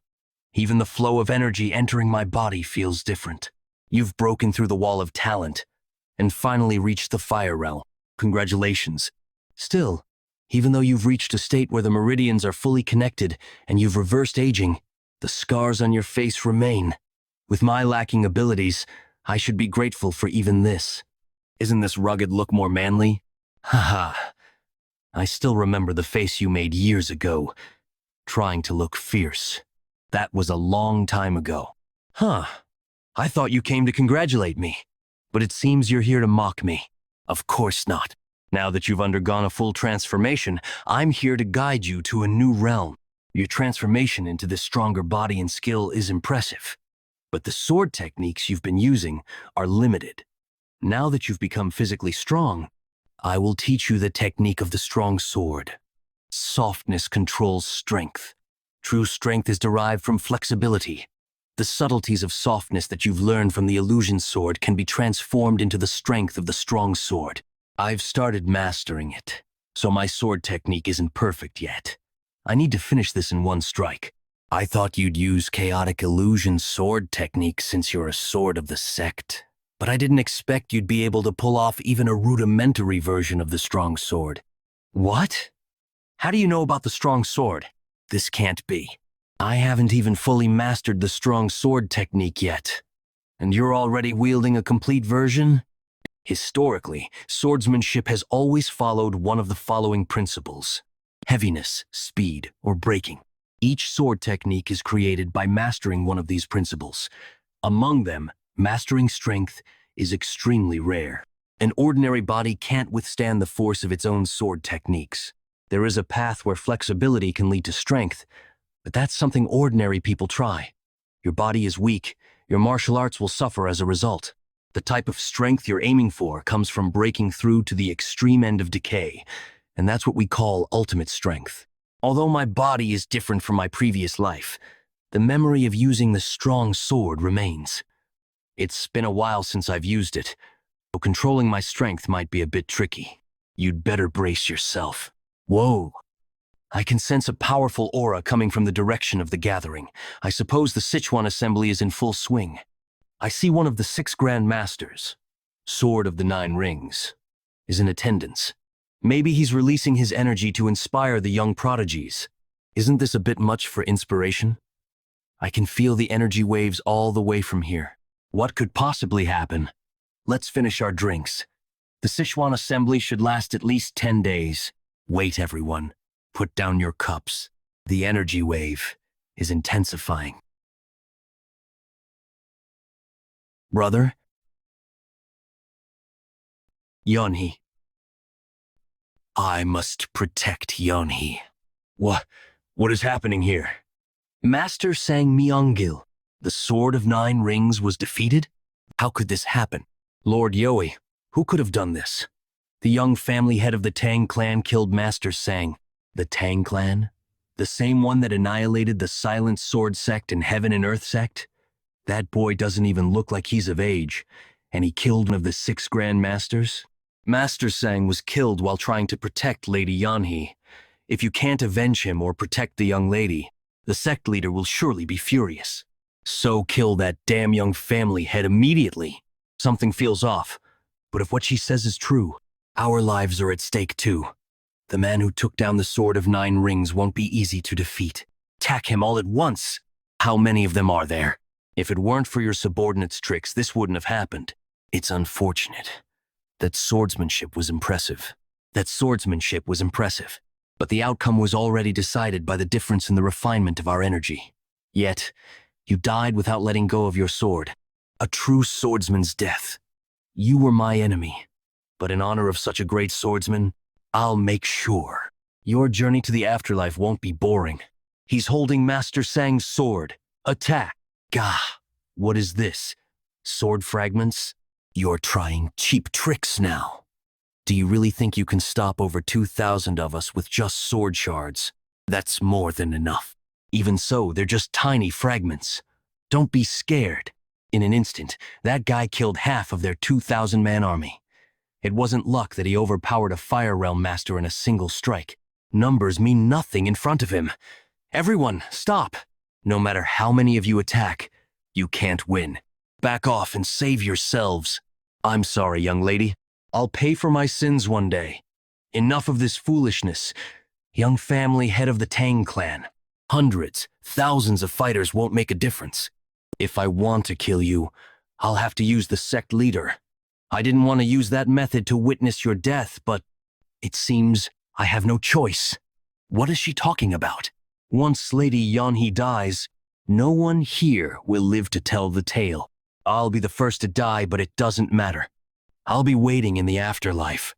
Even the flow of energy entering my body feels different. You've broken through the wall of talent, and finally reached the Fire Realm. Congratulations. Still, even though you've reached a state where the meridians are fully connected and you've reversed aging, the scars on your face remain. With my lacking abilities, I should be grateful for even this. Isn't this rugged look more manly? Haha. I still remember the face you made years ago, trying to look fierce. That was a long time ago. I thought you came to congratulate me, but it seems you're here to mock me. Of course not. Now that you've undergone a full transformation, I'm here to guide you to a new realm. Your transformation into this stronger body and skill is impressive, but the sword techniques you've been using are limited. Now that you've become physically strong, I will teach you the technique of the strong sword. Softness controls strength. True strength is derived from flexibility. The subtleties of softness that you've learned from the illusion sword can be transformed into the strength of the strong sword. I've started mastering it, so my sword technique isn't perfect yet. I need to finish this in one strike. I thought you'd use chaotic illusion sword technique since you're a sword of the sect, but I didn't expect you'd be able to pull off even a rudimentary version of the strong sword. What? How do you know about the strong sword? This can't be. I haven't even fully mastered the strong sword technique yet. And you're already wielding a complete version? Historically, swordsmanship has always followed one of the following principles: heaviness, speed, or breaking. Each sword technique is created by mastering one of these principles. Among them, mastering strength is extremely rare. An ordinary body can't withstand the force of its own sword techniques. There is a path where flexibility can lead to strength, but that's something ordinary people try. Your body is weak, your martial arts will suffer as a result. The type of strength you're aiming for comes from breaking through to the extreme end of decay, and that's what we call ultimate strength. Although my body is different from my previous life, the memory of using the strong sword remains. It's been a while since I've used it, so controlling my strength might be a bit tricky. You'd better brace yourself. Whoa! I can sense a powerful aura coming from the direction of the gathering. I suppose the Sichuan assembly is in full swing. I see one of the 6 Grand Masters, Sword of the 9 Rings, is in attendance. Maybe he's releasing his energy to inspire the young prodigies. Isn't this a bit much for inspiration? I can feel the energy waves all the way from here. What could possibly happen? Let's finish our drinks. The Sichuan assembly should last at least 10 days. Wait, everyone. Put down your cups. The energy wave is intensifying. Brother? Yeon-Hee. I must protect Yeon-Hee. What is happening here? Master Tang Yeon-Myeong, the Sword of 9 Rings, was defeated? How could this happen? Lord Yoi, who could have done this? The young family head of the Tang clan killed Master Tang. The Tang clan? The same one that annihilated the Silent Sword sect and Heaven and Earth sect? That boy doesn't even look like he's of age, and he killed one of the 6 Grand Masters? Master Tang was killed while trying to protect Lady Yeon-Hee. If you can't avenge him or protect the young lady, the sect leader will surely be furious. So kill that damn young family head immediately. Something feels off, but if what she says is true, our lives are at stake too. The man who took down the Sword of 9 Rings won't be easy to defeat. Attack him all at once. How many of them are there? If it weren't for your subordinates' tricks, this wouldn't have happened. It's unfortunate. That swordsmanship was impressive. But the outcome was already decided by the difference in the refinement of our energy. Yet, you died without letting go of your sword. A true swordsman's death. You were my enemy, but in honor of such a great swordsman, I'll make sure your journey to the afterlife won't be boring. He's holding Master Tang's sword. Attack! Gah! What is this? Sword fragments? You're trying cheap tricks now. Do you really think you can stop over 2,000 of us with just sword shards? That's more than enough. Even so, they're just tiny fragments. Don't be scared. In an instant, that guy killed half of their 2,000-man army. It wasn't luck that he overpowered a Fire Realm Master in a single strike. Numbers mean nothing in front of him. Everyone, stop! No matter how many of you attack, you can't win. Back off and save yourselves. I'm sorry, young lady. I'll pay for my sins one day. Enough of this foolishness. Young family head of the Tang clan. Hundreds, thousands of fighters won't make a difference. If I want to kill you, I'll have to use the sect leader. I didn't want to use that method to witness your death, but it seems I have no choice. What is she talking about? Once Lady Yeon-Hee dies, no one here will live to tell the tale. I'll be the first to die, but it doesn't matter. I'll be waiting in the afterlife.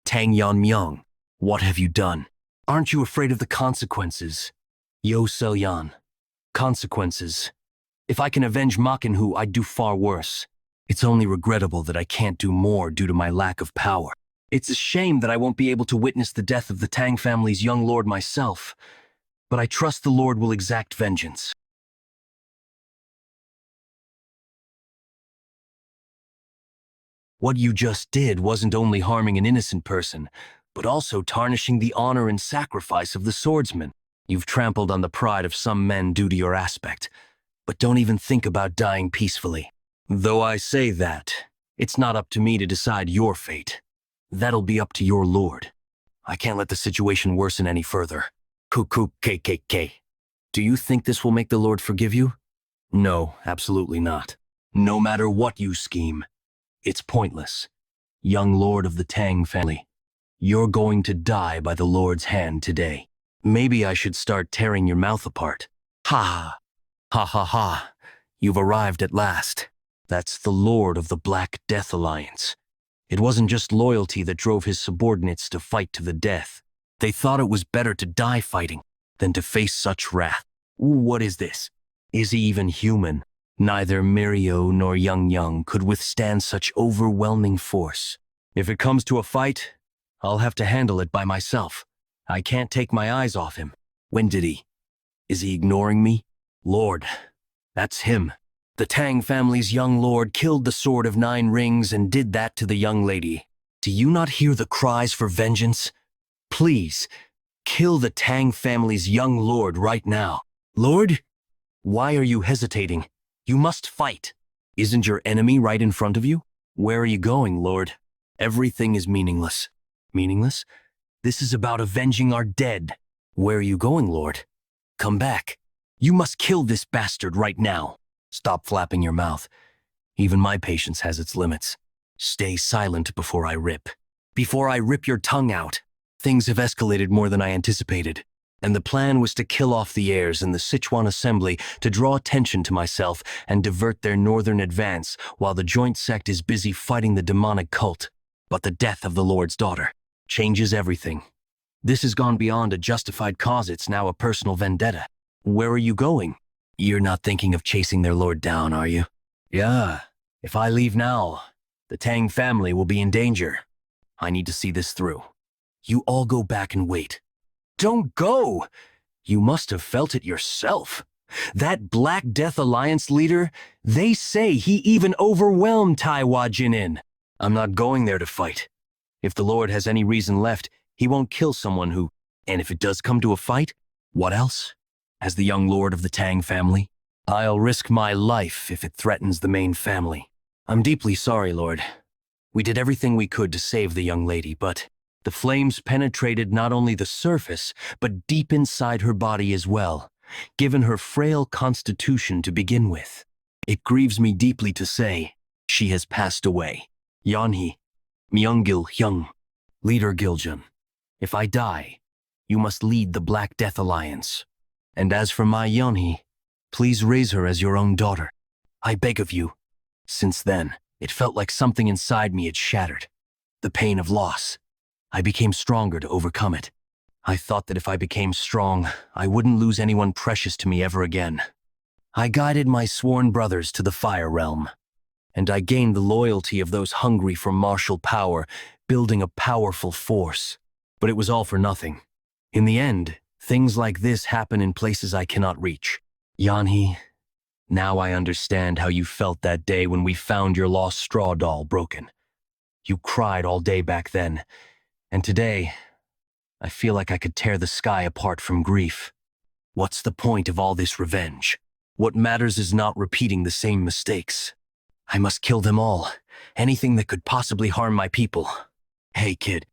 Tang Yeon-Myeong, what have you done? Aren't you afraid of the consequences? Yo Sel-Yan. Consequences. If I can avenge Makinhu, I'd do far worse. It's only regrettable that I can't do more due to my lack of power. It's a shame that I won't be able to witness the death of the Tang family's young lord myself, but I trust the Lord will exact vengeance. What you just did wasn't only harming an innocent person, but also tarnishing the honor and sacrifice of the swordsman. You've trampled on the pride of some men due to your aspect, but don't even think about dying peacefully. Though I say that, it's not up to me to decide your fate. That'll be up to your lord. I can't let the situation worsen any further. Cuckoo KKK. Do you think this will make the Lord forgive you? No, absolutely not. No matter what you scheme, it's pointless. young lord of the Tang family. You're going to die by the Lord's hand today. Maybe I should start tearing your mouth apart. Ha! Ha ha ha! You've arrived at last. That's the Lord of the Black Death Alliance. It wasn't just loyalty that drove his subordinates to fight to the death. They thought it was better to die fighting than to face such wrath. What is this? Is he even human? Neither Mirio nor Young could withstand such overwhelming force. If it comes to a fight, I'll have to handle it by myself. I can't take my eyes off him. When did he? Is he ignoring me? Lord, that's him. The Tang family's young lord killed the Sword of Nine Rings and did that to the young lady. Do you not hear the cries for vengeance? Please, kill the Tang family's young lord right now. Lord? Why are you hesitating? You must fight. Isn't your enemy right in front of you? Where are you going, Lord? Everything is meaningless. Meaningless? This is about avenging our dead. Where are you going, Lord? Come back. You must kill this bastard right now. Stop flapping your mouth. Even my patience has its limits. Stay silent before I rip. Before I rip your tongue out. Things have escalated more than I anticipated. And the plan was to kill off the heirs in the Sichuan assembly to draw attention to myself and divert their northern advance while the joint sect is busy fighting the demonic cult. But the death of the Lord's daughter changes everything. This has gone beyond a justified cause, it's now a personal vendetta. Where are you going? You're not thinking of chasing their lord down, are you? Yeah, if I leave now, the Tang family will be in danger. I need to see this through. You all go back and wait. Don't go! You must have felt it yourself. That Black Death Alliance leader, they say he even overwhelmed Taiwa Jinin. I'm not going there to fight. If the Lord has any reason left, he won't kill someone who, and if it does come to a fight, what else? As the young lord of the Tang family, I'll risk my life if it threatens the main family. I'm deeply sorry, Lord. We did everything we could to save the young lady, but the flames penetrated not only the surface, but deep inside her body as well, given her frail constitution to begin with. It grieves me deeply to say, she has passed away. Yeon-Myeong, leader Giljun. If I die, you must lead the Black Death Alliance. And as for my Yeonhee, please raise her as your own daughter. I beg of you. Since then, it felt like something inside me had shattered. The pain of loss. I became stronger to overcome it. I thought that if I became strong, I wouldn't lose anyone precious to me ever again. I guided my sworn brothers to the Fire Realm, and I gained the loyalty of those hungry for martial power, building a powerful force. But it was all for nothing. In the end, things like this happen in places I cannot reach. Yeonhee, now I understand how you felt that day when we found your lost straw doll broken. You cried all day back then. And today, I feel like I could tear the sky apart from grief. What's the point of all this revenge? What matters is not repeating the same mistakes. I must kill them all, anything that could possibly harm my people. Hey kid,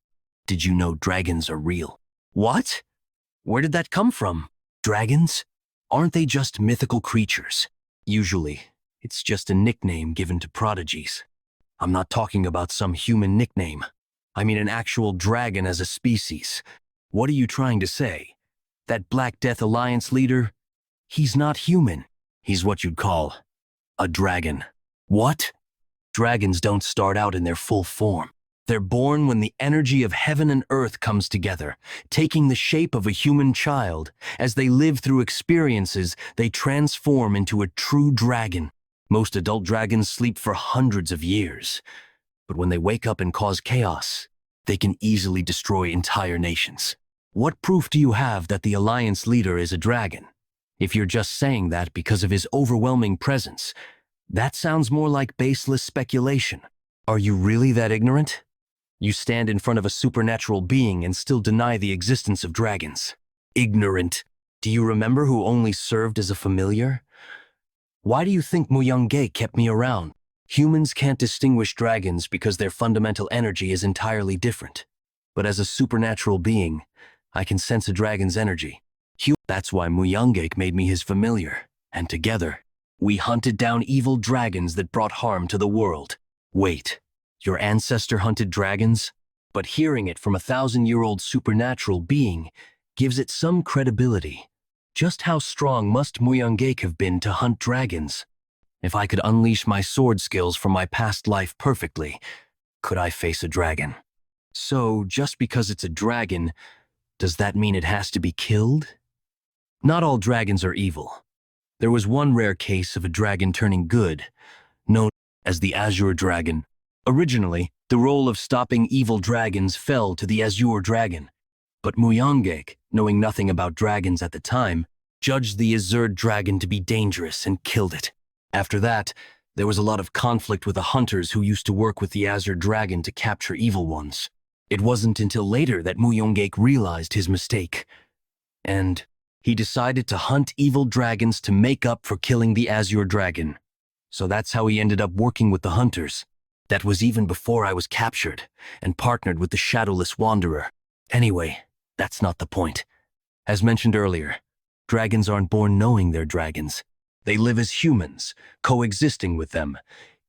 did you know dragons are real? What? Where did that come from? Dragons? Aren't they just mythical creatures? Usually, it's just a nickname given to prodigies. I'm not talking about some human nickname. I mean an actual dragon as a species. What are you trying to say? That Black Death Alliance leader? He's not human. He's what you'd call a dragon. What? Dragons don't start out in their full form. They're born when the energy of heaven and earth comes together, taking the shape of a human child. As they live through experiences, they transform into a true dragon. Most adult dragons sleep for hundreds of years. But when they wake up and cause chaos, they can easily destroy entire nations. What proof do you have that the Alliance leader is a dragon? If you're just saying that because of his overwhelming presence, that sounds more like baseless speculation. Are you really that ignorant? You stand in front of a supernatural being and still deny the existence of dragons. Ignorant. Do you remember who only served as a familiar? Why do you think Myeong kept me around? Humans can't distinguish dragons because their fundamental energy is entirely different. But as a supernatural being, I can sense a dragon's energy. That's why Myeong made me his familiar. And together, we hunted down evil dragons that brought harm to the world. Wait, Your ancestor hunted dragons? But hearing it from a 1,000-year-old supernatural being gives it some credibility. Just how strong must Myeong have been to hunt dragons? If I could unleash my sword skills from my past life perfectly, could I face a dragon? So, just because it's a dragon, does that mean it has to be killed? Not all dragons are evil. There was one rare case of a dragon turning good, known as the Azure Dragon. Originally, the role of stopping evil dragons fell to the Azure Dragon, but Myeong, knowing nothing about dragons at the time, judged the Azure Dragon to be dangerous and killed it. After that, there was a lot of conflict with the hunters who used to work with the Azure Dragon to capture evil ones. It wasn't until later that Myeong realized his mistake, and he decided to hunt evil dragons to make up for killing the Azure Dragon. So that's how he ended up working with the hunters. That was even before I was captured and partnered with the Shadowless Wanderer. Anyway, that's not the point. As mentioned earlier, dragons aren't born knowing they're dragons. They live as humans, coexisting with them,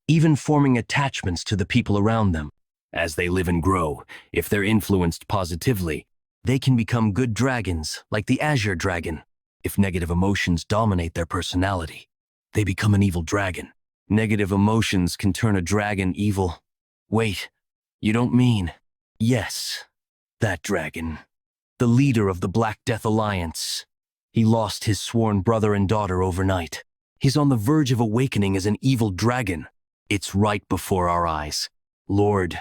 even forming attachments to the people around them. As they live and grow, if they're influenced positively, they can become good dragons, like the Azure Dragon. If negative emotions dominate their personality, they become an evil dragon. Negative emotions can turn a dragon evil. Wait, you don't mean? Yes, that dragon. The leader of the Black Death Alliance. He lost his sworn brother and daughter overnight. He's on the verge of awakening as an evil dragon. It's right before our eyes. Lord,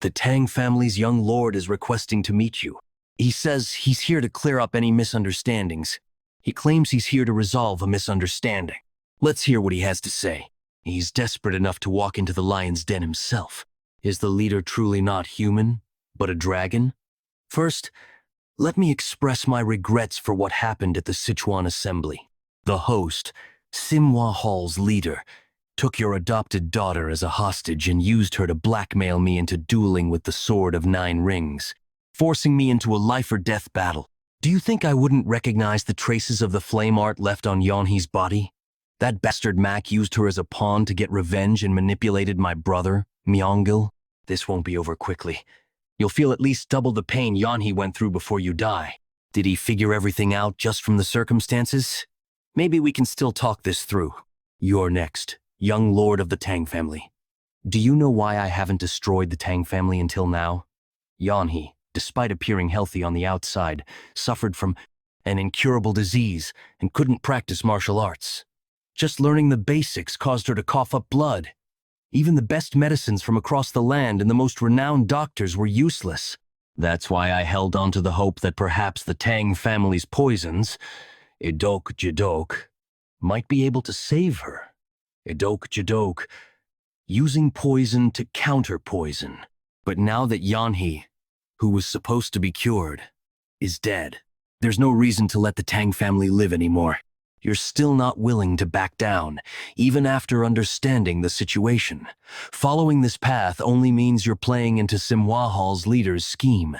the Tang family's young lord is requesting to meet you. He says he's here to clear up any misunderstandings. He claims he's here to resolve a misunderstanding. Let's hear what he has to say. He's desperate enough to walk into the lion's den himself. Is the leader truly not human, but a dragon? First, let me express my regrets for what happened at the Sichuan Assembly. The host, Manhwa Hall's leader, took your adopted daughter as a hostage and used her to blackmail me into dueling with the Sword of 9 Rings, forcing me into a life-or-death battle. Do you think I wouldn't recognize the traces of the flame art left on Yeonhee's body? That bastard Mac used her as a pawn to get revenge and manipulated my brother, Myeong. This won't be over quickly. You'll feel at least double the pain Yeonhee went through before you die. Did he figure everything out just from the circumstances? Maybe we can still talk this through. You're next, young lord of the Tang family. Do you know why I haven't destroyed the Tang family until now? Yeonhee, despite appearing healthy on the outside, suffered from an incurable disease and couldn't practice martial arts. Just learning the basics caused her to cough up blood. Even the best medicines from across the land and the most renowned doctors were useless. That's why I held on to the hope that perhaps the Tang family's poisons, Idok Jidok, might be able to save her. Idok Jidok, using poison to counter poison. But now that Yeonhee, who was supposed to be cured, is dead, there's no reason to let the Tang family live anymore. You're still not willing to back down, even after understanding the situation. Following this path only means you're playing into Manhwa Hall's leader's scheme.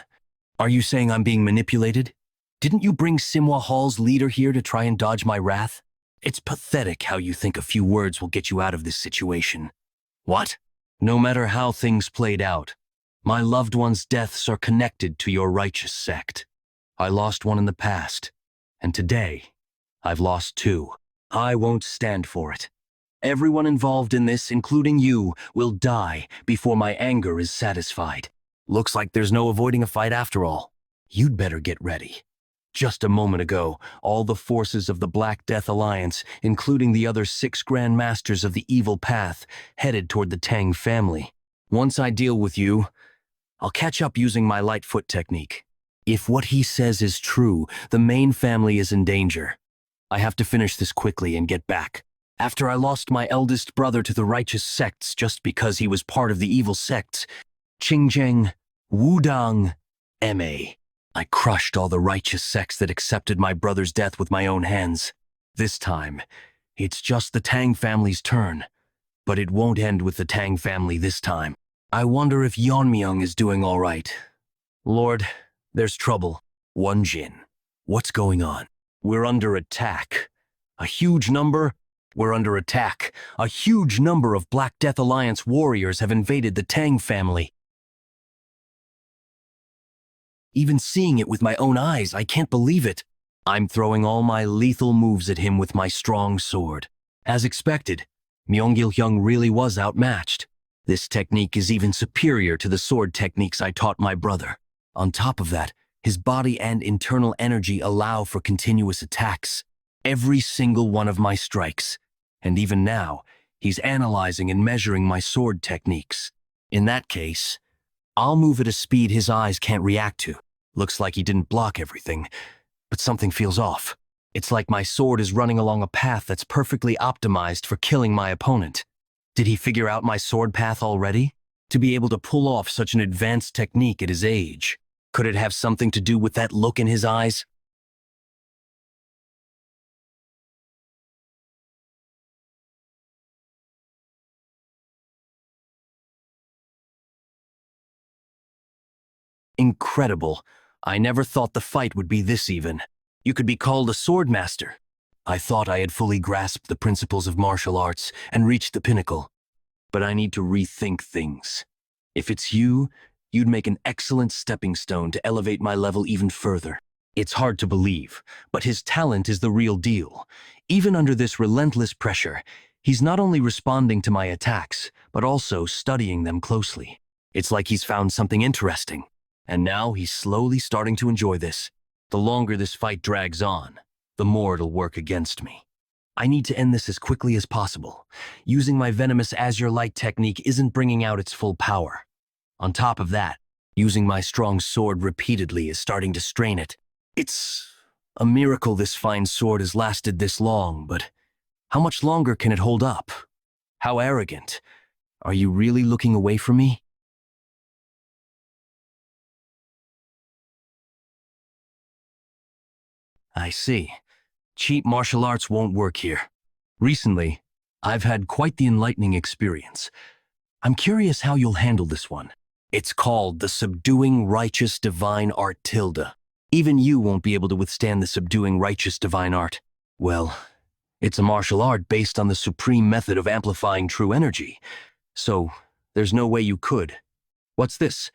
Are you saying I'm being manipulated? Didn't you bring Manhwa Hall's leader here to try and dodge my wrath? It's pathetic how you think a few words will get you out of this situation. What? No matter how things played out, my loved ones' deaths are connected to your righteous sect. I lost one in the past, and today, I've lost 2. I won't stand for it. Everyone involved in this, including you, will die before my anger is satisfied. Looks like there's no avoiding a fight after all. You'd better get ready. Just a moment ago, all the forces of the Black Death Alliance, including the other 6 Grand Masters of the Evil Path, headed toward the Tang family. Once I deal with you, I'll catch up using my Lightfoot technique. If what he says is true, the main family is in danger. I have to finish this quickly and get back. After I lost my eldest brother to the righteous sects just because he was part of the evil sects, Qingzheng, Wudang, Ma. I crushed all the righteous sects that accepted my brother's death with my own hands. This time, it's just the Tang family's turn. But it won't end with the Tang family this time. I wonder if Yeon-Myeong is doing all right. Lord, there's trouble. Wonjin, what's going on? We're under attack. A huge number? We're under attack. A huge number of Black Death Alliance warriors have invaded the Tang family. Even seeing it with my own eyes, I can't believe it. I'm throwing all my lethal moves at him with my strong sword. As expected, Myeong-il-hyung really was outmatched. This technique is even superior to the sword techniques I taught my brother. On top of that, his body and internal energy allow for continuous attacks. Every single one of my strikes. And even now, he's analyzing and measuring my sword techniques. In that case, I'll move at a speed his eyes can't react to. Looks like he didn't block everything, but something feels off. It's like my sword is running along a path that's perfectly optimized for killing my opponent. Did he figure out my sword path already? To be able to pull off such an advanced technique at his age, could it have something to do with that look in his eyes? Incredible. I never thought the fight would be this even. You could be called a swordmaster. I thought I had fully grasped the principles of martial arts and reached the pinnacle. But I need to rethink things. If it's you, you'd make an excellent stepping stone to elevate my level even further. It's hard to believe, but his talent is the real deal. Even under this relentless pressure, he's not only responding to my attacks, but also studying them closely. It's like he's found something interesting. And now he's slowly starting to enjoy this. The longer this fight drags on, the more it'll work against me. I need to end this as quickly as possible. Using my venomous Azure Light technique isn't bringing out its full power. On top of that, using my strong sword repeatedly is starting to strain it. It's a miracle this fine sword has lasted this long, but how much longer can it hold up? How arrogant. Are you really looking away from me? I see. Cheap martial arts won't work here. Recently, I've had quite the enlightening experience. I'm curious how you'll handle this one. It's called the Subduing Righteous Divine Art Tilde. Even you won't be able to withstand the Subduing Righteous Divine Art. Well, it's a martial art based on the supreme method of amplifying true energy. So, there's no way you could. What's this?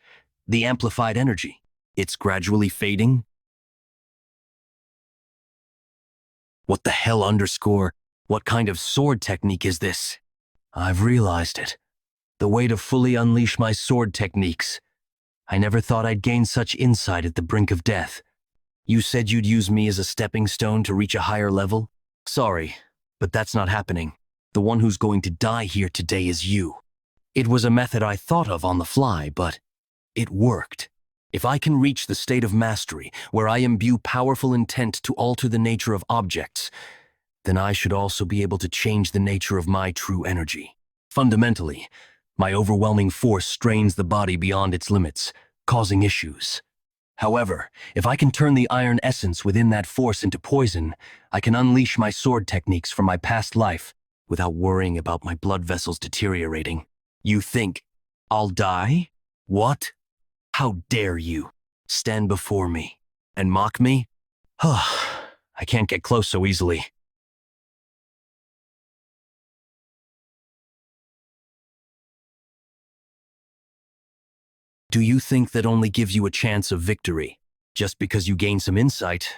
The amplified energy. It's gradually fading. What the hell underscore? What kind of sword technique is this? I've realized it. The way to fully unleash my sword techniques. I never thought I'd gain such insight at the brink of death. You said you'd use me as a stepping stone to reach a higher level? Sorry, but that's not happening. The one who's going to die here today is you. It was a method I thought of on the fly, but it worked. If I can reach the state of mastery, where I imbue powerful intent to alter the nature of objects, then I should also be able to change the nature of my true energy. Fundamentally, my overwhelming force strains the body beyond its limits, causing issues. However, if I can turn the iron essence within that force into poison, I can unleash my sword techniques from my past life without worrying about my blood vessels deteriorating. You think I'll die? What? How dare you stand before me and mock me? I can't get close so easily. Do you think that only gives you a chance of victory? Just because you gain some insight,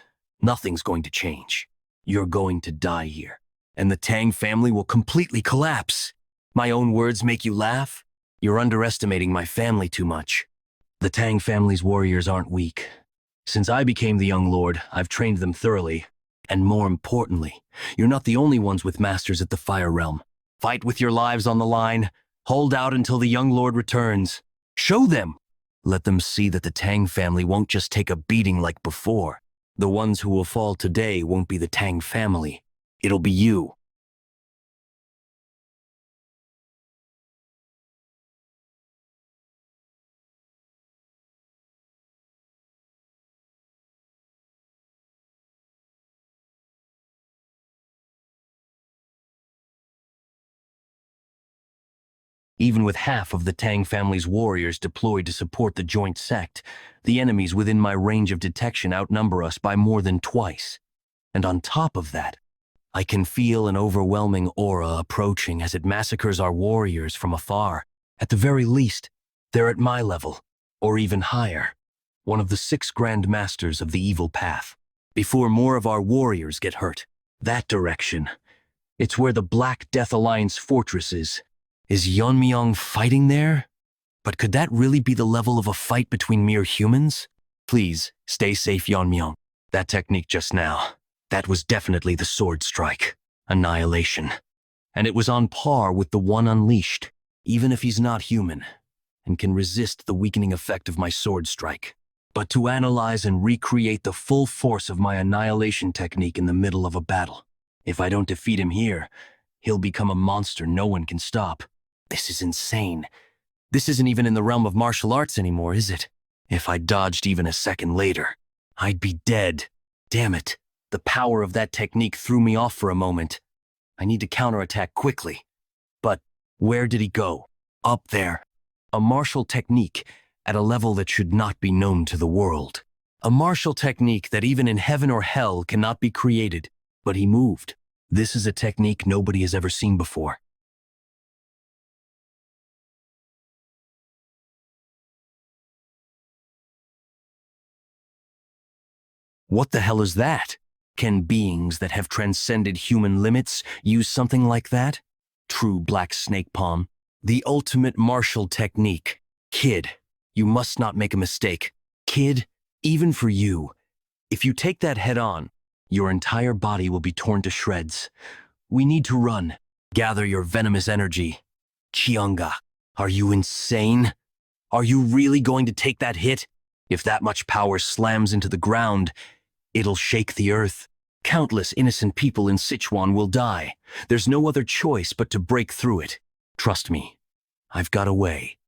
nothing's going to change. You're going to die here, and the Tang family will completely collapse. My own words make you laugh? You're underestimating my family too much. The Tang family's warriors aren't weak. Since I became the young lord, I've trained them thoroughly. And more importantly, you're not the only ones with masters at the Fire Realm. Fight with your lives on the line. Hold out until the young lord returns. Show them! Let them see that the Tang family won't just take a beating like before. The ones who will fall today won't be the Tang family. It'll be you. Even with half of the Tang family's warriors deployed to support the joint sect, the enemies within my range of detection outnumber us by more than twice. And on top of that, I can feel an overwhelming aura approaching as it massacres our warriors from afar. At the very least, they're at my level, or even higher. One of the 6 Grand Masters of the evil path. Before more of our warriors get hurt. That direction. It's where the Black Death Alliance fortress is. Is Yeon-Myeong fighting there? But could that really be the level of a fight between mere humans? Please, stay safe, Yeon-Myeong. That technique just now, that was definitely the sword strike. Annihilation. And it was on par with the one unleashed, even if he's not human, and can resist the weakening effect of my sword strike. But to analyze and recreate the full force of my annihilation technique in the middle of a battle. If I don't defeat him here, he'll become a monster no one can stop. This is insane. This isn't even in the realm of martial arts anymore, is it? If I dodged even a second later, I'd be dead. Damn it. The power of that technique threw me off for a moment. I need to counterattack quickly. But where did he go? Up there. A martial technique at a level that should not be known to the world. A martial technique that even in heaven or hell cannot be created. But he moved. This is a technique nobody has ever seen before. What the hell is that? Can beings that have transcended human limits use something like that? True black snake palm. The ultimate martial technique. Kid, you must not make a mistake. Kid, even for you, if you take that head on, your entire body will be torn to shreds. We need to run. Gather your venomous energy. Kyunga, are you insane? Are you really going to take that hit? If that much power slams into the ground, it'll shake the earth. Countless innocent people in Sichuan will die. There's no other choice but to break through it. Trust me, I've got a way.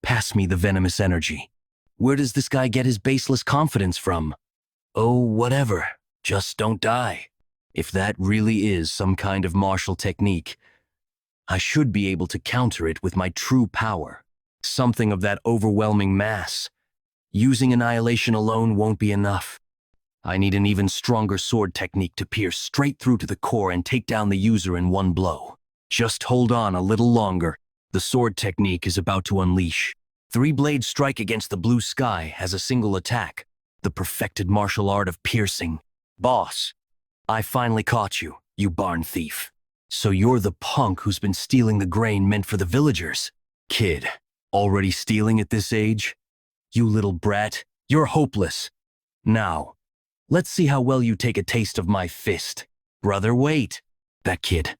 Pass me the venomous energy. Where does this guy get his baseless confidence from? Oh, whatever. Just don't die. If that really is some kind of martial technique, I should be able to counter it with my true power. Something of that overwhelming mass. Using annihilation alone won't be enough. I need an even stronger sword technique to pierce straight through to the core and take down the user in one blow. Just hold on a little longer. The sword technique is about to unleash. 3-blade strike against the blue sky as a single attack. The perfected martial art of piercing. Boss, I finally caught you, you barn thief. So you're the punk who's been stealing the grain meant for the villagers. Kid, already stealing at this age? You little brat, you're hopeless. Now, let's see how well you take a taste of my fist. Brother, wait. That kid,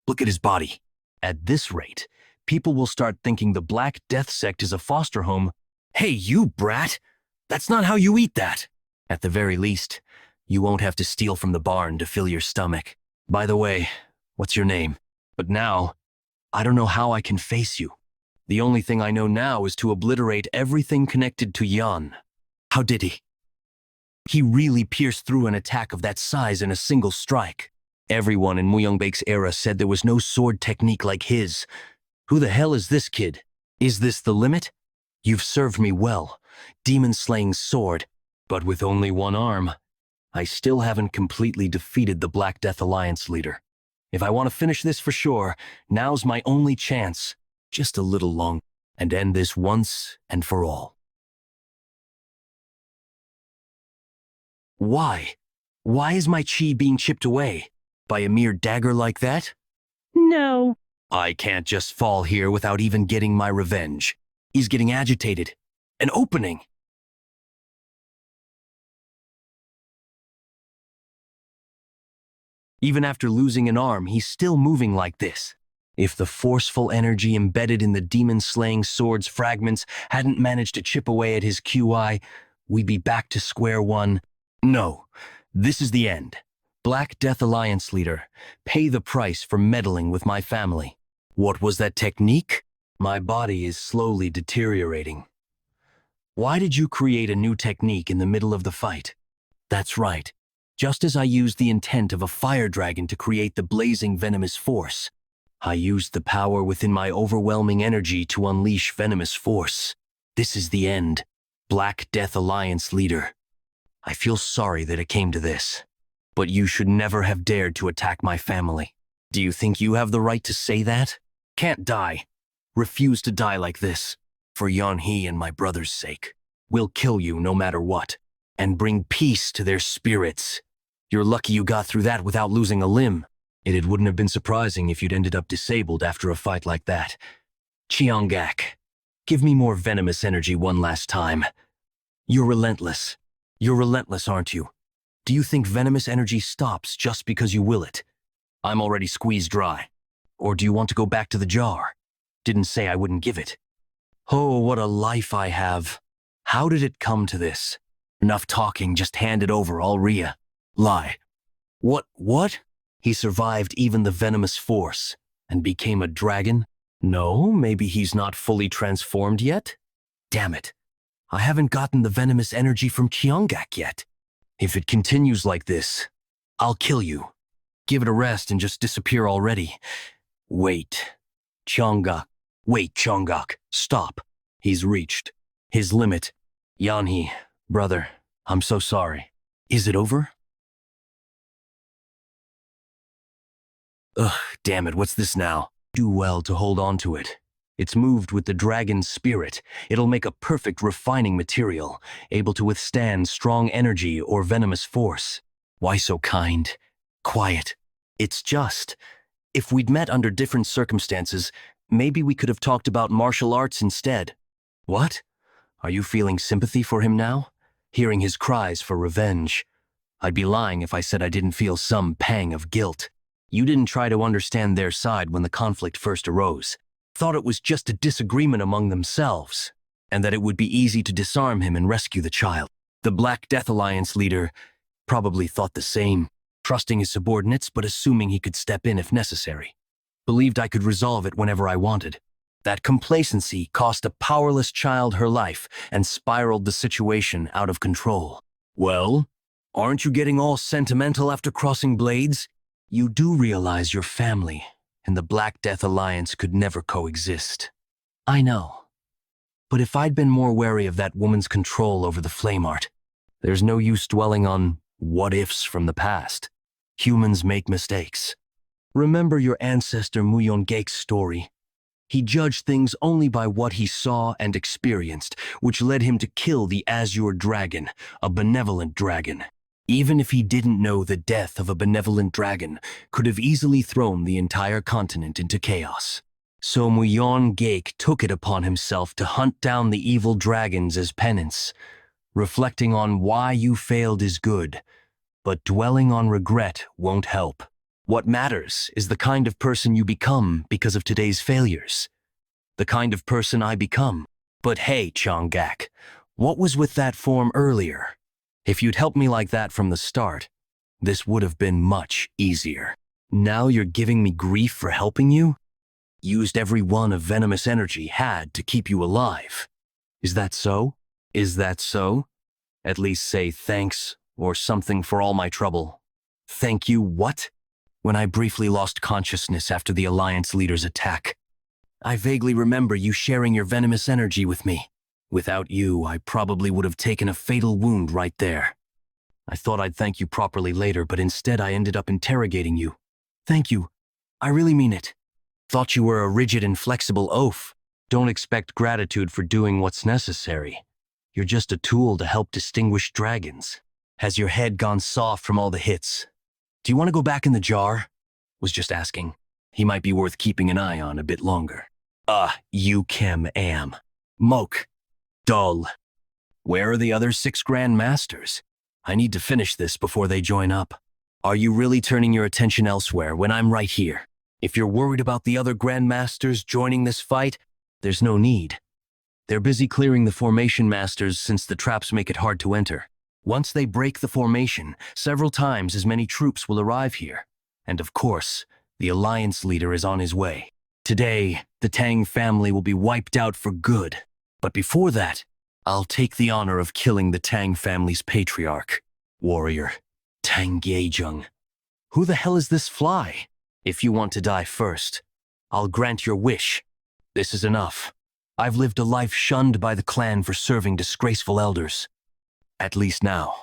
look at his body. At this rate, people will start thinking the Black Death sect is a foster home. Hey, you brat! That's not how you eat that. At the very least, you won't have to steal from the barn to fill your stomach. By the way, what's your name? But now, I don't know how I can face you. The only thing I know now is to obliterate everything connected to Yan. How did he? He really pierced through an attack of that size in a single strike. Everyone in Myeongbaek's era said there was no sword technique like his. Who the hell is this kid? Is this the limit? You've served me well, demon-slaying sword, but with only one arm. I still haven't completely defeated the Black Death Alliance leader. If I want to finish this for sure, now's my only chance. Just a little long, and end this once and for all. Why? Why is my chi being chipped away? By a mere dagger like that? No. I can't just fall here without even getting my revenge. He's getting agitated. An opening! Even after losing an arm, he's still moving like this. If the forceful energy embedded in the demon-slaying sword's fragments hadn't managed to chip away at his QI, we'd be back to square one. No, this is the end. Black Death Alliance leader, pay the price for meddling with my family. What was that technique? My body is slowly deteriorating. Why did you create a new technique in the middle of the fight? That's right. Just as I used the intent of a fire dragon to create the blazing venomous force, I used the power within my overwhelming energy to unleash venomous force. This is the end. Black Death Alliance leader. I feel sorry that it came to this. But you should never have dared to attack my family. Do you think you have the right to say that? Can't die. Refuse to die like this. For Yeon-Hee and my brother's sake. We'll kill you no matter what. And bring peace to their spirits. You're lucky you got through that without losing a limb. It wouldn't have been surprising if you'd ended up disabled after a fight like that. Cheongak, give me more venomous energy one last time. You're relentless. You're relentless, aren't you? Do you think venomous energy stops just because you will it? I'm already squeezed dry. Or do you want to go back to the jar? Didn't say I wouldn't give it. Oh, what a life I have. How did it come to this? Enough talking, just hand it over, I'll lie. What? He survived even the venomous force and became a dragon? No, maybe he's not fully transformed yet? Damn it. I haven't gotten the venomous energy from Cheongak yet. If it continues like this, I'll kill you. Give it a rest and just disappear already. Wait. Cheongak. Wait, Cheongak. Stop. He's reached his limit. Yeon-Hee, brother, I'm so sorry. Is it over? Ugh, damn it, what's this now? Do well to hold on to it. It's moved with the dragon's spirit. It'll make a perfect refining material, able to withstand strong energy or venomous force. Why so kind? Quiet. It's just. If we'd met under different circumstances, maybe we could have talked about martial arts instead. What? Are you feeling sympathy for him now? Hearing his cries for revenge? I'd be lying if I said I didn't feel some pang of guilt. You didn't try to understand their side when the conflict first arose. Thought it was just a disagreement among themselves, and that it would be easy to disarm him and rescue the child. The Black Death Alliance leader probably thought the same, trusting his subordinates but assuming he could step in if necessary. Believed I could resolve it whenever I wanted. That complacency cost a powerless child her life and spiraled the situation out of control. Well, aren't you getting all sentimental after crossing blades? You do realize your family and the Black Death Alliance could never coexist. I know. But if I'd been more wary of that woman's control over the flame art, there's no use dwelling on what-ifs from the past. Humans make mistakes. Remember your ancestor Myeong-gaek's story. He judged things only by what he saw and experienced, which led him to kill the Azure Dragon, a benevolent dragon. Even if he didn't know the death of a benevolent dragon could have easily thrown the entire continent into chaos. So Myeong-gaek took it upon himself to hunt down the evil dragons as penance. Reflecting on why you failed is good, but dwelling on regret won't help. What matters is the kind of person you become because of today's failures. The kind of person I become. But hey, Cheongak, what was with that form earlier? If you'd helped me like that from the start, this would have been much easier. Now you're giving me grief for helping you? Used every one of venomous energy had to keep you alive. Is that so? Is that so? At least say thanks or something for all my trouble. Thank you what? When I briefly lost consciousness after the Alliance leader's attack. I vaguely remember you sharing your venomous energy with me. Without you, I probably would have taken a fatal wound right there. I thought I'd thank you properly later, but instead I ended up interrogating you. Thank you. I really mean it. Thought you were a rigid and flexible oaf. Don't expect gratitude for doing what's necessary. You're just a tool to help distinguish dragons. Has your head gone soft from all the hits? Do you want to go back in the jar? Was just asking. He might be worth keeping an eye on a bit longer. You Kim am. Moke. Dull. Where are the other 6 Grand Masters? I need to finish this before they join up. Are you really turning your attention elsewhere when I'm right here? If you're worried about the other Grand Masters joining this fight, there's no need. They're busy clearing the formation masters since the traps make it hard to enter. Once they break the formation, several times as many troops will arrive here. And of course, the Alliance leader is on his way. Today, the Tang family will be wiped out for good. But before that, I'll take the honor of killing the Tang family's patriarch, warrior, Tang Yeon-Myeong. Who the hell is this fly? If you want to die first, I'll grant your wish. This is enough. I've lived a life shunned by the clan for serving disgraceful elders. At least now,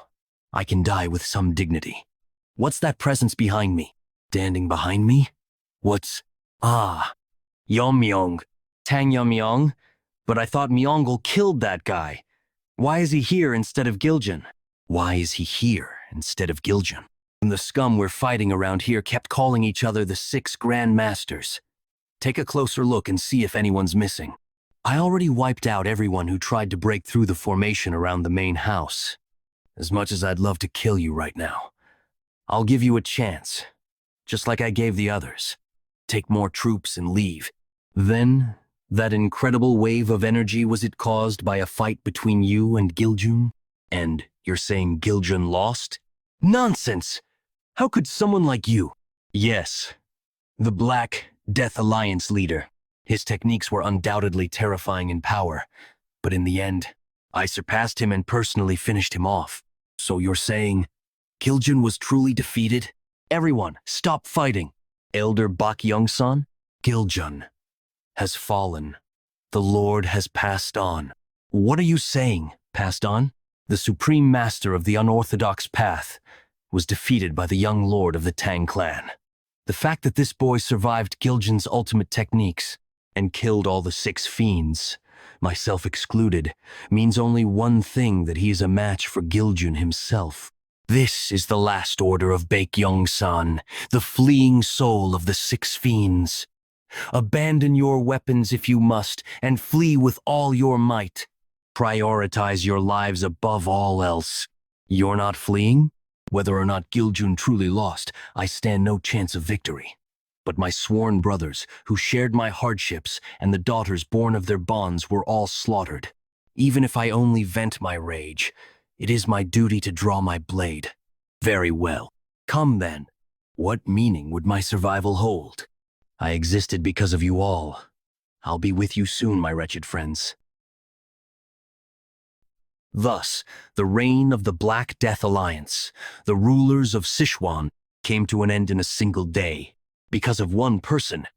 I can die with some dignity. What's that presence behind me? Standing behind me? What's... Ah, Yeon-Myeong. Tang Yeon-Myeong? But I thought Myeongle killed that guy. Why is he here instead of Giljin? Why is he here instead of Giljin? And the scum we're fighting around here kept calling each other the Six Grand Masters. Take a closer look and see if anyone's missing. I already wiped out everyone who tried to break through the formation around the main house. As much as I'd love to kill you right now, I'll give you a chance, just like I gave the others. Take more troops and leave. Then, that incredible wave of energy, was it caused by a fight between you and Giljun? And you're saying Giljun lost? Nonsense! How could someone like you? Yes, the Black Death Alliance leader. His techniques were undoubtedly terrifying in power, but in the end, I surpassed him and personally finished him off. So you're saying Giljun was truly defeated? Everyone, stop fighting! Elder Bakyung-san, Giljun has fallen. The Lord has passed on. What are you saying, passed on? The supreme master of the unorthodox path was defeated by the young lord of the Tang clan. The fact that this boy survived Giljun's ultimate techniques and killed all the six fiends, myself excluded, means only one thing: that he is a match for Giljun himself. This is the last order of Baekyeong-san, the fleeing soul of the six fiends. Abandon your weapons if you must, and flee with all your might. Prioritize your lives above all else. You're not fleeing? Whether or not Giljun truly lost, I stand no chance of victory. But my sworn brothers, who shared my hardships, and the daughters born of their bonds, were all slaughtered. Even if I only vent my rage, it is my duty to draw my blade. Very well. Come then. What meaning would my survival hold? I existed because of you all. I'll be with you soon, my wretched friends. Thus, the reign of the Black Death Alliance, the rulers of Sichuan, came to an end in a single day. Because of one person.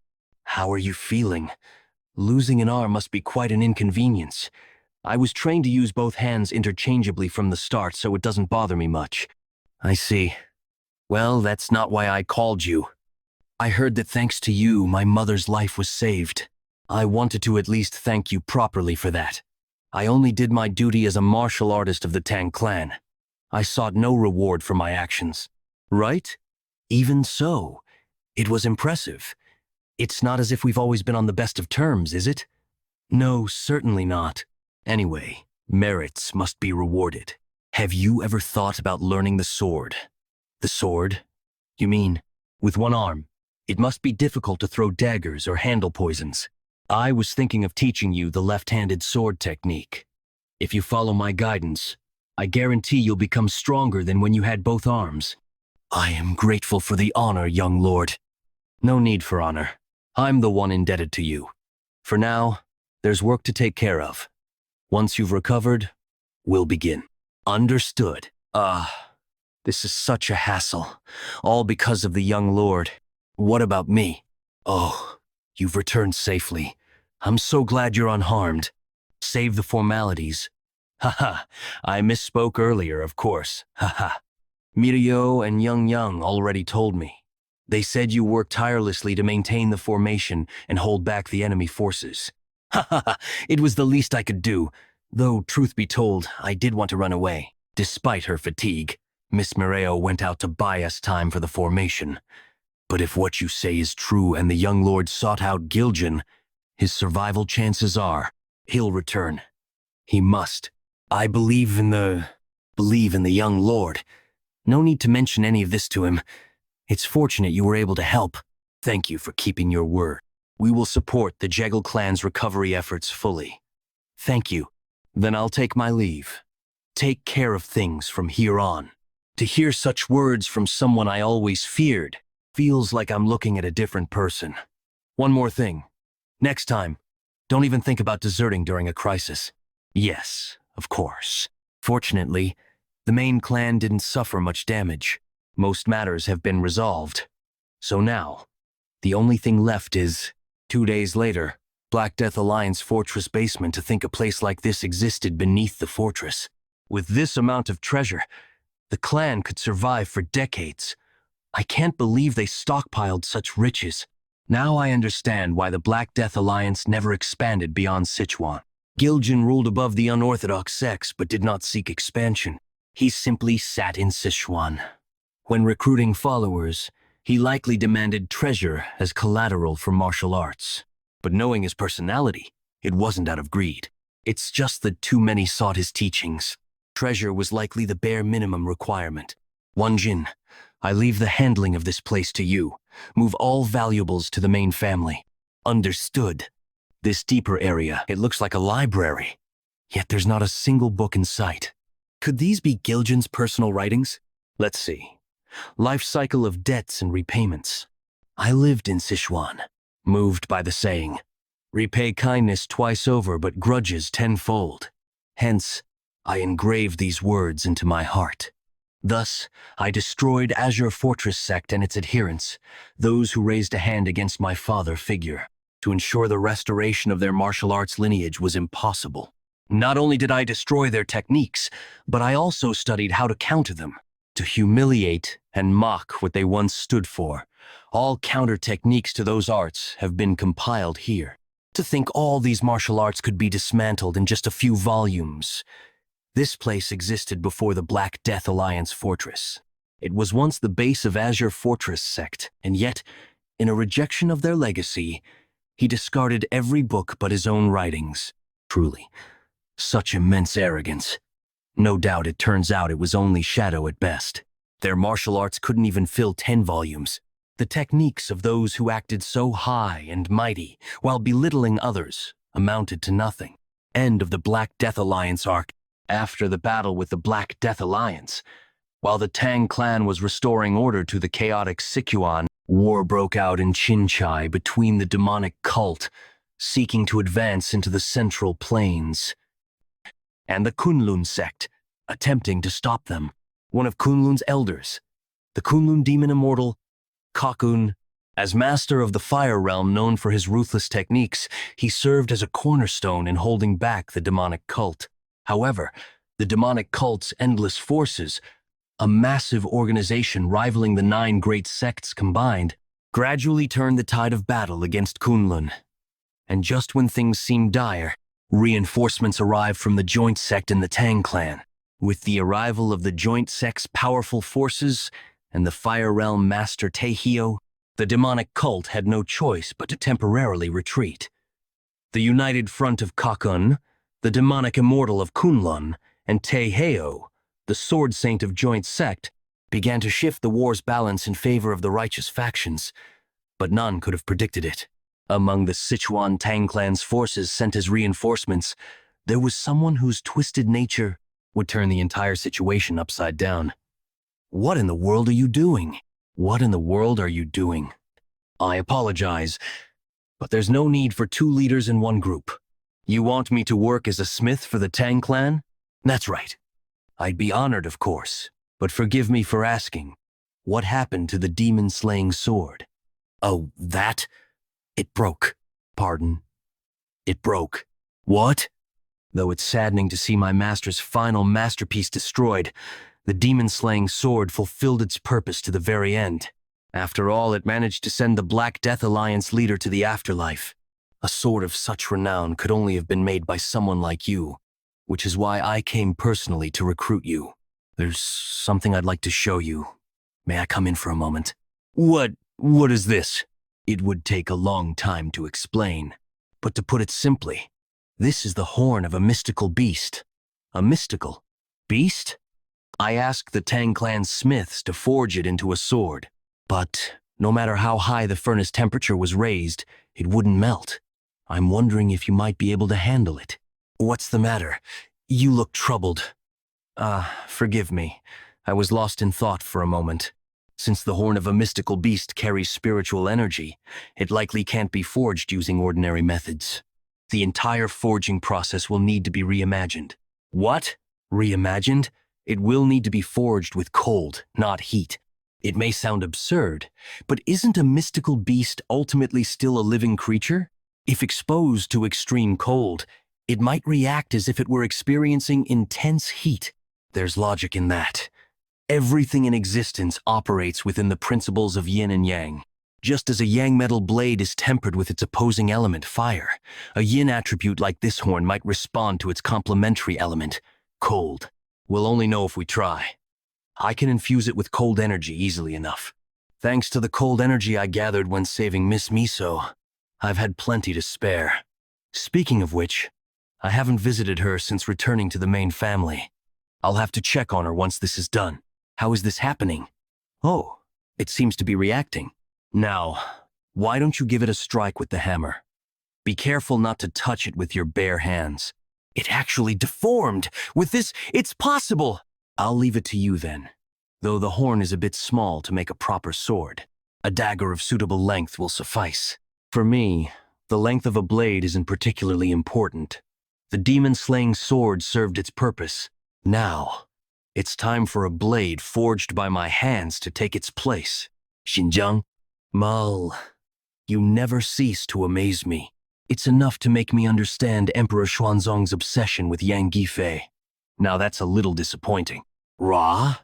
How are you feeling? Losing an arm must be quite an inconvenience. I was trained to use both hands interchangeably from the start, so it doesn't bother me much. I see. Well, that's not why I called you. I heard that thanks to you, my mother's life was saved. I wanted to at least thank you properly for that. I only did my duty as a martial artist of the Tang clan. I sought no reward for my actions. Right? Even so, it was impressive. It's not as if we've always been on the best of terms, is it? No, certainly not. Anyway, merits must be rewarded. Have you ever thought about learning the sword? The sword? You mean, with one arm? It must be difficult to throw daggers or handle poisons. I was thinking of teaching you the left-handed sword technique. If you follow my guidance, I guarantee you'll become stronger than when you had both arms. I am grateful for the honor, young lord. No need for honor. I'm the one indebted to you. For now, there's work to take care of. Once you've recovered, we'll begin. Understood. This is such a hassle. All because of the young lord. What about me? Oh, you've returned safely. I'm so glad you're unharmed. Save the formalities. Haha, I misspoke earlier, of course. Haha. Mirio and Young already told me. They said you worked tirelessly to maintain the formation and hold back the enemy forces. Haha, it was the least I could do. Though, truth be told, I did want to run away. Despite her fatigue, Miss Mirio went out to buy us time for the formation. But if what you say is true and the young lord sought out Giljun, his survival chances are he'll return. He must. I believe in the young lord. No need to mention any of this to him. It's fortunate you were able to help. Thank you for keeping your word. We will support the Jegal clan's recovery efforts fully. Thank you. Then I'll take my leave. Take care of things from here on. To hear such words from someone I always feared feels like I'm looking at a different person. One more thing. Next time, don't even think about deserting during a crisis. Yes, of course. Fortunately, the main clan didn't suffer much damage. Most matters have been resolved. So now, the only thing left is, 2 days later, Black Death Alliance fortress basement. To think a place like this existed beneath the fortress. With this amount of treasure, the clan could survive for decades, I can't believe they stockpiled such riches. Now I understand why the Black Death Alliance never expanded beyond Sichuan. Giljan ruled above the unorthodox sects but did not seek expansion. He simply sat in Sichuan. When recruiting followers, he likely demanded treasure as collateral for martial arts. But knowing his personality, it wasn't out of greed. It's just that too many sought his teachings. Treasure was likely the bare minimum requirement. Wanjin, I leave the handling of this place to you. Move all valuables to the main family. Understood. This deeper area, it looks like a library. Yet there's not a single book in sight. Could these be Giljan's personal writings? Let's see. Life cycle of debts and repayments. I lived in Sichuan, moved by the saying, repay kindness twice over but grudges tenfold. Hence, I engraved these words into my heart. Thus, I destroyed Azure Fortress sect and its adherents, those who raised a hand against my father figure. To ensure the restoration of their martial arts lineage was impossible. Not only did I destroy their techniques, but I also studied how to counter them, to humiliate and mock what they once stood for. All counter techniques to those arts have been compiled here. To think all these martial arts could be dismantled in just a few volumes. This place existed before the Black Death Alliance fortress. It was once the base of Azure Fortress sect, and yet, in a rejection of their legacy, he discarded every book but his own writings. Truly, such immense arrogance. No doubt it turns out it was only shadow at best. Their martial arts couldn't even fill 10 volumes. The techniques of those who acted so high and mighty, while belittling others, amounted to nothing. End of the Black Death Alliance arc. After the battle with the Black Death Alliance, while the Tang clan was restoring order to the chaotic Sichuan, war broke out in Qinchai between the demonic cult, seeking to advance into the Central Plains, and the Kunlun sect, attempting to stop them. One of Kunlun's elders, the Kunlun demon immortal, Kakun, as master of the Fire Realm known for his ruthless techniques, he served as a cornerstone in holding back the demonic cult. However, the demonic cult's endless forces, a massive organization rivaling the 9 great sects combined, gradually turned the tide of battle against Kunlun. And just when things seemed dire, reinforcements arrived from the joint sect and the Tang clan. With the arrival of the joint sect's powerful forces and the Fire Realm master Taehyo, the demonic cult had no choice but to temporarily retreat. The united front of Kakun, the demonic immortal of Kunlun, and Taehyo, the sword saint of joint sect, began to shift the war's balance in favor of the righteous factions, but none could have predicted it. Among the Sichuan Tang clan's forces sent as reinforcements, there was someone whose twisted nature would turn the entire situation upside down. What in the world are you doing? What in the world are you doing? I apologize, but there's no need for 2 leaders in one group. You want me to work as a smith for the Tang clan? That's right. I'd be honored, of course, but forgive me for asking. What happened to the demon-slaying sword? Oh, that? It broke. Pardon? It broke. What? Though it's saddening to see my master's final masterpiece destroyed, the demon-slaying sword fulfilled its purpose to the very end. After all, it managed to send the Black Death Alliance leader to the afterlife. A sword of such renown could only have been made by someone like you, which is why I came personally to recruit you. There's something I'd like to show you. May I come in for a moment? What is this? It would take a long time to explain, but to put it simply, this is the horn of a mystical beast. A mystical beast? I asked the Tang clan smiths to forge it into a sword, but no matter how high the furnace temperature was raised, it wouldn't melt. I'm wondering if you might be able to handle it. What's the matter? You look troubled. Forgive me. I was lost in thought for a moment. Since the horn of a mystical beast carries spiritual energy, it likely can't be forged using ordinary methods. The entire forging process will need to be reimagined. What? Reimagined? It will need to be forged with cold, not heat. It may sound absurd, but isn't a mystical beast ultimately still a living creature? If exposed to extreme cold, it might react as if it were experiencing intense heat. There's logic in that. Everything in existence operates within the principles of yin and yang. Just as a yang metal blade is tempered with its opposing element, fire, a yin attribute like this horn might respond to its complementary element, cold. We'll only know if we try. I can infuse it with cold energy easily enough. Thanks to the cold energy I gathered when saving Miss Miso, I've had plenty to spare. Speaking of which, I haven't visited her since returning to the main family. I'll have to check on her once this is done. How is this happening? Oh, it seems to be reacting. Now, why don't you give it a strike with the hammer? Be careful not to touch it with your bare hands. It actually deformed! With this, it's possible! I'll leave it to you then, though the horn is a bit small to make a proper sword. A dagger of suitable length will suffice. For me, the length of a blade isn't particularly important. The demon-slaying sword served its purpose. Now, it's time for a blade forged by my hands to take its place. Xinjiang, Mal, you never cease to amaze me. It's enough to make me understand Emperor Xuanzong's obsession with Yang Gifei. Now that's a little disappointing. Ra?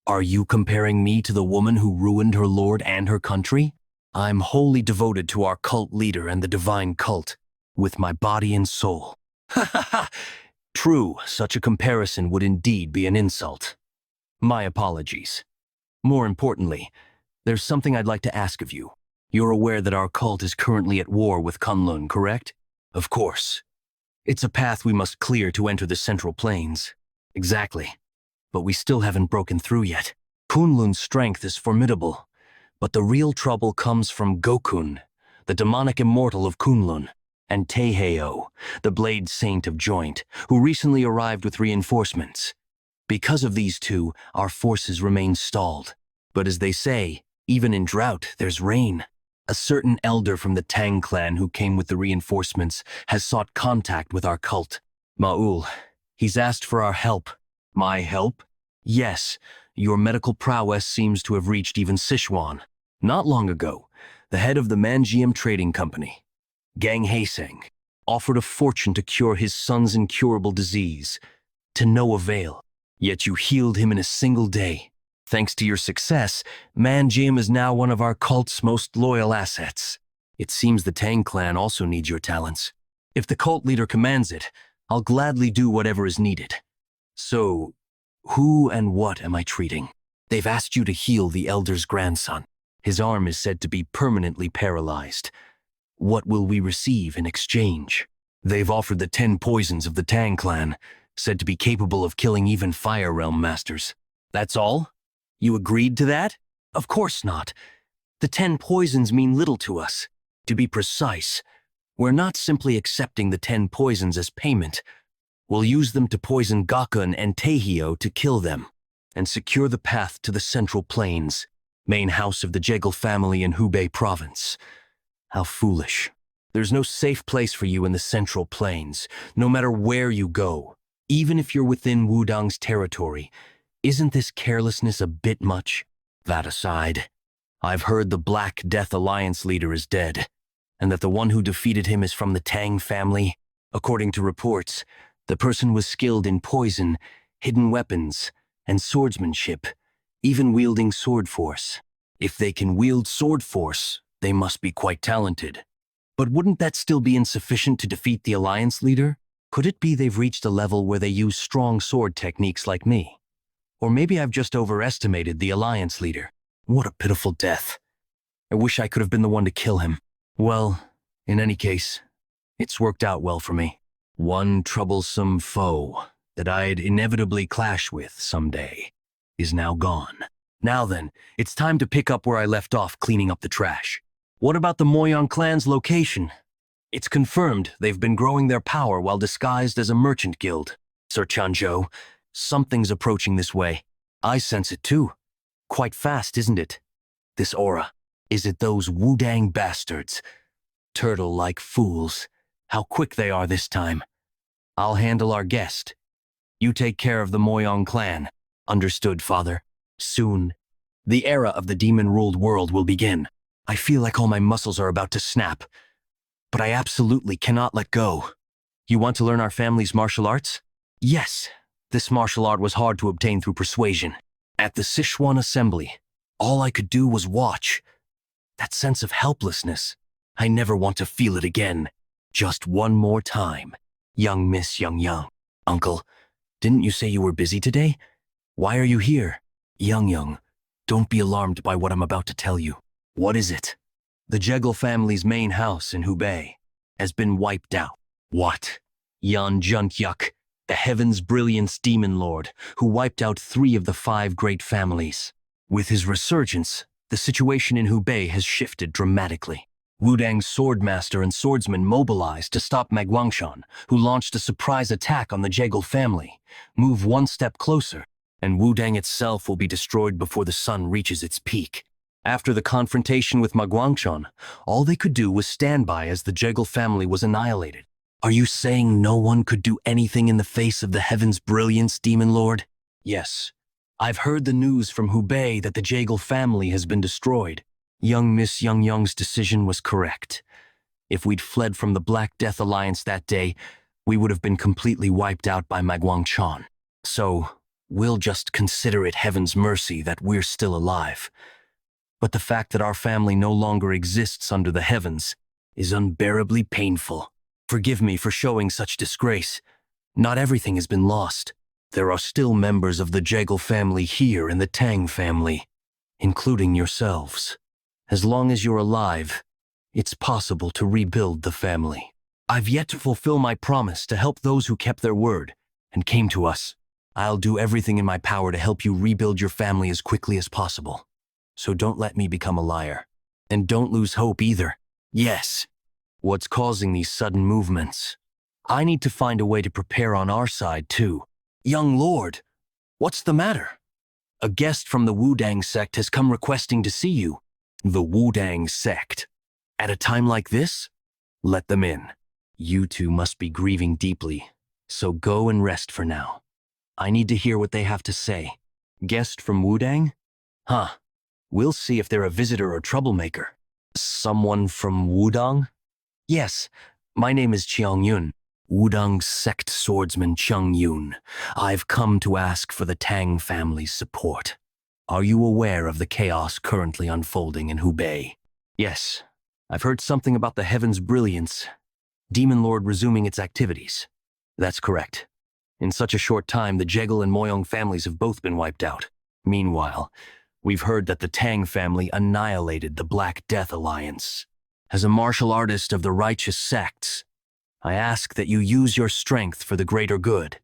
Are you comparing me to the woman who ruined her lord and her country? I'm wholly devoted to our cult leader and the divine cult, with my body and soul. Ha ha ha! True, such a comparison would indeed be an insult. My apologies. More importantly, there's something I'd like to ask of you. You're aware that our cult is currently at war with Kunlun, correct? Of course. It's a path we must clear to enter the Central Plains. Exactly. But we still haven't broken through yet. Kunlun's strength is formidable, but the real trouble comes from Gokun, the demonic immortal of Kunlun, and Taeheo, the blade saint of Joint, who recently arrived with reinforcements. Because of these two, our forces remain stalled. But as they say, even in drought, there's rain. A certain elder from the Tang clan who came with the reinforcements has sought contact with our cult. Ma'ul, he's asked for our help. My help? Yes, your medical prowess seems to have reached even Sichuan. Not long ago, the head of the Manjiam Trading Company, Gang Haeseng, offered a fortune to cure his son's incurable disease, to no avail. Yet you healed him in a single day. Thanks to your success, Manjiam is now one of our cult's most loyal assets. It seems the Tang clan also needs your talents. If the cult leader commands it, I'll gladly do whatever is needed. So, who and what am I treating? They've asked you to heal the elder's grandson. His arm is said to be permanently paralyzed. What will we receive in exchange? They've offered the 10 poisons of the Tang clan, said to be capable of killing even Fire Realm masters. That's all? You agreed to that? Of course not. The 10 poisons mean little to us. To be precise, we're not simply accepting the 10 poisons as payment. We'll use them to poison Gakun and Taeheo to kill them, and secure the path to the Central Plains, main house of the Jegal family in Hubei province. How foolish. There's no safe place for you in the Central Plains, no matter where you go. Even if you're within Wudang's territory, isn't this carelessness a bit much? That aside, I've heard the Black Death Alliance leader is dead, and that the one who defeated him is from the Tang family. According to reports, the person was skilled in poison, hidden weapons, and swordsmanship, even wielding sword force. If they can wield sword force, they must be quite talented. But wouldn't that still be insufficient to defeat the Alliance leader? Could it be they've reached a level where they use strong sword techniques like me? Or maybe I've just overestimated the Alliance leader. What a pitiful death. I wish I could have been the one to kill him. Well, in any case, it's worked out well for me. One troublesome foe that I'd inevitably clash with someday is now gone. Now then, it's time to pick up where I left off cleaning up the trash. What about the Myeong clan's location? It's confirmed they've been growing their power while disguised as a merchant guild. Sir Chanzhou, something's approaching this way. I sense it too. Quite fast, isn't it? This aura. Is it those Wudang bastards? Turtle-like fools. How quick they are this time. I'll handle our guest. You take care of the Myeong clan. Understood, father. Soon, the era of the demon-ruled world will begin. I feel like all my muscles are about to snap. But I absolutely cannot let go. You want to learn our family's martial arts? Yes. This martial art was hard to obtain through persuasion. At the Sichuan assembly, all I could do was watch. That sense of helplessness, I never want to feel it again. Just one more time. Young Miss Young. Uncle, didn't you say you were busy today? Why are you here? Young, don't be alarmed by what I'm about to tell you. What is it? The Jegal family's main house in Hubei has been wiped out. What? Yan Junkyuk, the Heaven's Brilliance Demon Lord, who wiped out 3 of the 5 great families. With his resurgence, the situation in Hubei has shifted dramatically. Wudang's Swordmaster and Swordsman mobilized to stop Magwangshan, who launched a surprise attack on the Jegal family. Move one step closer, and Wudang itself will be destroyed before the sun reaches its peak. After the confrontation with Magwangshan, all they could do was stand by as the Jegal family was annihilated. Are you saying no one could do anything in the face of the Heaven's Brilliance, Demon Lord? Yes. I've heard the news from Hubei that the Jegal family has been destroyed. Young Miss Young's decision was correct. If we'd fled from the Black Death Alliance that day, we would have been completely wiped out by Magwangshan. So, we'll just consider it heaven's mercy that we're still alive. But the fact that our family no longer exists under the heavens is unbearably painful. Forgive me for showing such disgrace. Not everything has been lost. There are still members of the Jegal family here in the Tang family, including yourselves. As long as you're alive, it's possible to rebuild the family. I've yet to fulfill my promise to help those who kept their word and came to us. I'll do everything in my power to help you rebuild your family as quickly as possible. So don't let me become a liar. And don't lose hope either. Yes. What's causing these sudden movements? I need to find a way to prepare on our side too. Young Lord, what's the matter? A guest from the Wudang sect has come requesting to see you. The Wudang sect. At a time like this? Let them in. You two must be grieving deeply, so go and rest for now. I need to hear what they have to say. Guest from Wudang? Huh. We'll see if they're a visitor or troublemaker. Someone from Wudang? Yes, my name is Chiang Yun. Wudang's sect swordsman Chiang Yun. I've come to ask for the Tang family's support. Are you aware of the chaos currently unfolding in Hubei? Yes, I've heard something about the Heaven's Brilliance, Demon Lord resuming its activities. That's correct. In such a short time, the Jegal and Myeong families have both been wiped out. Meanwhile, we've heard that the Tang family annihilated the Black Death Alliance. As a martial artist of the righteous sects, I ask that you use your strength for the greater good.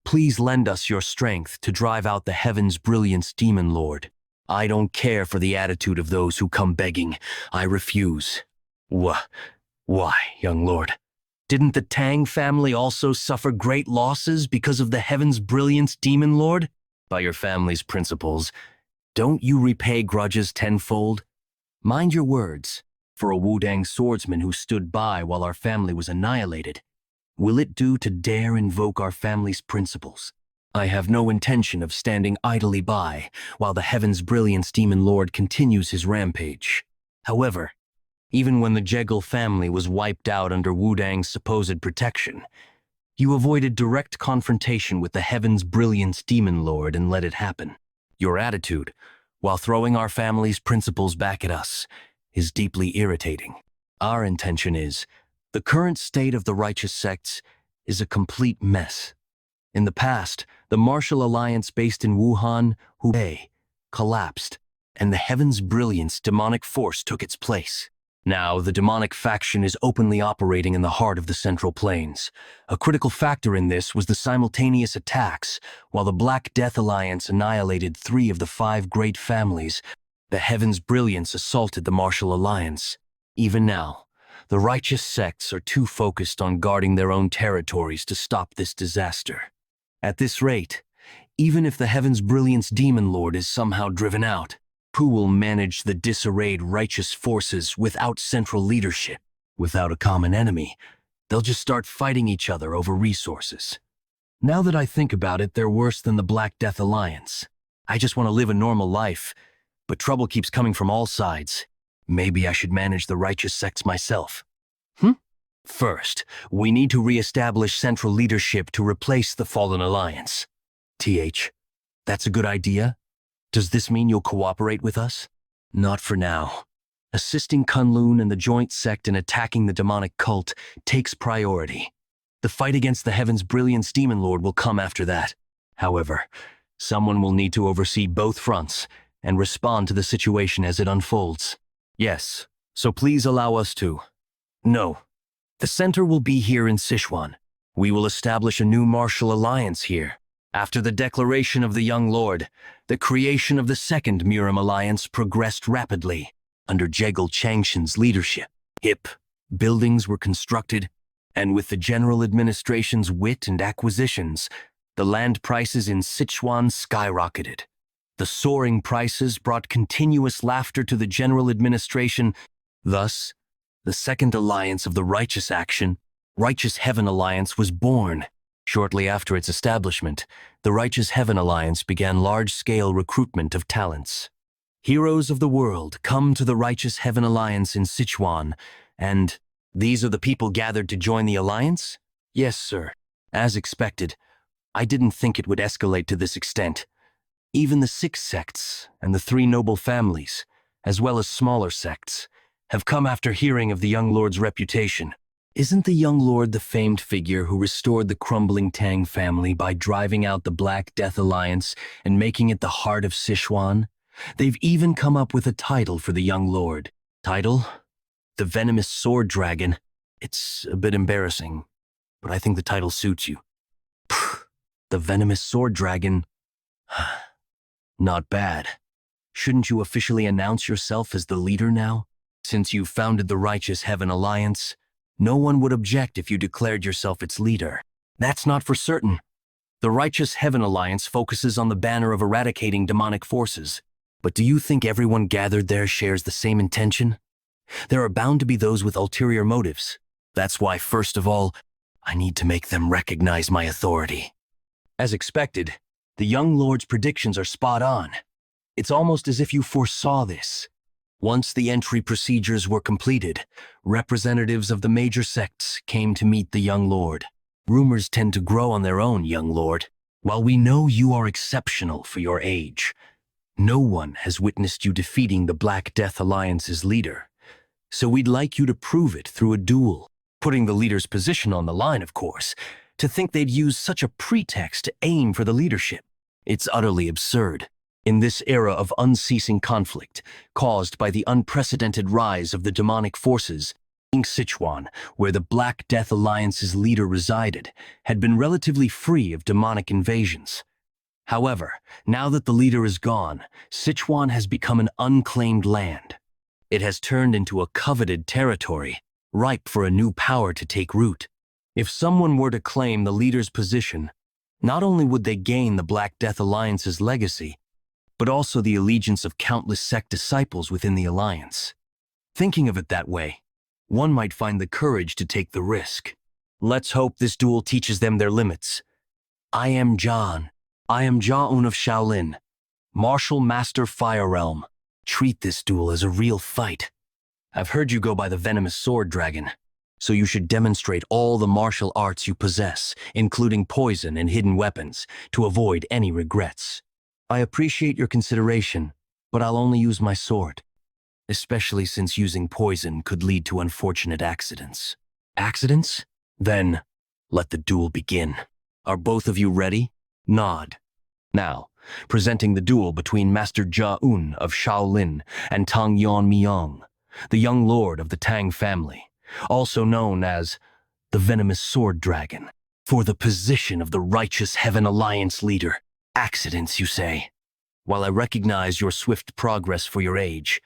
Please lend us your strength to drive out the Heaven's Brilliance Demon Lord. I don't care for the attitude of those who come begging. I refuse. Why, young lord? Didn't the Tang family also suffer great losses because of the Heaven's Brilliance Demon Lord? By your family's principles, don't you repay grudges tenfold? Mind your words. For a Wudang swordsman who stood by while our family was annihilated, will it do to dare invoke our family's principles? I have no intention of standing idly by while the Heaven's Brilliance Demon Lord continues his rampage. However, even when the Jegal family was wiped out under Wudang's supposed protection, you avoided direct confrontation with the Heaven's Brilliance Demon Lord and let it happen. Your attitude, while throwing our family's principles back at us, is deeply irritating. Our intention is, the current state of the righteous sects is a complete mess. In the past, the martial alliance based in Wuhan, Hubei, collapsed, and the Heaven's Brilliance demonic force took its place. Now, the demonic faction is openly operating in the heart of the Central Plains. A critical factor in this was the simultaneous attacks. While the Black Death Alliance annihilated 3 of the 5 great families, the Heaven's Brilliance assaulted the martial alliance. Even now, the righteous sects are too focused on guarding their own territories to stop this disaster. At this rate, even if the Heaven's Brilliance Demon Lord is somehow driven out, who will manage the disarrayed righteous forces without central leadership? Without a common enemy, they'll just start fighting each other over resources. Now that I think about it, they're worse than the Black Death Alliance. I just want to live a normal life, but trouble keeps coming from all sides. Maybe I should manage the righteous sects myself. First, we need to re-establish central leadership to replace the fallen alliance. That's a good idea? Does this mean you'll cooperate with us? Not for now. Assisting Kunlun and the joint sect in attacking the demonic cult takes priority. The fight against the Heaven's Brilliance Demon Lord will come after that. However, someone will need to oversee both fronts and respond to the situation as it unfolds. Yes, so please allow us to. No. The center will be here in Sichuan. We will establish a new martial alliance here. After the declaration of the young lord, the creation of the second Murim alliance progressed rapidly. Under Jegal Changshan's leadership, buildings were constructed, and with the general administration's wit and acquisitions, the land prices in Sichuan skyrocketed. The soaring prices brought continuous laughter to the general administration. Thus, the second alliance of the Righteous Heaven Alliance, was born. Shortly after its establishment, the Righteous Heaven Alliance began large-scale recruitment of talents. Heroes of the world come to the Righteous Heaven Alliance in Sichuan, and these are the people gathered to join the alliance? Yes, sir. As expected, I didn't think it would escalate to this extent. Even the 6 sects and the 3 noble families, as well as smaller sects, have come after hearing of the young lord's reputation. Isn't the young lord the famed figure who restored the crumbling Tang family by driving out the Black Death Alliance and making it the heart of Sichuan? They've even come up with a title for the young lord. Title? The Venomous Sword Dragon. It's a bit embarrassing, but I think the title suits you. The Venomous Sword Dragon. Not bad. Shouldn't you officially announce yourself as the leader now? Since you've founded the Righteous Heaven Alliance, no one would object if you declared yourself its leader. That's not for certain. The Righteous Heaven Alliance focuses on the banner of eradicating demonic forces. But do you think everyone gathered there shares the same intention? There are bound to be those with ulterior motives. That's why, first of all, I need to make them recognize my authority. As expected, the young lord's predictions are spot on. It's almost as if you foresaw this. Once the entry procedures were completed, representatives of the major sects came to meet the young lord. Rumors tend to grow on their own, young lord. While we know you are exceptional for your age, no one has witnessed you defeating the Black Death Alliance's leader. So we'd like you to prove it through a duel, putting the leader's position on the line, of course. To think they'd use such a pretext to aim for the leadership. It's utterly absurd. In this era of unceasing conflict, caused by the unprecedented rise of the demonic forces, Sichuan, where the Black Death Alliance's leader resided, had been relatively free of demonic invasions. However, now that the leader is gone, Sichuan has become an unclaimed land. It has turned into a coveted territory, ripe for a new power to take root. If someone were to claim the leader's position, not only would they gain the Black Death Alliance's legacy, but also the allegiance of countless sect disciples within the alliance. Thinking of it that way, one might find the courage to take the risk. Let's hope this duel teaches them their limits. I am John. I am Jaun of Shaolin, Martial Master Fire Realm. Treat this duel as a real fight. I've heard you go by the Venomous Sword Dragon, so you should demonstrate all the martial arts you possess, including poison and hidden weapons, to avoid any regrets. I appreciate your consideration, but I'll only use my sword, especially since using poison could lead to unfortunate accidents. Accidents? Then, let the duel begin. Are both of you ready? Nod. Now, presenting the duel between Master Jaun of Shaolin and Tang Yeon-Myeong, the young lord of the Tang family, also known as the Venomous Sword Dragon, for the position of the Righteous Heaven Alliance leader. Accidents, you say? While I recognize your swift progress for your age,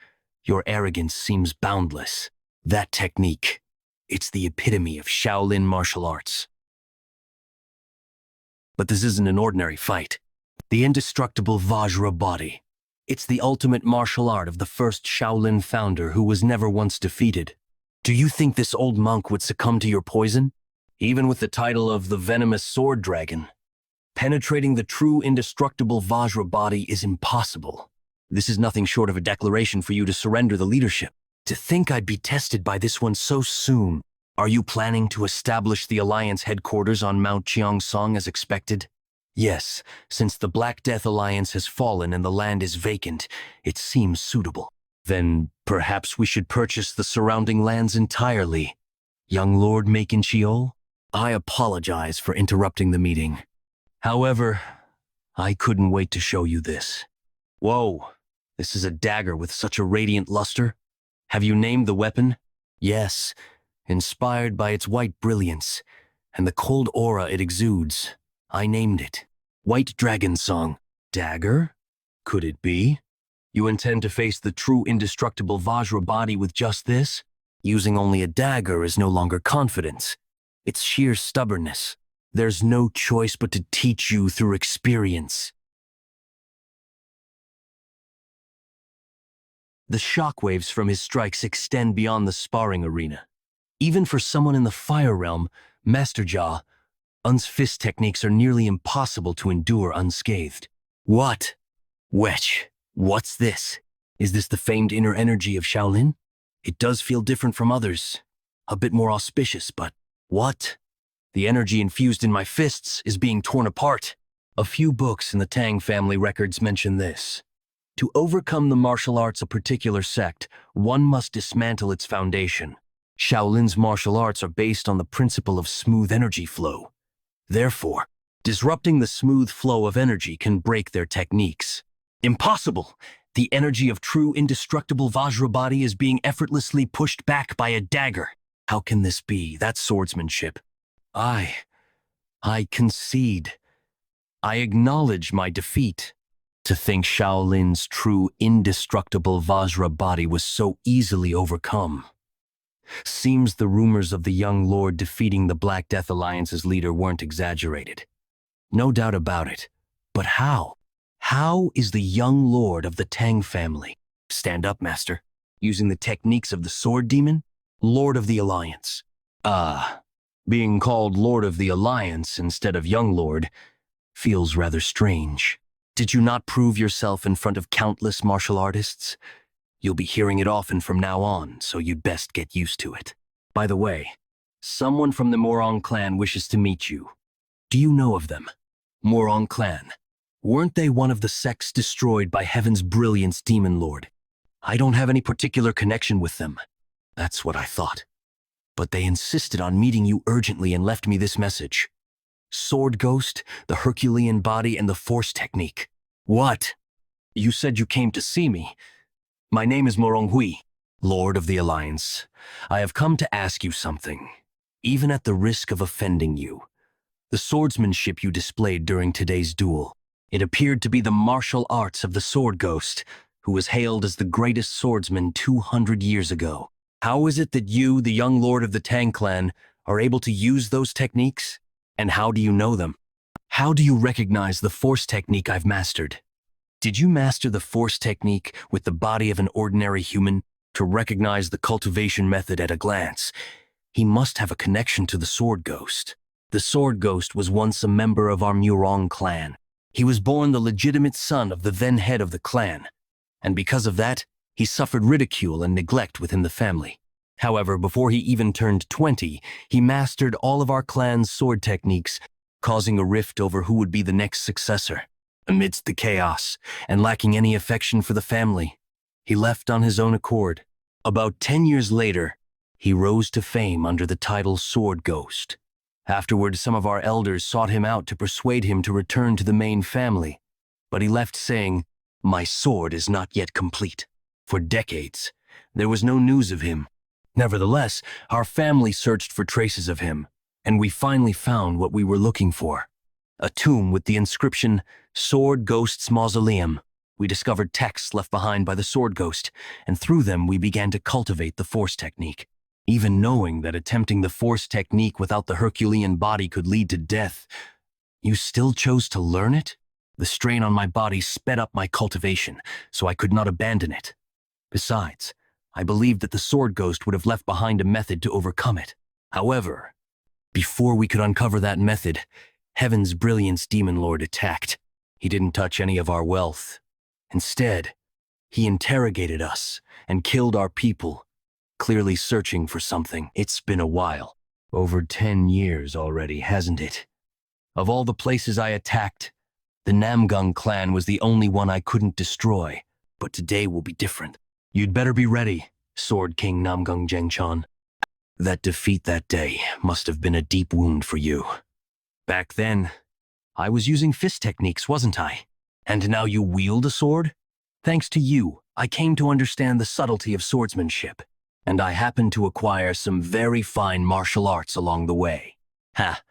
your arrogance seems boundless. That technique, it's the epitome of Shaolin martial arts. But this isn't an ordinary fight. The indestructible Vajra body. It's the ultimate martial art of the first Shaolin founder who was never once defeated. Do you think this old monk would succumb to your poison? Even with the title of the Venomous Sword Dragon, penetrating the true indestructible Vajra body is impossible. This is nothing short of a declaration for you to surrender the leadership. To think I'd be tested by this one so soon. Are you planning to establish the Alliance headquarters on Mount Cheongsong as expected? Yes, since the Black Death Alliance has fallen and the land is vacant, it seems suitable. Then perhaps we should purchase the surrounding lands entirely. Young Lord Macon Sheol? I apologize for interrupting the meeting. However, I couldn't wait to show you this. Whoa, this is a dagger with such a radiant luster. Have you named the weapon? Yes, inspired by its white brilliance and the cold aura it exudes. I named it White Dragon Song. Dagger? Could it be? You intend to face the true indestructible Vajra body with just this? Using only a dagger is no longer confidence. It's sheer stubbornness. There's no choice but to teach you through experience. The shockwaves from his strikes extend beyond the sparring arena. Even for someone in the fire realm, Master Jaw, Un's fist techniques are nearly impossible to endure unscathed. What? Wetch, what's this? Is this the famed inner energy of Shaolin? It does feel different from others. A bit more auspicious, but what? The energy infused in my fists is being torn apart. A few books in the Tang family records mention this. To overcome the martial arts of a particular sect, one must dismantle its foundation. Shaolin's martial arts are based on the principle of smooth energy flow. Therefore, disrupting the smooth flow of energy can break their techniques. Impossible! The energy of true indestructible Vajra body is being effortlessly pushed back by a dagger. How can this be? That's swordsmanship. I concede. I acknowledge my defeat. To think Shaolin's true indestructible Vajra body was so easily overcome. Seems the rumors of the young lord defeating the Black Death Alliance's leader weren't exaggerated. No doubt about it. But how? How is the young lord of the Tang family? Stand up, master. Using the techniques of the sword demon? Lord of the Alliance. Being called Lord of the Alliance instead of young lord feels rather strange. Did you not prove yourself in front of countless martial artists? You'll be hearing it often from now on, so you'd best get used to it. By the way, someone from the Morong clan wishes to meet you. Do you know of them? Morong clan. Weren't they one of the sects destroyed by Heaven's Brilliance Demon Lord? I don't have any particular connection with them. That's what I thought. But they insisted on meeting you urgently and left me this message. Sword Ghost, the Herculean body, and the Force technique. What? You said you came to see me. My name is Morong Hui, Lord of the Alliance. I have come to ask you something, even at the risk of offending you. The swordsmanship you displayed during today's duel, it appeared to be the martial arts of the Sword Ghost, who was hailed as the greatest swordsman 200 years ago. How is it that you, the young lord of the Tang clan, are able to use those techniques? And how do you know them? How do you recognize the Force technique I've mastered? Did you master the Force technique with the body of an ordinary human to recognize the cultivation method at a glance? He must have a connection to the Sword Ghost. The Sword Ghost was once a member of our Murong clan. He was born the legitimate son of the then head of the clan, and because of that, he suffered ridicule and neglect within the family. However, before he even turned 20, he mastered all of our clan's sword techniques, causing a rift over who would be the next successor. Amidst the chaos, and lacking any affection for the family, he left on his own accord. About 10 years later, he rose to fame under the title Sword Ghost. Afterward, some of our elders sought him out to persuade him to return to the main family, but he left saying, "My sword is not yet complete." For decades, there was no news of him. Nevertheless, our family searched for traces of him, and we finally found what we were looking for. A tomb with the inscription, Sword Ghost's Mausoleum. We discovered texts left behind by the Sword Ghost, and through them we began to cultivate the Force technique. Even knowing that attempting the Force technique without the Herculean body could lead to death, you still chose to learn it? The strain on my body sped up my cultivation, so I could not abandon it. Besides, I believed that the Sword Ghost would have left behind a method to overcome it. However, before we could uncover that method, Heaven's Brilliance Demon Lord attacked. He didn't touch any of our wealth. Instead, he interrogated us and killed our people, clearly searching for something. It's been a while. Over 10 years already, hasn't it? Of all the places I attacked, the Namgung clan was the only one I couldn't destroy. But today will be different. You'd better be ready, Sword King Namgung Jengchan. That defeat that day must have been a deep wound for you. Back then, I was using fist techniques, wasn't I? And now you wield a sword? Thanks to you, I came to understand the subtlety of swordsmanship, and I happened to acquire some very fine martial arts along the way. Ha!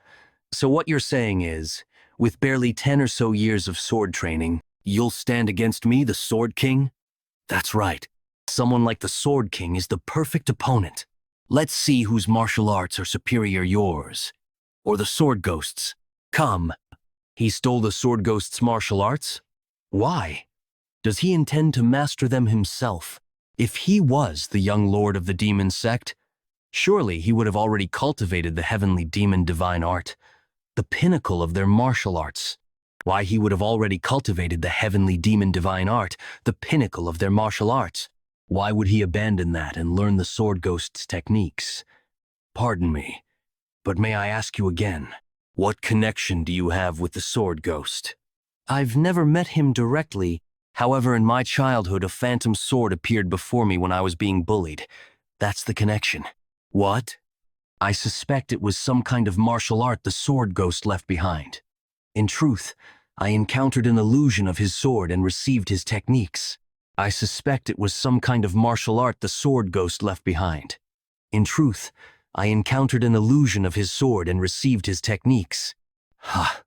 So what you're saying is, with barely 10 or so years of sword training, you'll stand against me, the Sword King? That's right. Someone like the Sword King is the perfect opponent. Let's see whose martial arts are superior, yours or the Sword Ghost's. Come. He stole the Sword Ghost's martial arts? Why? Does he intend to master them himself? If he was the young lord of the demon sect, surely he would have already cultivated the heavenly demon divine art, the pinnacle of their martial arts. Why, he would have already cultivated the heavenly demon divine art, the pinnacle of their martial arts. Why would he abandon that and learn the Sword Ghost's techniques? Pardon me, but may I ask you again, what connection do you have with the Sword Ghost? I've never met him directly. However, in my childhood, a phantom sword appeared before me when I was being bullied. That's the connection. What? I suspect it was some kind of martial art the Sword Ghost left behind. In truth, I encountered an illusion of his sword and received his techniques. I suspect it was some kind of martial art the Sword Ghost left behind. In truth, I encountered an illusion of his sword and received his techniques. Ha!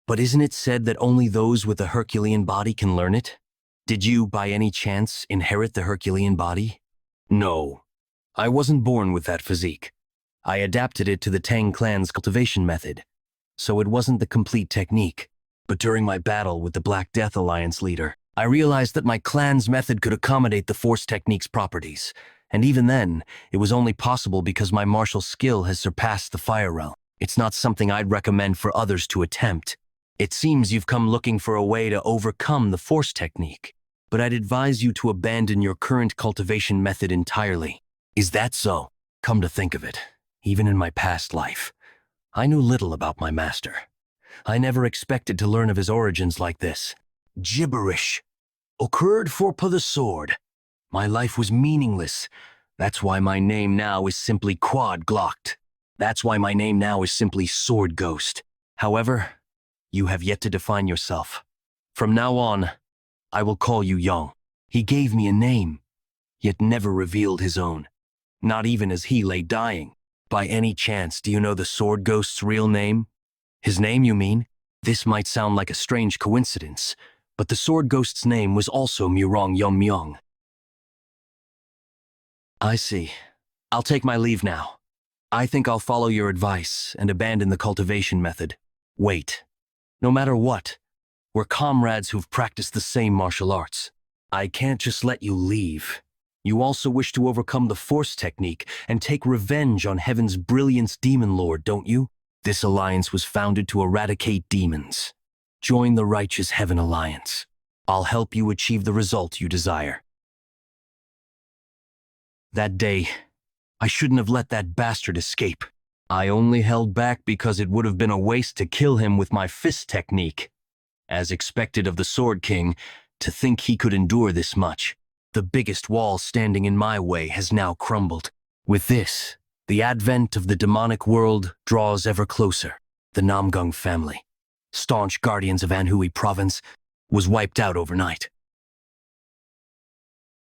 But isn't it said that only those with a Herculean body can learn it? Did you, by any chance, inherit the Herculean body? No. I wasn't born with that physique. I adapted it to the Tang clan's cultivation method, so it wasn't the complete technique. But during my battle with the Black Death Alliance leader, I realized that my clan's method could accommodate the Force technique's properties, and even then, it was only possible because my martial skill has surpassed the Fire Realm. It's not something I'd recommend for others to attempt. It seems you've come looking for a way to overcome the Force technique, but I'd advise you to abandon your current cultivation method entirely. Is that so? Come to think of it, even in my past life, I knew little about my master. I never expected to learn of his origins like this. Gibberish. Occurred for the sword. My life was meaningless. That's why my name now is simply Quad Glocked. That's why my name now is simply Sword Ghost. However, you have yet to define yourself. From now on, I will call you Young. He gave me a name, yet never revealed his own, not even as he lay dying. By any chance, do you know the Sword Ghost's real name? His name, you mean? This might sound like a strange coincidence, but the Sword Ghost's name was also Yeon-Myeong. I see. I'll take my leave now. I think I'll follow your advice and abandon the cultivation method. Wait. No matter what, we're comrades who've practiced the same martial arts. I can't just let you leave. You also wish to overcome the Force technique and take revenge on Heaven's Brilliance Demon Lord, don't you? This alliance was founded to eradicate demons. Join the Righteous Heaven Alliance. I'll help you achieve the result you desire. That day, I shouldn't have let that bastard escape. I only held back because it would have been a waste to kill him with my fist technique. As expected of the Sword King, to think he could endure this much. The biggest wall standing in my way has now crumbled. With this, the advent of the demonic world draws ever closer. The Namgung family, staunch guardians of Anhui province, was wiped out overnight.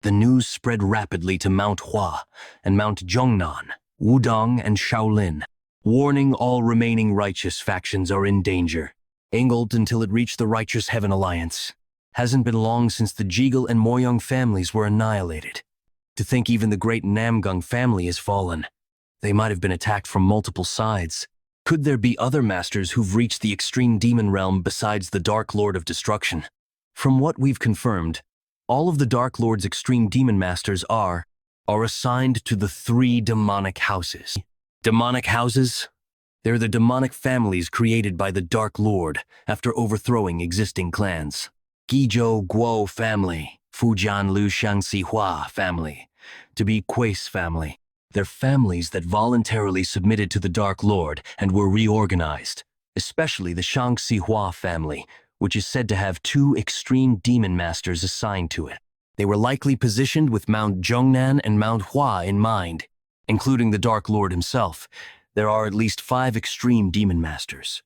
The news spread rapidly to Mount Hua and Mount Zhongnan, Wudong and Shaolin, warning all remaining righteous factions are in danger. Angled until it reached the Righteous Heaven Alliance. Hasn't been long since the Jigel and Moyong families were annihilated. To think even the great Namgung family has fallen. They might have been attacked from multiple sides. Could there be other masters who've reached the extreme demon realm besides the Dark Lord of Destruction? From what we've confirmed, all of the Dark Lord's extreme demon masters are assigned to the 3 demonic houses. Demonic houses? They're the demonic families created by the Dark Lord after overthrowing existing clans. Guizhou Guo family, Fujian Lu Shangxi Hua family, to be Kue's family. They're families that voluntarily submitted to the Dark Lord and were reorganized. especially the Sichuan family, which is said to have two extreme demon masters assigned to it. They were likely positioned with Mount Zhongnan and Manhwa in mind, including the Dark Lord himself. There are at least 5 extreme demon masters.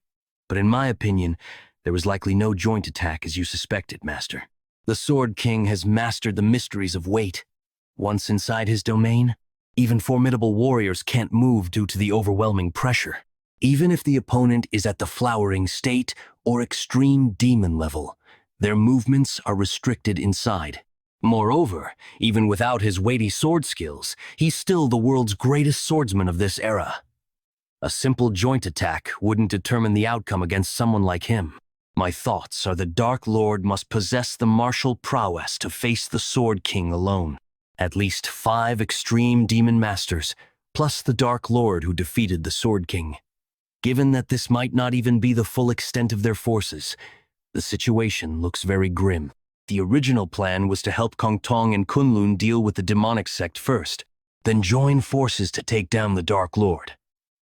But in my opinion, there was likely no joint attack as you suspected, Master. The Sword King has mastered the mysteries of weight. Once inside his domain, even formidable warriors can't move due to the overwhelming pressure. Even if the opponent is at the flowering state or extreme demon level, their movements are restricted inside. Moreover, even without his weighty sword skills, he's still the world's greatest swordsman of this era. A simple joint attack wouldn't determine the outcome against someone like him. My thoughts are the Dark Lord must possess the martial prowess to face the Sword King alone. At least 5 extreme demon masters, plus the Dark Lord who defeated the Sword King. Given that this might not even be the full extent of their forces, the situation looks very grim. The original plan was to help Kong Tong and Kunlun deal with the demonic sect first, then join forces to take down the Dark Lord.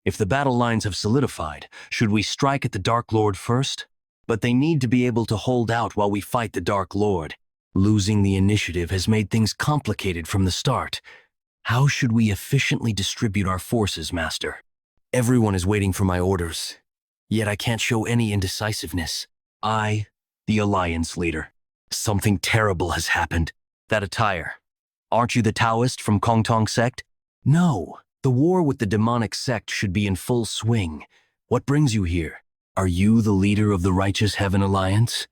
If the battle lines have solidified, should we strike at the Dark Lord first? But they need to be able to hold out while we fight the Dark Lord. Losing the initiative has made things complicated from the start. How should we efficiently distribute our forces, Master? Everyone is waiting for my orders, yet I can't show any indecisiveness. I, the Alliance leader. Something terrible has happened. That attire. Aren't you the Taoist from Kong Tong sect? No, the war with the demonic sect should be in full swing. What brings you here? Are you the leader of the Righteous Heaven Alliance?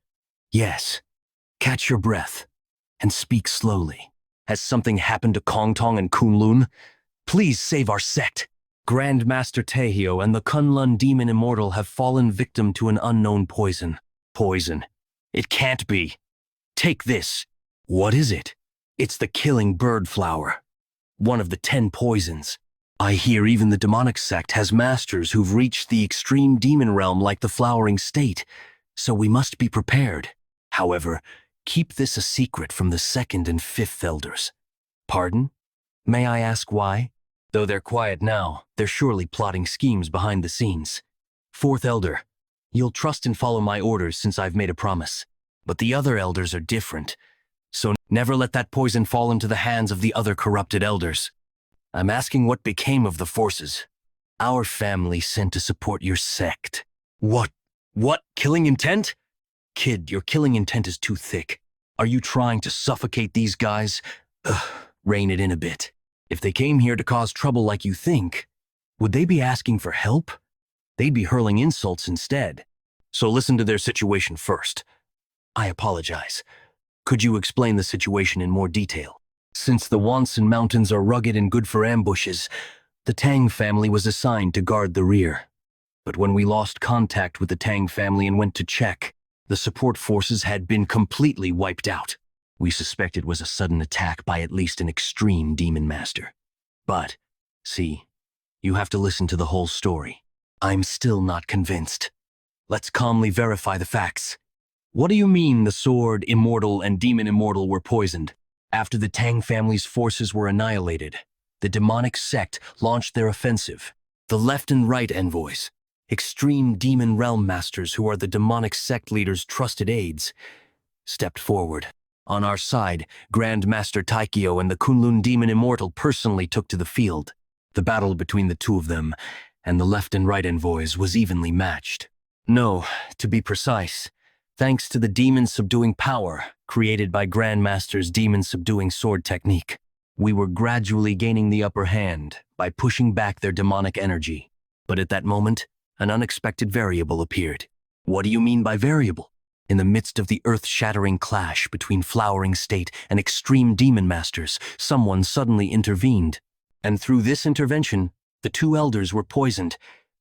Yes. Catch your breath and speak slowly. Has something happened to Kong Tong and Kunlun? Please save our sect. Grand Master Taehyo and the Kunlun Demon Immortal have fallen victim to an unknown poison. Poison. It can't be. Take this. What is it? It's the killing bird flower. One of the 10 poisons. I hear even the demonic sect has masters who've reached the extreme demon realm like the flowering state, so we must be prepared. However, keep this a secret from the 2nd and 5th elders. Pardon? May I ask why? Though they're quiet now, they're surely plotting schemes behind the scenes. 4th elder, you'll trust and follow my orders since I've made a promise. But the other elders are different, so never let that poison fall into the hands of the other corrupted elders. I'm asking what became of the forces. Our family sent to support your sect. What? Killing intent? Kid, your killing intent is too thick. Are you trying to suffocate these guys? Rein it in a bit. If they came here to cause trouble like you think, would they be asking for help? They'd be hurling insults instead. So listen to their situation first. I apologize. Could you explain the situation in more detail? Since the Wonsan Mountains are rugged and good for ambushes, the Tang family was assigned to guard the rear. But when we lost contact with the Tang family and went to check, the support forces had been completely wiped out. We suspect it was a sudden attack by at least an extreme demon master. But, see, you have to listen to the whole story. I'm still not convinced. Let's calmly verify the facts. What do you mean the Sword Immortal and Demon Immortal were poisoned? After the Tang family's forces were annihilated, the demonic sect launched their offensive. The left and right envoys, extreme demon realm masters who are the demonic sect leader's trusted aides, stepped forward. On our side, Grand Master Taikyo and the Kunlun Demon Immortal personally took to the field. The battle between the two of them and the left and right envoys was evenly matched. No, to be precise, thanks to the demon-subduing power created by Grandmaster's demon-subduing sword technique, we were gradually gaining the upper hand by pushing back their demonic energy. But at that moment, an unexpected variable appeared. What do you mean by variable? In the midst of the earth-shattering clash between Flowering State and extreme demon masters, someone suddenly intervened. And through this intervention, the 2 elders were poisoned,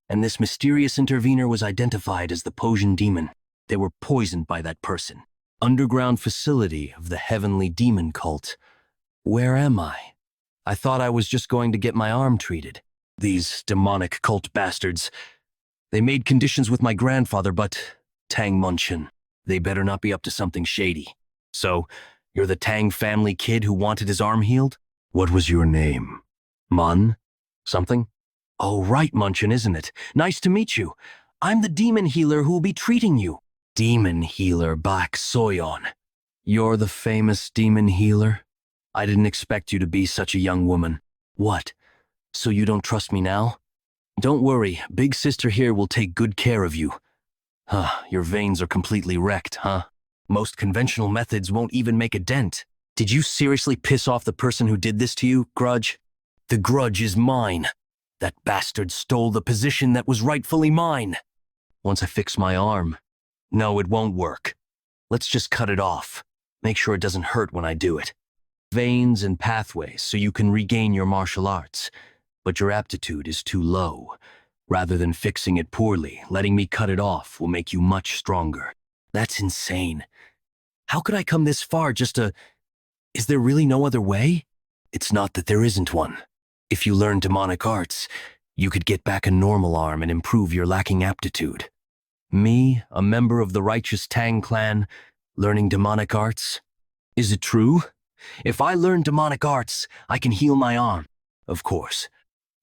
and this mysterious intervener was identified as the Poison Demon. They were poisoned by that person. Underground facility of the heavenly demon cult. Where am I? I thought I was just going to get my arm treated. These demonic cult bastards. They made conditions with my grandfather, but Tang Munchin. They better not be up to something shady. So, you're the Tang family kid who wanted his arm healed? What was your name? Mun? Something? Oh, right, Munchin, isn't it? Nice to meet you. I'm the demon healer who will be treating you. Demon healer Bak Soyeon. You're the famous demon healer? I didn't expect you to be such a young woman. What? So you don't trust me now? Don't worry, big sister here will take good care of you. Huh, your veins are completely wrecked, huh? Most conventional methods won't even make a dent. Did you seriously piss off the person who did this to you, Grudge? The grudge is mine. That bastard stole the position that was rightfully mine. Once I fix my arm. No, it won't work. Let's just cut it off. Make sure it doesn't hurt when I do it. Veins and pathways so you can regain your martial arts. But your aptitude is too low. Rather than fixing it poorly, letting me cut it off will make you much stronger. That's insane. How could I come this far just to... Is there really no other way? It's not that there isn't one. If you learn demonic arts, you could get back a normal arm and improve your lacking aptitude. Me, a member of the righteous Tang clan, learning demonic arts? Is it true? If I learn demonic arts, I can heal my arm. Of course.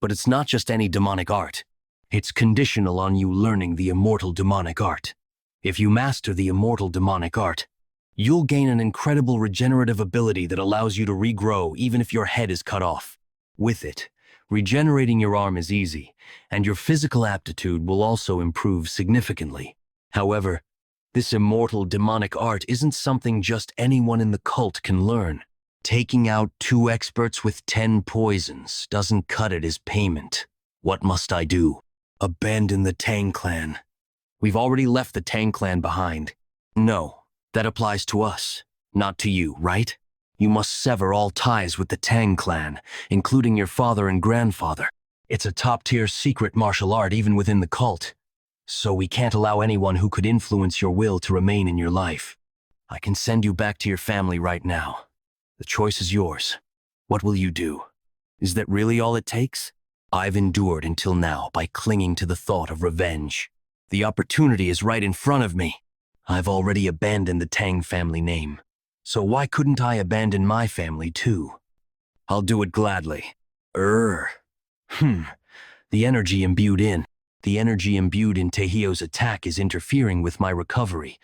But it's not just any demonic art. It's conditional on you learning the immortal demonic art. If you master the immortal demonic art, you'll gain an incredible regenerative ability that allows you to regrow even if your head is cut off. With it, regenerating your arm is easy, and your physical aptitude will also improve significantly. However, this immortal demonic art isn't something just anyone in the cult can learn. Taking out 2 experts with 10 poisons doesn't cut it as payment. What must I do? Abandon the Tang clan. We've already left the Tang clan behind. No, that applies to us, not to you, right? You must sever all ties with the Tang clan, including your father and grandfather. It's a top-tier secret martial art even within the cult. So we can't allow anyone who could influence your will to remain in your life. I can send you back to your family right now. The choice is yours. What will you do? Is that really all it takes? I've endured until now by clinging to the thought of revenge. The opportunity is right in front of me. I've already abandoned the Tang family name. So why couldn't I abandon my family too? I'll do it gladly. The energy imbued in Taehyou's attack is interfering with my recovery.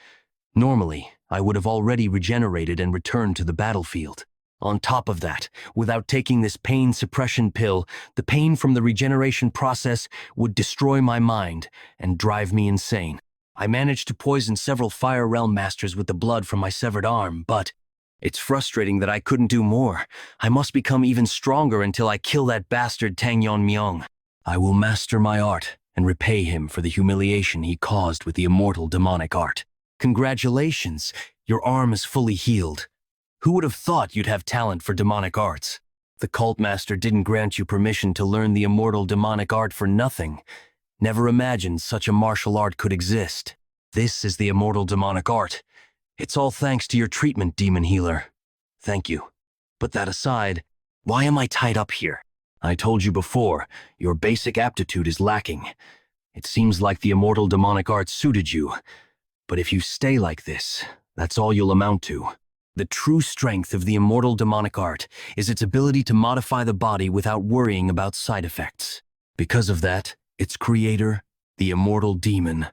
Normally, I would have already regenerated and returned to the battlefield. On top of that, without taking this pain suppression pill, the pain from the regeneration process would destroy my mind and drive me insane. I managed to poison several Fire Realm Masters with the blood from my severed arm, but it's frustrating that I couldn't do more. I must become even stronger until I kill that bastard Tang Yeon-Myeong. I will master my art and repay him for the humiliation he caused with the immortal demonic art. Congratulations, your arm is fully healed. Who would have thought you'd have talent for demonic arts? The cult master didn't grant you permission to learn the immortal demonic art for nothing. Never imagined such a martial art could exist. This is the immortal demonic art. It's all thanks to your treatment, demon healer. Thank you. But that aside, why am I tied up here? I told you before, your basic aptitude is lacking. It seems like the immortal demonic art suited you. But if you stay like this, that's all you'll amount to. The true strength of the immortal demonic art is its ability to modify the body without worrying about side effects. Because of that, its creator, the immortal demon,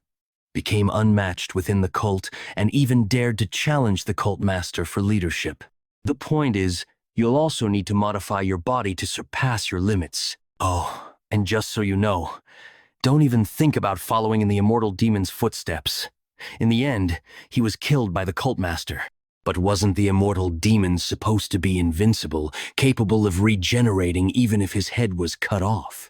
became unmatched within the cult and even dared to challenge the cult master for leadership. The point is, you'll also need to modify your body to surpass your limits. Oh, and just so you know, don't even think about following in the immortal demon's footsteps. In the end, he was killed by the cult master. But wasn't the immortal demon supposed to be invincible, capable of regenerating even if his head was cut off?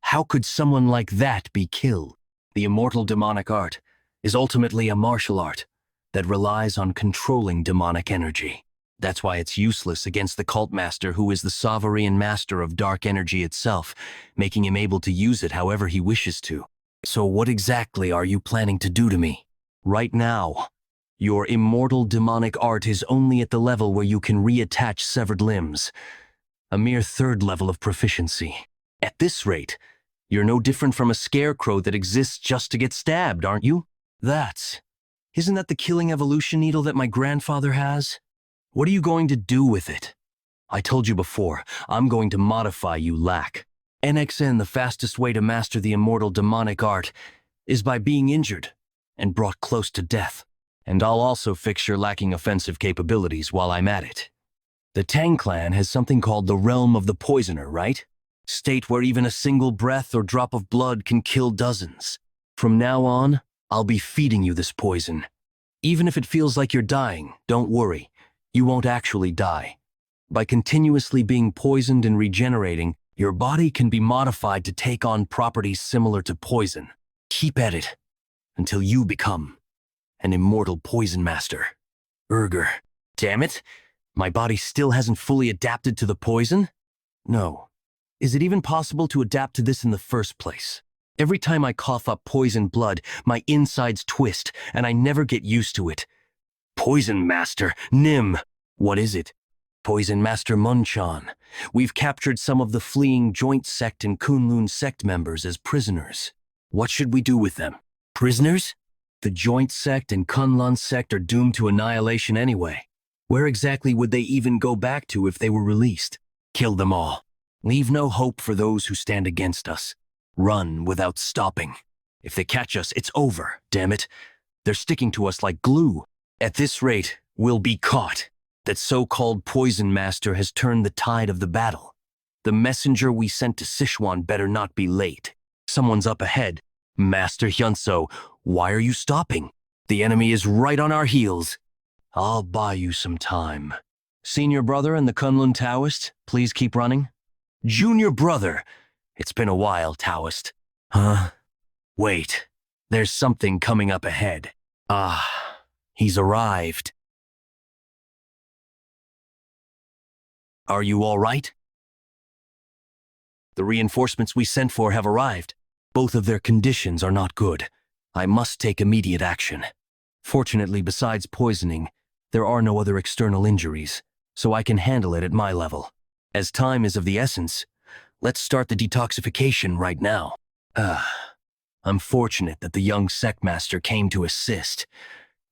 How could someone like that be killed? The immortal demonic art is ultimately a martial art that relies on controlling demonic energy. That's why it's useless against the cult master, who is the sovereign master of dark energy itself, making him able to use it however he wishes to. So what exactly are you planning to do to me? Right now, your immortal demonic art is only at the level where you can reattach severed limbs, a mere 3rd level of proficiency. At this rate, you're no different from a scarecrow that exists just to get stabbed, aren't you? Isn't that the killing evolution needle that my grandfather has? What are you going to do with it? I told you before, I'm going to modify you, lack. NXN, the fastest way to master the immortal demonic art is by being injured and brought close to death. And I'll also fix your lacking offensive capabilities while I'm at it. The Tang clan has something called the Realm of the Poisoner, right? State where even a single breath or drop of blood can kill dozens. From now on, I'll be feeding you this poison. Even if it feels like you're dying, don't worry. You won't actually die. By continuously being poisoned and regenerating, your body can be modified to take on properties similar to poison. Keep at it until you become an immortal poison master. Urger. Damn it! My body still hasn't fully adapted to the poison? No. Is it even possible to adapt to this in the first place? Every time I cough up poison blood, my insides twist, and I never get used to it. Poison Master, Nim! What is it? Poison Master Munchan. We've captured some of the fleeing Joint Sect and Kunlun Sect members as prisoners. What should we do with them? Prisoners? The Joint Sect and Kunlun Sect are doomed to annihilation anyway. Where exactly would they even go back to if they were released? Kill them all. Leave no hope for those who stand against us. Run without stopping. If they catch us, it's over, damn it. They're sticking to us like glue. At this rate, we'll be caught. That so-called Poison Master has turned the tide of the battle. The messenger we sent to Sichuan better not be late. Someone's up ahead. Master Hyunso, why are you stopping? The enemy is right on our heels. I'll buy you some time. Senior brother and the Kunlun Taoist, please keep running. Junior brother, it's been a while, Taoist. Huh? Wait, there's something coming up ahead. Ah, he's arrived. Are you all right? The reinforcements we sent for have arrived. Both of their conditions are not good. I must take immediate action. Fortunately, besides poisoning, there are no other external injuries, so I can handle it at my level. As time is of the essence, let's start the detoxification right now. I'm fortunate that the young sect master came to assist.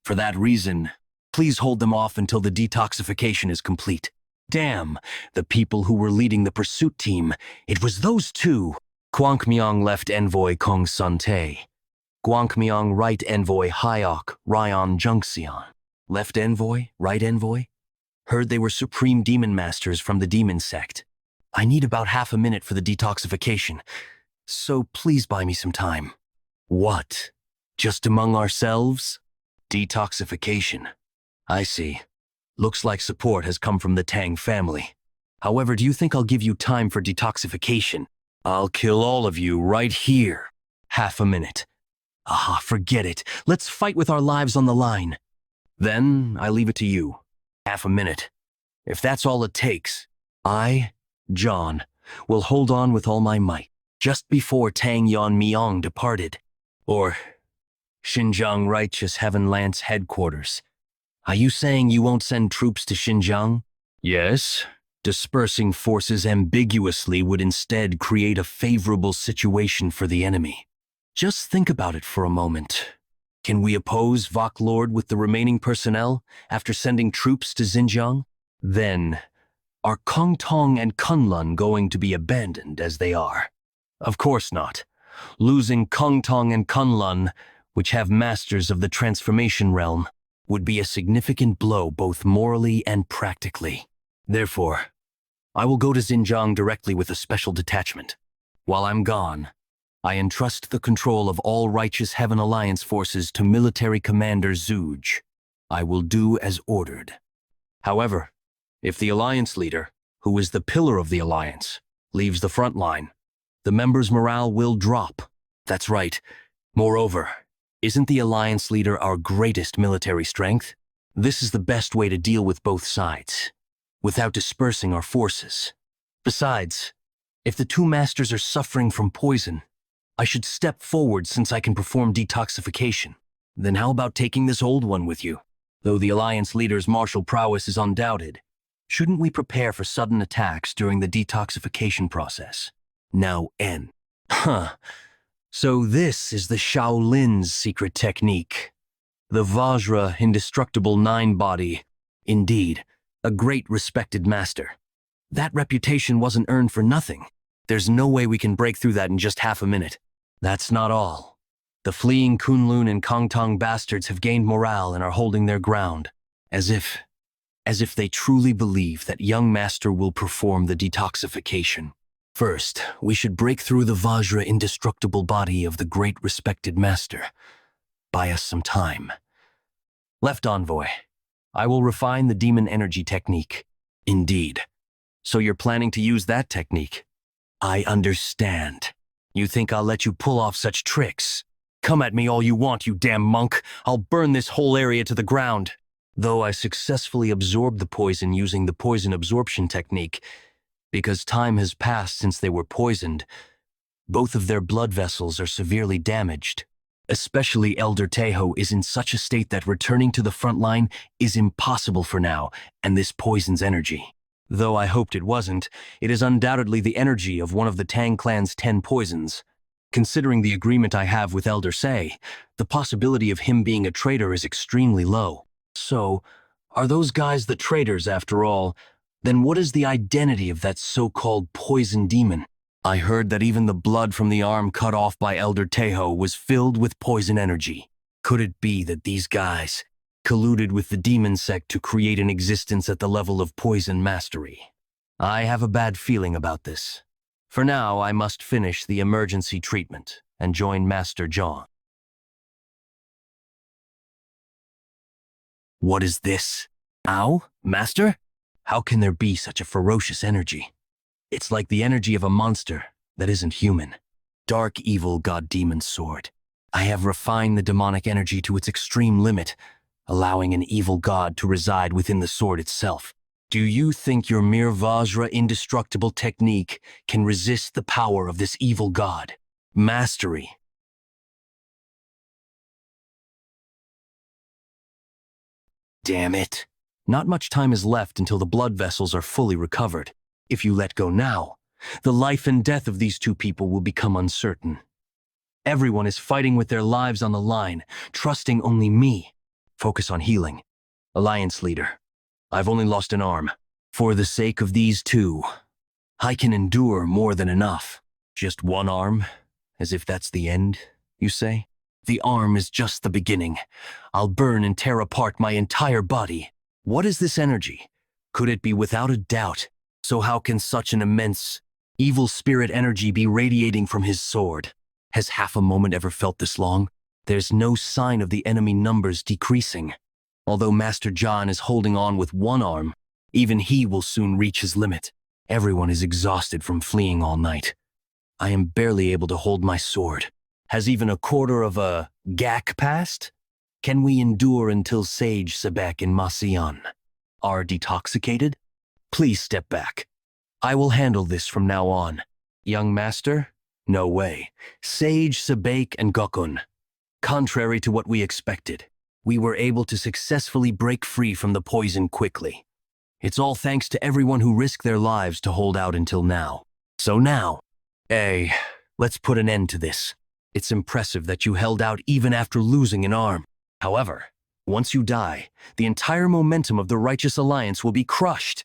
For that reason, please hold them off until the detoxification is complete. Damn, the people who were leading the pursuit team, it was those two. Gwankmyeong left envoy Kong Sun-tae. Gwankmyeong right envoy Hyok Ryan Jungseon. Left envoy, right envoy? Heard they were supreme demon masters from the demon sect. I need about half a minute for the detoxification, so please buy me some time. What? Just among ourselves? Detoxification. I see. Looks like support has come from the Tang family. However, do you think I'll give you time for detoxification? I'll kill all of you right here. Half a minute. Ah, forget it. Let's fight with our lives on the line. Then I leave it to you. Half a minute. If that's all it takes, I, John, will hold on with all my might, just before Tang Yeon-Myeong departed, or Xinjiang Righteous Heaven Lance headquarters. Are you saying you won't send troops to Xinjiang? Yes. Dispersing forces ambiguously would instead create a favorable situation for the enemy. Just think about it for a moment. Can we oppose Vok Lord with the remaining personnel after sending troops to Xinjiang? Then, are Kongtong and Kunlun going to be abandoned as they are? Of course not. Losing Kongtong and Kunlun, which have masters of the transformation realm, would be a significant blow both morally and practically. Therefore, I will go to Xinjiang directly with a special detachment. While I'm gone, I entrust the control of all Righteous Heaven Alliance forces to Military Commander Zuj. I will do as ordered. However, if the Alliance leader, who is the pillar of the Alliance, leaves the front line, the members' morale will drop. That's right. Moreover, isn't the Alliance leader our greatest military strength? This is the best way to deal with both sides, without dispersing our forces. Besides, if the two masters are suffering from poison, I should step forward since I can perform detoxification. Then how about taking this old one with you? Though the Alliance leader's martial prowess is undoubted, shouldn't we prepare for sudden attacks during the detoxification process? Now N. So this is the Shaolin's secret technique. The Vajra indestructible nine-body. Indeed, a great respected master. That reputation wasn't earned for nothing. There's no way we can break through that in just half a minute. That's not all. The fleeing Kunlun and Kongtong bastards have gained morale and are holding their ground, as if they truly believe that young master will perform the detoxification. First, we should break through the Vajra indestructible body of the great respected master. Buy us some time. Left envoy, I will refine the demon energy technique. Indeed. So you're planning to use that technique? I understand. You think I'll let you pull off such tricks? Come at me all you want, you damn monk. I'll burn this whole area to the ground. Though I successfully absorbed the poison using the poison absorption technique, because time has passed since they were poisoned, both of their blood vessels are severely damaged. Especially Elder Teho is in such a state that returning to the front line is impossible for now, and this poisons energy. Though I hoped it wasn't, it is undoubtedly the energy of one of the Tang clan's 10 poisons. Considering the agreement I have with Elder Se, the possibility of him being a traitor is extremely low. So, are those guys the traitors after all? Then what is the identity of that so-called poison demon? I heard that even the blood from the arm cut off by Elder Teho was filled with poison energy. Could it be that these guys colluded with the demon sect to create an existence at the level of poison mastery? I have a bad feeling about this. For now, I must finish the emergency treatment and join Master Zhang. What is this? Ow, Master? How can there be such a ferocious energy? It's like the energy of a monster that isn't human. Dark evil god-demon sword. I have refined the demonic energy to its extreme limit, allowing an evil god to reside within the sword itself. Do you think your mere Vajra indestructible technique can resist the power of this evil god? Mastery. Damn it. Not much time is left until the blood vessels are fully recovered. If you let go now, the life and death of these two people will become uncertain. Everyone is fighting with their lives on the line, trusting only me. Focus on healing. Alliance leader, I've only lost an arm. For the sake of these two, I can endure more than enough. Just one arm? As if that's the end, you say? The arm is just the beginning. I'll burn and tear apart my entire body. What is this energy? Could it be without a doubt? So how can such an immense, evil spirit energy be radiating from his sword? Has half a moment ever felt this long? There's no sign of the enemy numbers decreasing. Although Master John is holding on with one arm, even he will soon reach his limit. Everyone is exhausted from fleeing all night. I am barely able to hold my sword. Has even a quarter of a gak passed? Can we endure until Sage Sebek and Masion are detoxicated? Please step back. I will handle this from now on. Young master? No way. Sage, Sebek, and Gokun. Contrary to what we expected, we were able to successfully break free from the poison quickly. It's all thanks to everyone who risked their lives to hold out until now. So now, let's put an end to this. It's impressive that you held out even after losing an arm. However, once you die, the entire momentum of the Righteous Alliance will be crushed.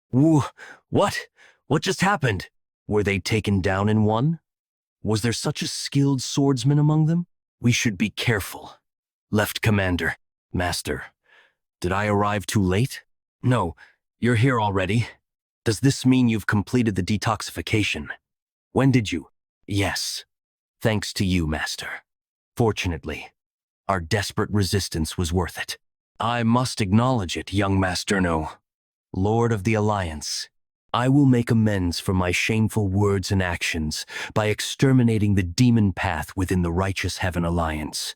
What? What just happened? Were they taken down in one? Was there such a skilled swordsman among them? We should be careful. Left Commander. Master. Did I arrive too late? No, you're here already. Does this mean you've completed the detoxification? When did you? Yes. Thanks to you, Master. Fortunately, our desperate resistance was worth it. I must acknowledge it, young Master No. Lord of the Alliance, I will make amends for my shameful words and actions by exterminating the demon path within the Righteous Heaven Alliance.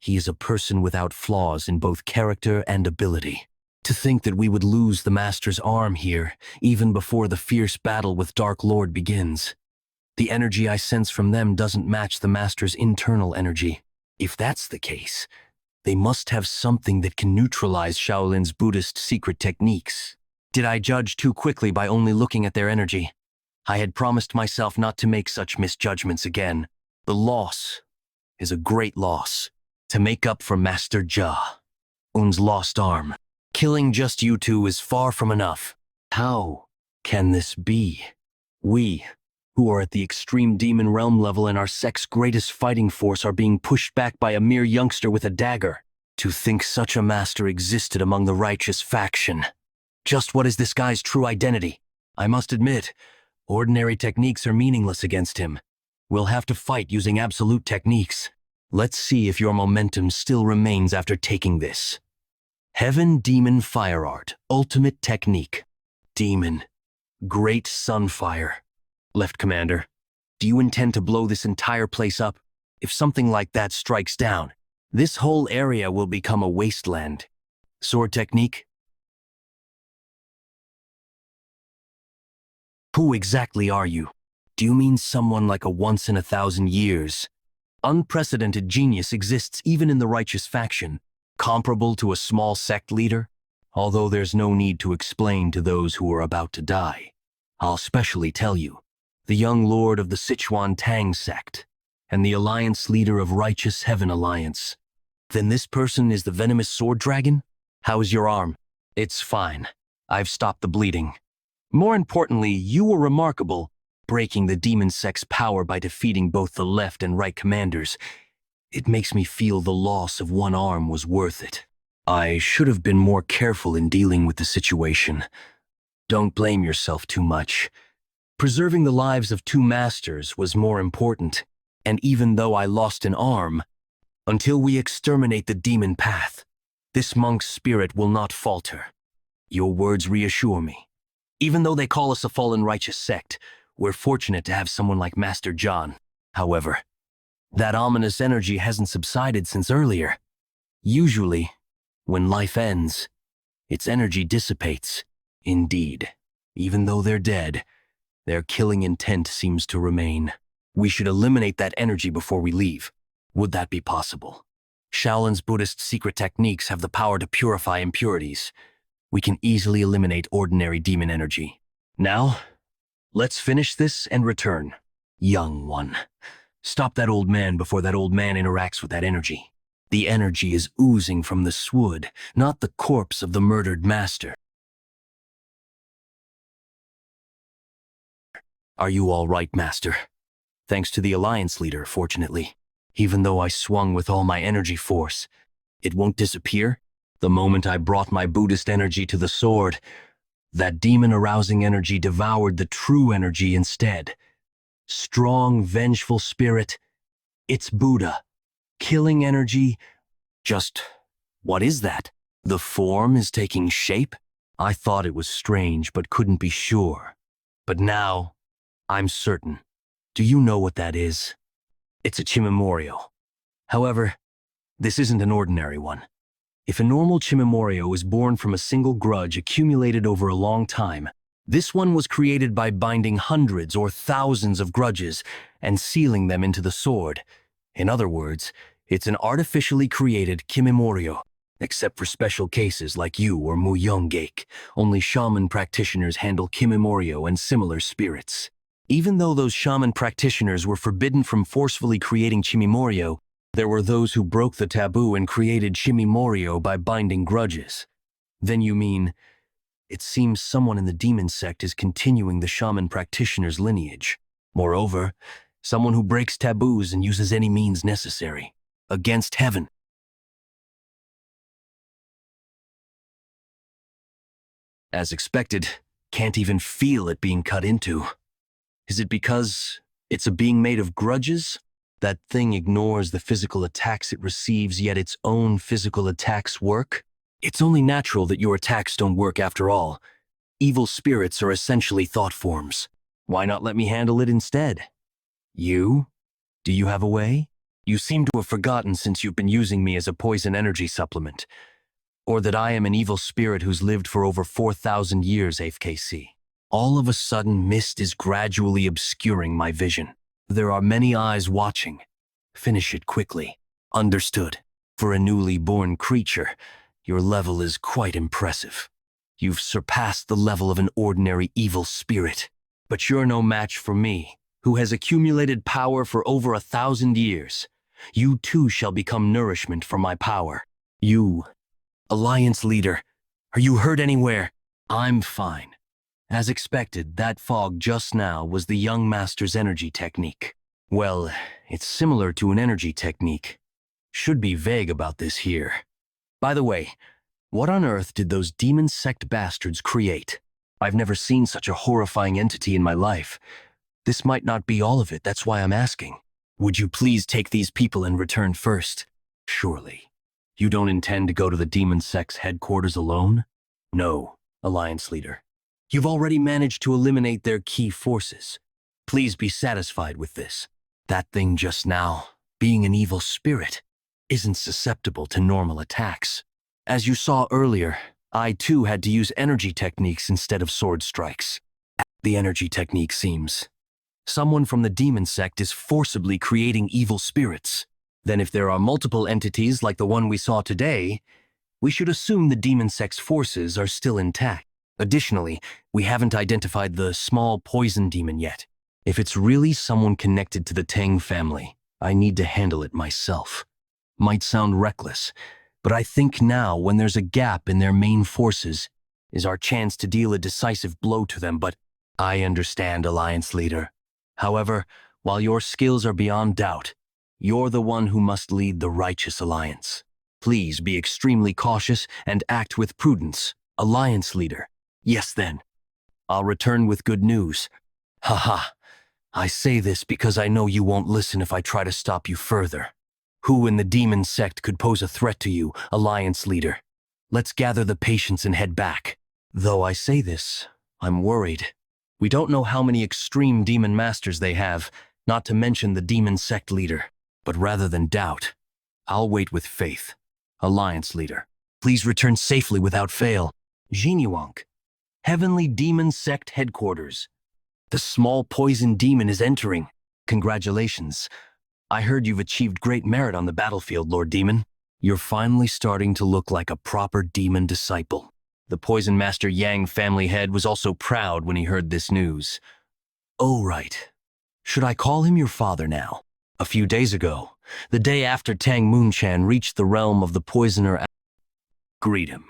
He is a person without flaws in both character and ability. To think that we would lose the Master's arm here, even before the fierce battle with Dark Lord begins. The energy I sense from them doesn't match the Master's internal energy. If that's the case, they must have something that can neutralize Shaolin's Buddhist secret techniques. Did I judge too quickly by only looking at their energy? I had promised myself not to make such misjudgments again. The loss is a great loss. To make up for Master Un's lost arm, killing just you two is far from enough. How can this be? We, who are at the extreme demon realm level and our sect's greatest fighting force are being pushed back by a mere youngster with a dagger. To think such a master existed among the righteous faction. Just what is this guy's true identity? I must admit, ordinary techniques are meaningless against him. We'll have to fight using absolute techniques. Let's see if your momentum still remains after taking this. Heaven Demon Fire Art, Ultimate Technique. Demon. Great Sunfire. Left Commander, do you intend to blow this entire place up? If something like that strikes down, this whole area will become a wasteland. Sword Technique? Who exactly are you? Do you mean someone like a once-in-a-thousand years? Unprecedented genius exists even in the righteous faction, comparable to a small sect leader? Although there's no need to explain to those who are about to die. I'll specially tell you. The young lord of the Sichuan Tang sect, and the alliance leader of Righteous Heaven Alliance. Then this person is the venomous sword dragon? How is your arm? It's fine. I've stopped the bleeding. More importantly, you were remarkable, breaking the demon sect's power by defeating both the left and right commanders. It makes me feel the loss of one arm was worth it. I should have been more careful in dealing with the situation. Don't blame yourself too much. Preserving the lives of two masters was more important, and even though I lost an arm, until we exterminate the demon path, this monk's spirit will not falter. Your words reassure me. Even though they call us a fallen righteous sect, we're fortunate to have someone like Master John. However, that ominous energy hasn't subsided since earlier. Usually, when life ends, its energy dissipates. Indeed, even though they're dead, their killing intent seems to remain. We should eliminate that energy before we leave. Would that be possible? Shaolin's Buddhist secret techniques have the power to purify impurities. We can easily eliminate ordinary demon energy. Now, let's finish this and return. Young one, stop that old man before that old man interacts with that energy. The energy is oozing from the swood, not the corpse of the murdered master. Are you all right, Master? Thanks to the Alliance leader, fortunately. Even though I swung with all my energy force, it won't disappear. The moment I brought my Buddhist energy to the sword, that demon-arousing energy devoured the true energy instead. Strong, vengeful spirit. It's Buddha. Killing energy. Just, what is that? The form is taking shape? I thought it was strange, but couldn't be sure. But now, I'm certain. Do you know what that is? It's a Chimamoryo. However, this isn't an ordinary one. If a normal Chimamoryo is born from a single grudge accumulated over a long time, this one was created by binding hundreds or thousands of grudges and sealing them into the sword. In other words, it's an artificially created Kimimoryo. Except for special cases like you or Muyongake, only shaman practitioners handle Kimimoryo and similar spirits. Even though those shaman practitioners were forbidden from forcefully creating Chimimoryo, there were those who broke the taboo and created Chimimoryo by binding grudges. Then you mean, it seems someone in the demon sect is continuing the shaman practitioner's lineage. Moreover, someone who breaks taboos and uses any means necessary. Against heaven. As expected, can't even feel it being cut into. Is it because it's a being made of grudges? That thing ignores the physical attacks it receives, yet its own physical attacks work? It's only natural that your attacks don't work after all. Evil spirits are essentially thought forms. Why not let me handle it instead? You? Do you have a way? You seem to have forgotten since you've been using me as a poison energy supplement. Or that I am an evil spirit who's lived for over 4,000 years, AFKC. All of a sudden, mist is gradually obscuring my vision. There are many eyes watching. Finish it quickly. Understood. For a newly born creature, your level is quite impressive. You've surpassed the level of an ordinary evil spirit. But you're no match for me, who has accumulated power for over 1,000 years. You too shall become nourishment for my power. You, Alliance leader, are you hurt anywhere? I'm fine. As expected, that fog just now was the young master's energy technique. Well, it's similar to an energy technique. Should be vague about this here. By the way, what on earth did those demon sect bastards create? I've never seen such a horrifying entity in my life. This might not be all of it, that's why I'm asking. Would you please take these people and return first? Surely. You don't intend to go to the demon sect's headquarters alone? No, Alliance Leader. You've already managed to eliminate their key forces. Please be satisfied with this. That thing just now, being an evil spirit, isn't susceptible to normal attacks. As you saw earlier, I too had to use energy techniques instead of sword strikes. The energy technique seems. Someone from the demon sect is forcibly creating evil spirits. Then if there are multiple entities like the one we saw today, we should assume the demon sect's forces are still intact. Additionally, we haven't identified the small poison demon yet. If it's really someone connected to the Tang family, I need to handle it myself. Might sound reckless, but I think now, when there's a gap in their main forces, is our chance to deal a decisive blow to them. But I understand, Alliance Leader. However, while your skills are beyond doubt, you're the one who must lead the righteous alliance. Please be extremely cautious and act with prudence, Alliance Leader. Yes then. I'll return with good news. Haha. I say this because I know you won't listen if I try to stop you further. Who in the demon sect could pose a threat to you, Alliance Leader? Let's gather the patience and head back. Though I say this, I'm worried. We don't know how many extreme demon masters they have, not to mention the demon sect leader. But rather than doubt, I'll wait with faith. Alliance Leader, please return safely without fail. Jinyuank, Heavenly Demon Sect Headquarters. The small poison demon is entering. Congratulations. I heard you've achieved great merit on the battlefield, Lord Demon. You're finally starting to look like a proper demon disciple. The Poison Master Yang family head was also proud when he heard this news. Oh, right. Should I call him your father now? A few days ago, the day after Tang Moonchan reached the realm of the poisoner, greet him.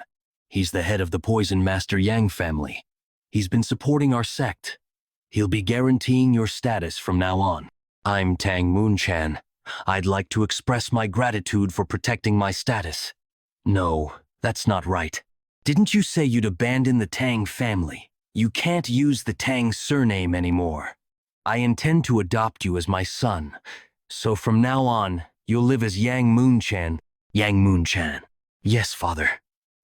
He's the head of the Poison Master Yang family. He's been supporting our sect. He'll be guaranteeing your status from now on. I'm Tang Moonchan. I'd like to express my gratitude for protecting my status. No, that's not right. Didn't you say you'd abandon the Tang family? You can't use the Tang surname anymore. I intend to adopt you as my son. So from now on, you'll live as Yang Moonchan. Yang Moonchan. Yes, father.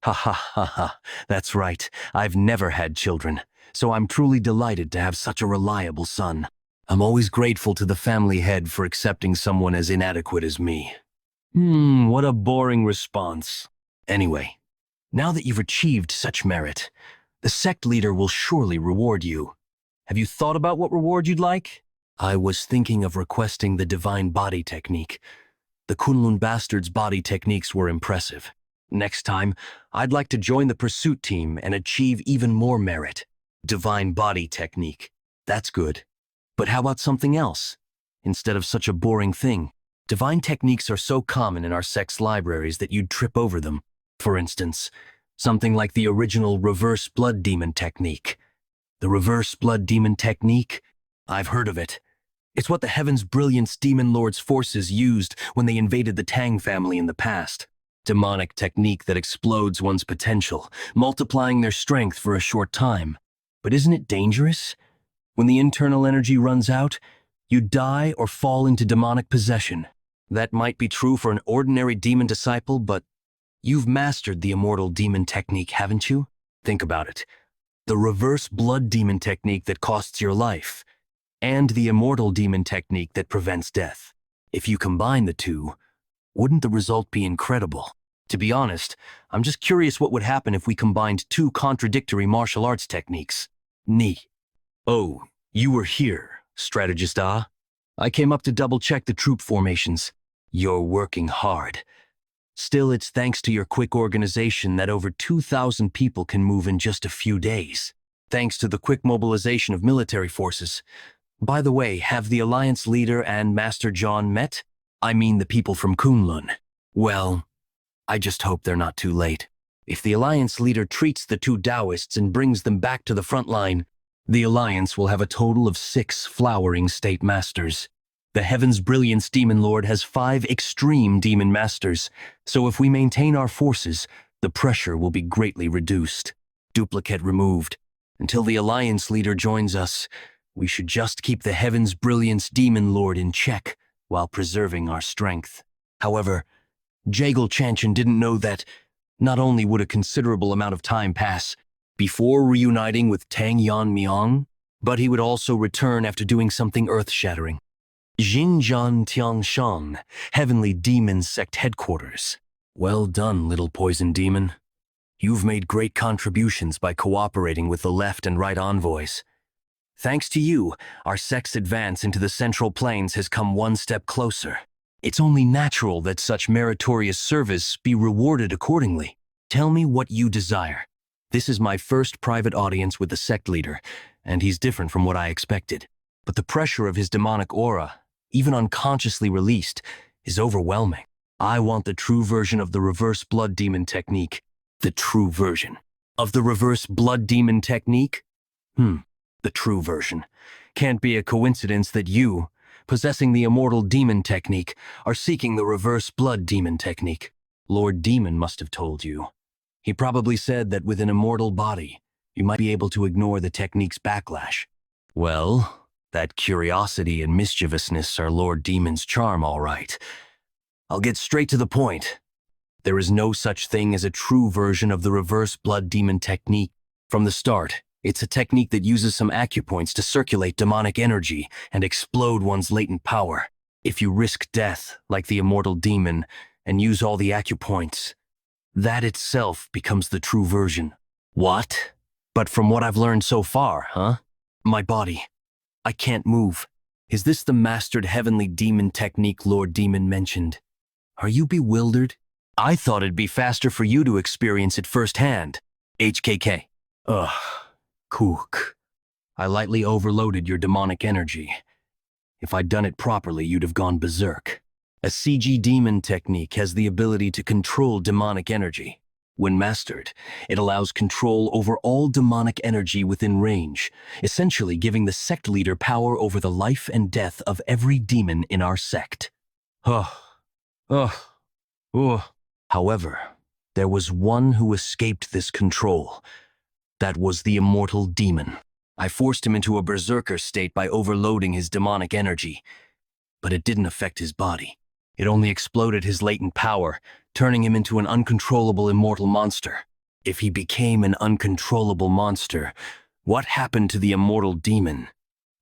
Ha ha ha ha. That's right. I've never had children, so I'm truly delighted to have such a reliable son. I'm always grateful to the family head for accepting someone as inadequate as me. What a boring response. Anyway, now that you've achieved such merit, the sect leader will surely reward you. Have you thought about what reward you'd like? I was thinking of requesting the divine body technique. The Kunlun bastards' body techniques were impressive. Next time, I'd like to join the pursuit team and achieve even more merit. Divine body technique. That's good. But how about something else? Instead of such a boring thing, divine techniques are so common in our sect's libraries that you'd trip over them. For instance, something like the original reverse blood demon technique. The reverse blood demon technique? I've heard of it. It's what the Heaven's Brilliance Demon Lord's forces used when they invaded the Tang family in the past. Demonic technique that explodes one's potential, multiplying their strength for a short time. But isn't it dangerous? When the internal energy runs out, you die or fall into demonic possession. That might be true for an ordinary demon disciple, but you've mastered the immortal demon technique, haven't you? Think about it. The reverse blood demon technique that costs your life, and the immortal demon technique that prevents death. If you combine the two, wouldn't the result be incredible? To be honest, I'm just curious what would happen if we combined two contradictory martial arts techniques. Ni. Oh, you were here, strategist Ah. I came up to double-check the troop formations. You're working hard. Still, it's thanks to your quick organization that over 2,000 people can move in just a few days. Thanks to the quick mobilization of military forces. By the way, have the Alliance leader and Master John met? I mean the people from Kunlun. Well, I just hope they're not too late. If the Alliance leader treats the two Taoists and brings them back to the front line, the Alliance will have a total of 6 flowering state masters. The Heaven's Brilliance Demon Lord has 5 extreme demon masters, so if we maintain our forces, the pressure will be greatly reduced. Duplicate removed. Until the Alliance leader joins us, we should just keep the Heaven's Brilliance Demon Lord in check while preserving our strength. However, Jagal Chanchan didn't know that not only would a considerable amount of time pass before reuniting with Tang Yeon-Myeong, but he would also return after doing something earth-shattering. Xinjiang Tiangshan, Heavenly Demon Sect Headquarters. Well done, little poison demon. You've made great contributions by cooperating with the left and right envoys. Thanks to you, our sect's advance into the Central Plains has come one step closer. It's only natural that such meritorious service be rewarded accordingly. Tell me what you desire. This is my first private audience with the sect leader, and he's different from what I expected. But the pressure of his demonic aura, even unconsciously released, is overwhelming. I want the true version of the reverse blood demon technique. The true version of the reverse blood demon technique? The true version. Can't be a coincidence that you, possessing the immortal demon technique, are seeking the reverse blood demon technique. Lord Demon must have told you. He probably said that with an immortal body, you might be able to ignore the technique's backlash. Well, that curiosity and mischievousness are Lord Demon's charm, all right. I'll get straight to the point. There is no such thing as a true version of the reverse blood demon technique. From the start, it's a technique that uses some acupoints to circulate demonic energy and explode one's latent power. If you risk death, like the immortal demon, and use all the acupoints, that itself becomes the true version. What? But from what I've learned so far, huh? My body. I can't move. Is this the mastered heavenly demon technique Lord Demon mentioned? Are you bewildered? I thought it'd be faster for you to experience it firsthand. HKK. Ugh. Kook. I lightly overloaded your demonic energy. If I'd done it properly, you'd have gone berserk. A CG demon technique has the ability to control demonic energy. When mastered, it allows control over all demonic energy within range, essentially giving the sect leader power over the life and death of every demon in our sect. However, there was one who escaped this control. That was the immortal demon. I forced him into a berserker state by overloading his demonic energy, but it didn't affect his body. It only exploded his latent power, turning him into an uncontrollable immortal monster. If he became an uncontrollable monster, what happened to the immortal demon?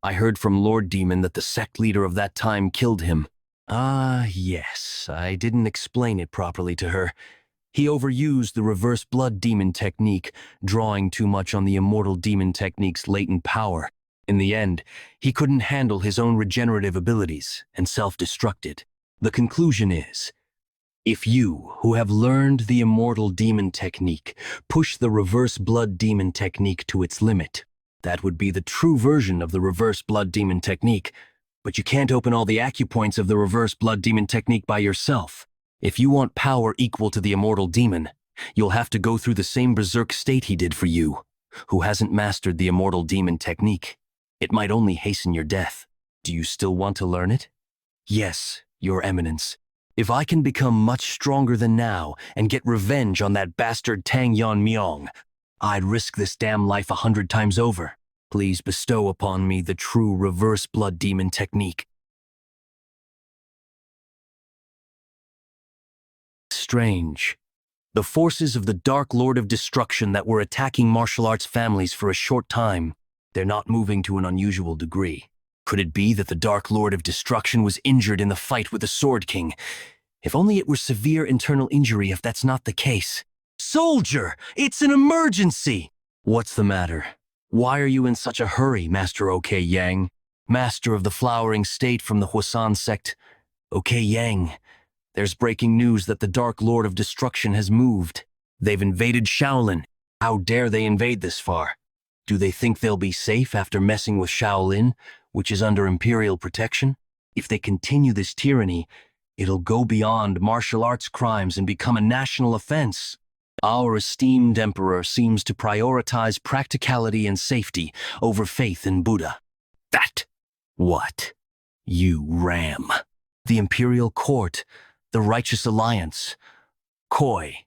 I heard from Lord Demon that the sect leader of that time killed him. Yes, I didn't explain it properly to her. He overused the reverse blood demon technique, drawing too much on the immortal demon technique's latent power. In the end, he couldn't handle his own regenerative abilities and self-destructed. The conclusion is, if you, who have learned the immortal demon technique, push the reverse blood demon technique to its limit, that would be the true version of the reverse blood demon technique, but you can't open all the acupoints of the reverse blood demon technique by yourself. If you want power equal to the immortal demon, you'll have to go through the same berserk state he did for you, who hasn't mastered the immortal demon technique. It might only hasten your death. Do you still want to learn it? Yes, Your Eminence. If I can become much stronger than now and get revenge on that bastard Tang Yeon-Myeong, I'd risk this damn life 100 times over. Please bestow upon me the true reverse blood demon technique. Strange. The forces of the Dark Lord of Destruction that were attacking martial arts families for a short time, they're not moving to an unusual degree. Could it be that the Dark Lord of Destruction was injured in the fight with the Sword King? If only it were severe internal injury if that's not the case. Soldier! It's an emergency! What's the matter? Why are you in such a hurry, Master OK Yang? Master of the Flowering State from the Hwasan sect. OK Yang. There's breaking news that the Dark Lord of Destruction has moved. They've invaded Shaolin. How dare they invade this far? Do they think they'll be safe after messing with Shaolin, which is under imperial protection? If they continue this tyranny, it'll go beyond martial arts crimes and become a national offense. Our esteemed emperor seems to prioritize practicality and safety over faith in Buddha. That. What? You ram. The imperial court, the righteous alliance. Coy.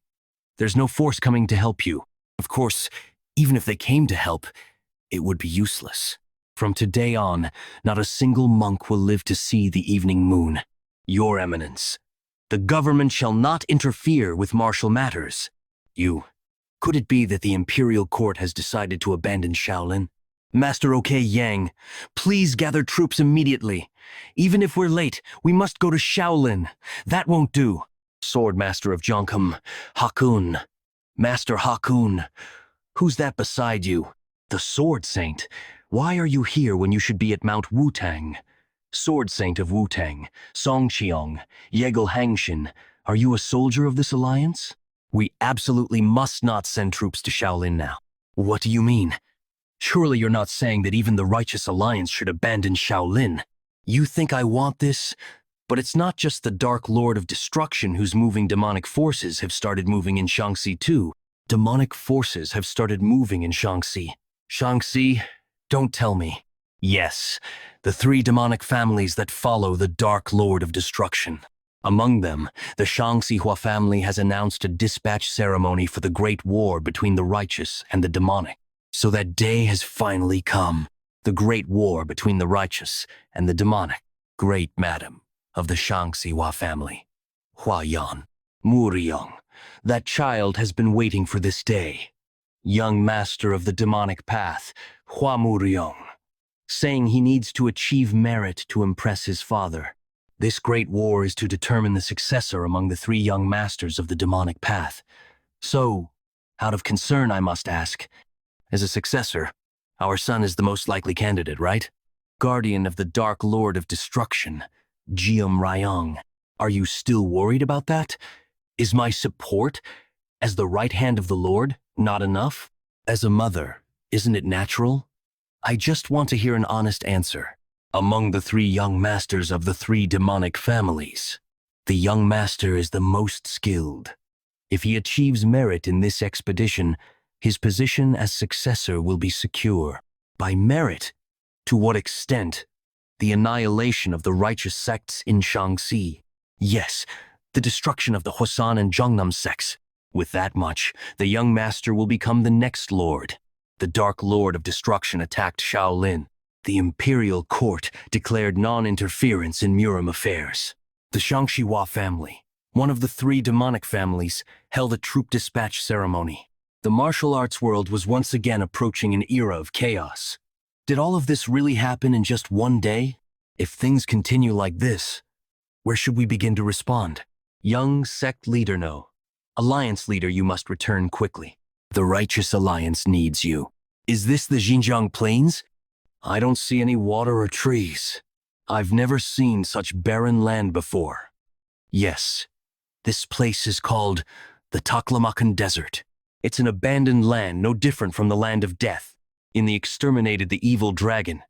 There's no force coming to help you. Of course, even if they came to help, it would be useless. From today on, not a single monk will live to see the evening moon. Your Eminence, the government shall not interfere with martial matters. Could it be that the imperial court has decided to abandon Shaolin? Master OK Yang, please gather troops immediately. Even if we're late, we must go to Shaolin. That won't do. Swordmaster of Jonkum, Hakun. Master Hakun, who's that beside you? The Sword Saint. Why are you here when you should be at Mount Wutang? Sword Saint of Wutang, Songqiong, Yegel Hangshin, are you a soldier of this alliance? We absolutely must not send troops to Shaolin now. What do you mean? Surely you're not saying that even the Righteous Alliance should abandon Shaolin. You think I want this? But it's not just the Dark Lord of Destruction whose moving demonic forces have started moving in Shaanxi too. Demonic forces have started moving in Shaanxi. Shaanxi? Don't tell me. Yes, the three demonic families that follow the Dark Lord of Destruction. Among them, the Shaanxihua family has announced a dispatch ceremony for the Great War between the righteous and the demonic. So that day has finally come. The Great War between the righteous and the demonic. Great Madam of the Shaanxihua family. Huayan, Muriyong, that child has been waiting for this day. Young master of the demonic path, Hua Muriyong, saying he needs to achieve merit to impress his father. This great war is to determine the successor among the three young masters of the demonic path. So, out of concern, I must ask, as a successor, our son is the most likely candidate, right? Guardian of the Dark Lord of Destruction, Jium Ryong. Are you still worried about that? Is my support, as the right hand of the Lord, not enough? As a mother, isn't it natural? I just want to hear an honest answer. Among the three young masters of the three demonic families, the young master is the most skilled. If he achieves merit in this expedition, his position as successor will be secure. By merit? To what extent? The annihilation of the righteous sects in Shaanxi. Yes, the destruction of the Huasan and Zhongnam sects. With that much, the young master will become the next lord. The Dark Lord of Destruction attacked Shaolin. The imperial court declared non-interference in Murim affairs. The Shaanxihua family, one of the three demonic families, held a troop dispatch ceremony. The martial arts world was once again approaching an era of chaos. Did all of this really happen in just one day? If things continue like this, where should we begin to respond? Young sect leader no. Alliance leader, you must return quickly. The Righteous Alliance needs you. Is this the Xinjiang Plains? I don't see any water or trees. I've never seen such barren land before. Yes, this place is called the Taklamakan Desert. It's an abandoned land no different from the land of death. In the exterminated the evil dragon,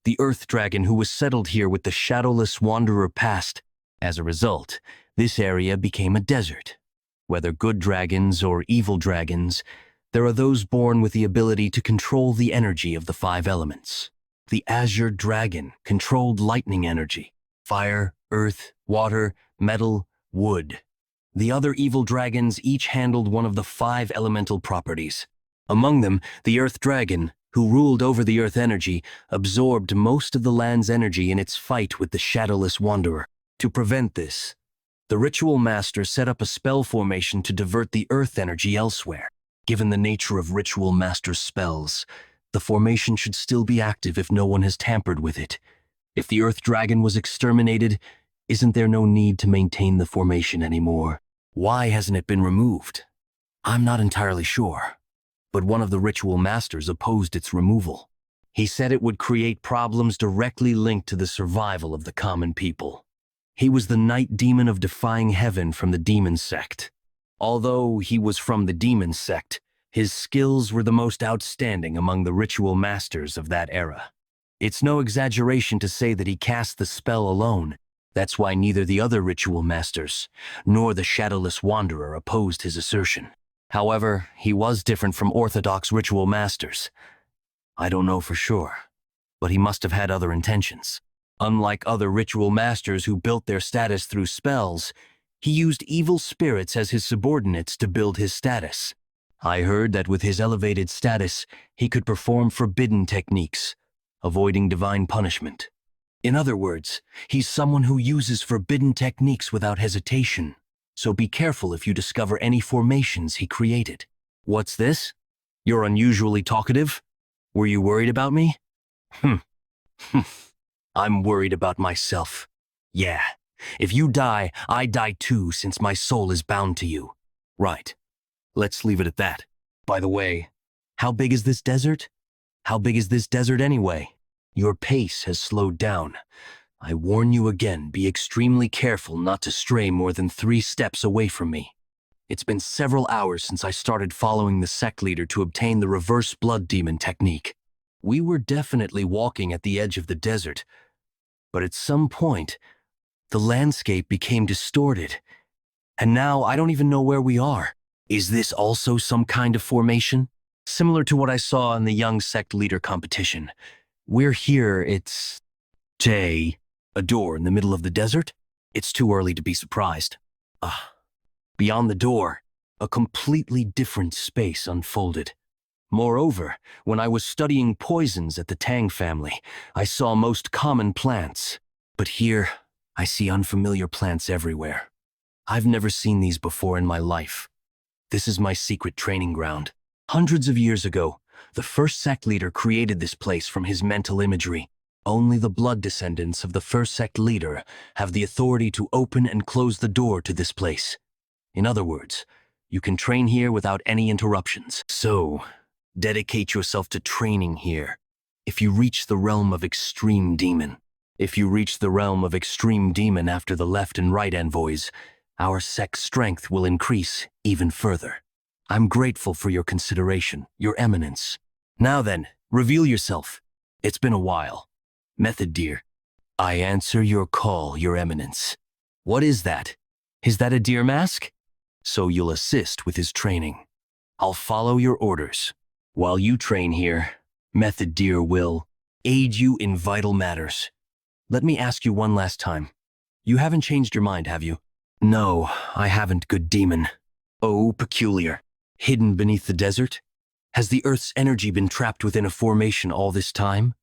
the earth dragon who was settled here with the shadowless wanderer past. As a result, this area became a desert. Whether good dragons or evil dragons, there are those born with the ability to control the energy of the five elements. The Azure Dragon controlled lightning energy, fire, earth, water, metal, wood. The other evil dragons each handled one of the five elemental properties. Among them, the Earth Dragon, who ruled over the earth energy, absorbed most of the land's energy in its fight with the shadowless wanderer. To prevent this, the ritual master set up a spell formation to divert the earth energy elsewhere. Given the nature of ritual master's spells, the formation should still be active if no one has tampered with it. If the Earth Dragon was exterminated, isn't there no need to maintain the formation anymore? Why hasn't it been removed? I'm not entirely sure, but one of the ritual masters opposed its removal. He said it would create problems directly linked to the survival of the common people. He was the night demon of defying heaven from the demon sect. Although he was from the demon sect, his skills were the most outstanding among the ritual masters of that era. It's no exaggeration to say that he cast the spell alone. That's why neither the other ritual masters nor the shadowless wanderer opposed his assertion. However, he was different from orthodox ritual masters. I don't know for sure, but he must have had other intentions. Unlike other ritual masters who built their status through spells, he used evil spirits as his subordinates to build his status. I heard that with his elevated status, he could perform forbidden techniques, avoiding divine punishment. In other words, he's someone who uses forbidden techniques without hesitation, so be careful if you discover any formations he created. What's this? You're unusually talkative? Were you worried about me? I'm worried about myself. Yeah, if you die, I die too, since my soul is bound to you. Right. Let's leave it at that. By the way, how big is this desert? How big is this desert anyway? Your pace has slowed down. I warn you again, be extremely careful not to stray more than 3 steps away from me. It's been several hours since I started following the sect leader to obtain the reverse blood demon technique. We were definitely walking at the edge of the desert, but at some point, the landscape became distorted, and now I don't even know where we are. Is this also some kind of formation? Similar to what I saw in the young sect leader competition. We're here, it's... Jay, a door in the middle of the desert? It's too early to be surprised. Beyond the door, a completely different space unfolded. Moreover, when I was studying poisons at the Tang family, I saw most common plants. But here, I see unfamiliar plants everywhere. I've never seen these before in my life. This is my secret training ground. Hundreds of years ago, the first sect leader created this place from his mental imagery. Only the blood descendants of the first sect leader have the authority to open and close the door to this place. In other words, you can train here without any interruptions. So, dedicate yourself to training here. If you reach the realm of extreme demon after the left and right envoys, our sect's strength will increase even further. I'm grateful for your consideration, Your Eminence. Now then, reveal yourself. It's been a while. Method, dear. I answer your call, Your Eminence. What is that? Is that a deer mask? So you'll assist with his training. I'll follow your orders. While you train here, Method, dear, will aid you in vital matters. Let me ask you one last time. You haven't changed your mind, have you? No, I haven't, good demon. Oh, peculiar. Hidden beneath the desert? Has the Earth's energy been trapped within a formation all this time?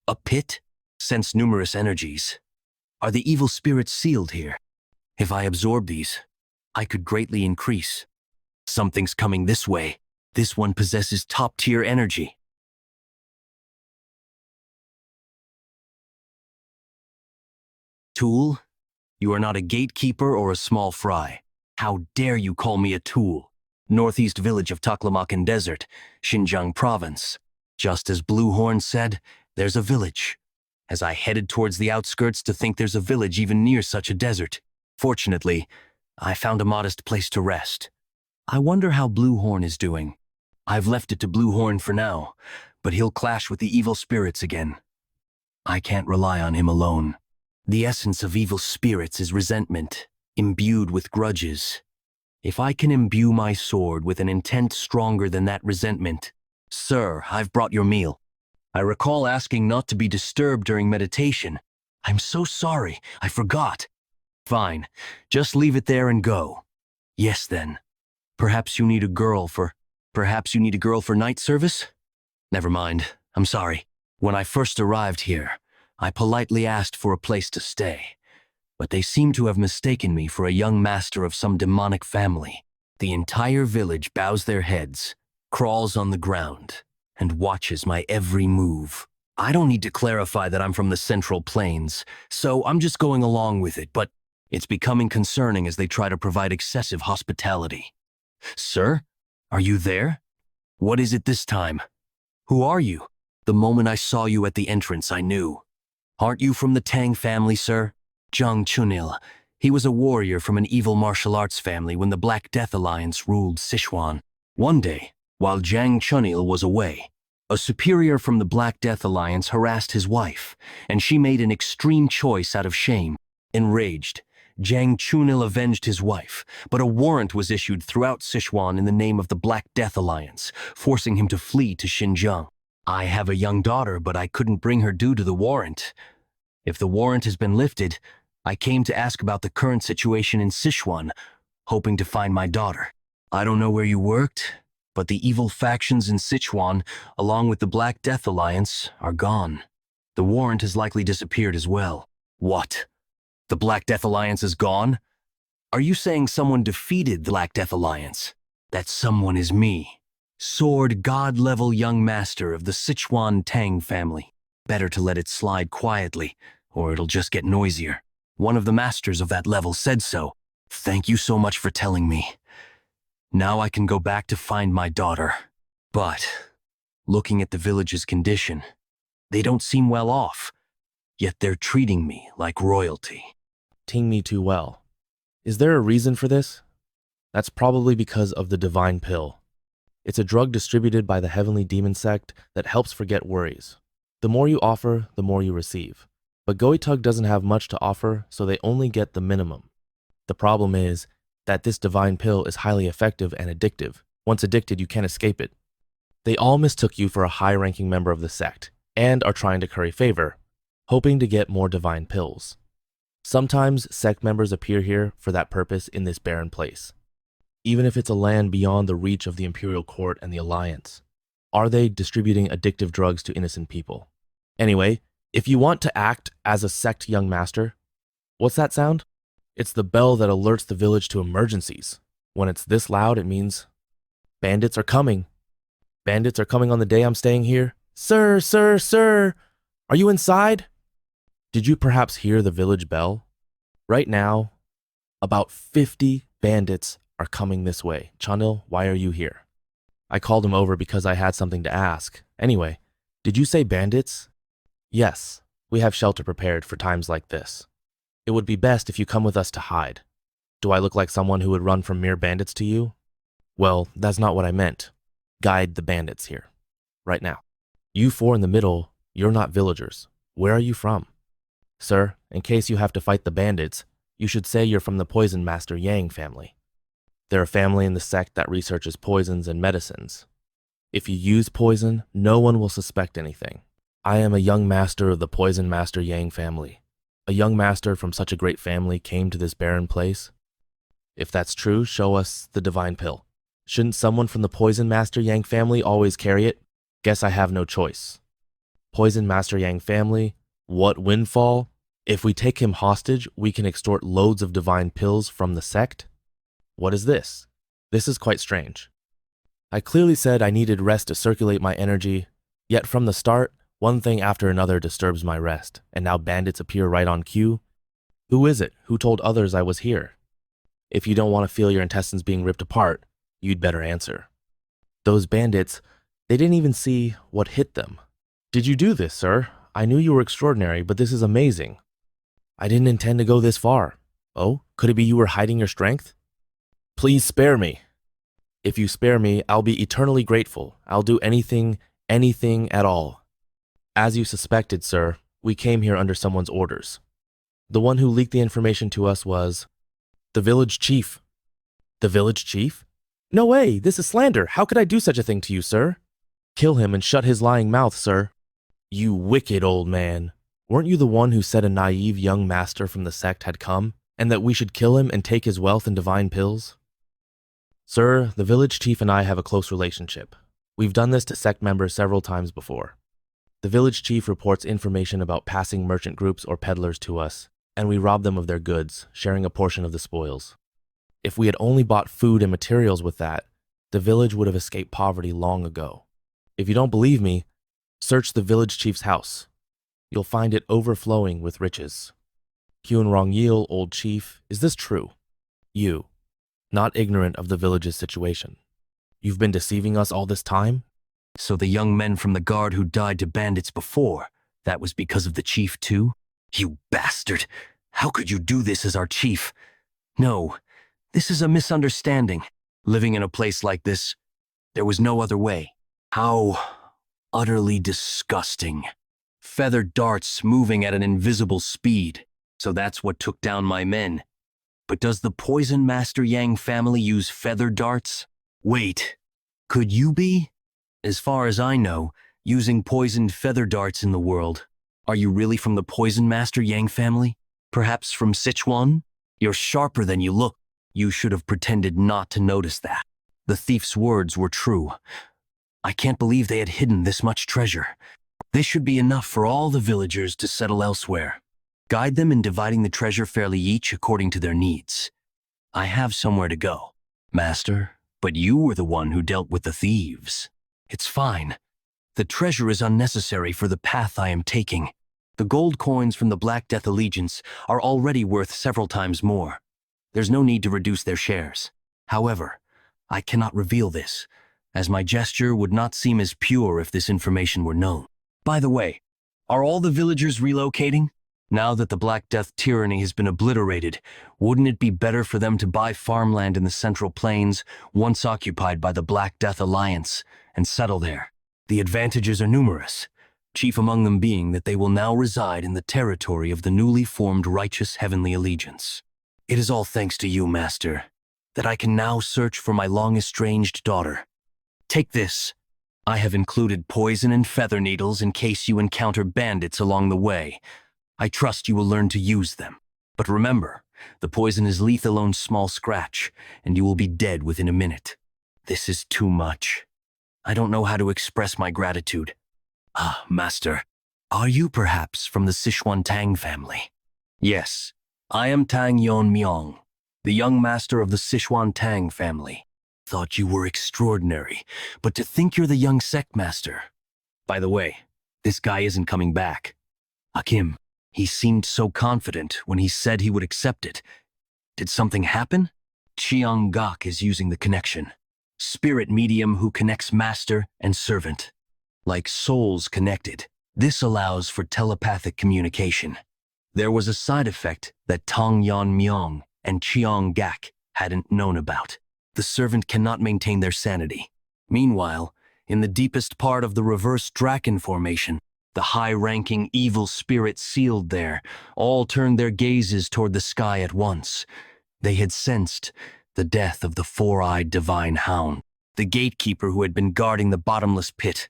A pit? Sense numerous energies. Are the evil spirits sealed here? If I absorb these, I could greatly increase. Something's coming this way. This one possesses top-tier energy. Tool? You are not a gatekeeper or a small fry. How dare you call me a tool? Northeast village of Taklamakan Desert, Xinjiang Province. Just as Bluehorn said, there's a village. As I headed towards the outskirts to think there's a village even near such a desert. Fortunately, I found a modest place to rest. I wonder how Bluehorn is doing. I've left it to Bluehorn for now, but he'll clash with the evil spirits again. I can't rely on him alone. The essence of evil spirits is resentment, imbued with grudges. If I can imbue my sword with an intent stronger than that resentment... Sir, I've brought your meal. I recall asking not to be disturbed during meditation. I'm so sorry, I forgot. Fine, just leave it there and go. Yes then. Perhaps you need a girl for night service? Never mind, I'm sorry. When I first arrived here, I politely asked for a place to stay, but they seem to have mistaken me for a young master of some demonic family. The entire village bows their heads, crawls on the ground, and watches my every move. I don't need to clarify that I'm from the Central Plains, so I'm just going along with it, but it's becoming concerning as they try to provide excessive hospitality. Sir, are you there? What is it this time? Who are you? The moment I saw you at the entrance, I knew. Aren't you from the Tang family, sir? Zhang Chunil. He was a warrior from an evil martial arts family when the Black Death Alliance ruled Sichuan. One day, while Zhang Chunil was away, a superior from the Black Death Alliance harassed his wife, and she made an extreme choice out of shame. Enraged, Jiang Chunil avenged his wife, but a warrant was issued throughout Sichuan in the name of the Black Death Alliance, forcing him to flee to Xinjiang. I have a young daughter, but I couldn't bring her due to the warrant. If the warrant has been lifted, I came to ask about the current situation in Sichuan, hoping to find my daughter. I don't know where you worked, but the evil factions in Sichuan, along with the Black Death Alliance, are gone. The warrant has likely disappeared as well. What? The Black Death Alliance is gone? Are you saying someone defeated the Black Death Alliance? That someone is me, Sword God-level young master of the Sichuan Tang Family. Better to let it slide quietly, or it'll just get noisier. One of the masters of that level said so. Thank you so much for telling me. Now I can go back to find my daughter. But, looking at the village's condition, they don't seem well off, yet they're treating me like royalty. Ting me too well. Is there a reason for this? That's probably because of the divine pill. It's a drug distributed by the heavenly demon sect that helps forget worries. The more you offer, the more you receive. But Goitug doesn't have much to offer, so they only get the minimum. The problem is that this divine pill is highly effective and addictive. Once addicted, you can't escape it. They all mistook you for a high-ranking member of the sect, and are trying to curry favor, hoping to get more divine pills. Sometimes sect members appear here for that purpose in this barren place, even if it's a land beyond the reach of the Imperial Court and the Alliance. Are they distributing addictive drugs to innocent people? Anyway, if you want to act as a sect young master, what's that sound? It's the bell that alerts the village to emergencies. When it's this loud, it means bandits are coming. Bandits are coming on the day I'm staying here. Sir, sir, sir, are you inside? Did you perhaps hear the village bell? Right now, about 50 bandits are coming this way. Chanil, why are you here? I called him over because I had something to ask. Anyway, did you say bandits? Yes, we have shelter prepared for times like this. It would be best if you come with us to hide. Do I look like someone who would run from mere bandits to you? Well, that's not what I meant. Guide the bandits here, right now. You four in the middle, you're not villagers. Where are you from? Sir, in case you have to fight the bandits, you should say you're from the Poison Master Yang family. They're a family in the sect that researches poisons and medicines. If you use poison, no one will suspect anything. I am a young master of the Poison Master Yang family. A young master from such a great family came to this barren place? If that's true, show us the divine pill. Shouldn't someone from the Poison Master Yang family always carry it? Guess I have no choice. Poison Master Yang family, what windfall? If we take him hostage, we can extort loads of divine pills from the sect? What is this? This is quite strange. I clearly said I needed rest to circulate my energy, yet from the start, one thing after another disturbs my rest, and now bandits appear right on cue. Who is it? Who told others I was here? If you don't want to feel your intestines being ripped apart, you'd better answer. Those bandits, they didn't even see what hit them. Did you do this, sir? I knew you were extraordinary, but this is amazing. I didn't intend to go this far. Oh, could it be you were hiding your strength? Please spare me. If you spare me, I'll be eternally grateful. I'll do anything at all. As you suspected, sir, we came here under someone's orders. The one who leaked the information to us was the village chief. The village chief? No way, this is slander. How could I do such a thing to you, sir? Kill him and shut his lying mouth, sir. You wicked old man. Weren't you the one who said a naive young master from the sect had come, and that we should kill him and take his wealth and divine pills? Sir, the village chief and I have a close relationship. We've done this to sect members several times before. The village chief reports information about passing merchant groups or peddlers to us, and we rob them of their goods, sharing a portion of the spoils. If we had only bought food and materials with that, the village would have escaped poverty long ago. If you don't believe me, search the village chief's house. You'll find it overflowing with riches. Kyun Rong-yil, old chief, is this true? You, not ignorant of the village's situation. You've been deceiving us all this time? So the young men from the guard who died to bandits before, that was because of the chief too? You bastard! How could you do this as our chief? No, this is a misunderstanding. Living in a place like this, there was no other way. How utterly disgusting. Feathered darts moving at an invisible speed. So that's what took down my men. But does the Poison Master Yang family use feather darts? Wait, could you be? As far as I know, using poisoned feather darts in the world. Are you really from the Poison Master Yang family? Perhaps from Sichuan? You're sharper than you look. You should have pretended not to notice that. The thief's words were true. I can't believe they had hidden this much treasure. This should be enough for all the villagers to settle elsewhere. Guide them in dividing the treasure fairly each according to their needs. I have somewhere to go, Master, but you were the one who dealt with the thieves. It's fine. The treasure is unnecessary for the path I am taking. The gold coins from the Black Death Allegiance are already worth several times more. There's no need to reduce their shares. However, I cannot reveal this, as my gesture would not seem as pure if this information were known. By the way, are all the villagers relocating? Now that the Black Death tyranny has been obliterated, wouldn't it be better for them to buy farmland in the Central Plains, once occupied by the Black Death Alliance, and settle there? The advantages are numerous, chief among them being that they will now reside in the territory of the newly formed Righteous Heavenly Allegiance. It is all thanks to you, Master, that I can now search for my long-estranged daughter. Take this. I have included poison and feather needles in case you encounter bandits along the way. I trust you will learn to use them. But remember, the poison is lethal on small scratch, and you will be dead within a minute. This is too much. I don't know how to express my gratitude. Ah, Master, are you perhaps from the Sichuan Tang family? Yes, I am Tang Yeon-Myeong, the young master of the Sichuan Tang family. Thought you were extraordinary, but to think you're the young sect master. By the way, this guy isn't coming back. Hakim, he seemed so confident when he said he would accept it. Did something happen? Chiang Gok is using the connection. Spirit medium who connects master and servant. Like souls connected, this allows for telepathic communication. There was a side effect that Tang Yeon-Myeong and Chiang Gak hadn't known about. The servant cannot maintain their sanity. Meanwhile, in the deepest part of the reverse Draken formation, the high-ranking evil spirit sealed there all turned their gazes toward the sky at once. They had sensed the death of the four-eyed divine hound, the gatekeeper who had been guarding the bottomless pit.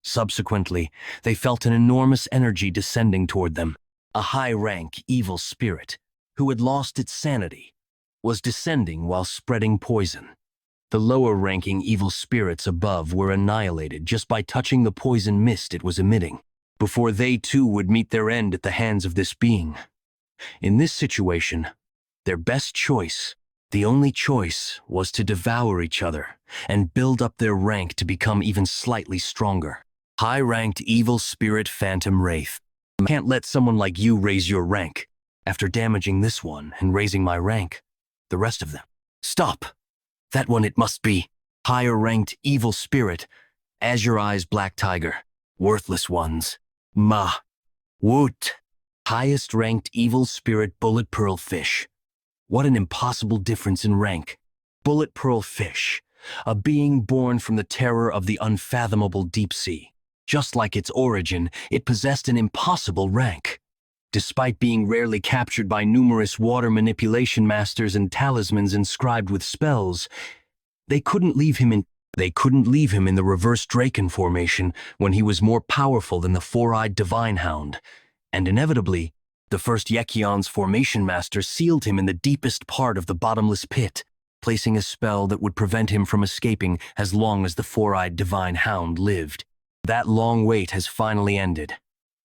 Subsequently, they felt an enormous energy descending toward them. A high-rank evil spirit, who had lost its sanity, was descending while spreading poison. The lower-ranking evil spirits above were annihilated just by touching the poison mist it was emitting, before they too would meet their end at the hands of this being. In this situation, their best choice, the only choice, was to devour each other and build up their rank to become even slightly stronger. High-ranked evil spirit phantom wraith. I can't let someone like you raise your rank. After damaging this one and raising my rank, the rest of them. Stop! That one it must be. Higher-ranked evil spirit. Azure Eyes Black Tiger. Worthless ones. Ma. Woot. Highest-ranked evil spirit Bullet Pearl Fish. What an impossible difference in rank. Bullet Pearl Fish. A being born from the terror of the unfathomable deep sea. Just like its origin, it possessed an impossible rank. Despite being rarely captured by numerous water manipulation masters and talismans inscribed with spells, they couldn't leave him in the reverse Draken formation when he was more powerful than the four-eyed divine hound, and inevitably, the first Yekion's formation master sealed him in the deepest part of the bottomless pit, placing a spell that would prevent him from escaping as long as the four-eyed divine hound lived. That long wait has finally ended.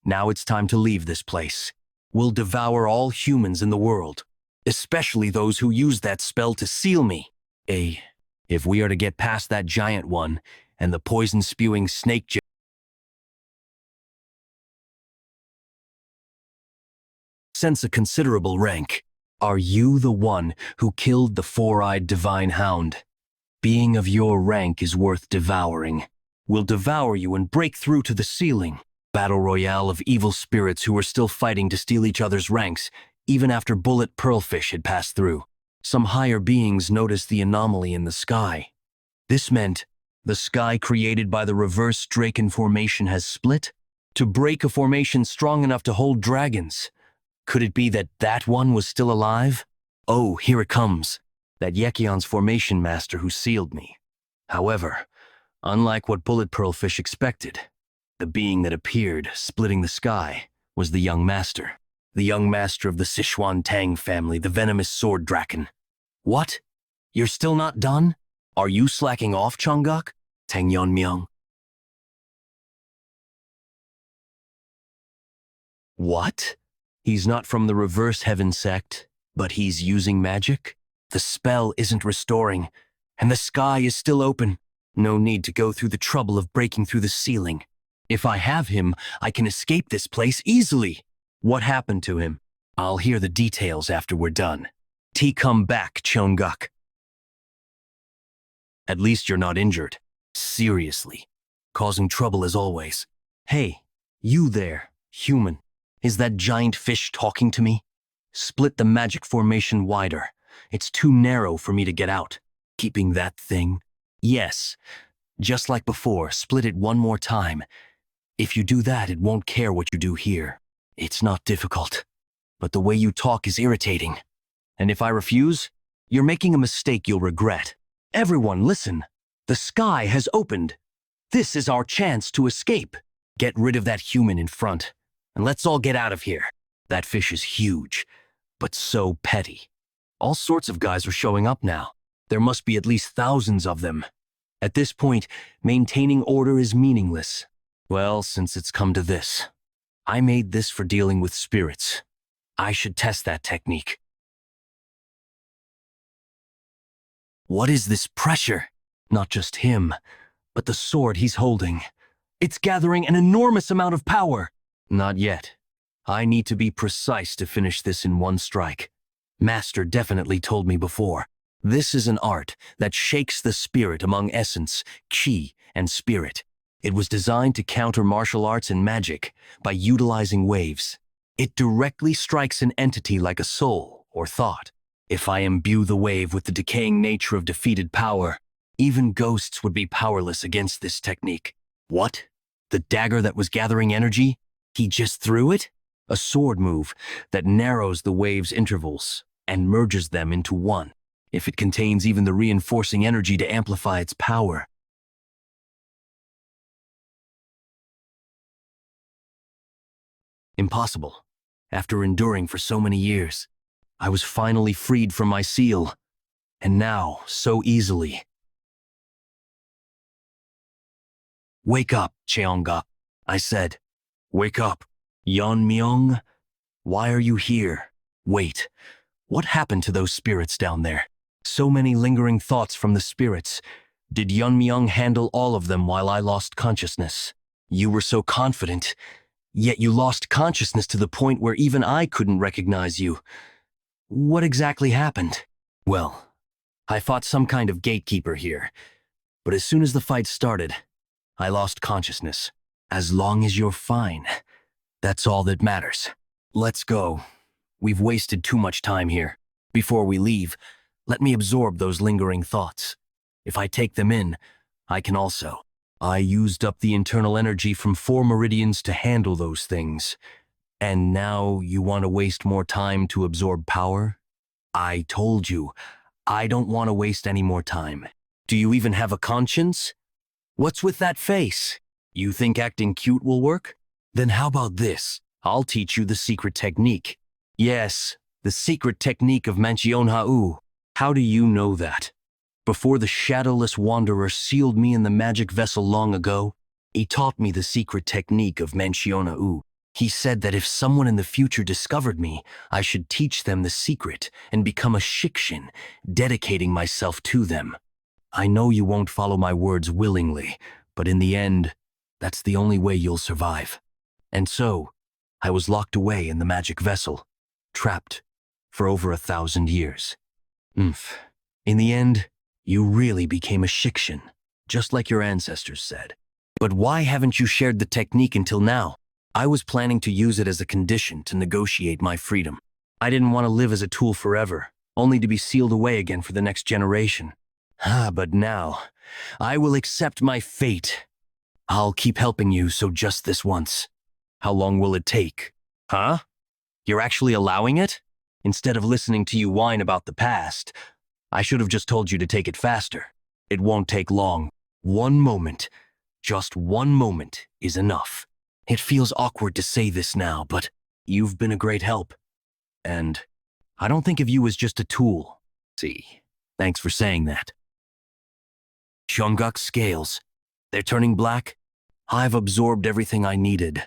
Now it's time to leave this place. We'll devour all humans in the world, especially those who use that spell to seal me. If we are to get past that giant one and the poison-spewing snake sense a considerable rank. Are you the one who killed the four-eyed divine hound? Being of your rank is worth devouring. We'll devour you and break through to the ceiling. Battle royale of evil spirits who were still fighting to steal each other's ranks, even after Bullet Pearlfish had passed through. Some higher beings noticed the anomaly in the sky. This meant the sky created by the reverse Draken formation has split to break a formation strong enough to hold dragons. Could it be that that one was still alive? Oh, here it comes. That Yekion's formation master who sealed me. However, unlike what Bullet Pearlfish expected, the being that appeared, splitting the sky, was the young master. The young master of the Sichuan Tang family, the venomous sword draken. What? You're still not done? Are you slacking off, Chongguk? Tang Yeon-Myeong. What? He's not from the reverse heaven sect, but he's using magic? The spell isn't restoring, and the sky is still open. No need to go through the trouble of breaking through the ceiling. If I have him, I can escape this place easily. What happened to him? I'll hear the details after we're done. Come back, Chongguk. At least you're not injured. Seriously. Causing trouble as always. Hey, you there, human. Is that giant fish talking to me? Split the magic formation wider. It's too narrow for me to get out. Keeping that thing? Yes. Just like before, split it one more time. If you do that, it won't care what you do here. It's not difficult. But the way you talk is irritating. And if I refuse, you're making a mistake you'll regret. Everyone, listen. The sky has opened. This is our chance to escape. Get rid of that human in front, and let's all get out of here. That fish is huge, but so petty. All sorts of guys are showing up now. There must be at least thousands of them. At this point, maintaining order is meaningless. Well, since it's come to this, I made this for dealing with spirits. I should test that technique. What is this pressure? Not just him, but the sword he's holding. It's gathering an enormous amount of power. Not yet. I need to be precise to finish this in one strike. Master definitely told me before. This is an art that shakes the spirit among essence, chi, and spirit. It was designed to counter martial arts and magic by utilizing waves. It directly strikes an entity like a soul or thought. If I imbue the wave with the decaying nature of defeated power, even ghosts would be powerless against this technique. What? The dagger that was gathering energy? He just threw it? A sword move that narrows the wave's intervals and merges them into one. If it contains even the reinforcing energy to amplify its power. Impossible. After enduring for so many years, I was finally freed from my seal. And now, so easily. Wake up, Cheongguk, I said. Wake up. Yeon-Myeong, why are you here? Wait, what happened to those spirits down there? So many lingering thoughts from the spirits. Did Yeon-Myeong handle all of them while I lost consciousness? You were so confident, yet you lost consciousness to the point where even I couldn't recognize you. What exactly happened? Well, I fought some kind of gatekeeper here, but as soon as the fight started, I lost consciousness. As long as you're fine, that's all that matters. Let's go. We've wasted too much time here. Before we leave, let me absorb those lingering thoughts. If I take them in, I can also. I used up the internal energy from 4 meridians to handle those things. And now you want to waste more time to absorb power? I told you, I don't want to waste any more time. Do you even have a conscience? What's with that face? You think acting cute will work? Then how about this? I'll teach you the secret technique. Yes, the secret technique of Manchyeon-Ha-U. How do you know that? Before the shadowless wanderer sealed me in the magic vessel long ago, he taught me the secret technique of Manchyeon-Ha-U. He said that if someone in the future discovered me, I should teach them the secret and become a shikshin, dedicating myself to them. I know you won't follow my words willingly, but in the end, that's the only way you'll survive. And so, I was locked away in the magic vessel, trapped for over 1,000 years. In the end, you really became a shikshin, just like your ancestors said. But why haven't you shared the technique until now? I was planning to use it as a condition to negotiate my freedom. I didn't want to live as a tool forever, only to be sealed away again for the next generation. But now, I will accept my fate. I'll keep helping you, so just this once. How long will it take? Huh? You're actually allowing it? Instead of listening to you whine about the past, I should have just told you to take it faster. It won't take long. 1 moment, just 1 moment is enough. It feels awkward to say this now, but you've been a great help. And I don't think of you as just a tool. See, thanks for saying that. Jeonguk's scales. They're turning black. I've absorbed everything I needed.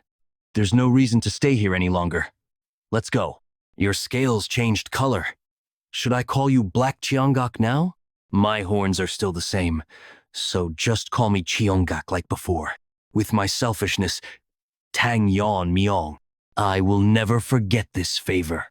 There's no reason to stay here any longer. Let's go. Your scales changed color. Should I call you Black Jeonguk now? My horns are still the same, so just call me Jeonguk like before. With my selfishness, Tang Yeon-Myeong. I will never forget this favor.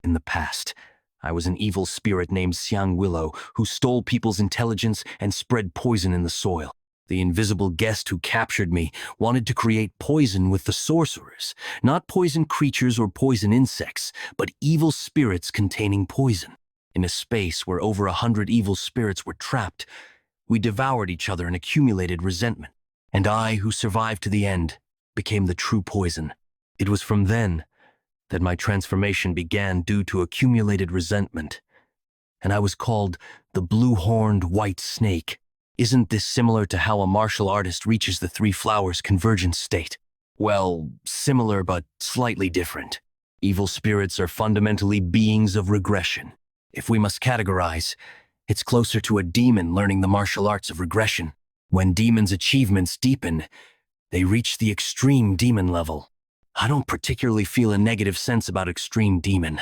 In the past, I was an evil spirit named Xiang Willow who stole people's intelligence and spread poison in the soil. The invisible guest who captured me wanted to create poison with the sorcerers, not poison creatures or poison insects, but evil spirits containing poison. In a space where over 100 evil spirits were trapped, we devoured each other and accumulated resentment. And I, who survived to the end, became the true poison. It was from then that my transformation began due to accumulated resentment, and I was called the blue-horned white snake. Isn't this similar to how a martial artist reaches the 3 flowers convergence state? Well, similar but slightly different. Evil spirits are fundamentally beings of regression. If we must categorize, it's closer to a demon learning the martial arts of regression. When demons' achievements deepen, they reach the extreme demon level. I don't particularly feel a negative sense about extreme demon.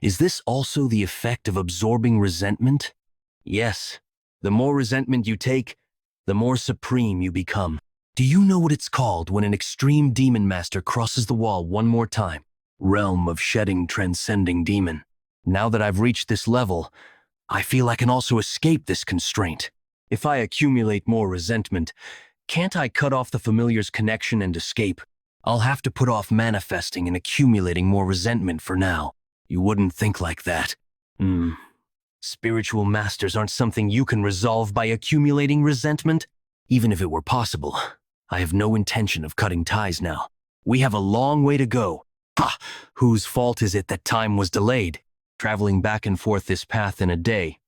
Is this also the effect of absorbing resentment? Yes. The more resentment you take, the more supreme you become. Do you know what it's called when an extreme demon master crosses the wall one more time? Realm of shedding transcending demon. Now that I've reached this level, I feel I can also escape this constraint. If I accumulate more resentment, can't I cut off the familiar's connection and escape? I'll have to put off manifesting and accumulating more resentment for now. You wouldn't think like that. Spiritual masters aren't something you can resolve by accumulating resentment. Even if it were possible, I have no intention of cutting ties now. We have a long way to go. Ha! Whose fault is it that time was delayed? Traveling back and forth this path in a day,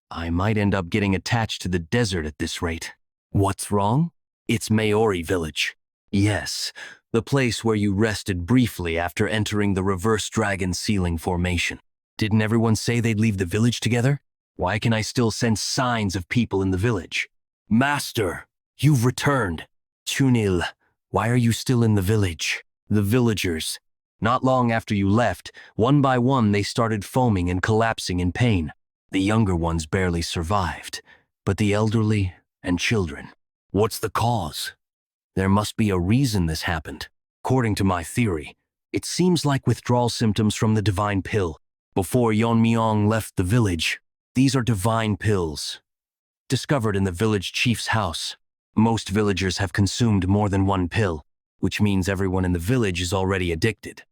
I might end up getting attached to the desert at this rate. What's wrong? It's Maori village. Yes, the place where you rested briefly after entering the reverse dragon ceiling formation. Didn't everyone say they'd leave the village together? Why can I still sense signs of people in the village? Master, you've returned. Chunil, why are you still in the village? The villagers. Not long after you left, one by one they started foaming and collapsing in pain. The younger ones barely survived, but the elderly and children. What's the cause? There must be a reason this happened. According to my theory, it seems like withdrawal symptoms from the divine pill. Before Yeon-Myeong left the village, these are divine pills, discovered in the village chief's house. Most villagers have consumed more than one pill, which means everyone in the village is already addicted.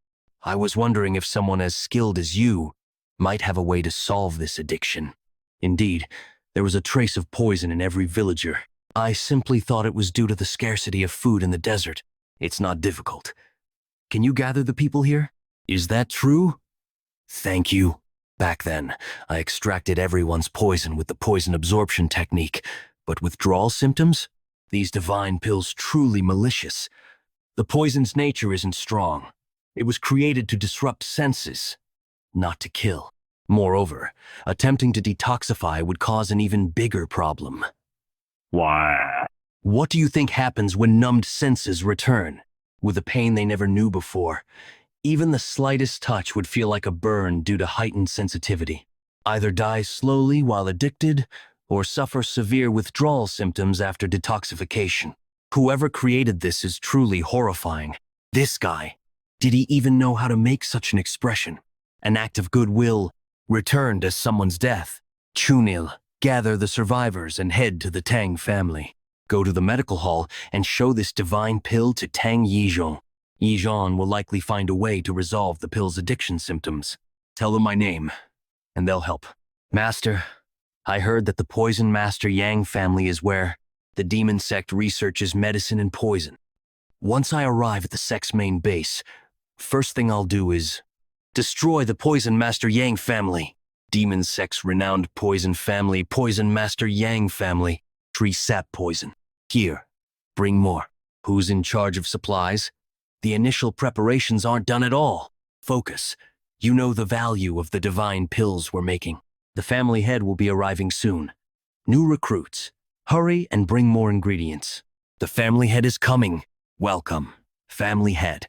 I was wondering if someone as skilled as you might have a way to solve this addiction. Indeed, there was a trace of poison in every villager. I simply thought it was due to the scarcity of food in the desert. It's not difficult. Can you gather the people here? Is that true? Thank you. Back then, I extracted everyone's poison with the poison absorption technique, but withdrawal symptoms? These divine pills truly malicious. The poison's nature isn't strong. It was created to disrupt senses, not to kill. Moreover, attempting to detoxify would cause an even bigger problem. Why? What do you think happens when numbed senses return? With a pain they never knew before, even the slightest touch would feel like a burn due to heightened sensitivity. Either die slowly while addicted, or suffer severe withdrawal symptoms after detoxification. Whoever created this is truly horrifying. This guy, did he even know how to make such an expression? An act of goodwill returned as someone's death. Chunil, gather the survivors and head to the Tang family. Go to the medical hall and show this divine pill to Tang Yeon-Myeong. Yeon will likely find a way to resolve the pill's addiction symptoms. Tell them my name, and they'll help. Master, I heard that the Poison Master Yang family is where the demon sect researches medicine and poison. Once I arrive at the sect's main base, first thing I'll do is Destroy the Poison Master Yang family. Demon sect's renowned poison family, Poison Master Yang family. Tree sap poison. Here, bring more. Who's in charge of supplies? The initial preparations aren't done at all. Focus. You know the value of the divine pills we're making. The family head will be arriving soon. New recruits. Hurry and bring more ingredients. The family head is coming. Welcome, family head.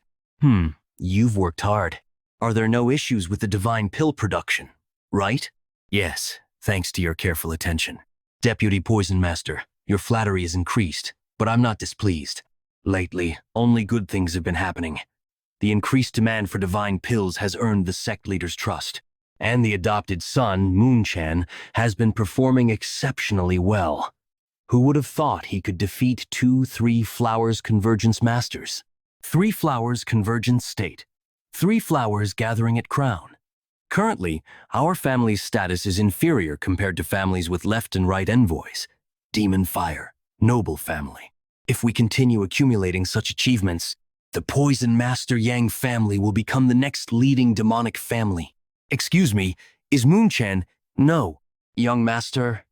You've worked hard. Are there no issues with the divine pill production, right? Yes, thanks to your careful attention. Deputy Poison Master, your flattery is increased, but I'm not displeased. Lately, only good things have been happening. The increased demand for divine pills has earned the sect leader's trust, and the adopted son, Moon-chan, has been performing exceptionally well. Who would have thought he could defeat 3 flowers convergence masters? 3 flowers convergence state. 3 flowers gathering at crown. Currently, our family's status is inferior compared to families with left and right envoys. Demon Fire, noble family. If we continue accumulating such achievements, the Poison Master Yang family will become the next leading demonic family. Excuse me, is Moon-chan? No. Young master,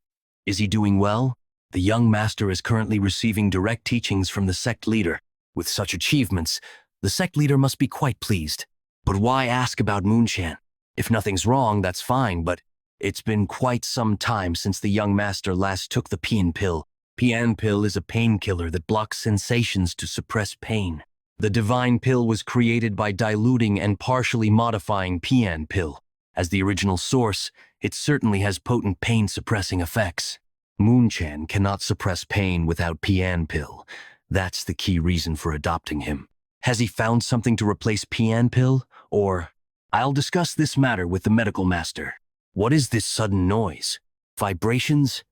is he doing well? The young master is currently receiving direct teachings from the sect leader. With such achievements, the sect leader must be quite pleased. But why ask about Moon-chan? If nothing's wrong, that's fine, but it's been quite some time since the young master last took the Pian pill. Pian pill is a painkiller that blocks sensations to suppress pain. The divine pill was created by diluting and partially modifying Pian pill. As the original source, it certainly has potent pain-suppressing effects. Moon-chan cannot suppress pain without Pian pill. That's the key reason for adopting him. Has he found something to replace Pian pill? Or, I'll discuss this matter with the medical master. What is this sudden noise? Vibrations?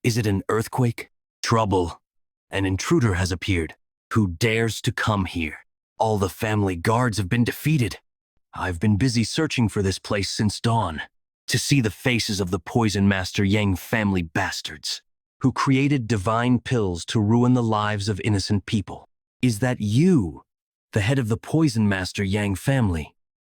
Is it an earthquake? Trouble. An intruder has appeared. Who dares to come here? All the family guards have been defeated. I've been busy searching for this place since dawn. To see the faces of the Poison Master Yang family bastards, who created divine pills to ruin the lives of innocent people. Is that you, the head of the Poison Master Yang family?